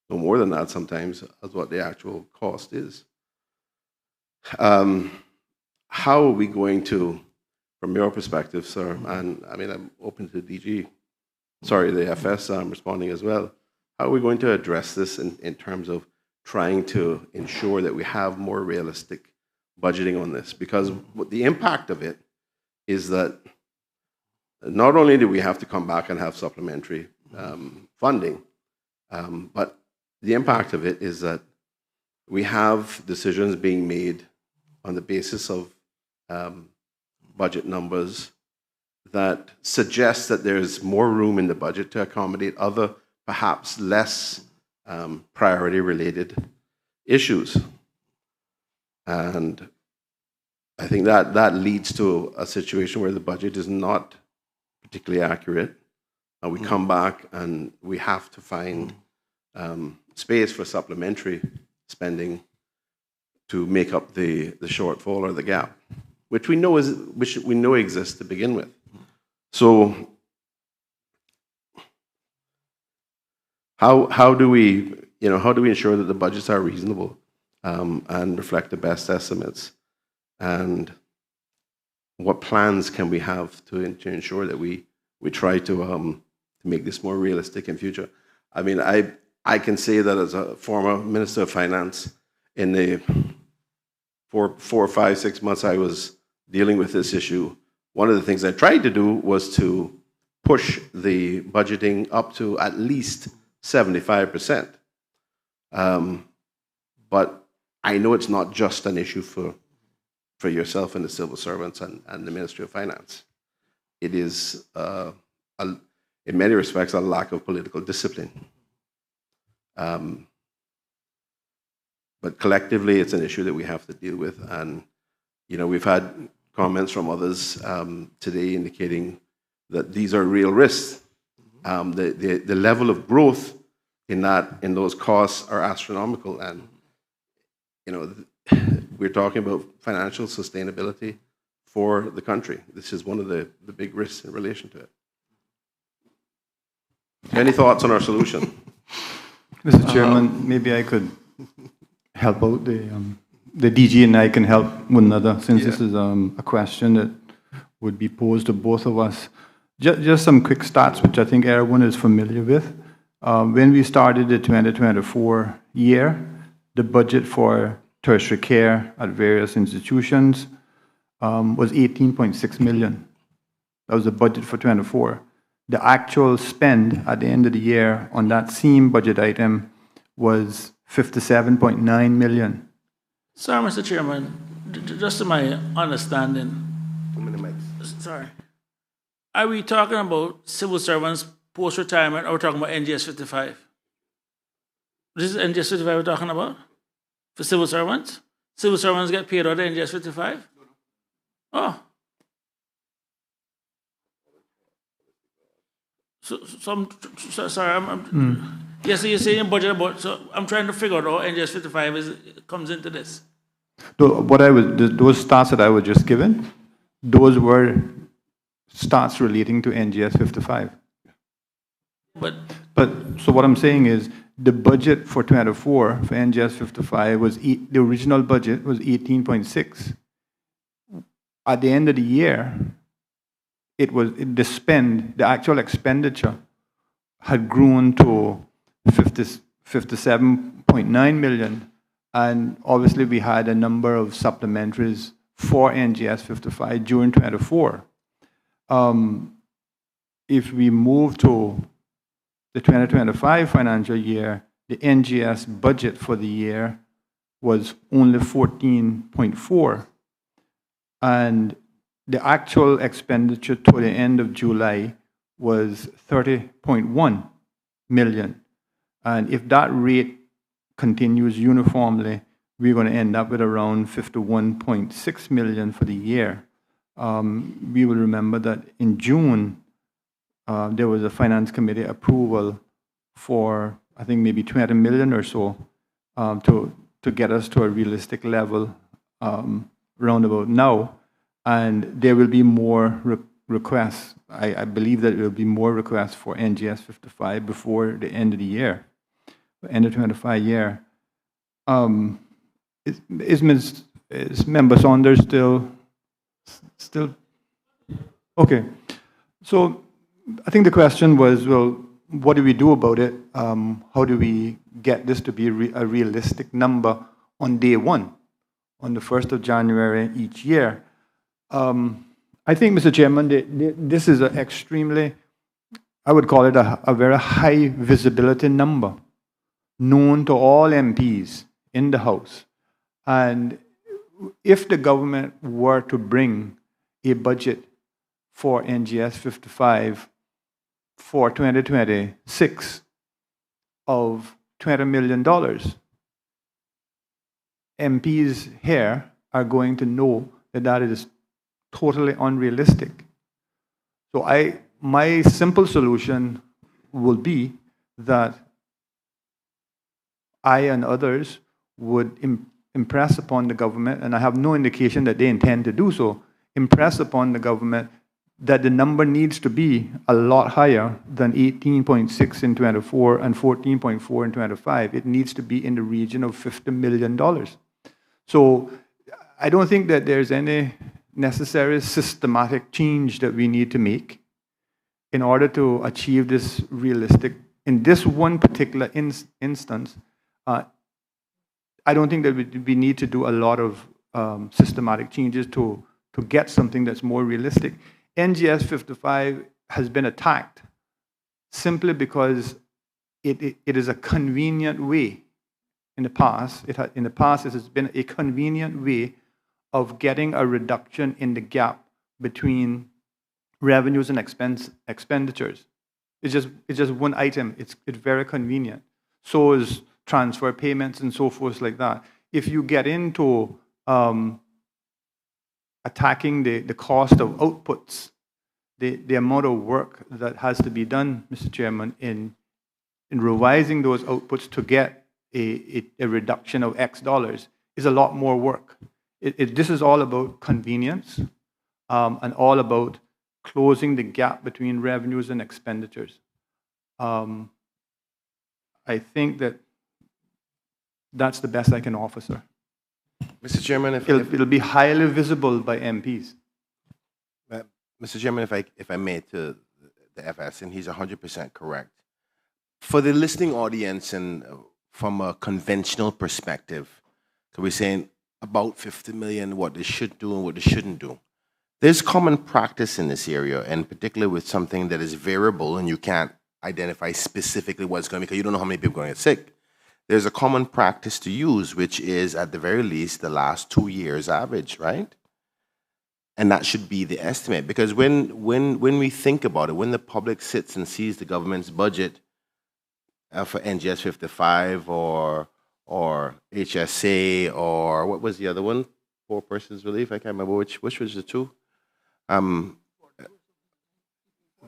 no more than that sometimes, as what the actual cost is. How are we going to, from your perspective, sir, and I mean, I'm open to DG, sorry, the FS responding as well, how are we going to address this in terms of trying to ensure that we have more realistic budgeting on this? Because the impact of it is that not only do we have to come back and have supplementary funding, but the impact of it is that we have decisions being made on the basis of budget numbers that suggest that there's more room in the budget to accommodate other, perhaps less priority-related issues. And I think that leads to a situation where the budget is not particularly accurate. And we come back and we have to find space for supplementary spending to make up the shortfall or the gap, which we know exists to begin with. So how do we ensure that the budgets are reasonable and reflect the best estimates? And what plans can we have to ensure that we try to make this more realistic in future? I mean, I can say that as a former Minister of Finance, in the 4, 5, 6 months I was dealing with this issue, one of the things I tried to do was to push the budgeting up to at least 75%. But I know it's not just an issue for yourself and the civil servants and the Ministry of Finance. It is, in many respects, a lack of political discipline. But collectively, it's an issue that we have to deal with. And, we've had comments from others today indicating that these are real risks. The level of growth in those costs are astronomical. And, we're talking about financial sustainability for the country. This is one of the big risks in relation to it. Any thoughts on our solution? Mr. Chairman, maybe I could help out the DG and I can help one another, since this is a question that would be posed to both of us. Just some quick stats, which I think everyone is familiar with. When we started the 2024 year, the budget for tertiary care at various institutions was 18.6 million. That was the budget for 24. The actual spend at the end of the year on that same budget item was 57.9 million. Sorry, Mr. Chairman, just to my understanding, sorry, are we talking about civil servants post-retirement, or are we talking about NGS 55? This is NGS 55 we're talking about? For civil servants? Civil servants get paid out of NGS 55? Oh. Sorry, yes, you're saying budget about, so I'm trying to figure out how NGS 55 comes into this. So those stats that I was just given, those were stats relating to NGS 55. But so what I'm saying is the budget for 24 for NGS 55 was the original budget was 18.6. At the end of the year, the actual expenditure had grown to 57.9 million, and obviously we had a number of supplementaries for NGS 55 during 24. If we move to the 2025 financial year, the NGS budget for the year was only 14.4, and the actual expenditure to the end of July was 30.1 million. And if that rate continues uniformly, we're going to end up with around 51.6 million for the year. We will remember that in June, there was a finance committee approval for, I think, maybe 20 million or so to get us to a realistic level roundabout now. And there will be more requests. I believe that there will be more requests for NGS 55 before the end of the year, end of 25 year. Is Member Saunders still? Okay. So I think the question was, well, what do we do about it? How do we get this to be a realistic number on day one, on the 1st of January each year? I think, Mr. Chairman, this is an extremely, I would call it a very high visibility number, known to all MPs in the House. And if the government were to bring a budget for NGS 55 for 2026 of $20 million, MPs here are going to know that that is totally unrealistic. So my simple solution will be that I and others would impress upon the government, and I have no indication that they intend to do so, impress upon the government that the number needs to be a lot higher than 18.6 in 24 and 14.4 in 25. It needs to be in the region of $50 million. So I don't think that there's any necessary systematic change that we need to make in order to achieve this realistic. In this one particular instance, I don't think that we need to do a lot of systematic changes to get something that's more realistic. NGS 55 has been attacked simply because it is a convenient way. In the past, it has been a convenient way of getting a reduction in the gap between revenues and expenditures. It's just one item. It's very convenient. So is transfer payments and so forth like that. If you get into attacking the cost of outputs, the amount of work that has to be done, Mr. Chairman, in revising those outputs to get a reduction of X dollars is a lot more work. This is all about convenience and all about closing the gap between revenues and expenditures. I think that's the best I can offer, sir. Mr. Chairman, it'll be highly visible by MPs. Mr. Chairman, if I may, to the FS, and he's 100% correct. For the listening audience and from a conventional perspective, so we're saying about 50 million, what they should do and what they shouldn't do. There's common practice in this area, and particularly with something that is variable and you can't identify specifically what's going to be, because you don't know how many people are going to get sick. There's a common practice to use, which is at the very least the last 2 years average, right? And that should be the estimate, because when we think about it, when the public sits and sees the government's budget for NGS 55 or HSA or what was the other one? poor person's relief. I can't remember which was the two.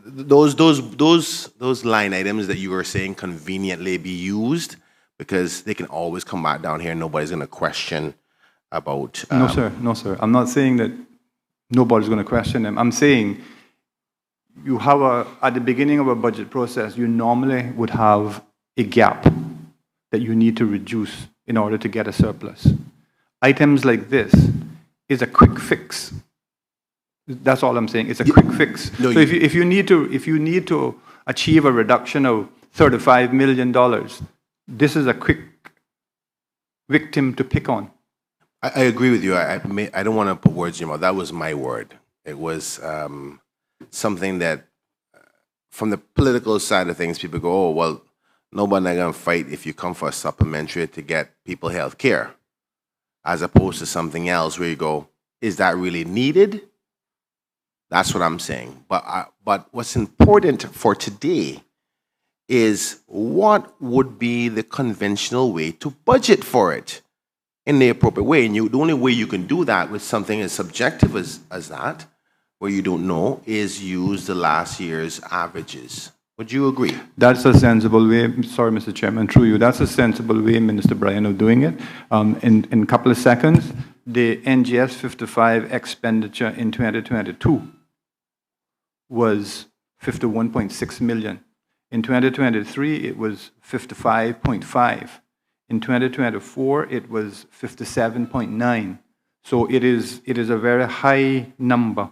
Those line items that you were saying conveniently be used because they can always come back down here and nobody's going to question about. No, sir. No, sir. I'm not saying that nobody's going to question them. I'm saying you have at the beginning of a budget process, you normally would have a gap that you need to reduce in order to get a surplus. Items like this is a quick fix. That's all I'm saying. It's a quick fix. No, so if you need to achieve a reduction of $35 million, this is a quick victim to pick on. I agree with you. I don't want to put words in your mouth. That was my word. It was something that, from the political side of things, people go, oh, well, nobody's going to fight if you come for a supplementary to get people health care, as opposed to something else where you go, is that really needed? That's what I'm saying. But what's important for today is what would be the conventional way to budget for it in the appropriate way. And the only way you can do that with something as subjective as that, where you don't know, is use the last year's averages. Would you agree? That's a sensible way. Sorry, Mr. Chairman, through you. That's a sensible way, Minister Bryan, of doing it. In a couple of seconds, the NGS 55 expenditure in 2022 was 51.6 million. In 2023, it was 55.5. In 2024, it was 57.9. So it is a very high number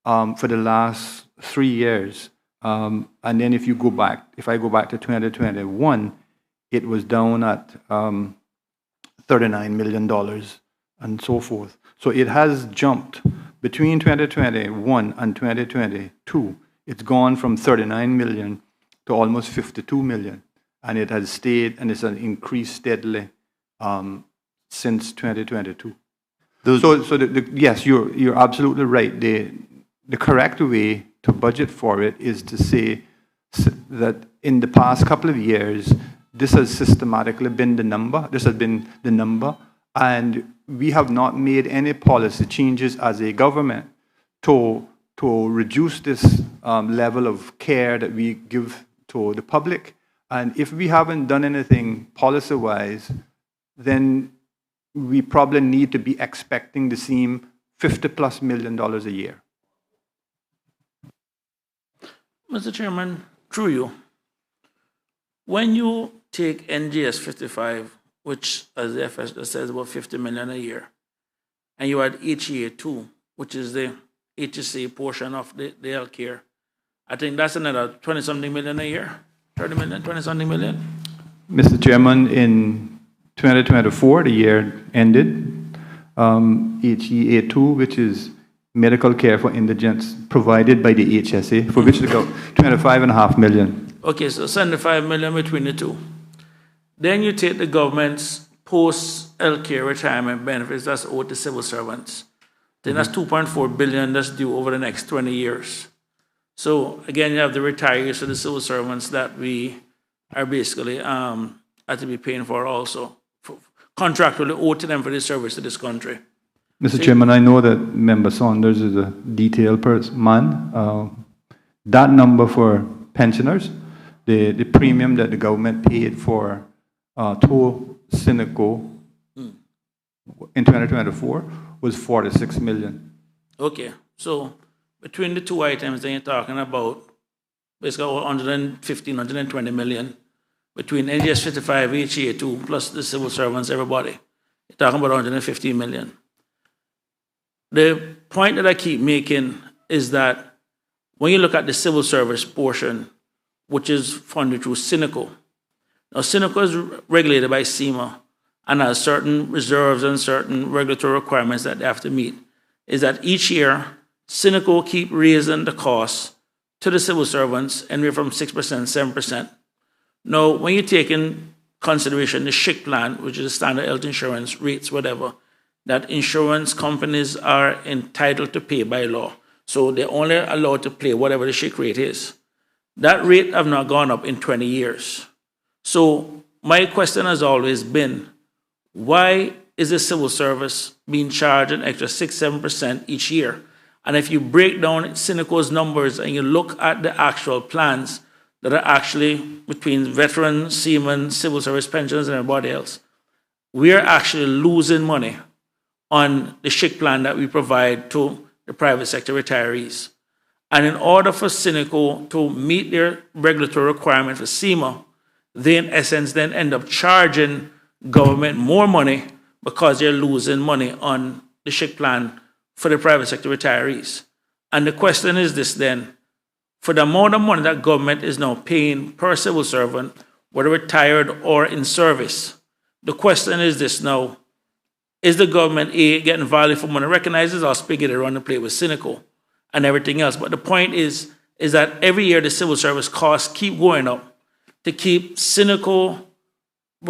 for the last 3 years. And then if I go back to 2021, it was down at $39 million and so forth. So it has jumped. Between 2021 and 2022, it's gone from 39 million to almost 52 million. And it has stayed, and it's increased steadily since 2022. Yes, you're absolutely right. The correct way to budget for it is to say that in the past couple of years, this has systematically been the number. This has been the number. And we have not made any policy changes as a government to reduce this level of care that we give to the public. And if we haven't done anything policy-wise, then we probably need to be expecting the same $50+ million a year. Mr. Chairman, through you, when you take NGS 55, which, as the FS says, about 50 million a year, and you add HEA2, which is the HSA portion of the health care, I think that's another 20-something million a year, 30 million, 20-something million. Mr. Chairman, in 2024, the year ended, HEA2, which is medical care for indigents provided by the HSA, for which they got 25.5 million. Okay, so 75 million between the two. Then you take the government's post-healthcare retirement benefits that's owed to civil servants. Then that's 2.4 billion that's due over the next 20 years. So again, you have the retirees of the civil servants that we are basically have to be paying for also, contractually owed to them for the service to this country. Mr. Chairman, I know that Member Saunders is a detailed man. That number for pensioners, the premium that the government paid for to Cineco in 2024 was 46 million. Okay, so between the two items, then you're talking about basically 115, 120 million between NGS 55, HEA2, plus the civil servants, everybody. You're talking about 115 million. The point that I keep making is that when you look at the civil service portion, which is funded through Cineco, now Cineco is regulated by CIMA and has certain reserves and certain regulatory requirements that they have to meet, is that each year, Cineco keep raising the costs to the civil servants anywhere from 6%, 7%. Now, when you take in consideration the SHIC plan, which is the standard health insurance rates, whatever, that insurance companies are entitled to pay by law. So they're only allowed to pay whatever the SHIC rate is. That rate have not gone up in 20 years. So my question has always been, why is the civil service being charged an extra 6-7% each year. And if you break down Cineco's numbers and you look at the actual plans that are actually between veterans, seamen, civil service pensioners, and everybody else, we are actually losing money on the SHIC plan that we provide to the private sector retirees. And in order for Cineco to meet their regulatory requirement for SEMA, they in essence then end up charging government more money because they're losing money on the SHIC plan for the private sector retirees. And the question is this then, for the amount of money that government is now paying per civil servant, whether retired or in service, the question is this now, is the government A, getting value for money, recognizes our spigot around the plate with Cineco and everything else. But the point is that every year the civil service costs keep going up to keep Cineco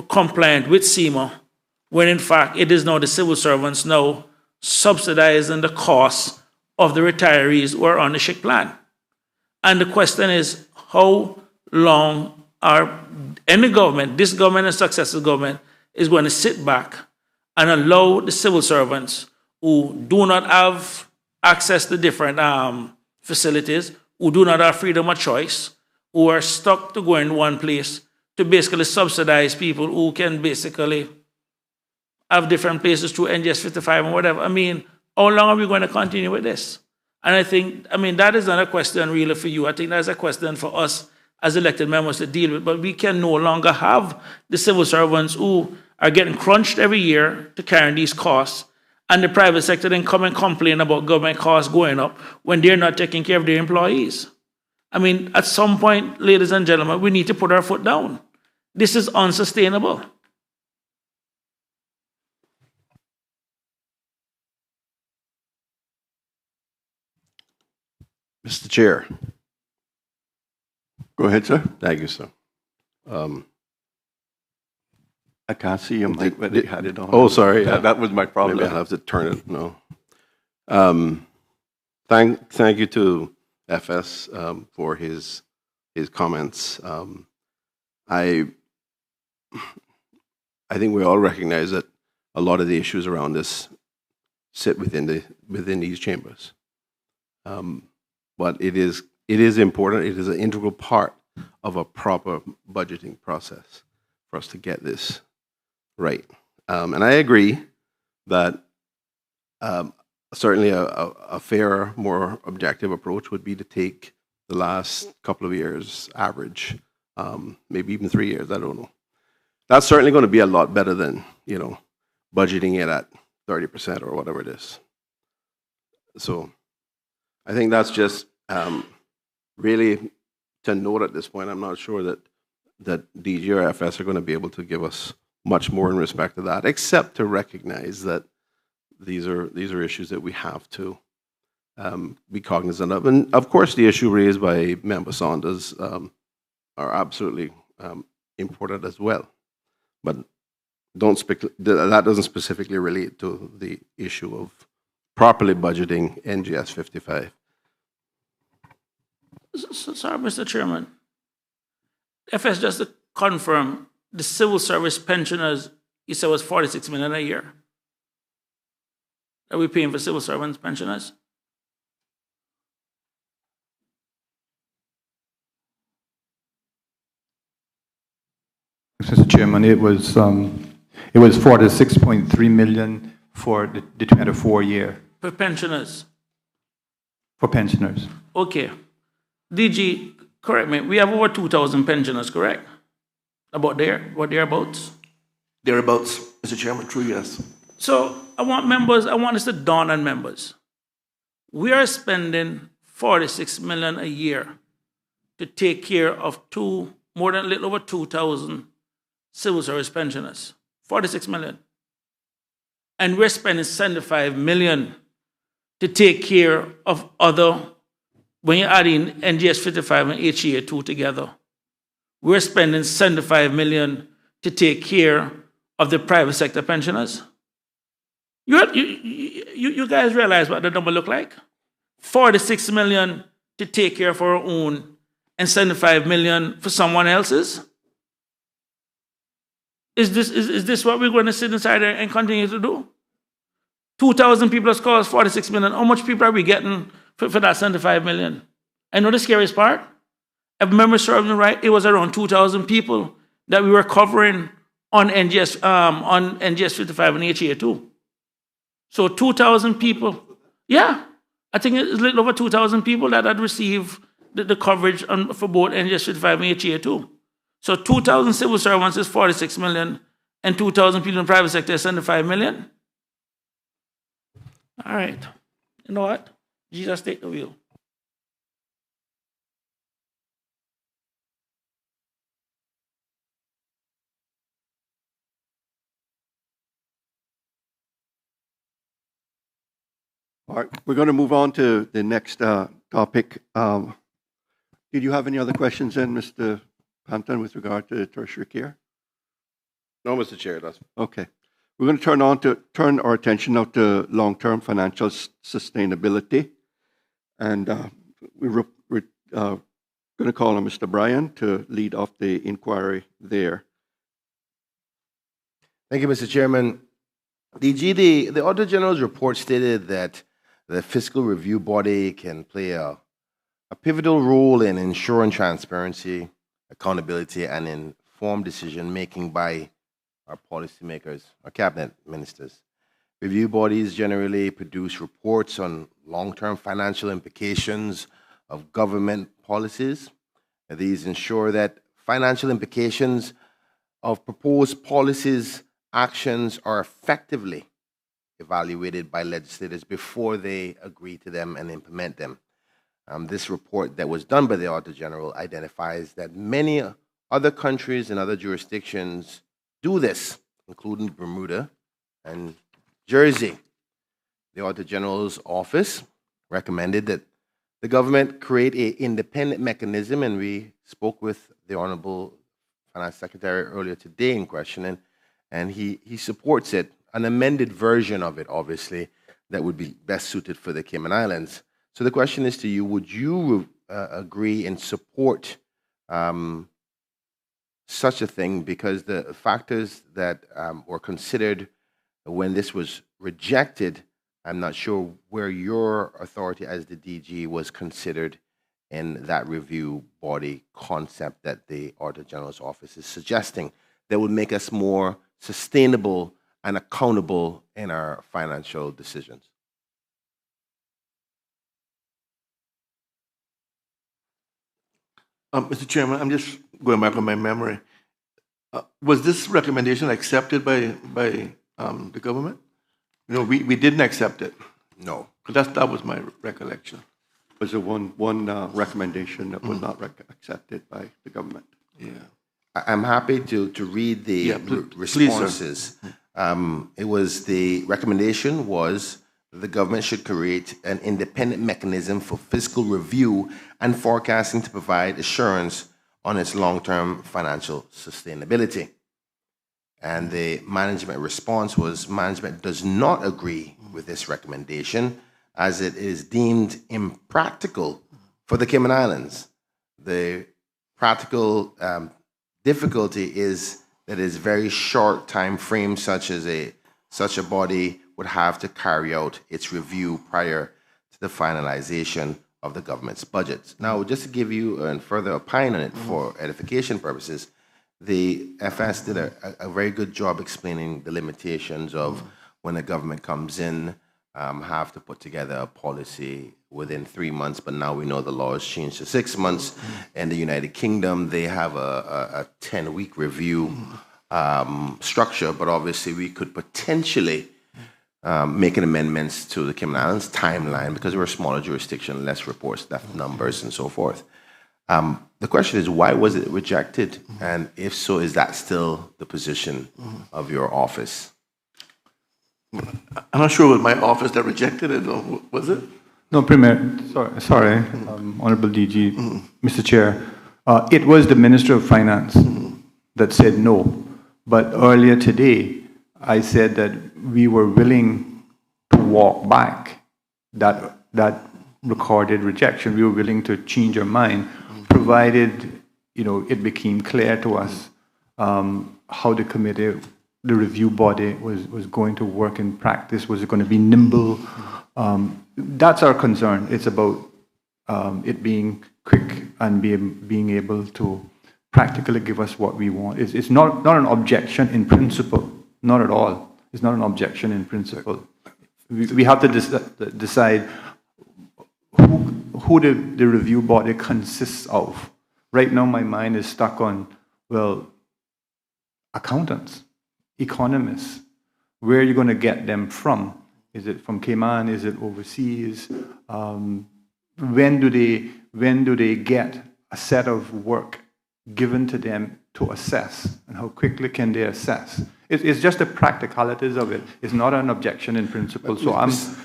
compliant with SEMA, when in fact it is now the civil servants now subsidizing the costs of the retirees who are on the SHIC plan. And the question is, how long are any government, this government and successive government, is going to sit back and allow the civil servants who do not have access to different facilities, who do not have freedom of choice, who are stuck to go in one place, to basically subsidize people who can basically have different places through NGS 55 and whatever. I mean, how long are we going to continue with this? And I think, that is not a question really for you. I think that's a question for us as elected members to deal with. But we can no longer have the civil servants who are getting crunched every year to carry these costs, and the private sector then come and complain about government costs going up when they're not taking care of their employees. At some point, ladies and gentlemen, we need to put our foot down. This is unsustainable. Mr. Chair. Go ahead, sir. Thank you, sir. I can't see your mic, but you had it on. Oh, sorry. That was my problem. Maybe I'll have to turn it. No. Thank you to FS for his comments. I think we all recognize that a lot of the issues around this sit within these chambers. But it is important. It is an integral part of a proper budgeting process for us to get this right. And I agree that certainly a fairer, more objective approach would be to take the last couple of years average, maybe even 3 years, I don't know. That's certainly going to be a lot better than, budgeting it at 30% or whatever it is. So I think that's just really to note at this point. I'm not sure that DG or FS are going to be able to give us much more in respect to that, except to recognize that these are issues that we have to be cognizant of. And of course, the issue raised by Member Saunders are absolutely important as well. But that doesn't specifically relate to the issue of properly budgeting NGS 55. Sorry, Mr. Chairman. FS, just to confirm, the civil service pensioners, you said was $46 million a year. Are we paying for civil servants pensioners? Mr. Chairman, it was 46.3 million for the 24 year. For pensioners? For pensioners. Okay. DG, correct me, we have over 2,000 pensioners, correct? What thereabouts? Thereabouts, Mr. Chairman, true, yes. So I want this to dawn on members. We are spending $46 million a year to take care of a little over 2,000 civil service pensioners. $46 million. And we're spending $75 million to take care of other, when you're adding NGS 55 and HEA 2 together, we're spending $75 million to take care of the private sector pensioners. You guys realize what the number look like? $46 million to take care of our own and $75 million for someone else's? Is this what we're going to sit inside and continue to do? 2,000 people has cost 46 million. How much people are we getting for that 75 million? I know the scariest part. If memory serves me right, it was around 2,000 people that we were covering on NGS 55 and HA 2. So 2,000 people, yeah, I think it's a little over 2,000 people that had received the coverage for both NGS 55 and HA 2. So 2,000 civil servants is 46 million, and 2,000 people in the private sector is 75 million. All right. You know what? Jesus, take the wheel. All right, we're going to move on to the next topic. Did you have any other questions then, Mr. Hampton, with regard to tertiary care? No, Mr. Chair, that's okay. We're going to turn our attention now to long-term financial sustainability, and we're going to call on Mr. Bryan to lead off the inquiry there. Thank you, Mr. Chairman. The Auditor General's report stated that the fiscal review body can play a pivotal role in ensuring transparency, accountability, and informed decision-making by our policymakers, our cabinet ministers. Review bodies generally produce reports on long-term financial implications of government policies. These ensure that financial implications of proposed policies, actions are effectively evaluated by legislators before they agree to them and implement them. This report that was done by the Auditor General identifies that many other countries and other jurisdictions do this, including Bermuda and Jersey. The Auditor General's office recommended that the government create an independent mechanism, and we spoke with the Honorable Finance Secretary earlier today in questioning, and he supports it, an amended version of it, obviously, that would be best suited for the Cayman Islands. So the question is to you, would you agree and support such a thing? Because the factors that were considered when this was rejected, I'm not sure where your authority as the DG was considered in that review body concept that the Auditor General's office is suggesting that would make us more sustainable and accountable in our financial decisions. Mr. Chairman, I'm just going back on my memory. Was this recommendation accepted by the government? No, we didn't accept it. No. That was my recollection. Was there one recommendation that was not accepted by the government? Yeah. I'm happy to read the responses. It was the recommendation was the government should create an independent mechanism for fiscal review and forecasting to provide assurance on its long-term financial sustainability. And the management response was management does not agree with this recommendation as it is deemed impractical for the Cayman Islands. The practical difficulty is that it's very short time frame such a body would have to carry out its review prior to the finalization of the government's budget. Now, just to give you a further opine on it for edification purposes, the FS did a very good job explaining the limitations of when the government comes in, have to put together a policy within 3 months, but now we know the law has changed to 6 months. In the United Kingdom, they have a 10-week review structure, but obviously we could potentially making amendments to the Cayman Islands timeline because we're a smaller jurisdiction, less reports, less numbers, and so forth. The question is, why was it rejected? And if so, is that still the position of your office? I'm not sure it was my office that rejected it, or was it? No, Premier, sorry, Honorable DG, Mr. Chair. It was the Minister of Finance that said no. But earlier today, I said that we were willing to walk back that recorded rejection. We were willing to change our mind, provided it became clear to us how the committee, the review body was going to work in practice. Was it going to be nimble? That's our concern. It's about it being quick and being able to practically give us what we want. It's not an objection in principle, not at all. It's not an objection in principle. We have to decide who the review body consists of. Right now, my mind is stuck on, well, accountants, economists. Where are you going to get them from? Is it from Cayman? Is it overseas? When do they get a set of work given to them to assess, and how quickly can they assess? It's just the practicalities of it. It's not an objection in principle. So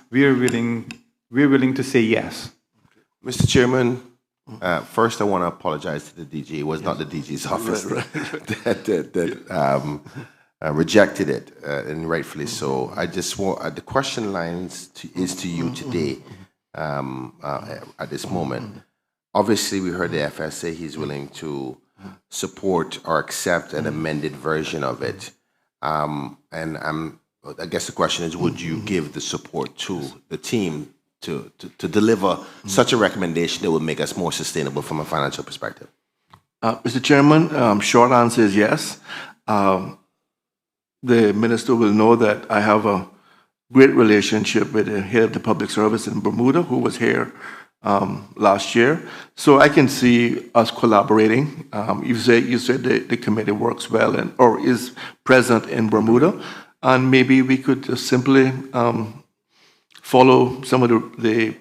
we're willing to say yes. Mr. Chairman, first I want to apologize to the DG. It was not the DG's office that rejected it, and rightfully so. I just want the question lines is to you today. At this moment, obviously, we heard the FS say he's willing to support or accept an amended version of it. And I guess the question is, would you give the support to the team to deliver such a recommendation that would make us more sustainable from a financial perspective? Mr. Chairman, short answer is yes. The minister will know that I have a great relationship with the head of the public service in Bermuda, who was here last year. So I can see us collaborating. You said the committee works well or is present in Bermuda, and maybe we could just simply follow some of the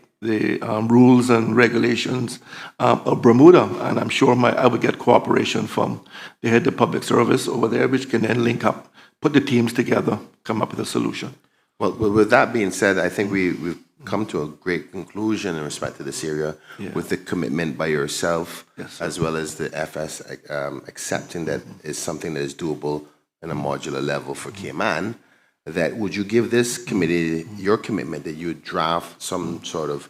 rules and regulations of Bermuda, and I'm sure I would get cooperation from the head of the public service over there, which can then link up, put the teams together, come up with a solution. Well, with that being said, I think we've come to a great conclusion in respect to this area with the commitment by yourself, as well as the FS accepting that is something that is doable in a modular level for Cayman. That would you give this committee your commitment that you would draft some sort of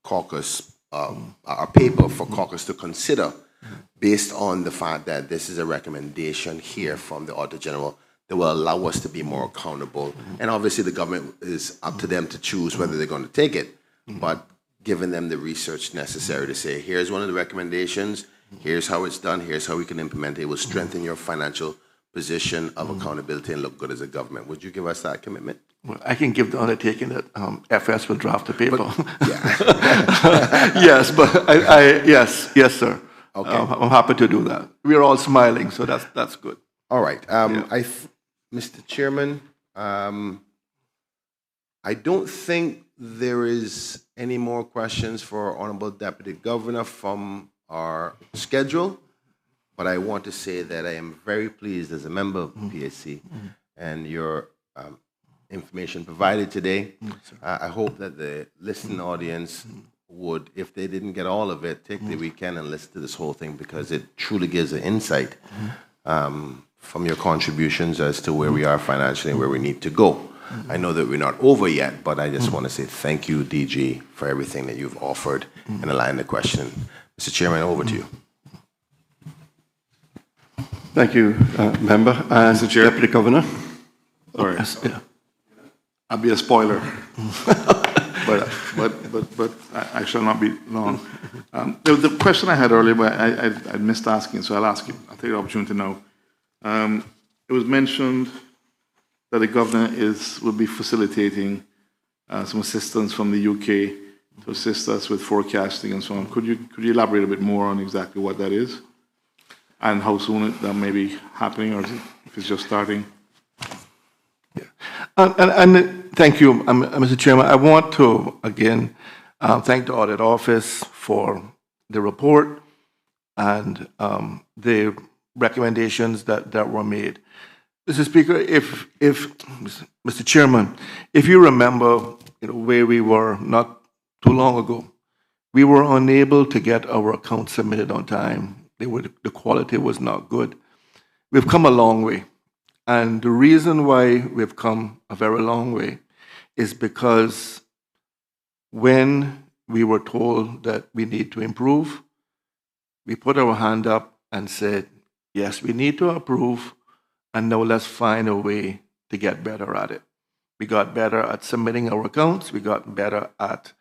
caucus, a paper for caucus to consider based on the fact that this is a recommendation here from the Auditor General that will allow us to be more accountable. And obviously the government is up to them to choose whether they're going to take it, but giving them the research necessary to say, here's one of the recommendations, here's how it's done, here's how we can implement it. It will strengthen your financial position of accountability and look good as a government. Would you give us that commitment? Well, I can give the undertaking that FS will draft the paper. Yeah. Yes, but yes, sir. Okay. I'm happy to do that. We're all smiling, so that's good. All right. Mr. Chairman, I don't think there is any more questions for Honorable Deputy Governor from our schedule, but I want to say that I am very pleased as a member of PHC and your information provided today. I hope that the listening audience would, if they didn't get all of it, take the weekend and listen to this whole thing, because it truly gives an insight from your contributions as to where we are financially and where we need to go. I know that we're not over yet, but I just want to say thank you, DG, for everything that you've offered and align the question. Mr. Chairman, over to you. Thank you, Member. And Mr. Chair. Deputy Governor. Sorry. Yeah. I'll be a spoiler, but I shall not be long. The question I had earlier, but I missed asking, so I'll ask you. I'll take the opportunity now. It was mentioned that the governor will be facilitating some assistance from the UK to assist us with forecasting and so on. Could you elaborate a bit more on exactly what that is and how soon that may be happening, or if it's just starting? Yeah. And thank you, Mr. Chairman. I want to again thank the Audit Office for the report and the recommendations that were made. Mr. Speaker, if Mr. Chairman, if you remember, where we were not too long ago, we were unable to get our accounts submitted on time. The quality was not good. We've come a long way, and the reason why we've come a very long way is because when we were told that we need to improve, we put our hand up and said, Yes, we need to approve, and now let's find a way to get better at it. We got better at submitting our accounts. We got better at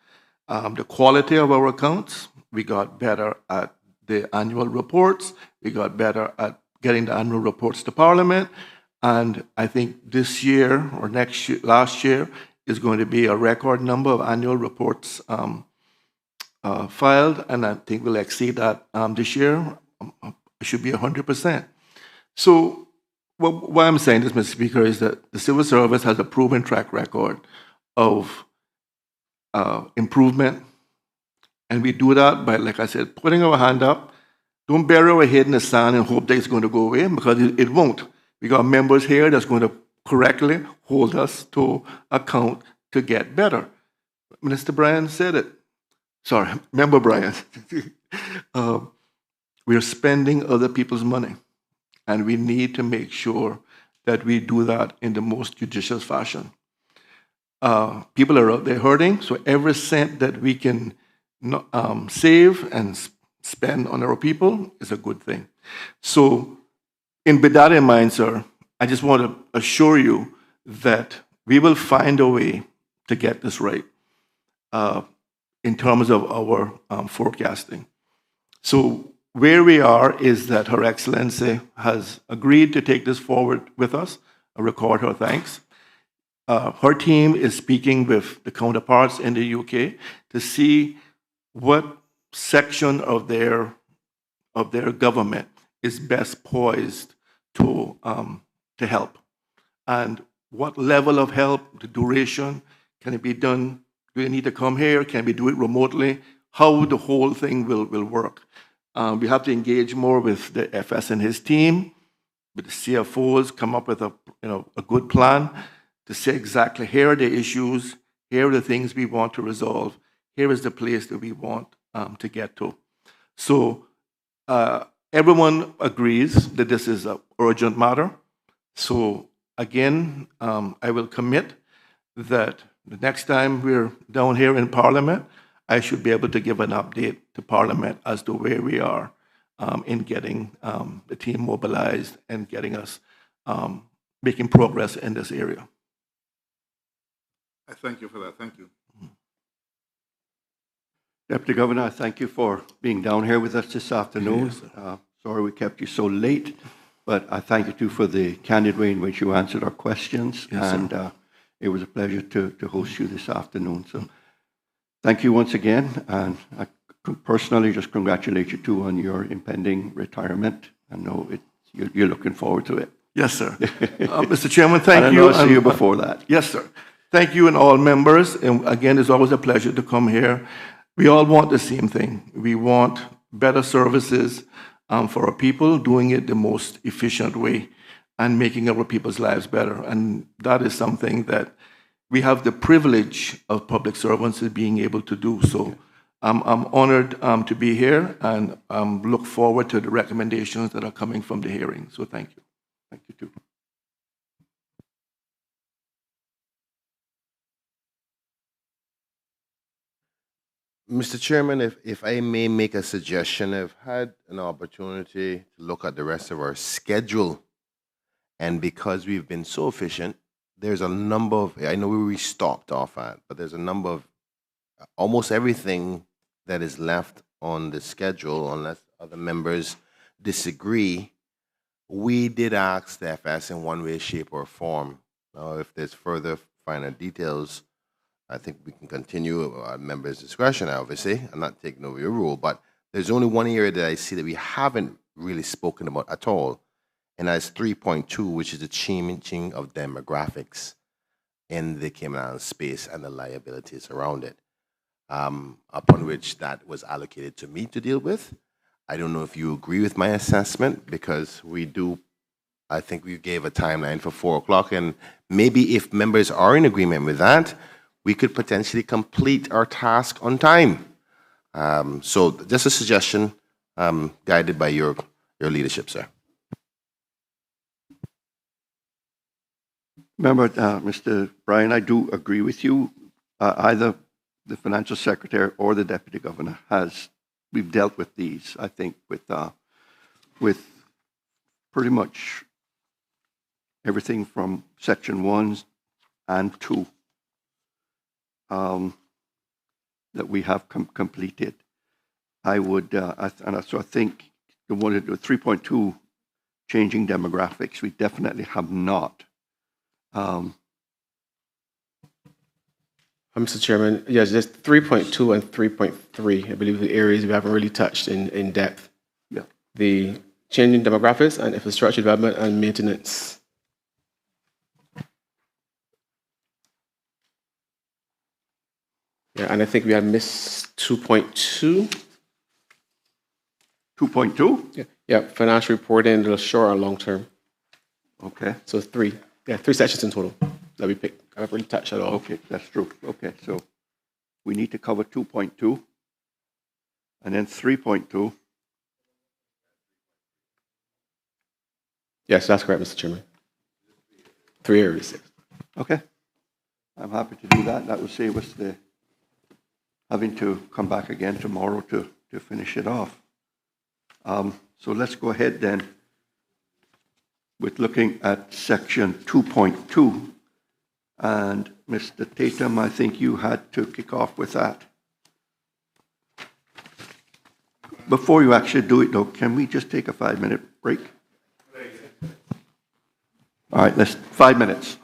the quality of our accounts. We got better at the annual reports. We got better at getting the annual reports to Parliament. And I think this year or next year, last year, is going to be a record number of annual reports filed, and I think we'll exceed that this year. It should be 100%. So why I'm saying this, Mr. Speaker, is that the civil service has a proven track record of improvement, and we do that by, like I said, putting our hand up. Don't bury our head in the sand and hope that it's going to go away, because it won't. We got members here that's going to correctly hold us to account to get better. Minister Bryan said it. Sorry, Member Bryan. We're spending other people's money, and we need to make sure that we do that in the most judicious fashion. People are out there hurting, so every cent that we can save and spend on our people is a good thing. So, with that in mind, sir, I just want to assure you that we will find a way to get this right in terms of our forecasting. So where we are is that Her Excellency has agreed to take this forward with us. I record her thanks. Her team is speaking with the counterparts in the UK to see what section of their government is best poised to help, and what level of help, the duration, can it be done? Do they need to come here? Can we do it remotely? How the whole thing will work? We have to engage more with the FS and his team, with the CFOs, come up with a good plan to say exactly here are the issues, here are the things we want to resolve, here is the place that we want to get to. So everyone agrees that this is an urgent matter. So again, I will commit that the next time we're down here in Parliament, I should be able to give an update to Parliament as to where we are in getting the team mobilized and getting us making progress in this area. I thank you for that. Thank you. Deputy Governor, I thank you for being down here with us this afternoon. Yes, sorry we kept you so late, but I thank you too for the candid way in which you answered our questions. Yes, and it was a pleasure to host you this afternoon. So thank you once again. And I personally just congratulate you too on your impending retirement. I know you're looking forward to it. Yes, sir. Mr. Chairman, thank you. I'll see you before that. Yes, sir. Thank you and all members. And again, it's always a pleasure to come here. We all want the same thing. We want better services for our people, doing it the most efficient way and making our people's lives better. And that is something that we have the privilege of public servants being able to do. So I'm honored to be here and look forward to the recommendations that are coming from the hearing. So thank you. Thank you too. Mr. Chairman, if I may make a suggestion, I've had an opportunity to look at the rest of our schedule, and because we've been so efficient, there's a number of, I know where we stopped off at, but there's a number of, almost everything that is left on the schedule, unless other members disagree. We did ask the FS in one way, shape, or form. Now, if there's further finer details, I think we can continue at members' discretion, obviously. I'm not taking over your rule, but there's only one area that I see that we haven't really spoken about at all, and that's 3.2, which is the changing of demographics in the Cayman Islands space and the liabilities around it, upon which that was allocated to me to deal with. I don't know if you agree with my assessment, because I think we gave a timeline for 4 o'clock, and maybe if members are in agreement with that, we could potentially complete our task on time. So just a suggestion, guided by your leadership, sir. Remember, Mr. Bryan, I do agree with you. Either the Financial Secretary or the Deputy Governor we've dealt with these, I think, with pretty much everything from section 1 and 2 that we have completed. I would, so I think the 3.2, changing demographics, we definitely have not. Mr. Chairman, yes, there's 3.2 and 3.3, I believe, the areas we haven't really touched in depth. Yeah. The changing demographics and infrastructure development and maintenance. Yeah, and I think we have missed 2.2. 2.2? Yeah, financial reporting, the short and long term. Okay. So 3. Yeah, 3 sections in total that we picked. I haven't really touched at all. Okay, that's true. Okay, so we need to cover 2.2 and then 3.2. Yes, that's correct, Mr. Chairman. 3 areas. Okay. I'm happy to do that. That will save us having to come back again tomorrow to finish it off. So let's go ahead then with looking at section 2.2. And Mr. Tatum, I think you had to kick off with that. Before you actually do it, though, can we just take a 5-minute break? All right, 5 minutes.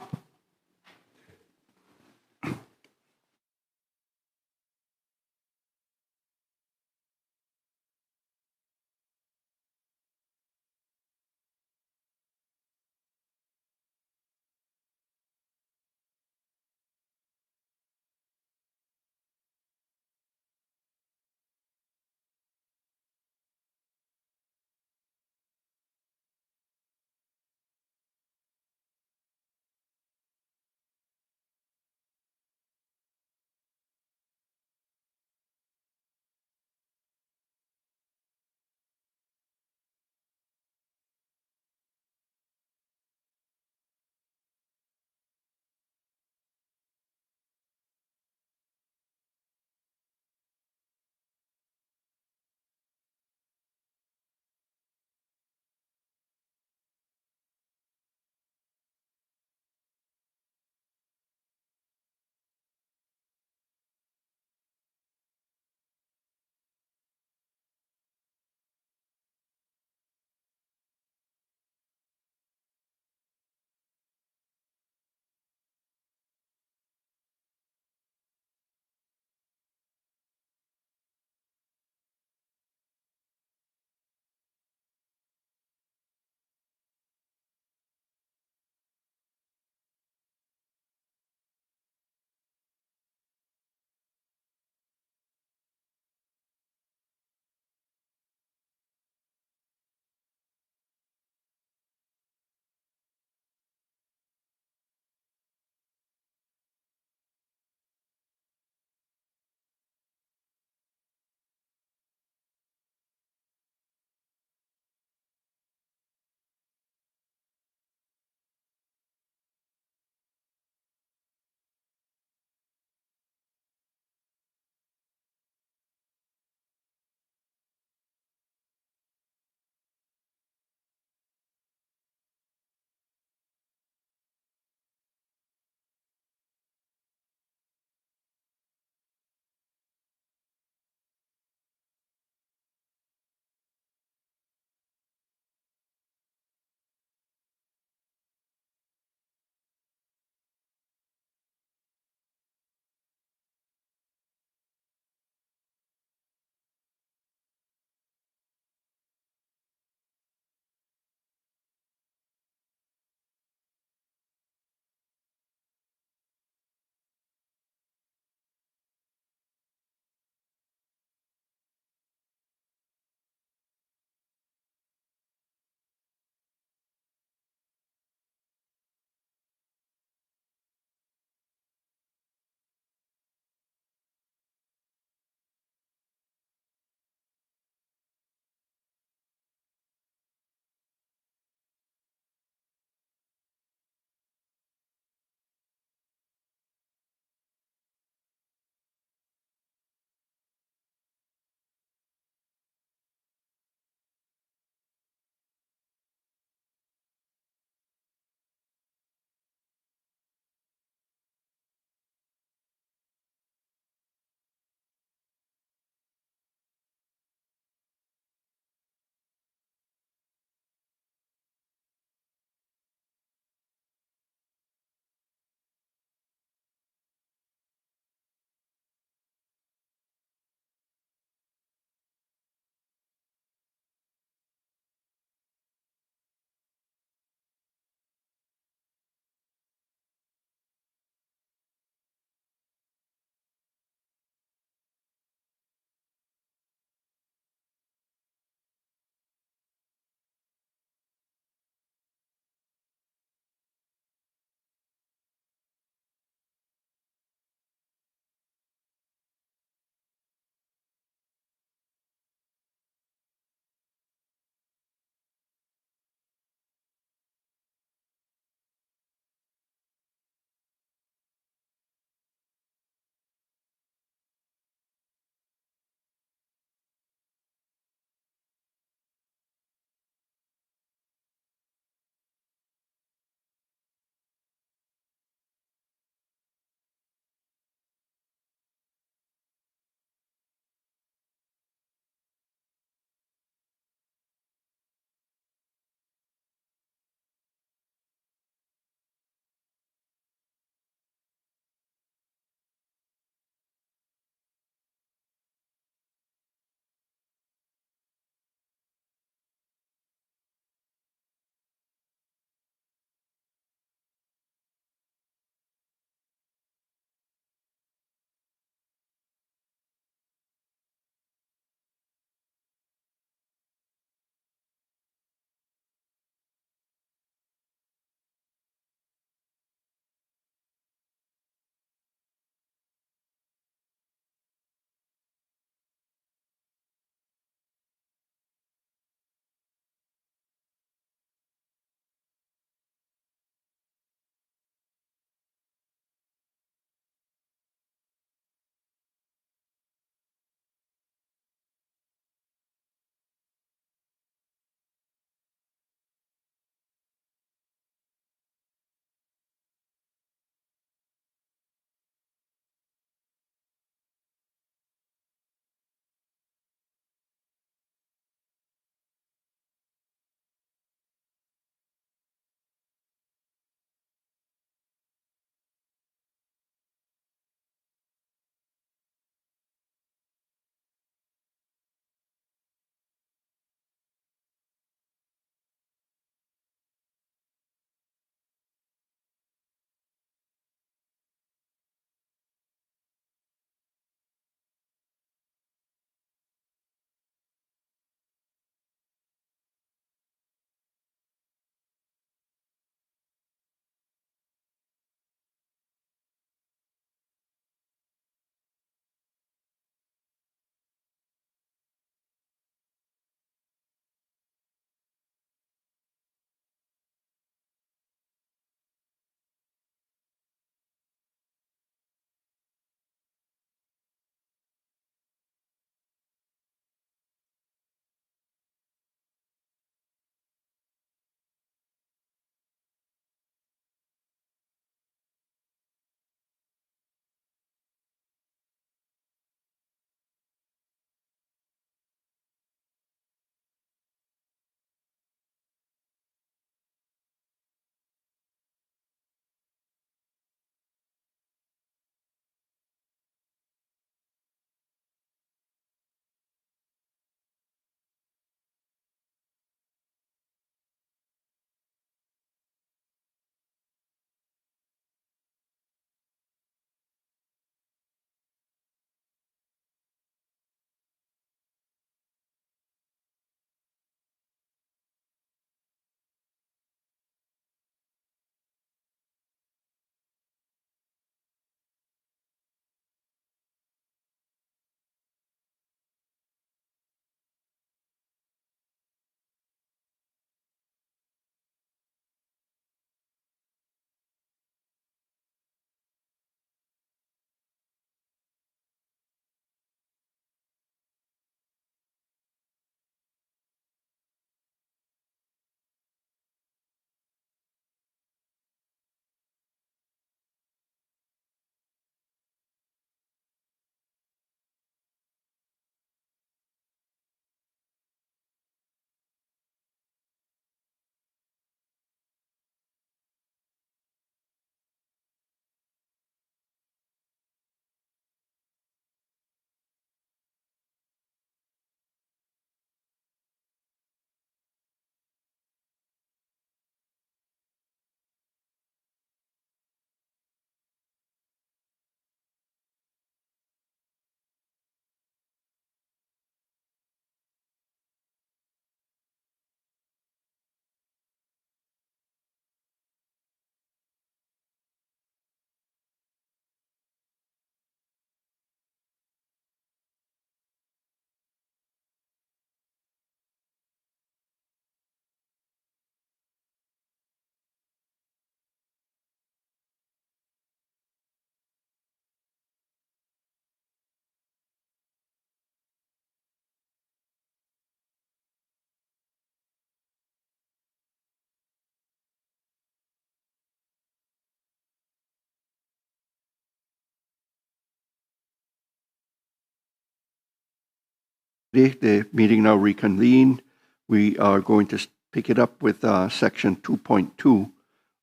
The meeting now reconvened. We are going to pick it up with section 2.2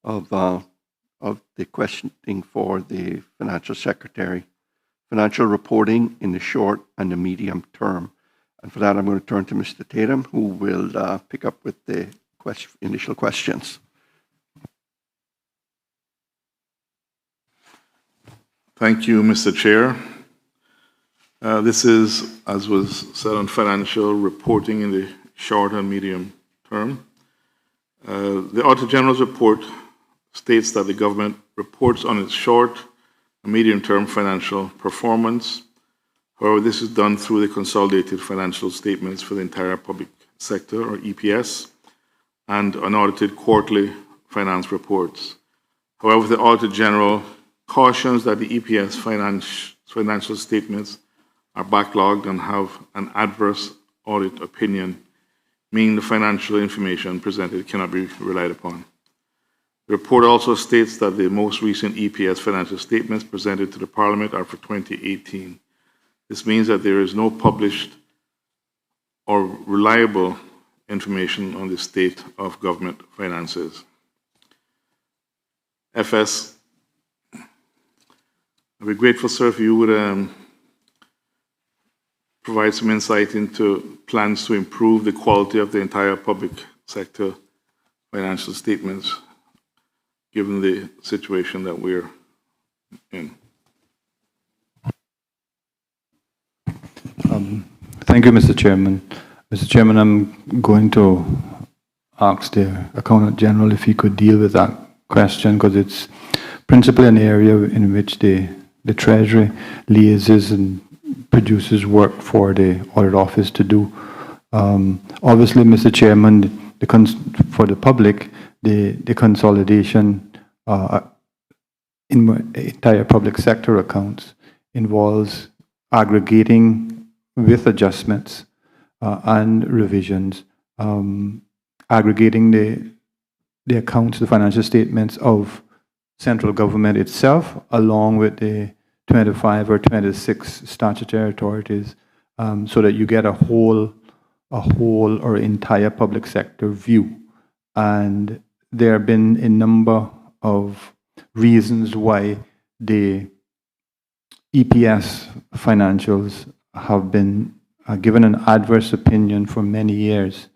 of the questioning for the financial secretary, financial reporting in the short and the medium term. And for that, I'm going to turn to Mr. Tatum, who will pick up with the initial questions. Thank you, Mr. Chair. This is, as was said, on financial reporting in the short and medium term. The Auditor General's report states that the government reports on its short and medium-term financial performance. However, this is done through the consolidated financial statements for the entire public sector, or EPS, and unaudited quarterly finance reports. However, the Auditor General cautions that the EPS financial statements are backlogged and have an adverse audit opinion, meaning the financial information presented cannot be relied upon. The report also states that the most recent EPS financial statements presented to the Parliament are for 2018. This means that there is no published or reliable information on the state of government finances. FS, I'd be grateful, sir, if you would provide some insight into plans to improve the quality of the entire public sector financial statements, given the situation that we're in. Thank you, Mr. Chairman. Mr. Chairman, I'm going to ask the Accountant General if he could deal with that question, because it's principally an area in which the Treasury liaises and produces work for the Audit Office to do. Obviously, Mr. Chairman, for the public, the consolidation in entire public sector accounts involves aggregating with adjustments and revisions, aggregating the accounts, the financial statements of central government itself, along with the 25 or 26 statutory authorities, so that you get a whole or entire public sector view. And there have been a number of reasons why the EPS financials have been given an adverse opinion for many years.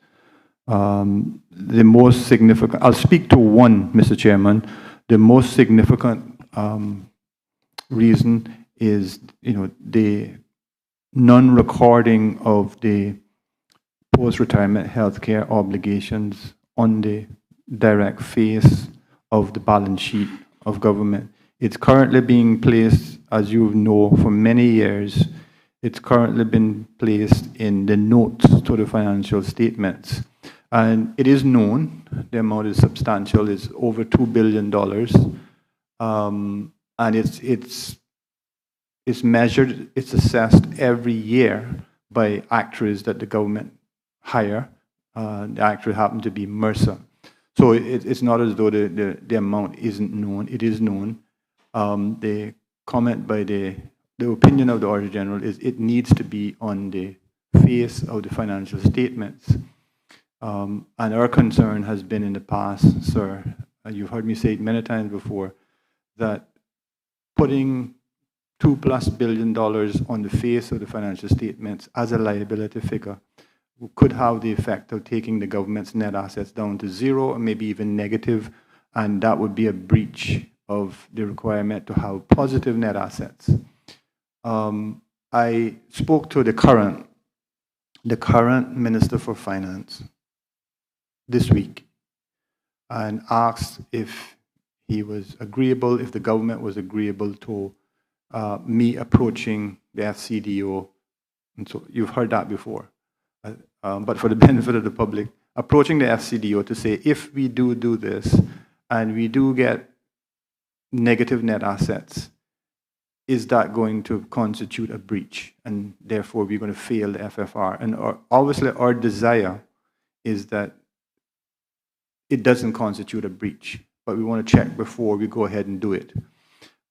The most significant, I'll speak to one, Mr. Chairman. The most significant reason is, the non-recording of the post-retirement healthcare obligations on the direct face of the balance sheet of government. It's currently being placed, as you know, for many years, it's currently been placed in the notes to the financial statements. And it is known, the amount is substantial, it's over $2 billion. And it's measured, it's assessed every year by actuaries that the government hire. The actuary happened to be Mercer. So it's not as though the amount isn't known, it is known. The comment by the opinion of the Auditor General is it needs to be on the face of the financial statements. And our concern has been in the past, sir, you've heard me say it many times before, that putting $2+ billion on the face of the financial statements as a liability figure could have the effect of taking the government's net assets down to zero or maybe even negative, and that would be a breach of the requirement to have positive net assets. I spoke to the current Minister for Finance this week and asked if he was agreeable, if the government was agreeable to me approaching the FCDO. And so you've heard that before. But for the benefit of the public, approaching the FCDO to say, if we do this and we do get negative net assets, is that going to constitute a breach? And therefore, we're going to fail the FFR. And obviously, our desire is that it doesn't constitute a breach, but we want to check before we go ahead and do it.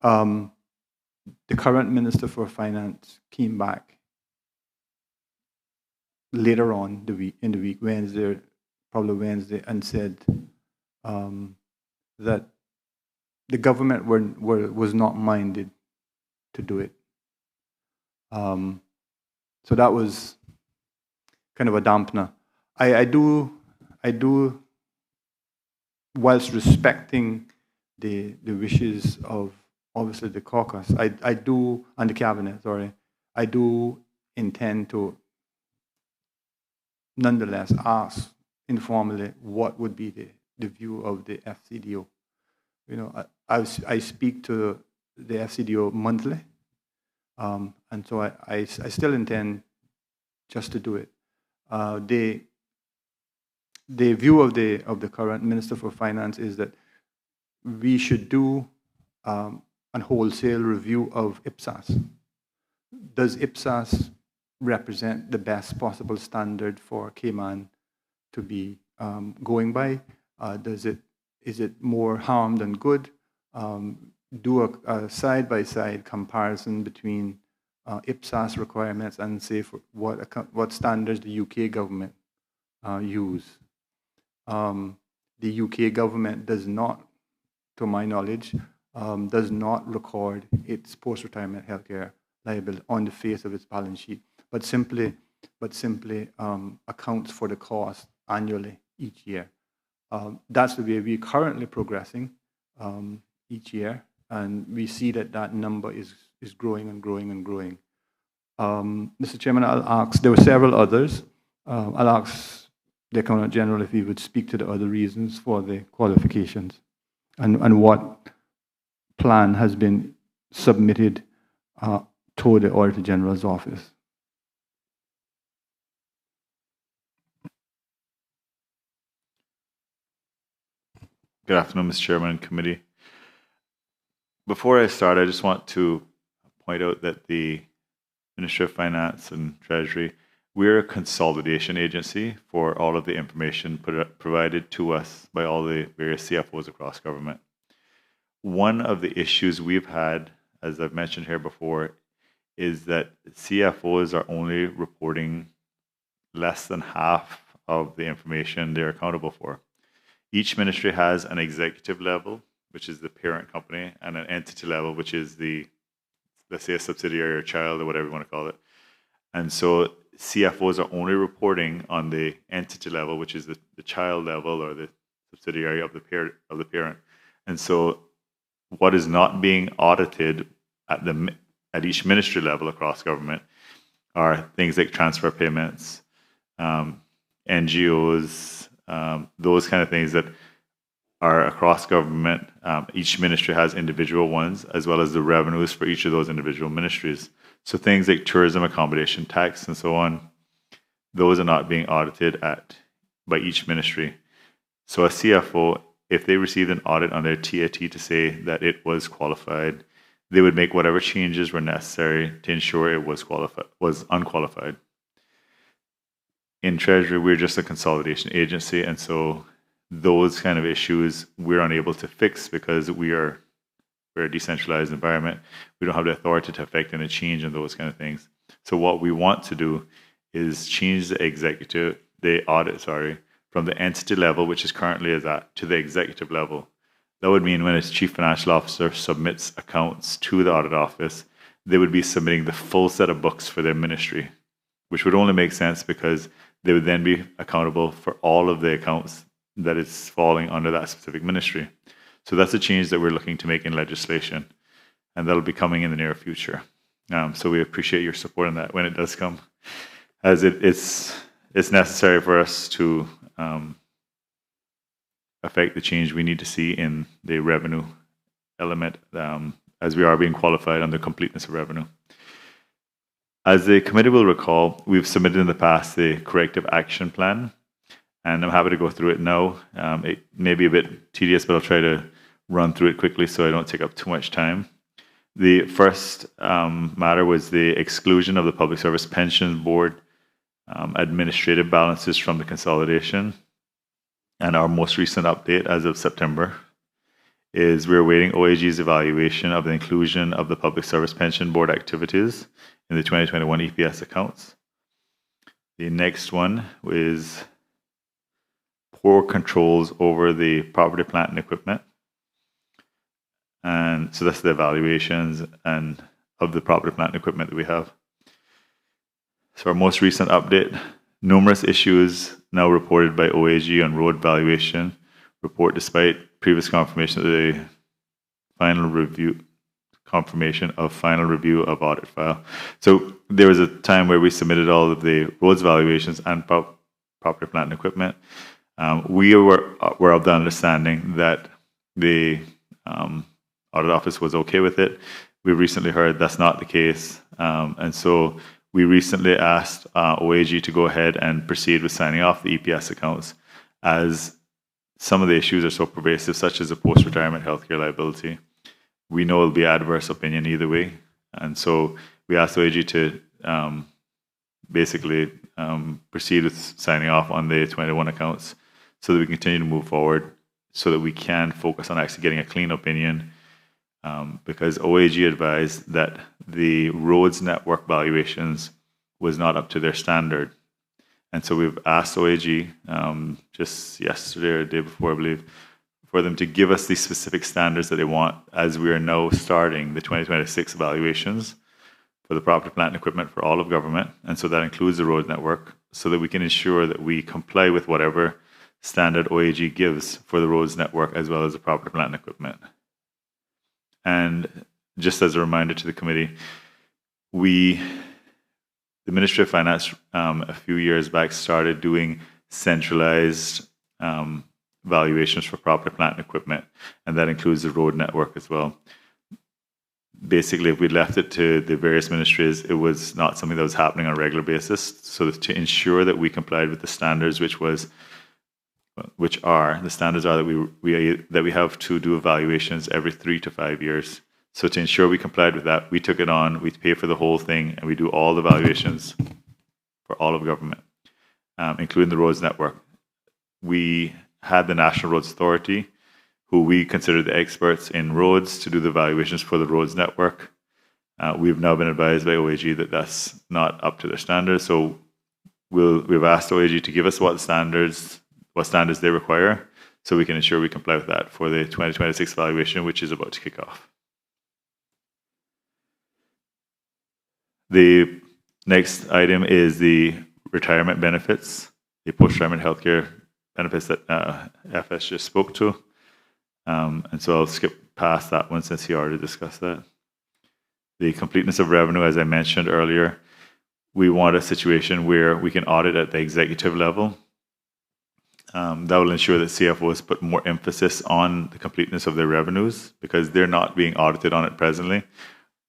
The current Minister for Finance came back later on in the week, Wednesday, probably Wednesday, and said that the government was not minded to do it. So that was kind of a dampener. I do, whilst respecting the wishes of obviously the caucus, I do, and the cabinet, sorry, I do intend to nonetheless ask informally what would be the view of the FCDO. You know, I speak to the FCDO monthly, and so I still intend just to do it. The view of the current Minister for Finance is that we should do a wholesale review of IPSAS. Does IPSAS represent the best possible standard for Cayman to be going by? Is it more harm than good? Do a side-by-side comparison between IPSAS requirements and say for what standards the UK government use. The UK government does not, to my knowledge, does not record its post-retirement healthcare liability on the face of its balance sheet, but simply accounts for the cost annually each year. That's the way we're currently progressing each year, and we see that number is growing and growing and growing. Mr. Chairman, I'll ask, there were several others. I'll ask the Accountant General if he would speak to the other reasons for the qualifications and what plan has been submitted to the Auditor General's office. Good afternoon, Mr. Chairman and committee. Before I start, I just want to point out that the Ministry of Finance and Treasury, we're a consolidation agency for all of the information provided to us by all the various CFOs across government. One of the issues we've had, as I've mentioned here before, is that CFOs are only reporting less than half of the information they're accountable for. Each ministry has an executive level, which is the parent company, and an entity level, which is the, let's say, a subsidiary or child or whatever you want to call it. And so CFOs are only reporting on the entity level, which is the child level or the subsidiary of the parent. And so what is not being audited at each ministry level across government are things like transfer payments, NGOs, those kind of things that are across government. Each ministry has individual ones, as well as the revenues for each of those individual ministries. So things like tourism, accommodation, tax, and so on, those are not being audited by each ministry. So a CFO, if they received an audit on their TAT to say that it was qualified, they would make whatever changes were necessary to ensure it was unqualified. In Treasury, we're just a consolidation agency, and so those kind of issues we're unable to fix because we're a decentralized environment. We don't have the authority to affect any change in those kind of things. So what we want to do is change the audit, from the entity level, which is currently is at, to the executive level. That would mean when a chief financial officer submits accounts to the audit office, they would be submitting the full set of books for their ministry, which would only make sense because they would then be accountable for all of the accounts that is falling under that specific ministry. So that's a change that we're looking to make in legislation, and that'll be coming in the near future. So we appreciate your support on that when it does come, as it's necessary for us to affect the change we need to see in the revenue element, as we are being qualified on the completeness of revenue. As the committee will recall, we've submitted in the past the corrective action plan, and I'm happy to go through it now. It may be a bit tedious, but I'll try to run through it quickly so I don't take up too much time. The first matter was the exclusion of the Public Service Pension Board administrative balances from the consolidation. And our most recent update as of September is we're awaiting OAG's evaluation of the inclusion of the Public Service Pension Board activities in the 2021 EPS accounts. The next one is poor controls over the property, plant, and equipment. And so that's the evaluations and of the property, plant, and equipment that we have. So our most recent update, numerous issues now reported by OAG on road valuation report, despite previous confirmation of the final review of audit file. So there was a time where we submitted all of the roads valuations and property, plant, and equipment. We were of the understanding that the audit office was okay with it. We recently heard that's not the case, and so we recently asked OAG to go ahead and proceed with signing off the EPS accounts, as some of the issues are so pervasive, such as the post-retirement healthcare liability. We know it'll be adverse opinion either way, and so we asked OAG to basically proceed with signing off on the 21 accounts so that we continue to move forward, so that we can focus on actually getting a clean opinion, because OAG advised that the roads network valuations was not up to their standard. And so we've asked OAG just yesterday or the day before, I believe, for them to give us these specific standards that they want, as we are now starting the 2026 evaluations for the property, plant, and equipment for all of government. And so that includes the road network, so that we can ensure that we comply with whatever standard OAG gives for the roads network, as well as the property, plant, and equipment. And just as a reminder to the committee, the Ministry of Finance a few years back started doing centralized valuations for property, plant, and equipment, and that includes the road network as well. Basically, if we left it to the various ministries, it was not something that was happening on a regular basis. So to ensure that we complied with the standards, the standards are that we have to do evaluations every 3 to 5 years. So to ensure we complied with that, we took it on, we pay for the whole thing, and we do all the valuations for all of government, including the roads network. We had the National Roads Authority, who we consider the experts in roads, to do the valuations for the roads network. We've now been advised by OAG that that's not up to their standards. So we've asked OAG to give us what standards they require, so we can ensure we comply with that for the 2026 evaluation, which is about to kick off. The next item is the retirement benefits, the post-retirement healthcare benefits that FS just spoke to. And so I'll skip past that one since he already discussed that. The completeness of revenue, as I mentioned earlier, we want a situation where we can audit at the executive level. That will ensure that CFOs put more emphasis on the completeness of their revenues, because they're not being audited on it presently.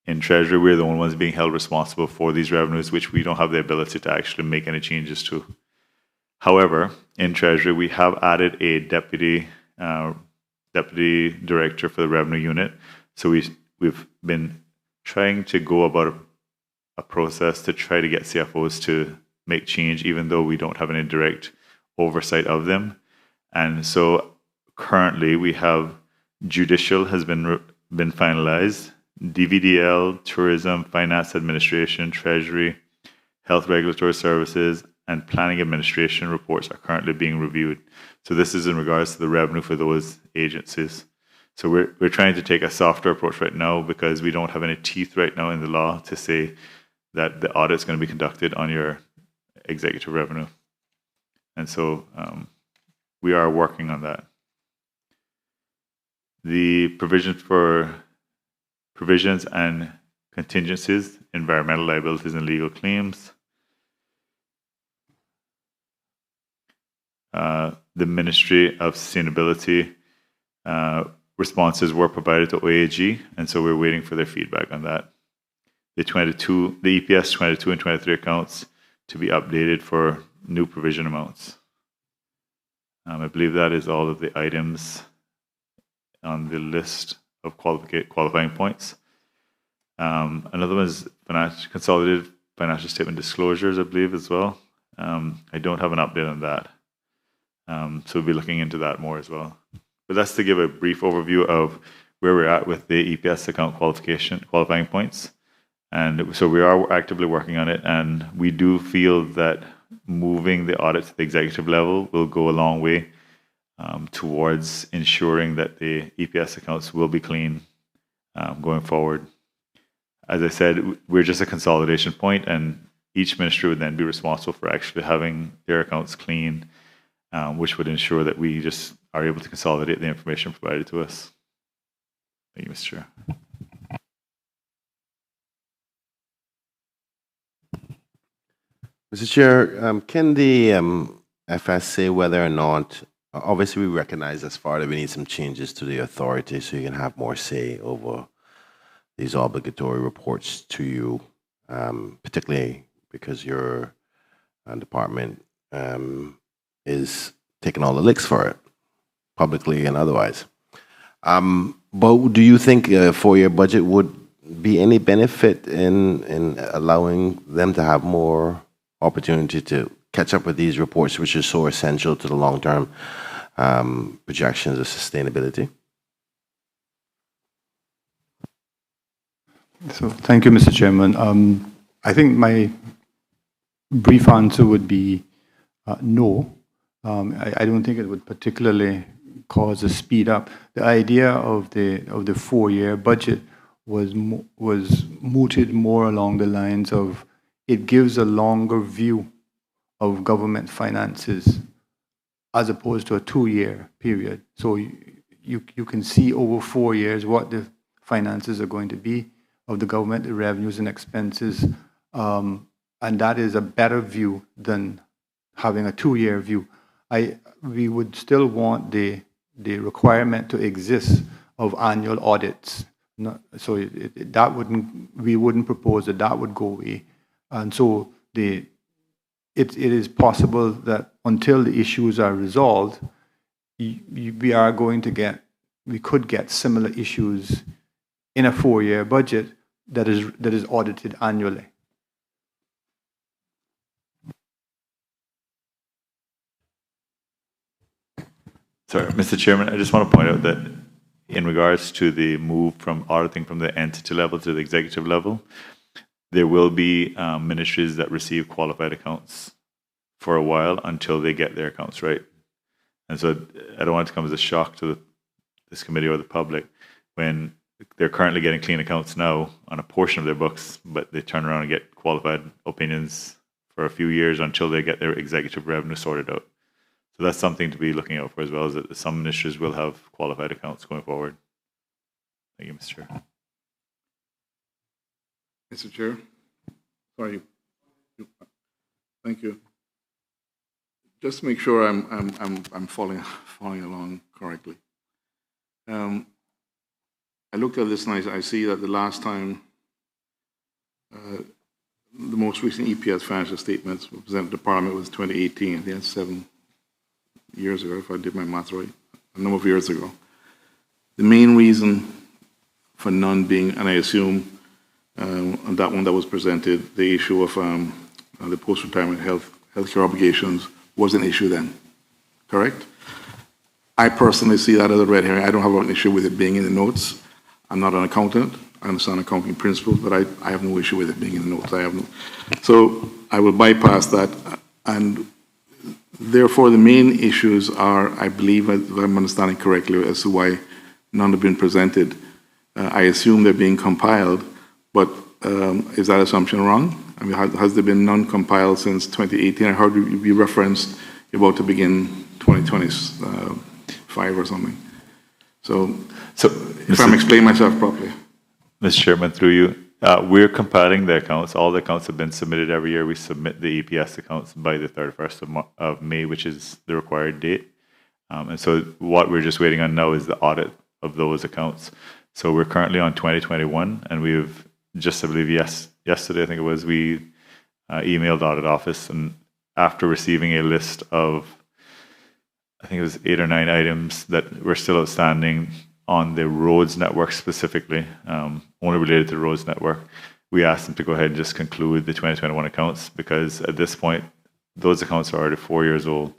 In Treasury, we're the only ones being held responsible for these revenues, which we don't have the ability to actually make any changes to. However, in Treasury, we have added a deputy director for the revenue unit. So we've been trying to go about a process to try to get CFOs to make change, even though we don't have any direct oversight of them. And so currently we have judicial has been finalized, DVDL, tourism, finance administration, treasury, health regulatory services, and planning administration reports are currently being reviewed. So this is in regards to the revenue for those agencies. So we're trying to take a softer approach right now, because we don't have any teeth right now in the law to say that the audit is going to be conducted on your executive revenue. And so we are working on that. The provisions and contingencies, environmental liabilities and legal claims. The Ministry of Sustainability responses were provided to OAG, and so we're waiting for their feedback on that. The EPS 22 and 23 accounts to be updated for new provision amounts. I believe that is all of the items on the list of qualifying points. Another one is consolidated financial statement disclosures, I believe, as well. I don't have an update on that. So we'll be looking into that more as well. But that's to give a brief overview of where we're at with the EPS account qualifying points. And so we are actively working on it, and we do feel that moving the audit to the executive level will go a long way towards ensuring that the EPS accounts will be clean going forward. As I said, we're just a consolidation point, and each ministry would then be responsible for actually having their accounts clean, which would ensure that we just are able to consolidate the information provided to us. Thank you, Mr. Chair. Mr. Chair, can the FS say whether or not, obviously we recognize as far that we need some changes to the authority so you can have more say over these obligatory reports to you, particularly because your department is taking all the licks for it, publicly and otherwise. But do you think a 4-year budget would be any benefit in allowing them to have more opportunity to catch up with these reports, which is so essential to the long-term projections of sustainability? So thank you, Mr. Chairman. I think my brief answer would be no. I don't think it would particularly cause a speed up. The idea of the 4-year budget was mooted more along the lines of it gives a longer view of government finances as opposed to a 2-year period. So you can see over 4 years what the finances are going to be of the government, the revenues and expenses, and that is a better view than having a 2-year view. We would still want the requirement to exist of annual audits. So we wouldn't propose that would go away. And so it is possible that until the issues are resolved, we could get similar issues in a 4-year budget that is audited annually. Sorry, Mr. Chairman, I just want to point out that in regards to the move from auditing from the entity level to the executive level, there will be ministries that receive qualified accounts for a while until they get their accounts right. And so I don't want it to come as a shock to this committee or the public when they're currently getting clean accounts now on a portion of their books, but they turn around and get qualified opinions for a few years until they get their executive revenue sorted out. So that's something to be looking out for as well, is that some ministries will have qualified accounts going forward. Thank you, Mr. Chair. Mr. Chair, sorry. Thank you. Just to make sure I'm following along correctly. I looked at this and I see that the last time the most recent EPS financial statements were presented to Parliament was 2018. I think that's 7 years ago, if I did my math right, a number of years ago. The main reason for none being, and I assume on that one that was presented, the issue of the post-retirement healthcare obligations was an issue then, correct? I personally see that as a red herring. I don't have an issue with it being in the notes. I'm not an accountant. I understand accounting principles, but I have no issue with it being in the notes. So I will bypass that, and therefore the main issues are, I believe, if I'm understanding correctly, as to why none have been presented. I assume they're being compiled, but is that assumption wrong? I mean, has there been none compiled since 2018? I heard you referenced you're about to begin 2025 or something. So if I'm explaining myself properly. Mr. Chairman, through you, we're compiling the accounts. All the accounts have been submitted every year. We submit the EPS accounts by the 31st of May, which is the required date. And so what we're just waiting on now is the audit of those accounts. So we're currently on 2021, and we've just, I believe, yesterday, I think it was, we emailed the audit office, and after receiving a list of, I think it was 8 or 9 items that were still outstanding on the roads network specifically, only related to the roads network, we asked them to go ahead and just conclude the 2021 accounts, because at this point, those accounts are already 4 years old.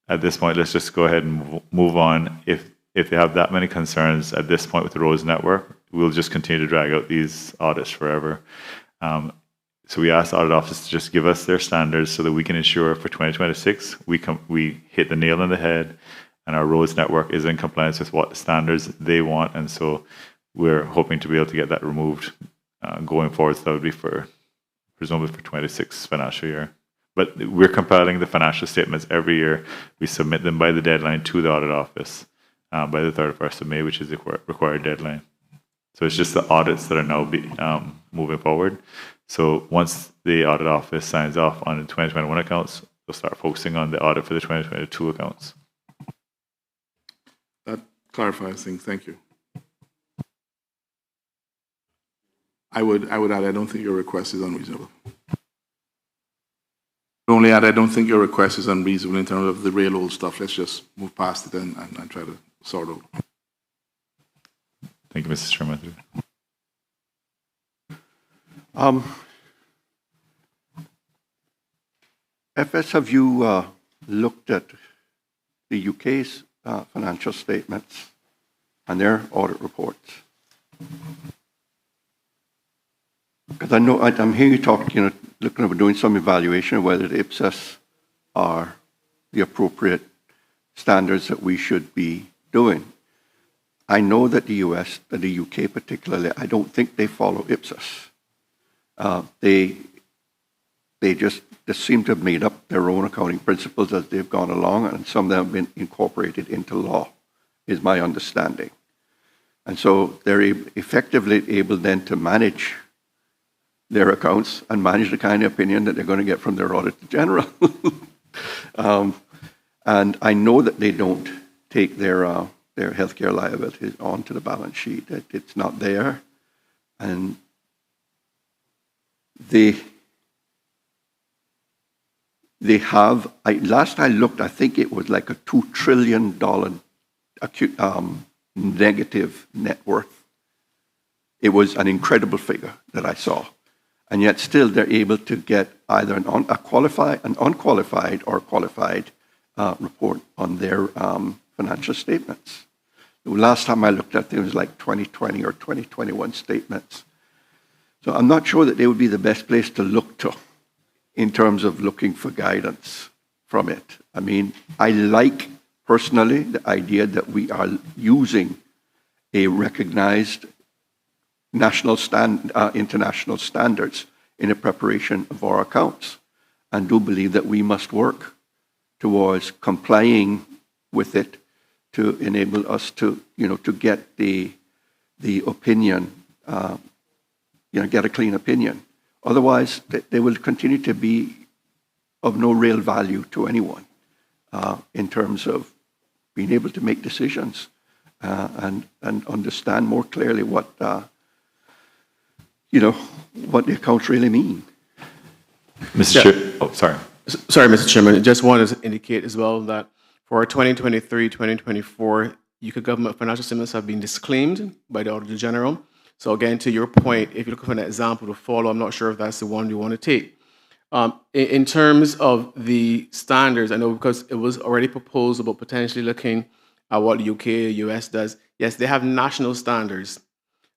At this point, let's just go ahead and move on. If they have that many concerns at this point with the roads network, we'll just continue to drag out these audits forever. So we asked the audit office to just give us their standards so that we can ensure for 2026 we hit the nail on the head and our roads network is in compliance with what standards they want. And so we're hoping to be able to get that removed going forward. So that would be presumably for 26 financial year. But we're compiling the financial statements every year. We submit them by the deadline to the audit office by the 31st of May, which is the required deadline. So it's just the audits that are now moving forward. So once the audit office signs off on the 2021 accounts, we'll start focusing on the audit for the 2022 accounts. That clarifies things. Thank you. I would add, I don't think your request is unreasonable. Only add, I don't think your request is unreasonable in terms of the real old stuff. Let's just move past it and try to sort out. Thank you, Mr. Chairman. FS, have you looked at the UK's financial statements and their audit reports? Because I know I'm hearing you talk, looking at doing some evaluation of whether the IPSAS are the appropriate standards that we should be doing. I know that the US, and the UK particularly, I don't think they follow IPSAS. They just seem to have made up their own accounting principles as they've gone along, and some of them have been incorporated into law, is my understanding. And so they're effectively able then to manage their accounts and manage the kind of opinion that they're going to get from their Auditor General. And I know that they don't take their healthcare liabilities onto the balance sheet. It's not there. And they have, last I looked, I think it was like a $2 trillion negative net worth. It was an incredible figure that I saw. And yet still they're able to get either an unqualified or qualified report on their financial statements. The last time I looked at it was like 2020 or 2021 statements. So I'm not sure that they would be the best place to look to in terms of looking for guidance from it. I mean, I like personally the idea that we are using a recognized international standards in the preparation of our accounts, and do believe that we must work towards complying with it to enable us to, to get the opinion, get a clean opinion. Otherwise, they will continue to be of no real value to anyone in terms of being able to make decisions and understand more clearly what what the accounts really mean. Mr. Chair, oh, sorry. Sorry, Mr. Chairman. I just wanted to indicate as well that for 2023-2024, UK government financial statements have been disclaimed by the Auditor General. So again, to your point, if you're looking for an example to follow, I'm not sure if that's the one you want to take. In terms of the standards, I know because it was already proposed about potentially looking at what the UK or US does. Yes, they have national standards.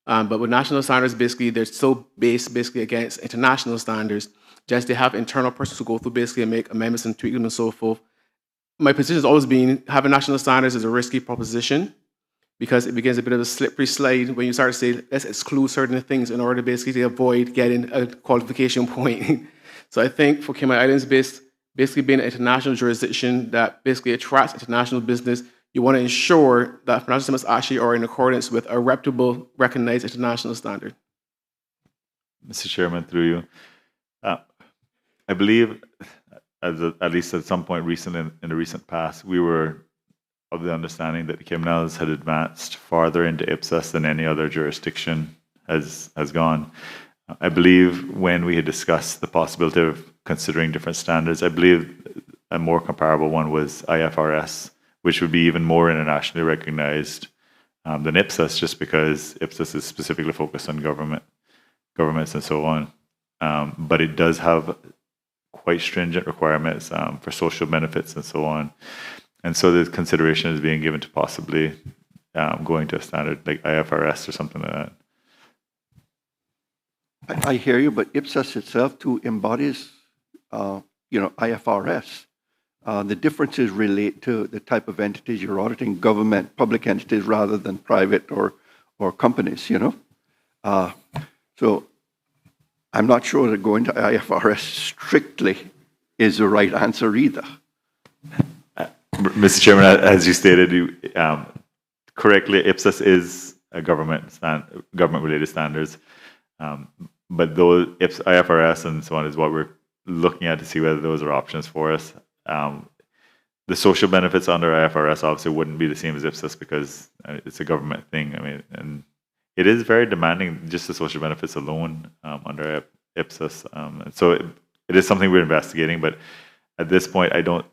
But with national standards, basically, they're still based basically against international standards. Just they have internal persons who go through basically and make amendments and tweak them and so forth. My position has always been having national standards is a risky proposition because it begins a bit of a slippery slide when you start to say, let's exclude certain things in order to basically avoid getting a qualification point. So I think for Cayman Islands basically being an international jurisdiction that basically attracts international business, you want to ensure that financial statements actually are in accordance with a reputable, recognized international standard. Mr. Chairman, through you, I believe, at least at some point recently in the recent past, we were of the understanding that the Cayman Islands had advanced farther into IPSAS than any other jurisdiction has gone. I believe when we had discussed the possibility of considering different standards, I believe a more comparable one was IFRS, which would be even more internationally recognized than IPSAS, just because IPSAS is specifically focused on governments and so on. But it does have quite stringent requirements for social benefits and so on. And so the consideration is being given to possibly going to a standard like IFRS or something like that. I hear you, but Ipsos itself too embodies, IFRS. The differences relate to the type of entities you're auditing, government, public entities rather than private or companies, So I'm not sure that going to IFRS strictly is the right answer either. Mr. Chairman, as you stated correctly, Ipsos is a government-related standards, but those IFRS and so on is what we're looking at to see whether those are options for us. The social benefits under IFRS obviously wouldn't be the same as Ipsos because it's a government thing. And it is very demanding, just the social benefits alone under Ipsos. And so it is something we're investigating, but at this point, I don't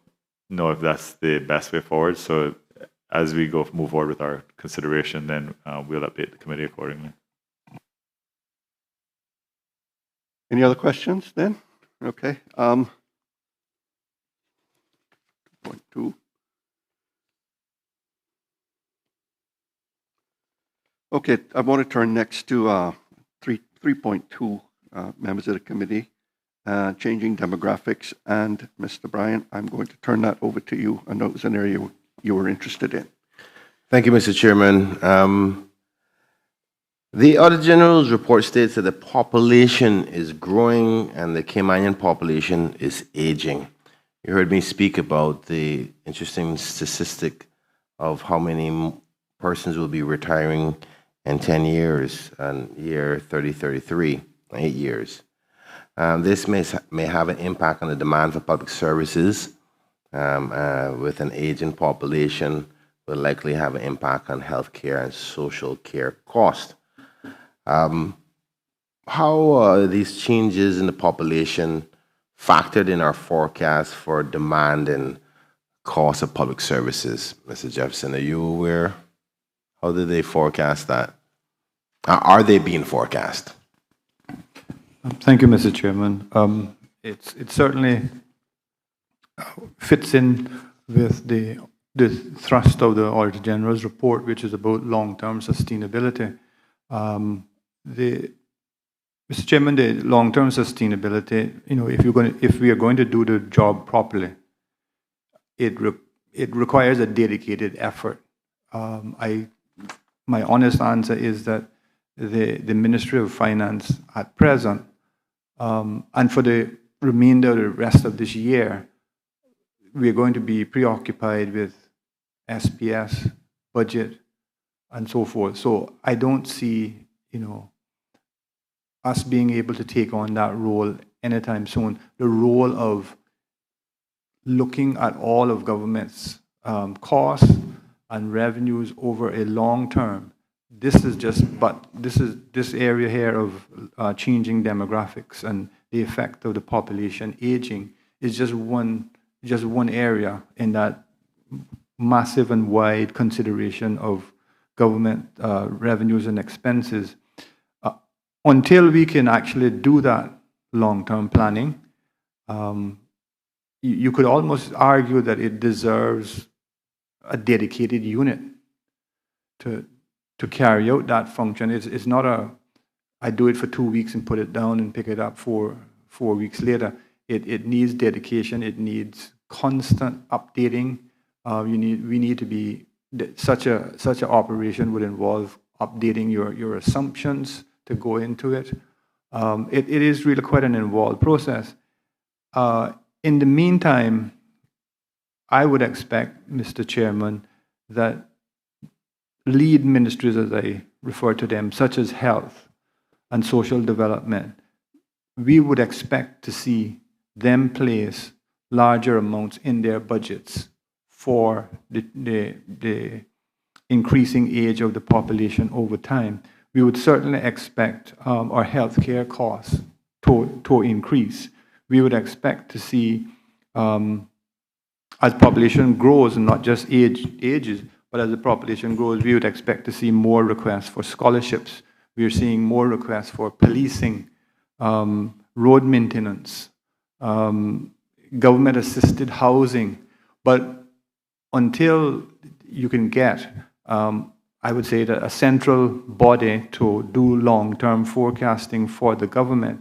know if that's the best way forward. So as we move forward with our consideration, then we'll update the committee accordingly. Any other questions then? Okay. 2.2. Okay, I want to turn next to 3.2, members of the committee, changing demographics. And Mr. Bryan, I'm going to turn that over to you. I know it was an area you were interested in. Thank you, Mr. Chairman. The Auditor General's report states that the population is growing and the Cayman population is aging. You heard me speak about the interesting statistic of how many persons will be retiring in 10 years, and year 3033, 8 years. This may have an impact on the demand for public services. With an aging population, will likely have an impact on healthcare and social care costs. How are these changes in the population factored in our forecast for demand and cost of public services? Mr. Jefferson, are you aware? How do they forecast that? Are they being forecast? Thank you, Mr. Chairman. It certainly fits in with the thrust of the Auditor General's report, which is about long-term sustainability. Mr. Chairman, the long-term sustainability, if we are going to do the job properly, it requires a dedicated effort. My honest answer is that the Ministry of Finance at present, and for the remainder of the rest of this year, we are going to be preoccupied with SPS, budget, and so forth. So I don't see, us being able to take on that role anytime soon. The role of looking at all of government's costs and revenues over a long term. This area here of changing demographics and the effect of the population aging is just one area in that massive and wide consideration of government revenues and expenses. Until we can actually do that long-term planning, you could almost argue that it deserves a dedicated unit to carry out that function. It's not I do it for 2 weeks and put it down and pick it up 4 weeks later. It needs dedication. It needs constant updating. We need to be such an operation would involve updating your assumptions to go into it. It is really quite an involved process. In the meantime, I would expect, Mr. Chairman, that lead ministries, as I refer to them, such as health and social development, we would expect to see them place larger amounts in their budgets for the increasing age of the population over time. We would certainly expect our healthcare costs to increase. We would expect to see, as population grows, and not just ages, but as the population grows, we would expect to see more requests for scholarships. We are seeing more requests for policing, road maintenance, government-assisted housing. But until you can get, I would say, a central body to do long-term forecasting for the government,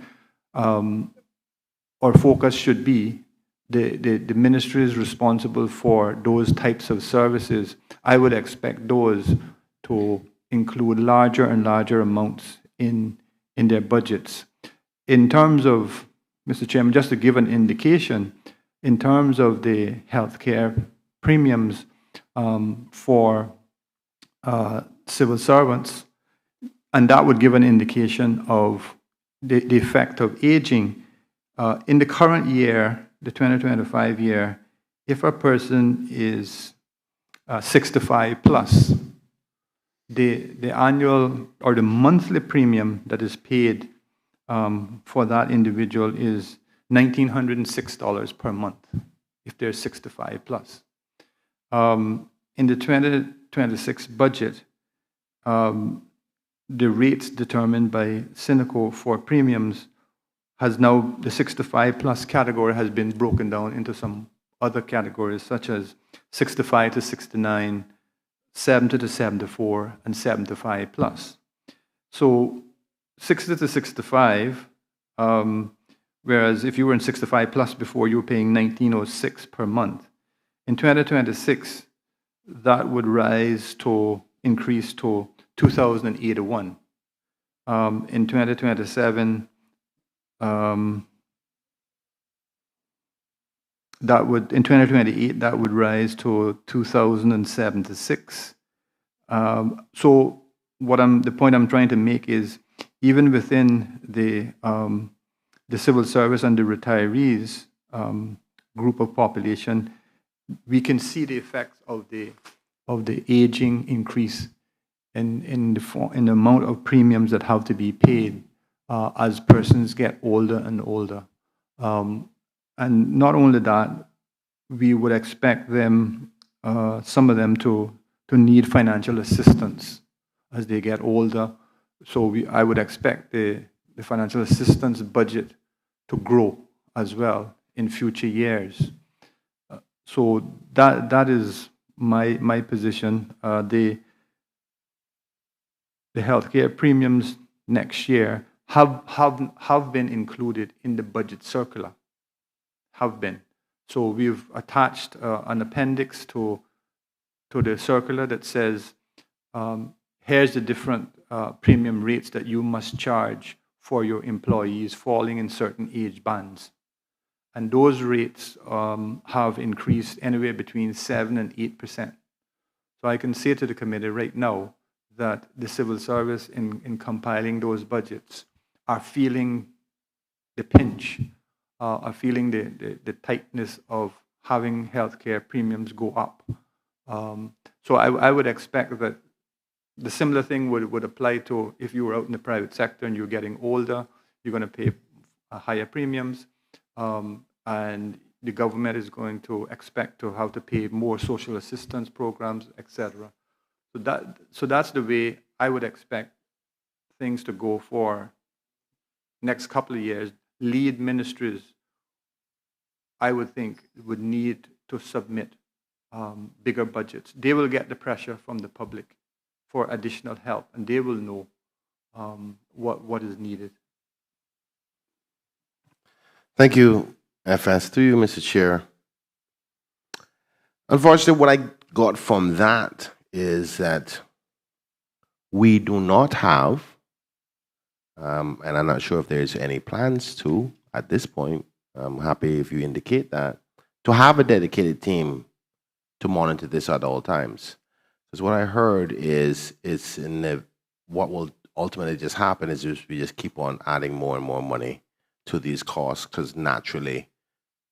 our focus should be the ministry is responsible for those types of services. I would expect those to include larger and larger amounts in their budgets. In terms of, Mr. Chairman, just to give an indication, in terms of the healthcare premiums for civil servants, and that would give an indication of the effect of aging. In the current year, the 2025 year, if a person is 65 plus, the annual or the monthly premium that is paid for that individual is $1,906 per month if they're 65 plus. In the 2026 budget, the rates determined by Syneco for premiums has now, the 65 plus category has been broken down into some other categories such as 65 to 69, 70 to 74, and 75 plus. So 60 to 65, whereas if you were in 65 plus before, you were paying $1,906 per month. In 2026, that would increase to $2,081. In 2027, in 2028, that would rise to 2,076. So the point I'm trying to make is, even within the civil service and the retirees group of population, we can see the effects of the aging increase in the amount of premiums that have to be paid as persons get older and older. And not only that, we would expect them, some of them, to need financial assistance as they get older. So I would expect the financial assistance budget to grow as well in future years. So that is my position. The healthcare premiums next year have been included in the budget circular. Have been. So we've attached an appendix to the circular that says, here's the different premium rates that you must charge for your employees falling in certain age bands. And those rates have increased anywhere between 7 and 8%. So I can say to the committee right now that the civil service in compiling those budgets are feeling the pinch, are feeling the tightness of having healthcare premiums go up. So I would expect that the similar thing would apply to if you were out in the private sector and you're getting older, you're going to pay higher premiums, and the government is going to expect to have to pay more social assistance programs, etc. So that's the way I would expect things to go for next couple of years. Lead ministries, I would think, would need to submit bigger budgets. They will get the pressure from the public for additional help, and they will know what is needed. Thank you, FS. To you, Mr. Chair. Unfortunately, what I got from that is that we do not have, and I'm not sure if there's any plans to, at this point, I'm happy if you indicate that, to have a dedicated team to monitor this at all times. Because what I heard is what will ultimately just happen is we just keep on adding more and more money to these costs, because naturally,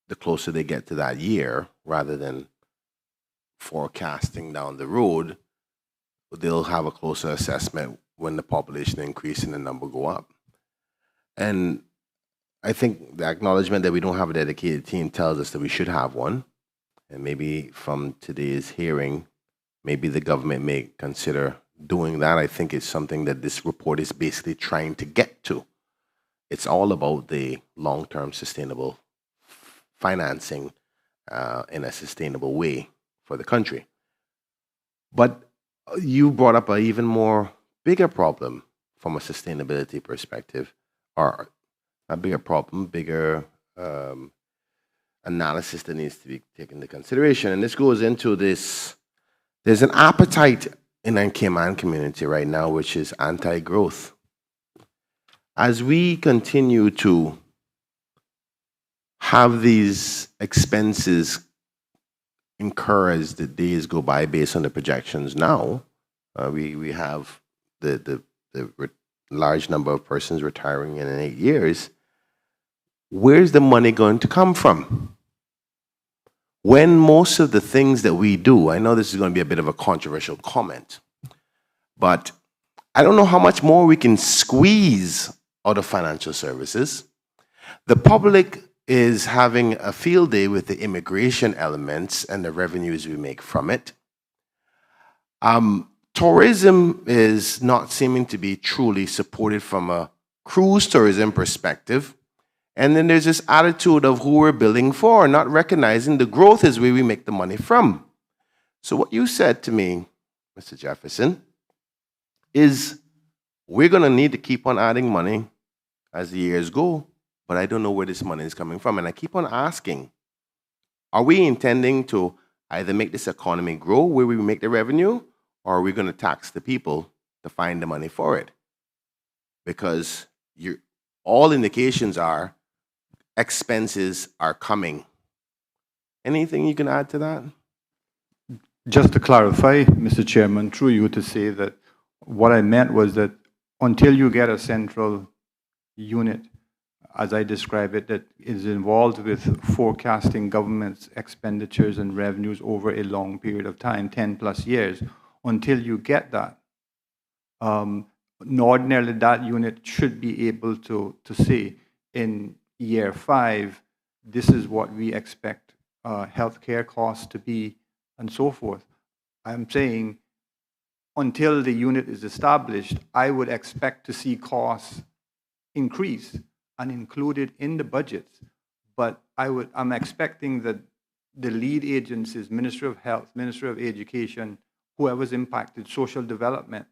the closer they get to that year, rather than forecasting down the road, they'll have a closer assessment when the population increase and the number go up. And I think the acknowledgement that we don't have a dedicated team tells us that we should have one. And maybe from today's hearing, maybe the government may consider doing that. I think it's something that this report is basically trying to get to. It's all about the long-term sustainable financing in a sustainable way for the country. But you brought up an even more bigger problem from a sustainability perspective, or a bigger problem, bigger analysis that needs to be taken into consideration. And this goes into this, there's an appetite in the Cayman community right now, which is anti-growth. As we continue to have these expenses incur as the days go by based on the projections now, we have the large number of persons retiring in 8 years. Where's the money going to come from? When most of the things that we do, I know this is going to be a bit of a controversial comment, but I don't know how much more we can squeeze out of financial services. The public is having a field day with the immigration elements and the revenues we make from it. Tourism is not seeming to be truly supported from a cruise tourism perspective. And then there's this attitude of who we're billing for, not recognizing the growth is where we make the money from. So what you said to me, Mr. Jefferson, is we're going to need to keep on adding money as the years go, but I don't know where this money is coming from. And I keep on asking, are we intending to either make this economy grow where we make the revenue, or are we going to tax the people to find the money for it? Because all indications are expenses are coming. Anything you can add to that? Just to clarify, Mr. Chairman, through you, to say that what I meant was that until you get a central unit, as I describe it, that is involved with forecasting government's expenditures and revenues over a long period of time, 10+ years, until you get that, ordinarily that unit should be able to say in year 5, this is what we expect healthcare costs to be, and so forth. I'm saying until the unit is established, I would expect to see costs increase and included in the budgets. But I'm expecting that the lead agencies, Ministry of Health, Ministry of Education, whoever's impacted, social development,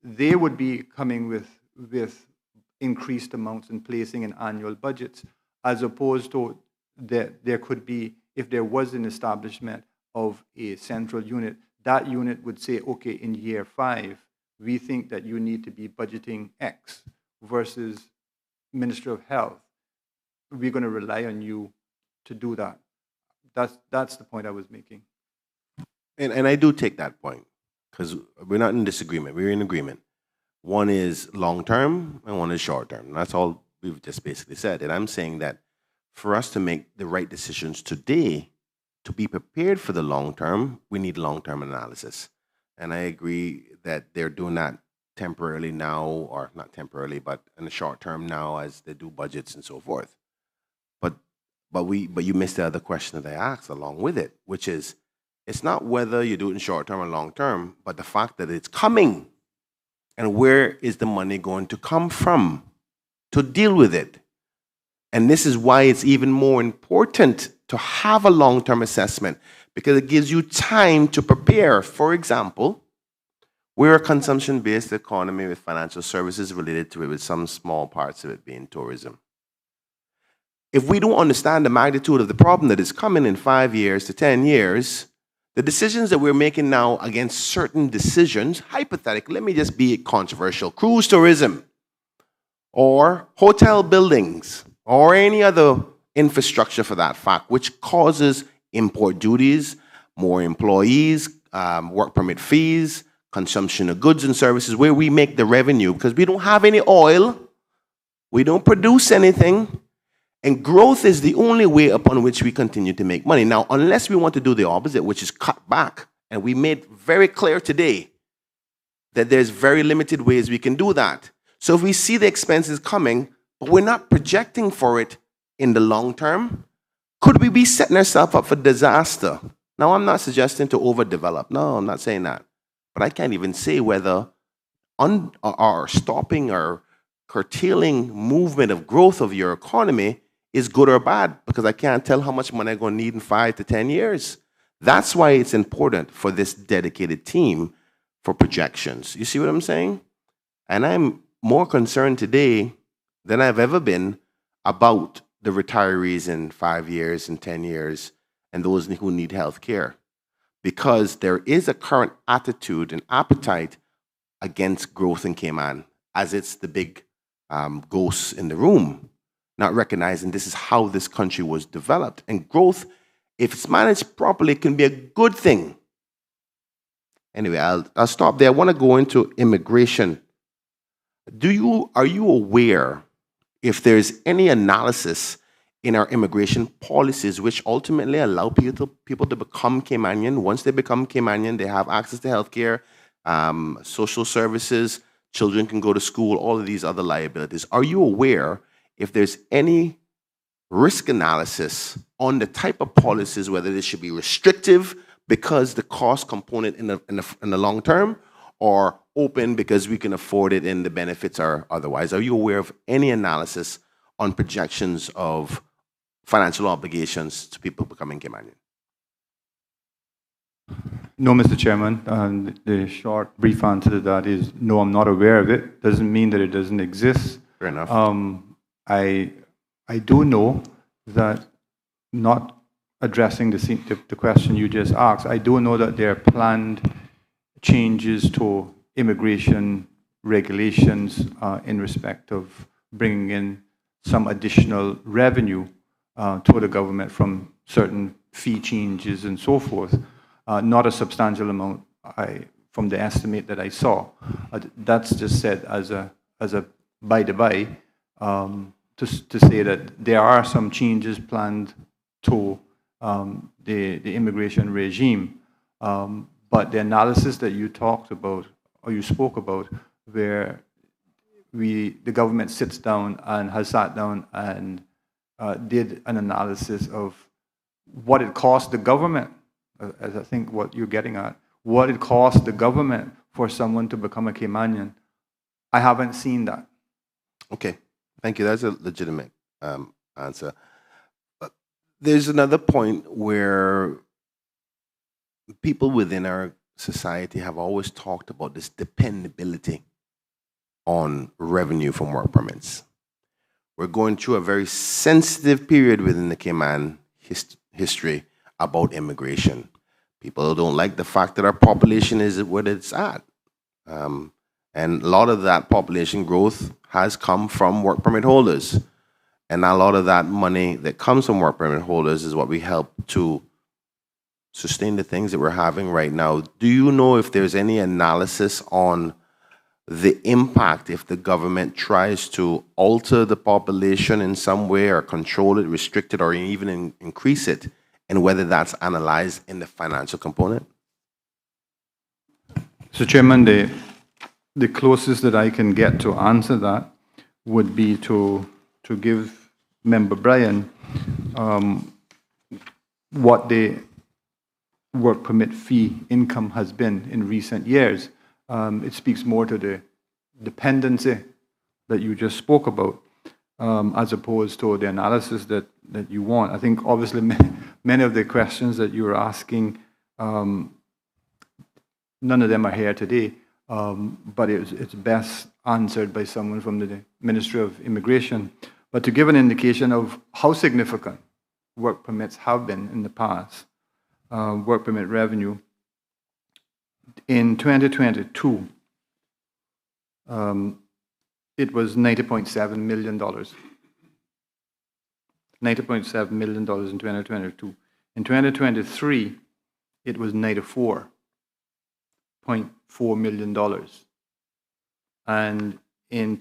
they would be coming with increased amounts and placing in annual budgets, as opposed to there could be, if there was an establishment of a central unit, that unit would say, okay, in year 5, we think that you need to be budgeting X, versus Ministry of Health, we're going to rely on you to do that. That's the point I was making. And I do take that point, because we're not in disagreement, we're in agreement. One is long-term and one is short-term. That's all we've just basically said. And I'm saying that for us to make the right decisions today, to be prepared for the long-term, we need long-term analysis. And I agree that they're doing that temporarily now, or not temporarily, but in the short term now as they do budgets and so forth. But you missed the other question that I asked along with it, which is, it's not whether you do it in short term or long term, but the fact that it's coming. And where is the money going to come from to deal with it? And this is why it's even more important to have a long-term assessment, because it gives you time to prepare. For example, we're a consumption-based economy with financial services related to it, with some small parts of it being tourism. If we don't understand the magnitude of the problem that is coming in 5 years to 10 years, the decisions that we're making now against certain decisions, hypothetically, let me just be controversial, cruise tourism, or hotel buildings, or any other infrastructure for that fact, which causes import duties, more employees, work permit fees, consumption of goods and services, where we make the revenue, because we don't have any oil, we don't produce anything, and growth is the only way upon which we continue to make money. Now, unless we want to do the opposite, which is cut back, and we made very clear today that there's very limited ways we can do that. So if we see the expenses coming, but we're not projecting for it in the long term, could we be setting ourselves up for disaster? Now, I'm not suggesting to overdevelop. No, I'm not saying that. But I can't even say whether or stopping or curtailing movement of growth of your economy is good or bad, because I can't tell how much money I'm going to need in 5 to 10 years. That's why it's important for this dedicated team, for projections. You see what I'm saying? And I'm more concerned today than I've ever been about the retirees in 5 years and 10 years and those who need health care, because there is a current attitude and appetite against growth in Cayman, as it's the big ghosts in the room, not recognizing this is how this country was developed. And growth, if it's managed properly, can be a good thing. Anyway, I'll stop there. I want to go into immigration. Are you aware if there's any analysis in our immigration policies which ultimately allow people to become Caymanian? Once they become Caymanian, they have access to healthcare, social services, children can go to school, all of these other liabilities. Are you aware if there's any risk analysis on the type of policies, whether they should be restrictive because the cost component in the long term, or open because we can afford it and the benefits are otherwise? Are you aware of any analysis on projections of financial obligations to people becoming Caymanian? No, Mr. Chairman. The short, brief answer to that is no, I'm not aware of it. Doesn't mean that it doesn't exist. Fair enough. I do know that, not addressing the question you just asked, I do know that there are planned changes to immigration regulations in respect of bringing in some additional revenue to the government from certain fee changes and so forth. Not a substantial amount from the estimate that I saw. That's just said as a by the by, to say that there are some changes planned to the immigration regime. But the analysis that you talked about, or you spoke about, where the government sits down and has sat down and did an analysis of what it cost the government, as I think what you're getting at, what it cost the government for someone to become a Caymanian. I haven't seen that. Okay, thank you. That's a legitimate answer. But there's another point where people within our society have always talked about this dependability on revenue from work permits. We're going through a very sensitive period within the Cayman history about immigration. People don't like the fact that our population is what it's at. And a lot of that population growth has come from work permit holders. And a lot of that money that comes from work permit holders is what we help to sustain the things that we're having right now. Do you know if there's any analysis on the impact if the government tries to alter the population in some way, or control it, restrict it, or even increase it, and whether that's analyzed in the financial component? So, Chairman, the closest that I can get to answer that would be to give Member Bryan what the work permit fee income has been in recent years. It speaks more to the dependency that you just spoke about, as opposed to the analysis that you want. I think obviously many of the questions that you were asking, none of them are here today, but it's best answered by someone from the Ministry of Immigration. But to give an indication of how significant work permits have been in the past, work permit revenue, in 2022, it was $90.7 million. $90.7 million in 2022. In 2023, it was $94.4 million. And in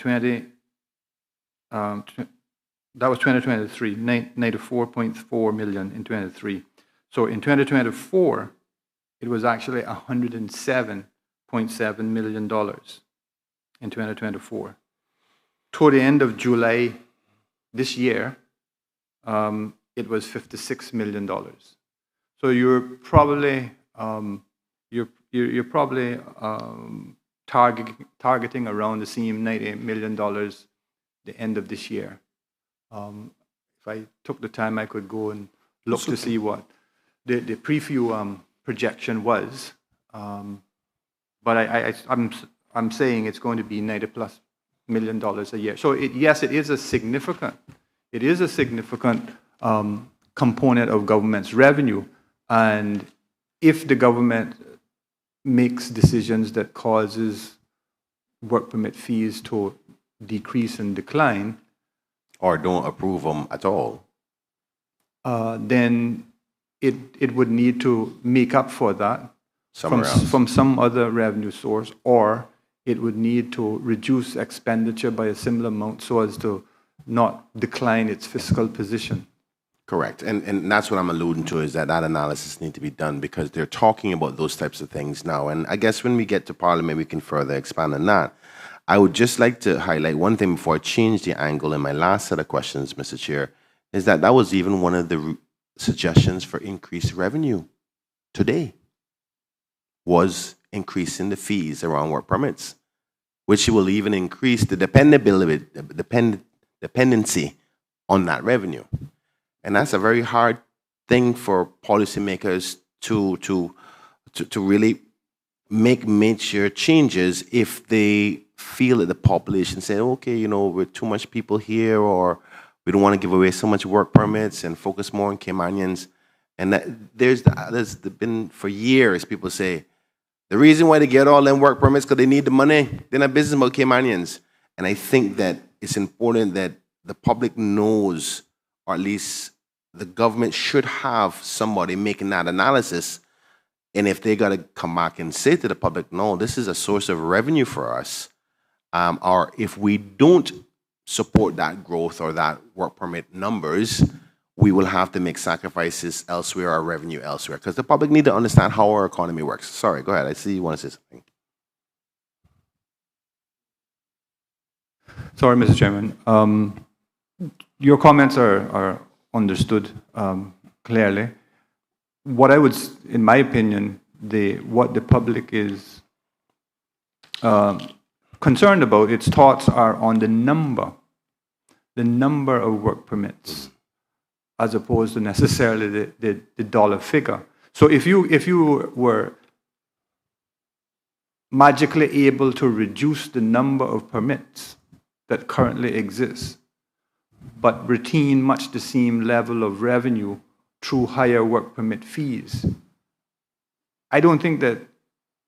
that was 2023, $94.4 million in 23. So in 2024, it was actually $107.7 million in 2024. Toward the end of July this year, it was $56 million. So you're probably targeting around the same $90 million the end of this year. If I took the time, I could go and look to see what the preview projection was. But I'm saying it's going to be $90+ million a year. So yes, it is a significant component of government's revenue. And if the government makes decisions that causes work permit fees to decrease and decline, or don't approve them at all, then it would need to make up for that from some other revenue source, or it would need to reduce expenditure by a similar amount so as to not decline its fiscal position. Correct. And that's what I'm alluding to, is that analysis needs to be done, because they're talking about those types of things now. And I guess when we get to Parliament, we can further expand on that. I would just like to highlight one thing before I change the angle in my last set of questions, Mr. Chair, is that was even one of the suggestions for increased revenue today, was increasing the fees around work permits, which will even increase the dependency on that revenue. And that's a very hard thing for policymakers to really make major changes if they feel that the population say, okay, we're too much people here, or we don't want to give away so much work permits and focus more on Caymanians. And that there's been for years people say the reason why they get all them work permits because they need the money. They're not business about Caymanians. And I think that it's important that the public knows, or at least the government should have somebody making that analysis. And if they got to come back and say to the public, no, this is a source of revenue for us, or if we don't support that growth or that work permit numbers, we will have to make sacrifices elsewhere or revenue elsewhere, because the public need to understand how our economy works. Sorry, go ahead. I see you want to say something. Sorry, Mr. Chairman. Your comments are understood clearly. What I would, in my opinion, what the public is concerned about, its thoughts are on the number of work permits, as opposed to necessarily the dollar figure. So if you were magically able to reduce the number of permits that currently exist, but retain much the same level of revenue through higher work permit fees, I don't think that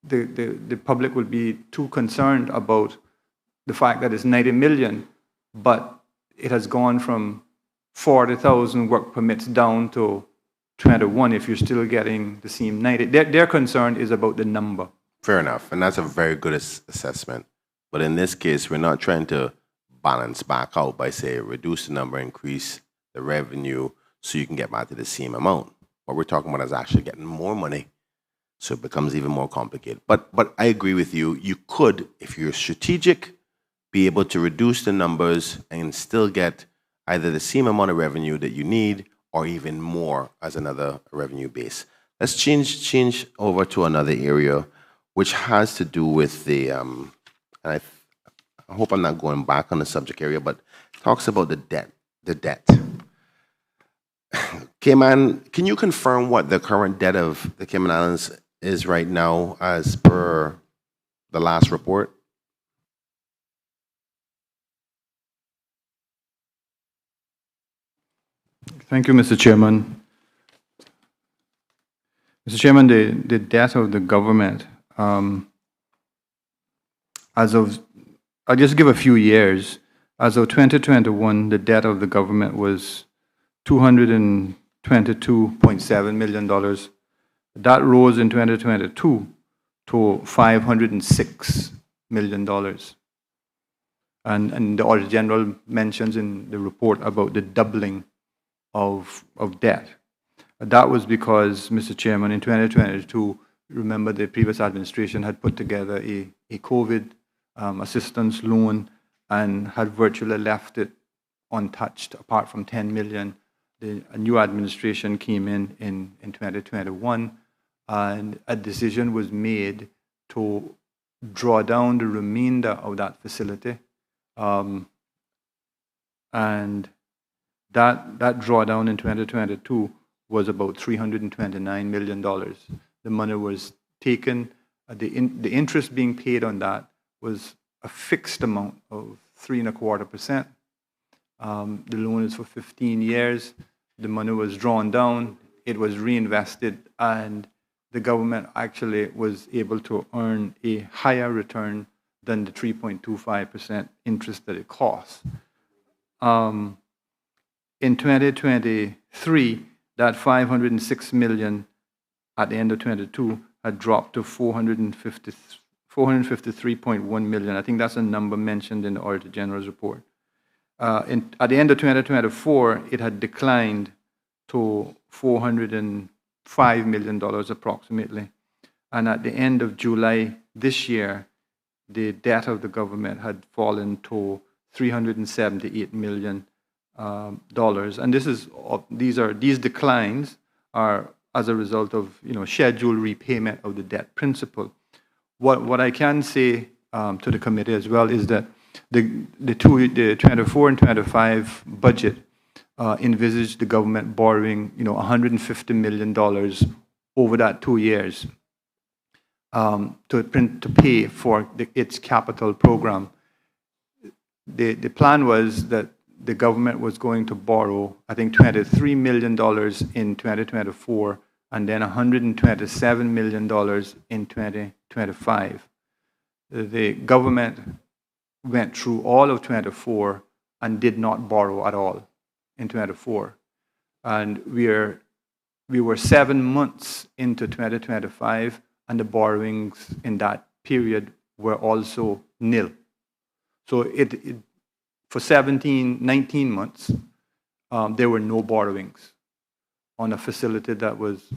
the public would be too concerned about the fact that it's 90 million, but it has gone from 40,000 work permits down to 21 if you're still getting the same 90. Their concern is about the number. Fair enough, and that's a very good assessment. But in this case, we're not trying to balance back out by, say, reduce the number, increase the revenue so you can get back to the same amount. What we're talking about is actually getting more money, so it becomes even more complicated. But I agree with you. You could, if you're strategic, be able to reduce the numbers and still get either the same amount of revenue that you need or even more as another revenue base. Let's change over to another area, which has to do with the, and I hope I'm not going back on the subject area, but talks about the debt. Cayman, can you confirm what the current debt of the Cayman Islands is right now as per the last report? Thank you, Mr. Chairman. Mr. Chairman, the debt of the government, as of, I'll just give a few years. As of 2021, the debt of the government was $222.7 million. That rose in 2022 to $506 million. And the Auditor General mentions in the report about the doubling of debt. That was because, Mr. Chairman, in 2022, remember the previous administration had put together a COVID assistance loan and had virtually left it untouched, apart from $10 million. A new administration came in 2021, and a decision was made to draw down the remainder of that facility. And that drawdown in 2022 was about $329 million. The money was taken The interest being paid on that was a fixed amount of 3.25%. The loan is for 15 years. The money was drawn down. It was reinvested, and the government actually was able to earn a higher return than the 3.25% interest that it costs. In 2023, that $506 million at the end of 22 had dropped to $453.1 million. I think that's a number mentioned in the Auditor General's report. At the end of 2024, it had declined to $405 million approximately. And at the end of July this year, the debt of the government had fallen to $378 million. And these declines are as a result of scheduled repayment of the debt principal. What I can say to the committee as well is that the 24 and 25 budget envisaged the government borrowing $150 million over that 2 years to pay for its capital program. The plan was that the government was going to borrow, I think, $23 million in 2024 and then $127 million in 2025. The government went through all of 24 and did not borrow at all in 24. And we were 7 months into 2025, and the borrowings in that period were also nil. So for 19 months, there were no borrowings on a facility that was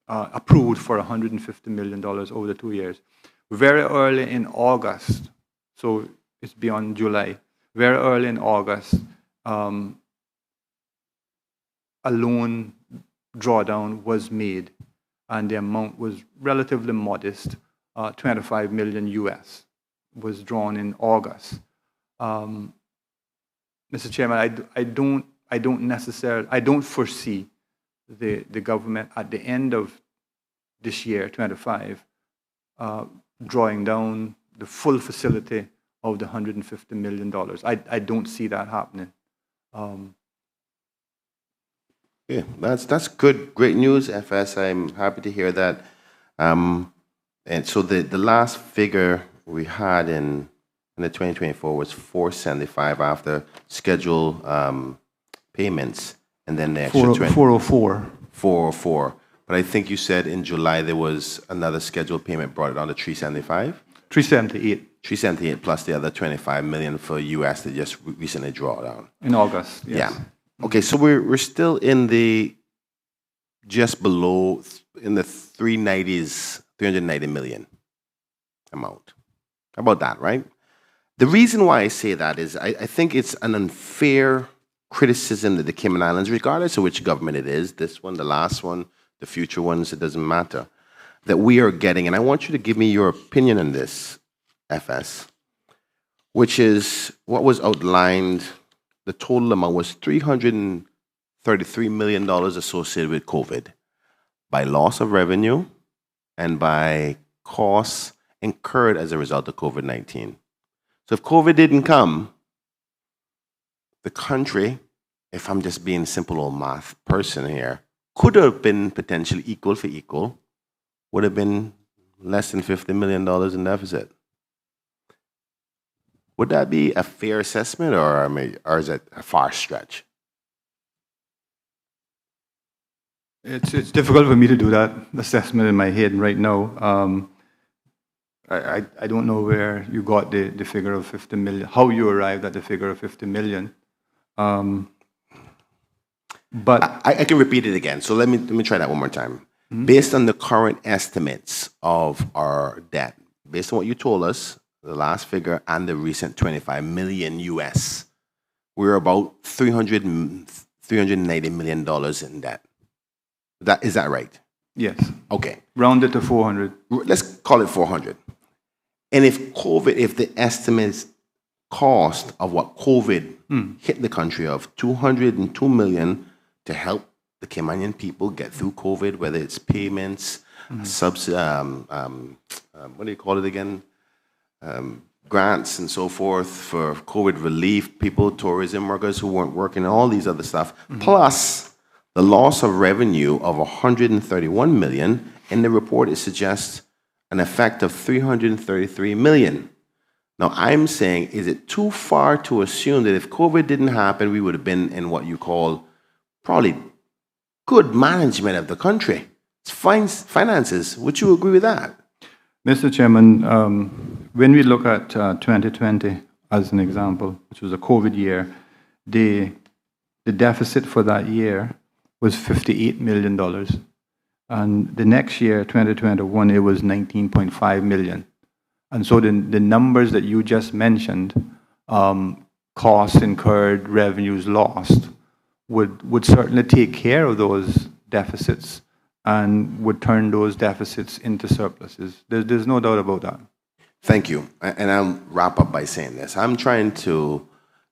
approved for $150 million over the 2 years. Very early in August, so it's beyond July, very early in August, a loan drawdown was made, and the amount was relatively modest, 25 million US was drawn in August. Mr. Chairman, I don't foresee the government at the end of this year, 25, drawing down the full facility of the $150 million. I don't see that happening. Yeah, that's good, great news, FS. I'm happy to hear that. And so the last figure we had in the 2024 was 475 after scheduled payments, and then the extra 404. 404. But I think you said in July there was another scheduled payment brought it down to 375. 378. 378 plus the other 25 million for US that just recently draw down. In August, yes. Yeah. Okay, so we're still in the just below in the 390 million amount. How about that, right? The reason why I say that is I think it's an unfair criticism that the Cayman Islands, regardless of which government it is, this one, the last one, the future ones, it doesn't matter, that we are getting, and I want you to give me your opinion on this, FS, which is what was outlined. The total amount was $333 million associated with COVID by loss of revenue and by costs incurred as a result of COVID-19. So if COVID didn't come, the country, if I'm just being a simple old math person here, could have been potentially equal for equal, would have been less than $50 million in deficit. Would that be a fair assessment, or is it a far stretch? It's difficult for me to do that assessment in my head right now. I don't know where you got the figure of 50 million, how you arrived at the figure of 50 million. But I can repeat it again. So let me try that one more time. Mm-hmm. Based on the current estimates of our debt, based on what you told us, the last figure and the recent 25 million US, we're about $390 million in debt. Is that right? Yes. Okay. Rounded to 400. Let's call it 400. And if the estimates cost of what COVID hit the country of $202 million to help the Caymanian people get through COVID, whether it's payments, what do you call it again? Grants and so forth for COVID relief, people, tourism workers who weren't working, and all these other stuff, plus the loss of revenue of 131 million. In the report, it suggests an effect of 333 million. Now, I'm saying, is it too far to assume that if COVID didn't happen, we would have been in what you call probably good management of the country? It's finances. Would you agree with that? Mr. Chairman, when we look at 2020 as an example, which was a COVID year, the deficit for that year was $58 million. And the next year, 2021, it was 19.5 million. And so the numbers that you just mentioned, costs incurred, revenues lost, would certainly take care of those deficits and would turn those deficits into surpluses. There's no doubt about that. Thank you. And I'll wrap up by saying this. I'm trying to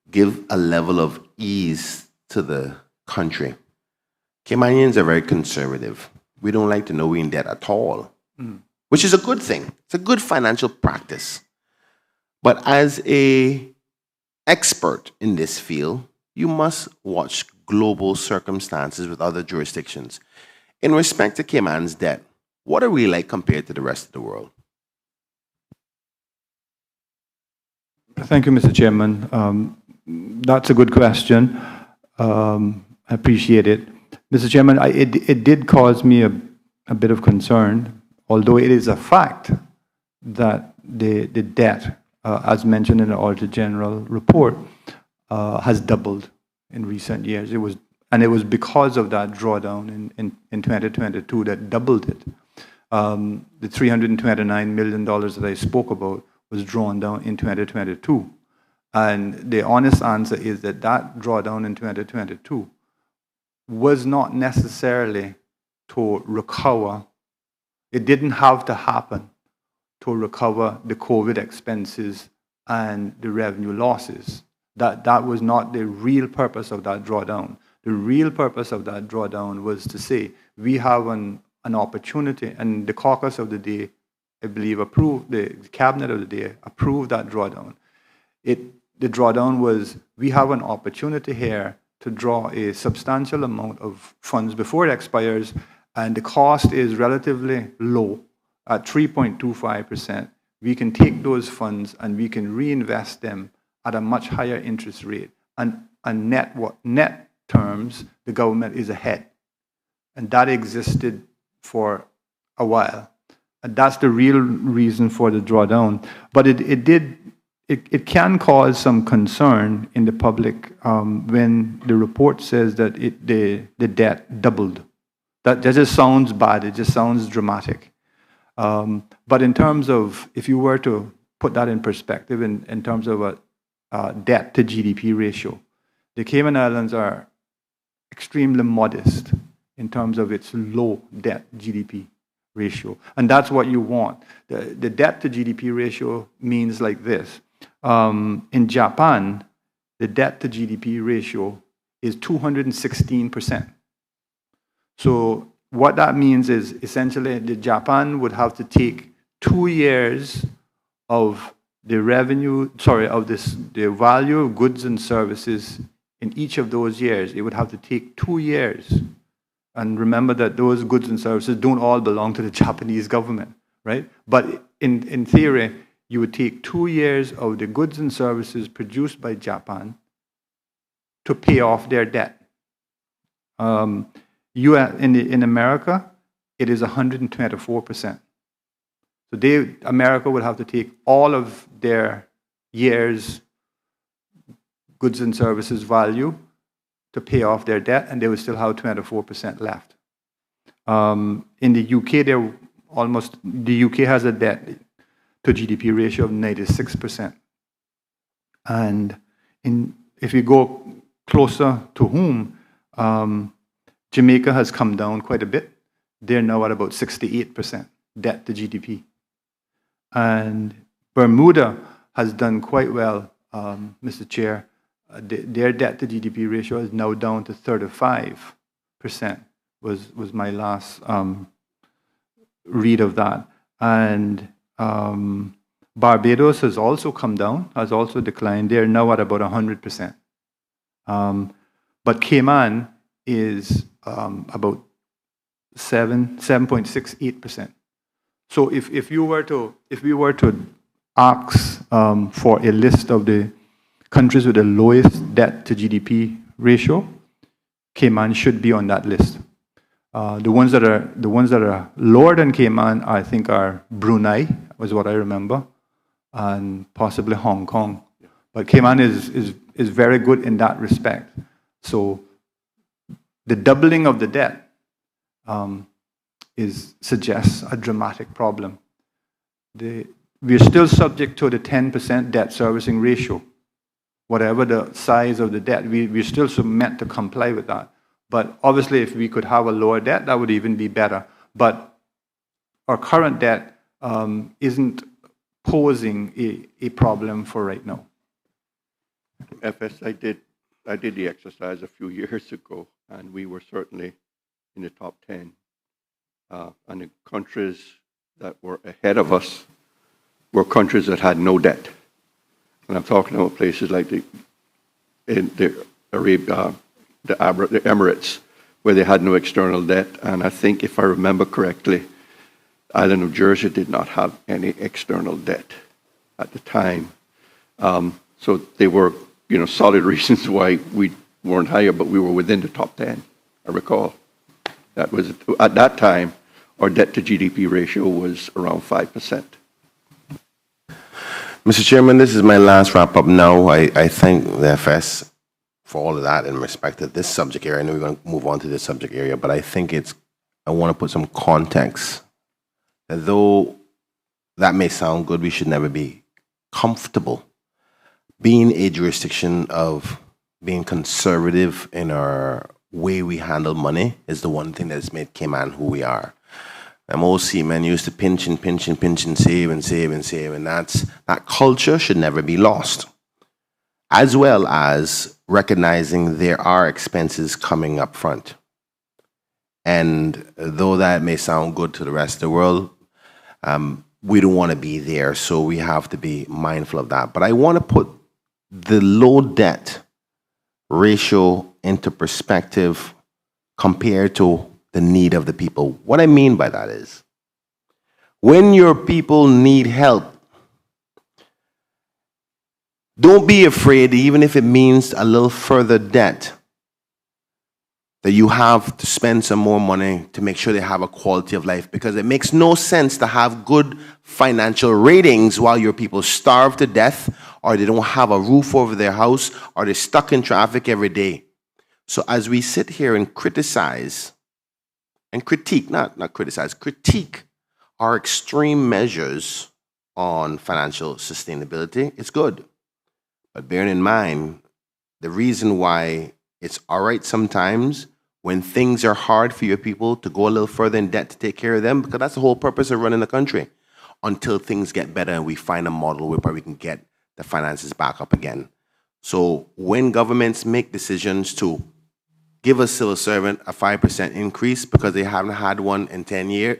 give a level of ease to the country. Caymanians are very conservative. We don't like to know we're in debt at all, which is a good thing. It's a good financial practice. But as an expert in this field, you must watch global circumstances with other jurisdictions. In respect to Cayman's debt, what are we like compared to the rest of the world? Thank you, Mr. Chairman. That's a good question. I appreciate it. Mr. Chairman, it did cause me a bit of concern, although it is a fact that the debt, as mentioned in the Auditor General report, has doubled in recent years. It was because of that drawdown in 2022 that doubled it. The $329 million that I spoke about was drawn down in 2022. And the honest answer is that drawdown in 2022 was not necessarily to recover. It didn't have to happen to recover the COVID expenses and the revenue losses. That was not the real purpose of that drawdown. The real purpose of that drawdown was to say, we have an opportunity, and the caucus of the day, I believe, approved, the cabinet of the day approved that drawdown. The drawdown was, we have an opportunity here to draw a substantial amount of funds before it expires, and the cost is relatively low at 3.25%. We can take those funds and we can reinvest them at a much higher interest rate. And net terms, the government is ahead. And that existed for a while. And that's the real reason for the drawdown. But it can cause some concern in the public when the report says that the debt doubled. That just sounds bad. It just sounds dramatic. But in terms of, if you were to put that in perspective, in terms of a debt to GDP ratio, the Cayman Islands are extremely modest in terms of its low debt GDP ratio. And that's what you want. The debt to GDP ratio means like this. In Japan, the debt to GDP ratio is 216%. So what that means is essentially Japan would have to take 2 years of the revenue, the value of goods and services in each of those years. It would have to take 2 years. And remember that those goods and services don't all belong to the Japanese government, right? But in theory, you would take 2 years of the goods and services produced by Japan to pay off their debt. In America, it is 124%. So America would have to take all of their year's goods and services value to pay off their debt, and they would still have 24% left. In the UK, the UK has a debt to GDP ratio of 96%. And if you go closer to home, Jamaica has come down quite a bit. They're now at about 68% debt to GDP. And Bermuda has done quite well, Mr. Chair. Their debt to GDP ratio is now down to 35%, was my last read of that. And Barbados has also come down, has also declined. They're now at about 100%. But Cayman is about 7.68%. So if we were to ask for a list of the countries with the lowest debt to GDP ratio, Cayman should be on that list. The ones that are lower than Cayman, I think, are Brunei, was what I remember, and possibly Hong Kong. But Cayman is very good in that respect. So the doubling of the debt suggests a dramatic problem. We're still subject to the 10% debt servicing ratio. Whatever the size of the debt, we're still meant to comply with that. But obviously, if we could have a lower debt, that would even be better. But our current debt isn't posing a problem for right now. FS, I did the exercise a few years ago, and we were certainly in the top 10. And the countries that were ahead of us were countries that had no debt. And I'm talking about places like the Emirates, where they had no external debt. And I think, if I remember correctly, the island of Jersey did not have any external debt at the time. So they were, solid reasons why we weren't higher, but we were within the top 10, I recall. That was, at that time, our debt to GDP ratio was around 5%. Mr. Chairman, this is my last wrap up now. I thank the FS for all of that in respect to this subject area. I know we're going to move on to this subject area, but I think I want to put some context that though that may sound good, we should never be comfortable. Being a jurisdiction of being conservative in our way we handle money is the one thing that's made Cayman who we are. Most seamen used to pinch and pinch and pinch and save and save and save, and that culture should never be lost. As well as recognizing there are expenses coming up front. And though that may sound good to the rest of the world, we don't want to be there, so we have to be mindful of that. But I want to put the low debt ratio into perspective compared to the need of the people. What I mean by that is, when your people need help, don't be afraid, even if it means a little further debt, that you have to spend some more money to make sure they have a quality of life, because it makes no sense to have good financial ratings while your people starve to death, or they don't have a roof over their house, or they're stuck in traffic every day. So as we sit here and criticize and critique, not criticize, critique our extreme measures on financial sustainability, it's good. But bearing in mind, the reason why it's all right sometimes when things are hard for your people to go a little further in debt to take care of them, because that's the whole purpose of running the country, until things get better and we find a model where we can get the finances back up again. So when governments make decisions to give a civil servant a 5% increase because they haven't had one in 10 years,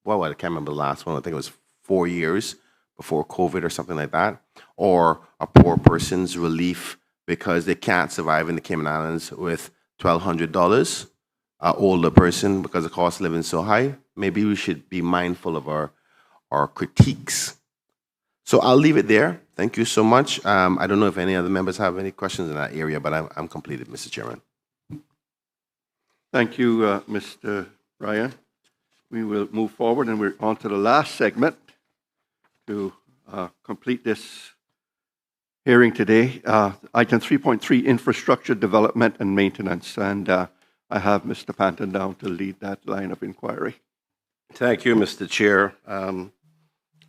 well, I can't remember the last one, I think it was 4 years before COVID or something like that, or a poor person's relief because they can't survive in the Cayman Islands with $1,200, an older person because the cost of living is so high, maybe we should be mindful of our critiques. So I'll leave it there. Thank you so much. I don't know if any other members have any questions in that area, but I'm completed, Mr. Chairman. Thank you, Mr. Ryan. We will move forward, and we're on to the last segment to complete this hearing today. Item 3.3, infrastructure development and maintenance. And I have Mr. Panton down to lead that line of inquiry. Thank you, Mr. Chair.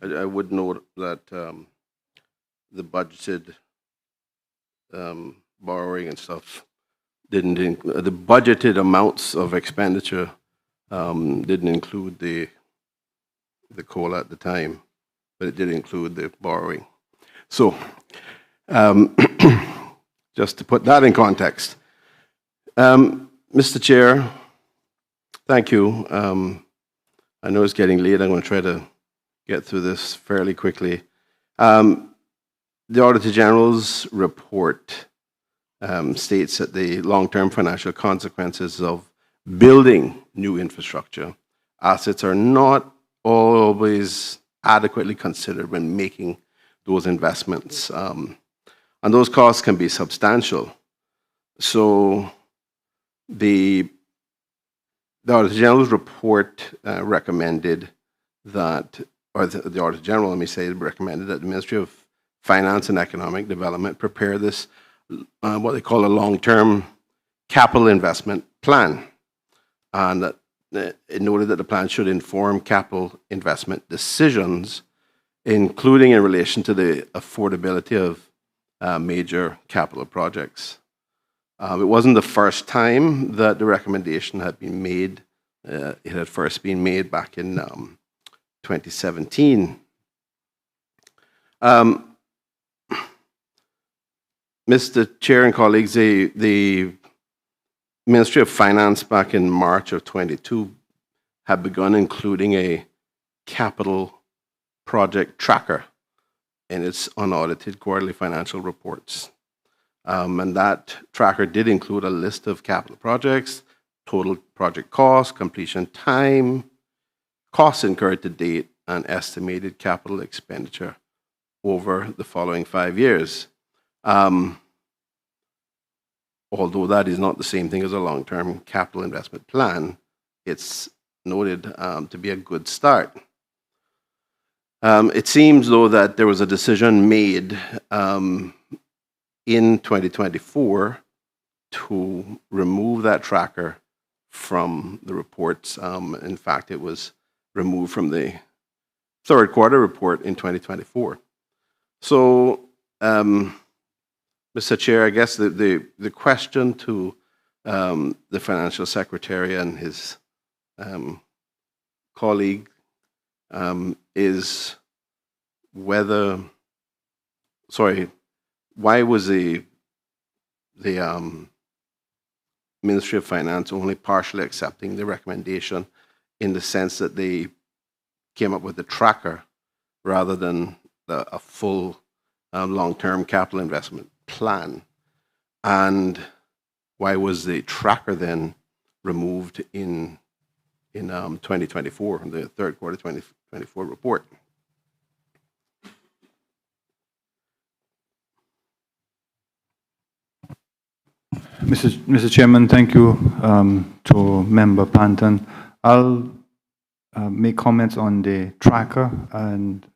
I would note that the budgeted borrowing and stuff didn't the budgeted amounts of expenditure didn't include the COLA at the time, but it did include the borrowing. So just to put that in context, Mr. Chair, thank you. I know it's getting late. I'm going to try to get through this fairly quickly. The Auditor General's report states that the long-term financial consequences of building new infrastructure assets are not always adequately considered when making those investments. And those costs can be substantial. So the Auditor General's report recommended that, or the Auditor General, let me say, recommended that the Ministry of Finance and Economic Development prepare this, what they call a long-term capital investment plan. And that it noted that the plan should inform capital investment decisions, including in relation to the affordability of major capital projects. It wasn't the first time that the recommendation had been made. It had first been made back in 2017. Mr. Chair and colleagues, the Ministry of Finance back in March of 22 had begun including a capital project tracker in its unaudited quarterly financial reports. And that tracker did include a list of capital projects, total project cost, completion time, costs incurred to date, and estimated capital expenditure over the following 5 years. Although that is not the same thing as a long-term capital investment plan, it's noted to be a good start. It seems, though, that there was a decision made in 2024 to remove that tracker from the reports. In fact, it was removed from the third quarter report in 2024. So, Mr. Chair, I guess the question to the Financial Secretary and his colleague is whether, why was the Ministry of Finance only partially accepting the recommendation in the sense that they came up with the tracker rather than a full long-term capital investment plan? And why was the tracker then removed in 2024, the third quarter 2024 report? Mr. Chairman, thank you to Member Panton. I'll make comments on the tracker, and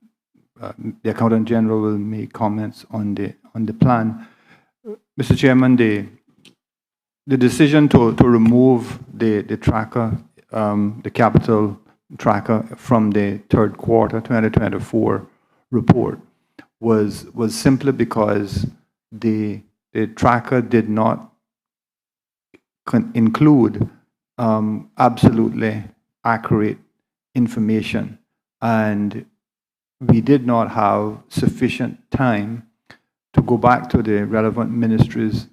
the Accountant General will make comments on the plan. Mr. Chairman, the decision to remove the tracker, the capital tracker from the third quarter 2024 report was simply because the tracker did not include absolutely accurate information, and we did not have sufficient time to go back to the relevant ministries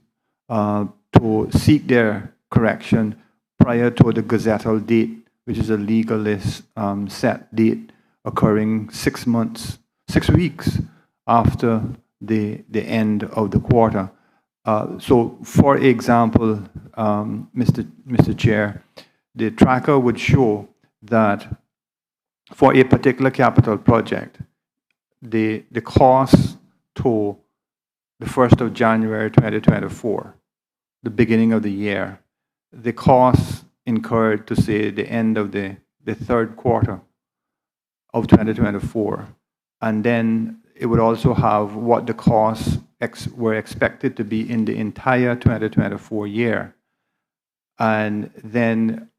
to seek their correction prior to the gazettal date, which is a legally set date occurring 6 weeks after the end of the quarter. So, for example, Mr. Chair, the tracker would show that for a particular capital project, the cost to the 1st of January 2024, the beginning of the year, the costs incurred to, say, the end of the third quarter of 2024, and then it would also have what the costs were expected to be in the entire 2024 year. And then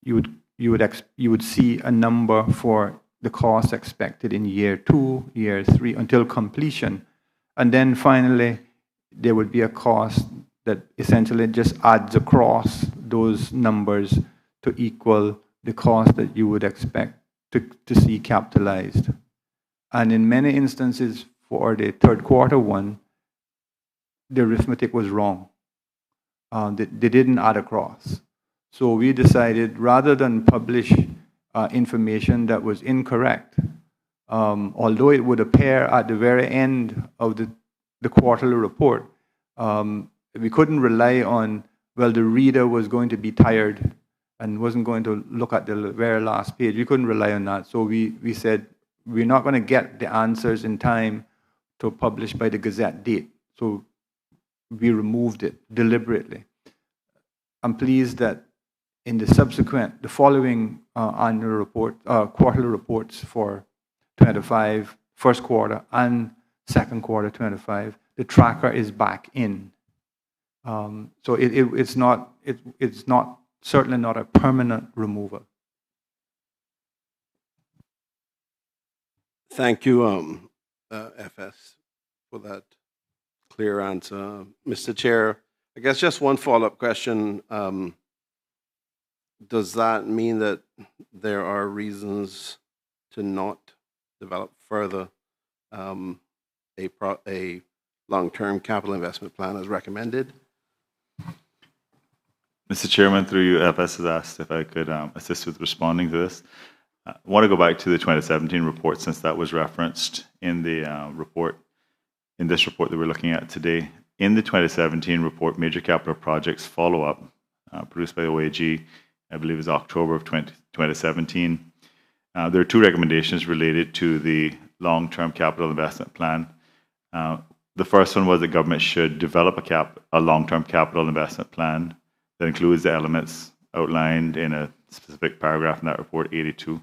you would see a number for the costs expected in year 2, year 3, until completion. And then finally, there would be a cost that essentially just adds across those numbers to equal the cost that you would expect to see capitalized. And in many instances, for the third quarter one, the arithmetic was wrong. They didn't add across. So we decided, rather than publish information that was incorrect. Although it would appear at the very end of the quarterly report, we couldn't rely on, well, the reader was going to be tired and wasn't going to look at the very last page. We couldn't rely on that. So we said, we're not going to get the answers in time to publish by the Gazette date. So we removed it deliberately. I'm pleased that in the following annual report, quarterly reports for 25, first quarter and second quarter 25, the tracker is back in. So it's not certainly not a permanent removal. Thank you, FS, for that clear answer. Mr. Chair, I guess just one follow-up question. Does that mean that there are reasons to not develop further a long-term capital investment plan as recommended? Mr. Chairman, through you, FS has asked if I could assist with responding to this. I want to go back to the 2017 report, since that was referenced in the report, in this report that we're looking at today. In the 2017 report, Major Capital Projects Follow-Up, produced by OAG, I believe is October of 2017. There are two recommendations related to the long-term capital investment plan. The first one was the government should develop a long-term capital investment plan that includes the elements outlined in a specific paragraph in that report, 82,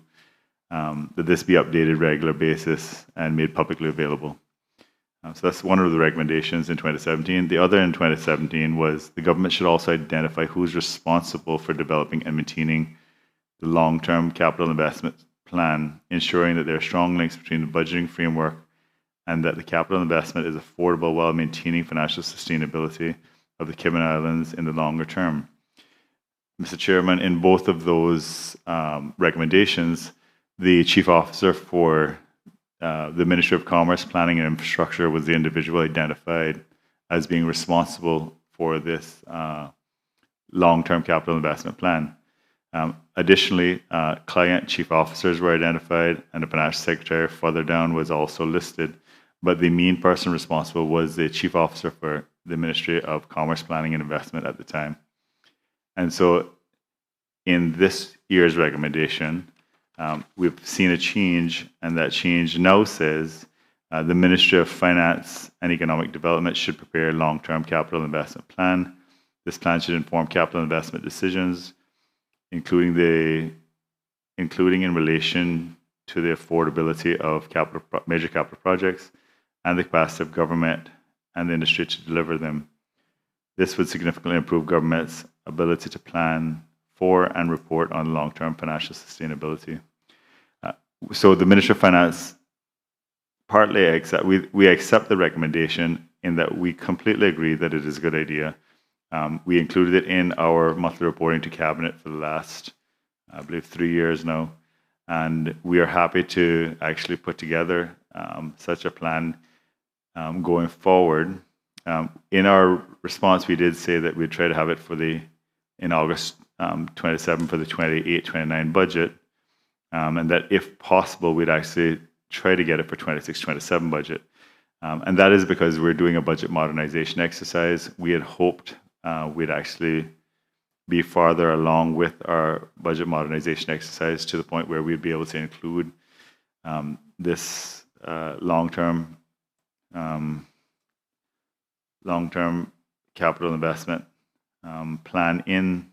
that this be updated regular basis and made publicly available. So that's one of the recommendations in 2017. The other in 2017 was the government should also identify who's responsible for developing and maintaining the long-term capital investment plan, ensuring that there are strong links between the budgeting framework and that the capital investment is affordable while maintaining financial sustainability of the Cayman Islands in the longer term. Mr. Chairman, in both of those recommendations, the Chief Officer for the Ministry of Commerce, Planning and Infrastructure was the individual identified as being responsible for this long-term capital investment plan. Additionally, client chief officers were identified, and the financial secretary further down was also listed, but the main person responsible was the chief officer for the Ministry of Commerce, Planning and Investment at the time. And so in this year's recommendation, we've seen a change, and that change now says the Ministry of Finance and Economic Development should prepare a long-term capital investment plan. This plan should inform capital investment decisions, including in relation to the affordability of major capital projects and the capacity of government and the industry to deliver them. This would significantly improve government's ability to plan for and report on long-term financial sustainability. So the Ministry of Finance partly we accept the recommendation in that we completely agree that it is a good idea. We included it in our monthly reporting to Cabinet for the last, I believe, 3 years now, and we are happy to actually put together such a plan going forward. In our response, we did say that we'd try to have it in August 27 for the 28-29 budget, and that if possible, we'd actually try to get it for 26-27 budget. And that is because we're doing a budget modernization exercise. We had hoped we'd actually be farther along with our budget modernization exercise to the point where we'd be able to include this long-term capital investment plan in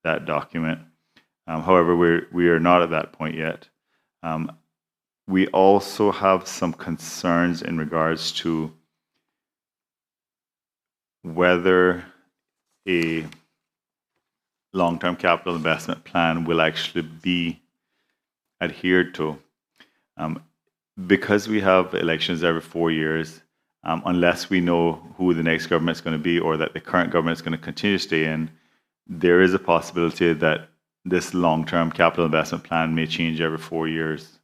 that document. However, we are not at that point yet. We also have some concerns in regards to whether a long-term capital investment plan will actually be adhered to. Because we have elections every 4 years, unless we know who the next government is going to be or that the current government is going to continue to stay in, there is a possibility that this long-term capital investment plan may change every 4 years.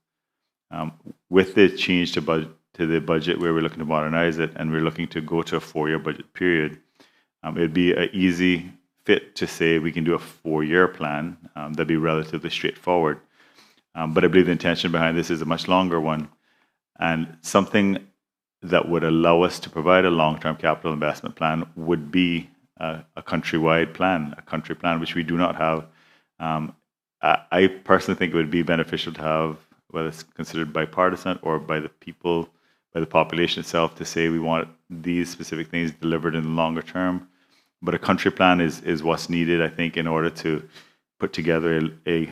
With the change to the budget where we're looking to modernize it and we're looking to go to a 4-year budget period, it'd be an easy fit to say we can do a 4-year plan. That'd be relatively straightforward. But I believe the intention behind this is a much longer one, and something that would allow us to provide a long-term capital investment plan would be a countrywide plan, a country plan, which we do not have. I personally think it would be beneficial to have, whether it's considered bipartisan or by the people, by the population itself, to say we want these specific things delivered in the longer term. But a country plan is what's needed, I think, in order to put together a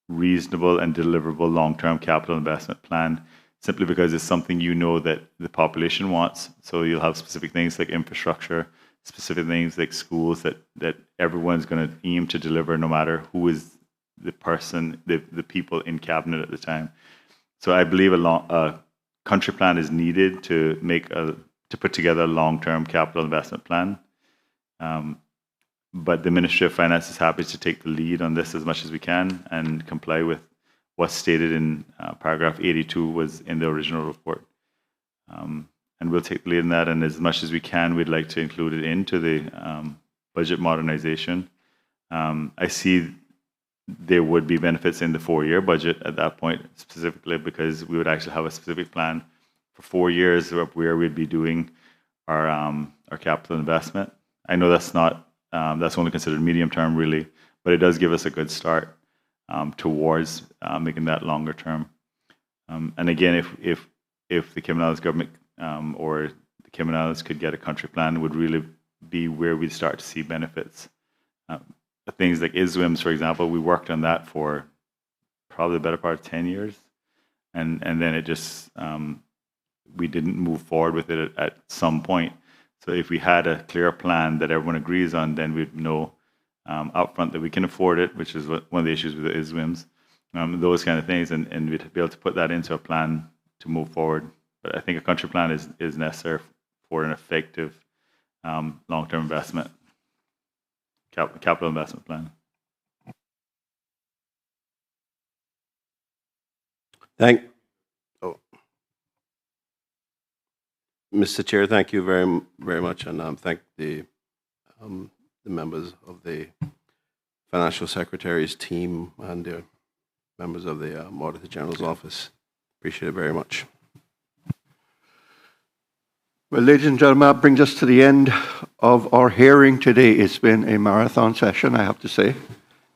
reasonable and deliverable long-term capital investment plan, simply because it's something you know that the population wants. So you'll have specific things like infrastructure, specific things like schools that everyone's going to aim to deliver, no matter who is the person, the people in cabinet at the time. So I believe a country plan is needed to put together a long-term capital investment plan. But the Ministry of Finance is happy to take the lead on this as much as we can and comply with what's stated in paragraph 82 was in the original report. And we'll take the lead in that, and as much as we can, we'd like to include it into the budget modernization. I see there would be benefits in the 4-year budget at that point, specifically because we would actually have a specific plan for 4 years where we'd be doing our capital investment. I know that's not that's only considered medium term, really, but it does give us a good start towards making that longer term. And again, if the Cayman Islands government or the Cayman Islands could get a country plan, it would really be where we'd start to see benefits. Things like ISWIMS, for example, we worked on that for probably the better part of 10 years, and then it just we didn't move forward with it at some point. So if we had a clear plan that everyone agrees on, then we'd know upfront that we can afford it, which is one of the issues with the ISWIMS, those kind of things, and we'd be able to put that into a plan to move forward. But I think a country plan is necessary for an effective long-term investment, capital investment plan. Mr. Chair, thank you very, very much, and thank the members of the Financial Secretary's team and the members of the Auditor General's office. Appreciate it very much. Well, ladies and gentlemen, that brings us to the end of our hearing today. It's been a marathon session, I have to say.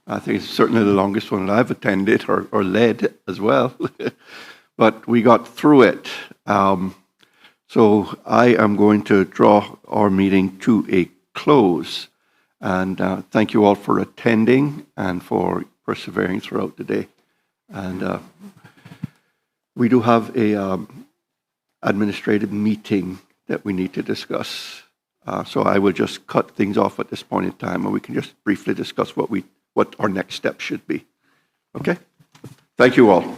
I think it's certainly the longest one that I've attended or led as well. But we got through it. So I am going to draw our meeting to a close. And thank you all for attending and for persevering throughout the day. And we do have a administrative meeting that we need to discuss. So I will just cut things off at this point in time, and we can just briefly discuss what our next step should be. Okay? Thank you all.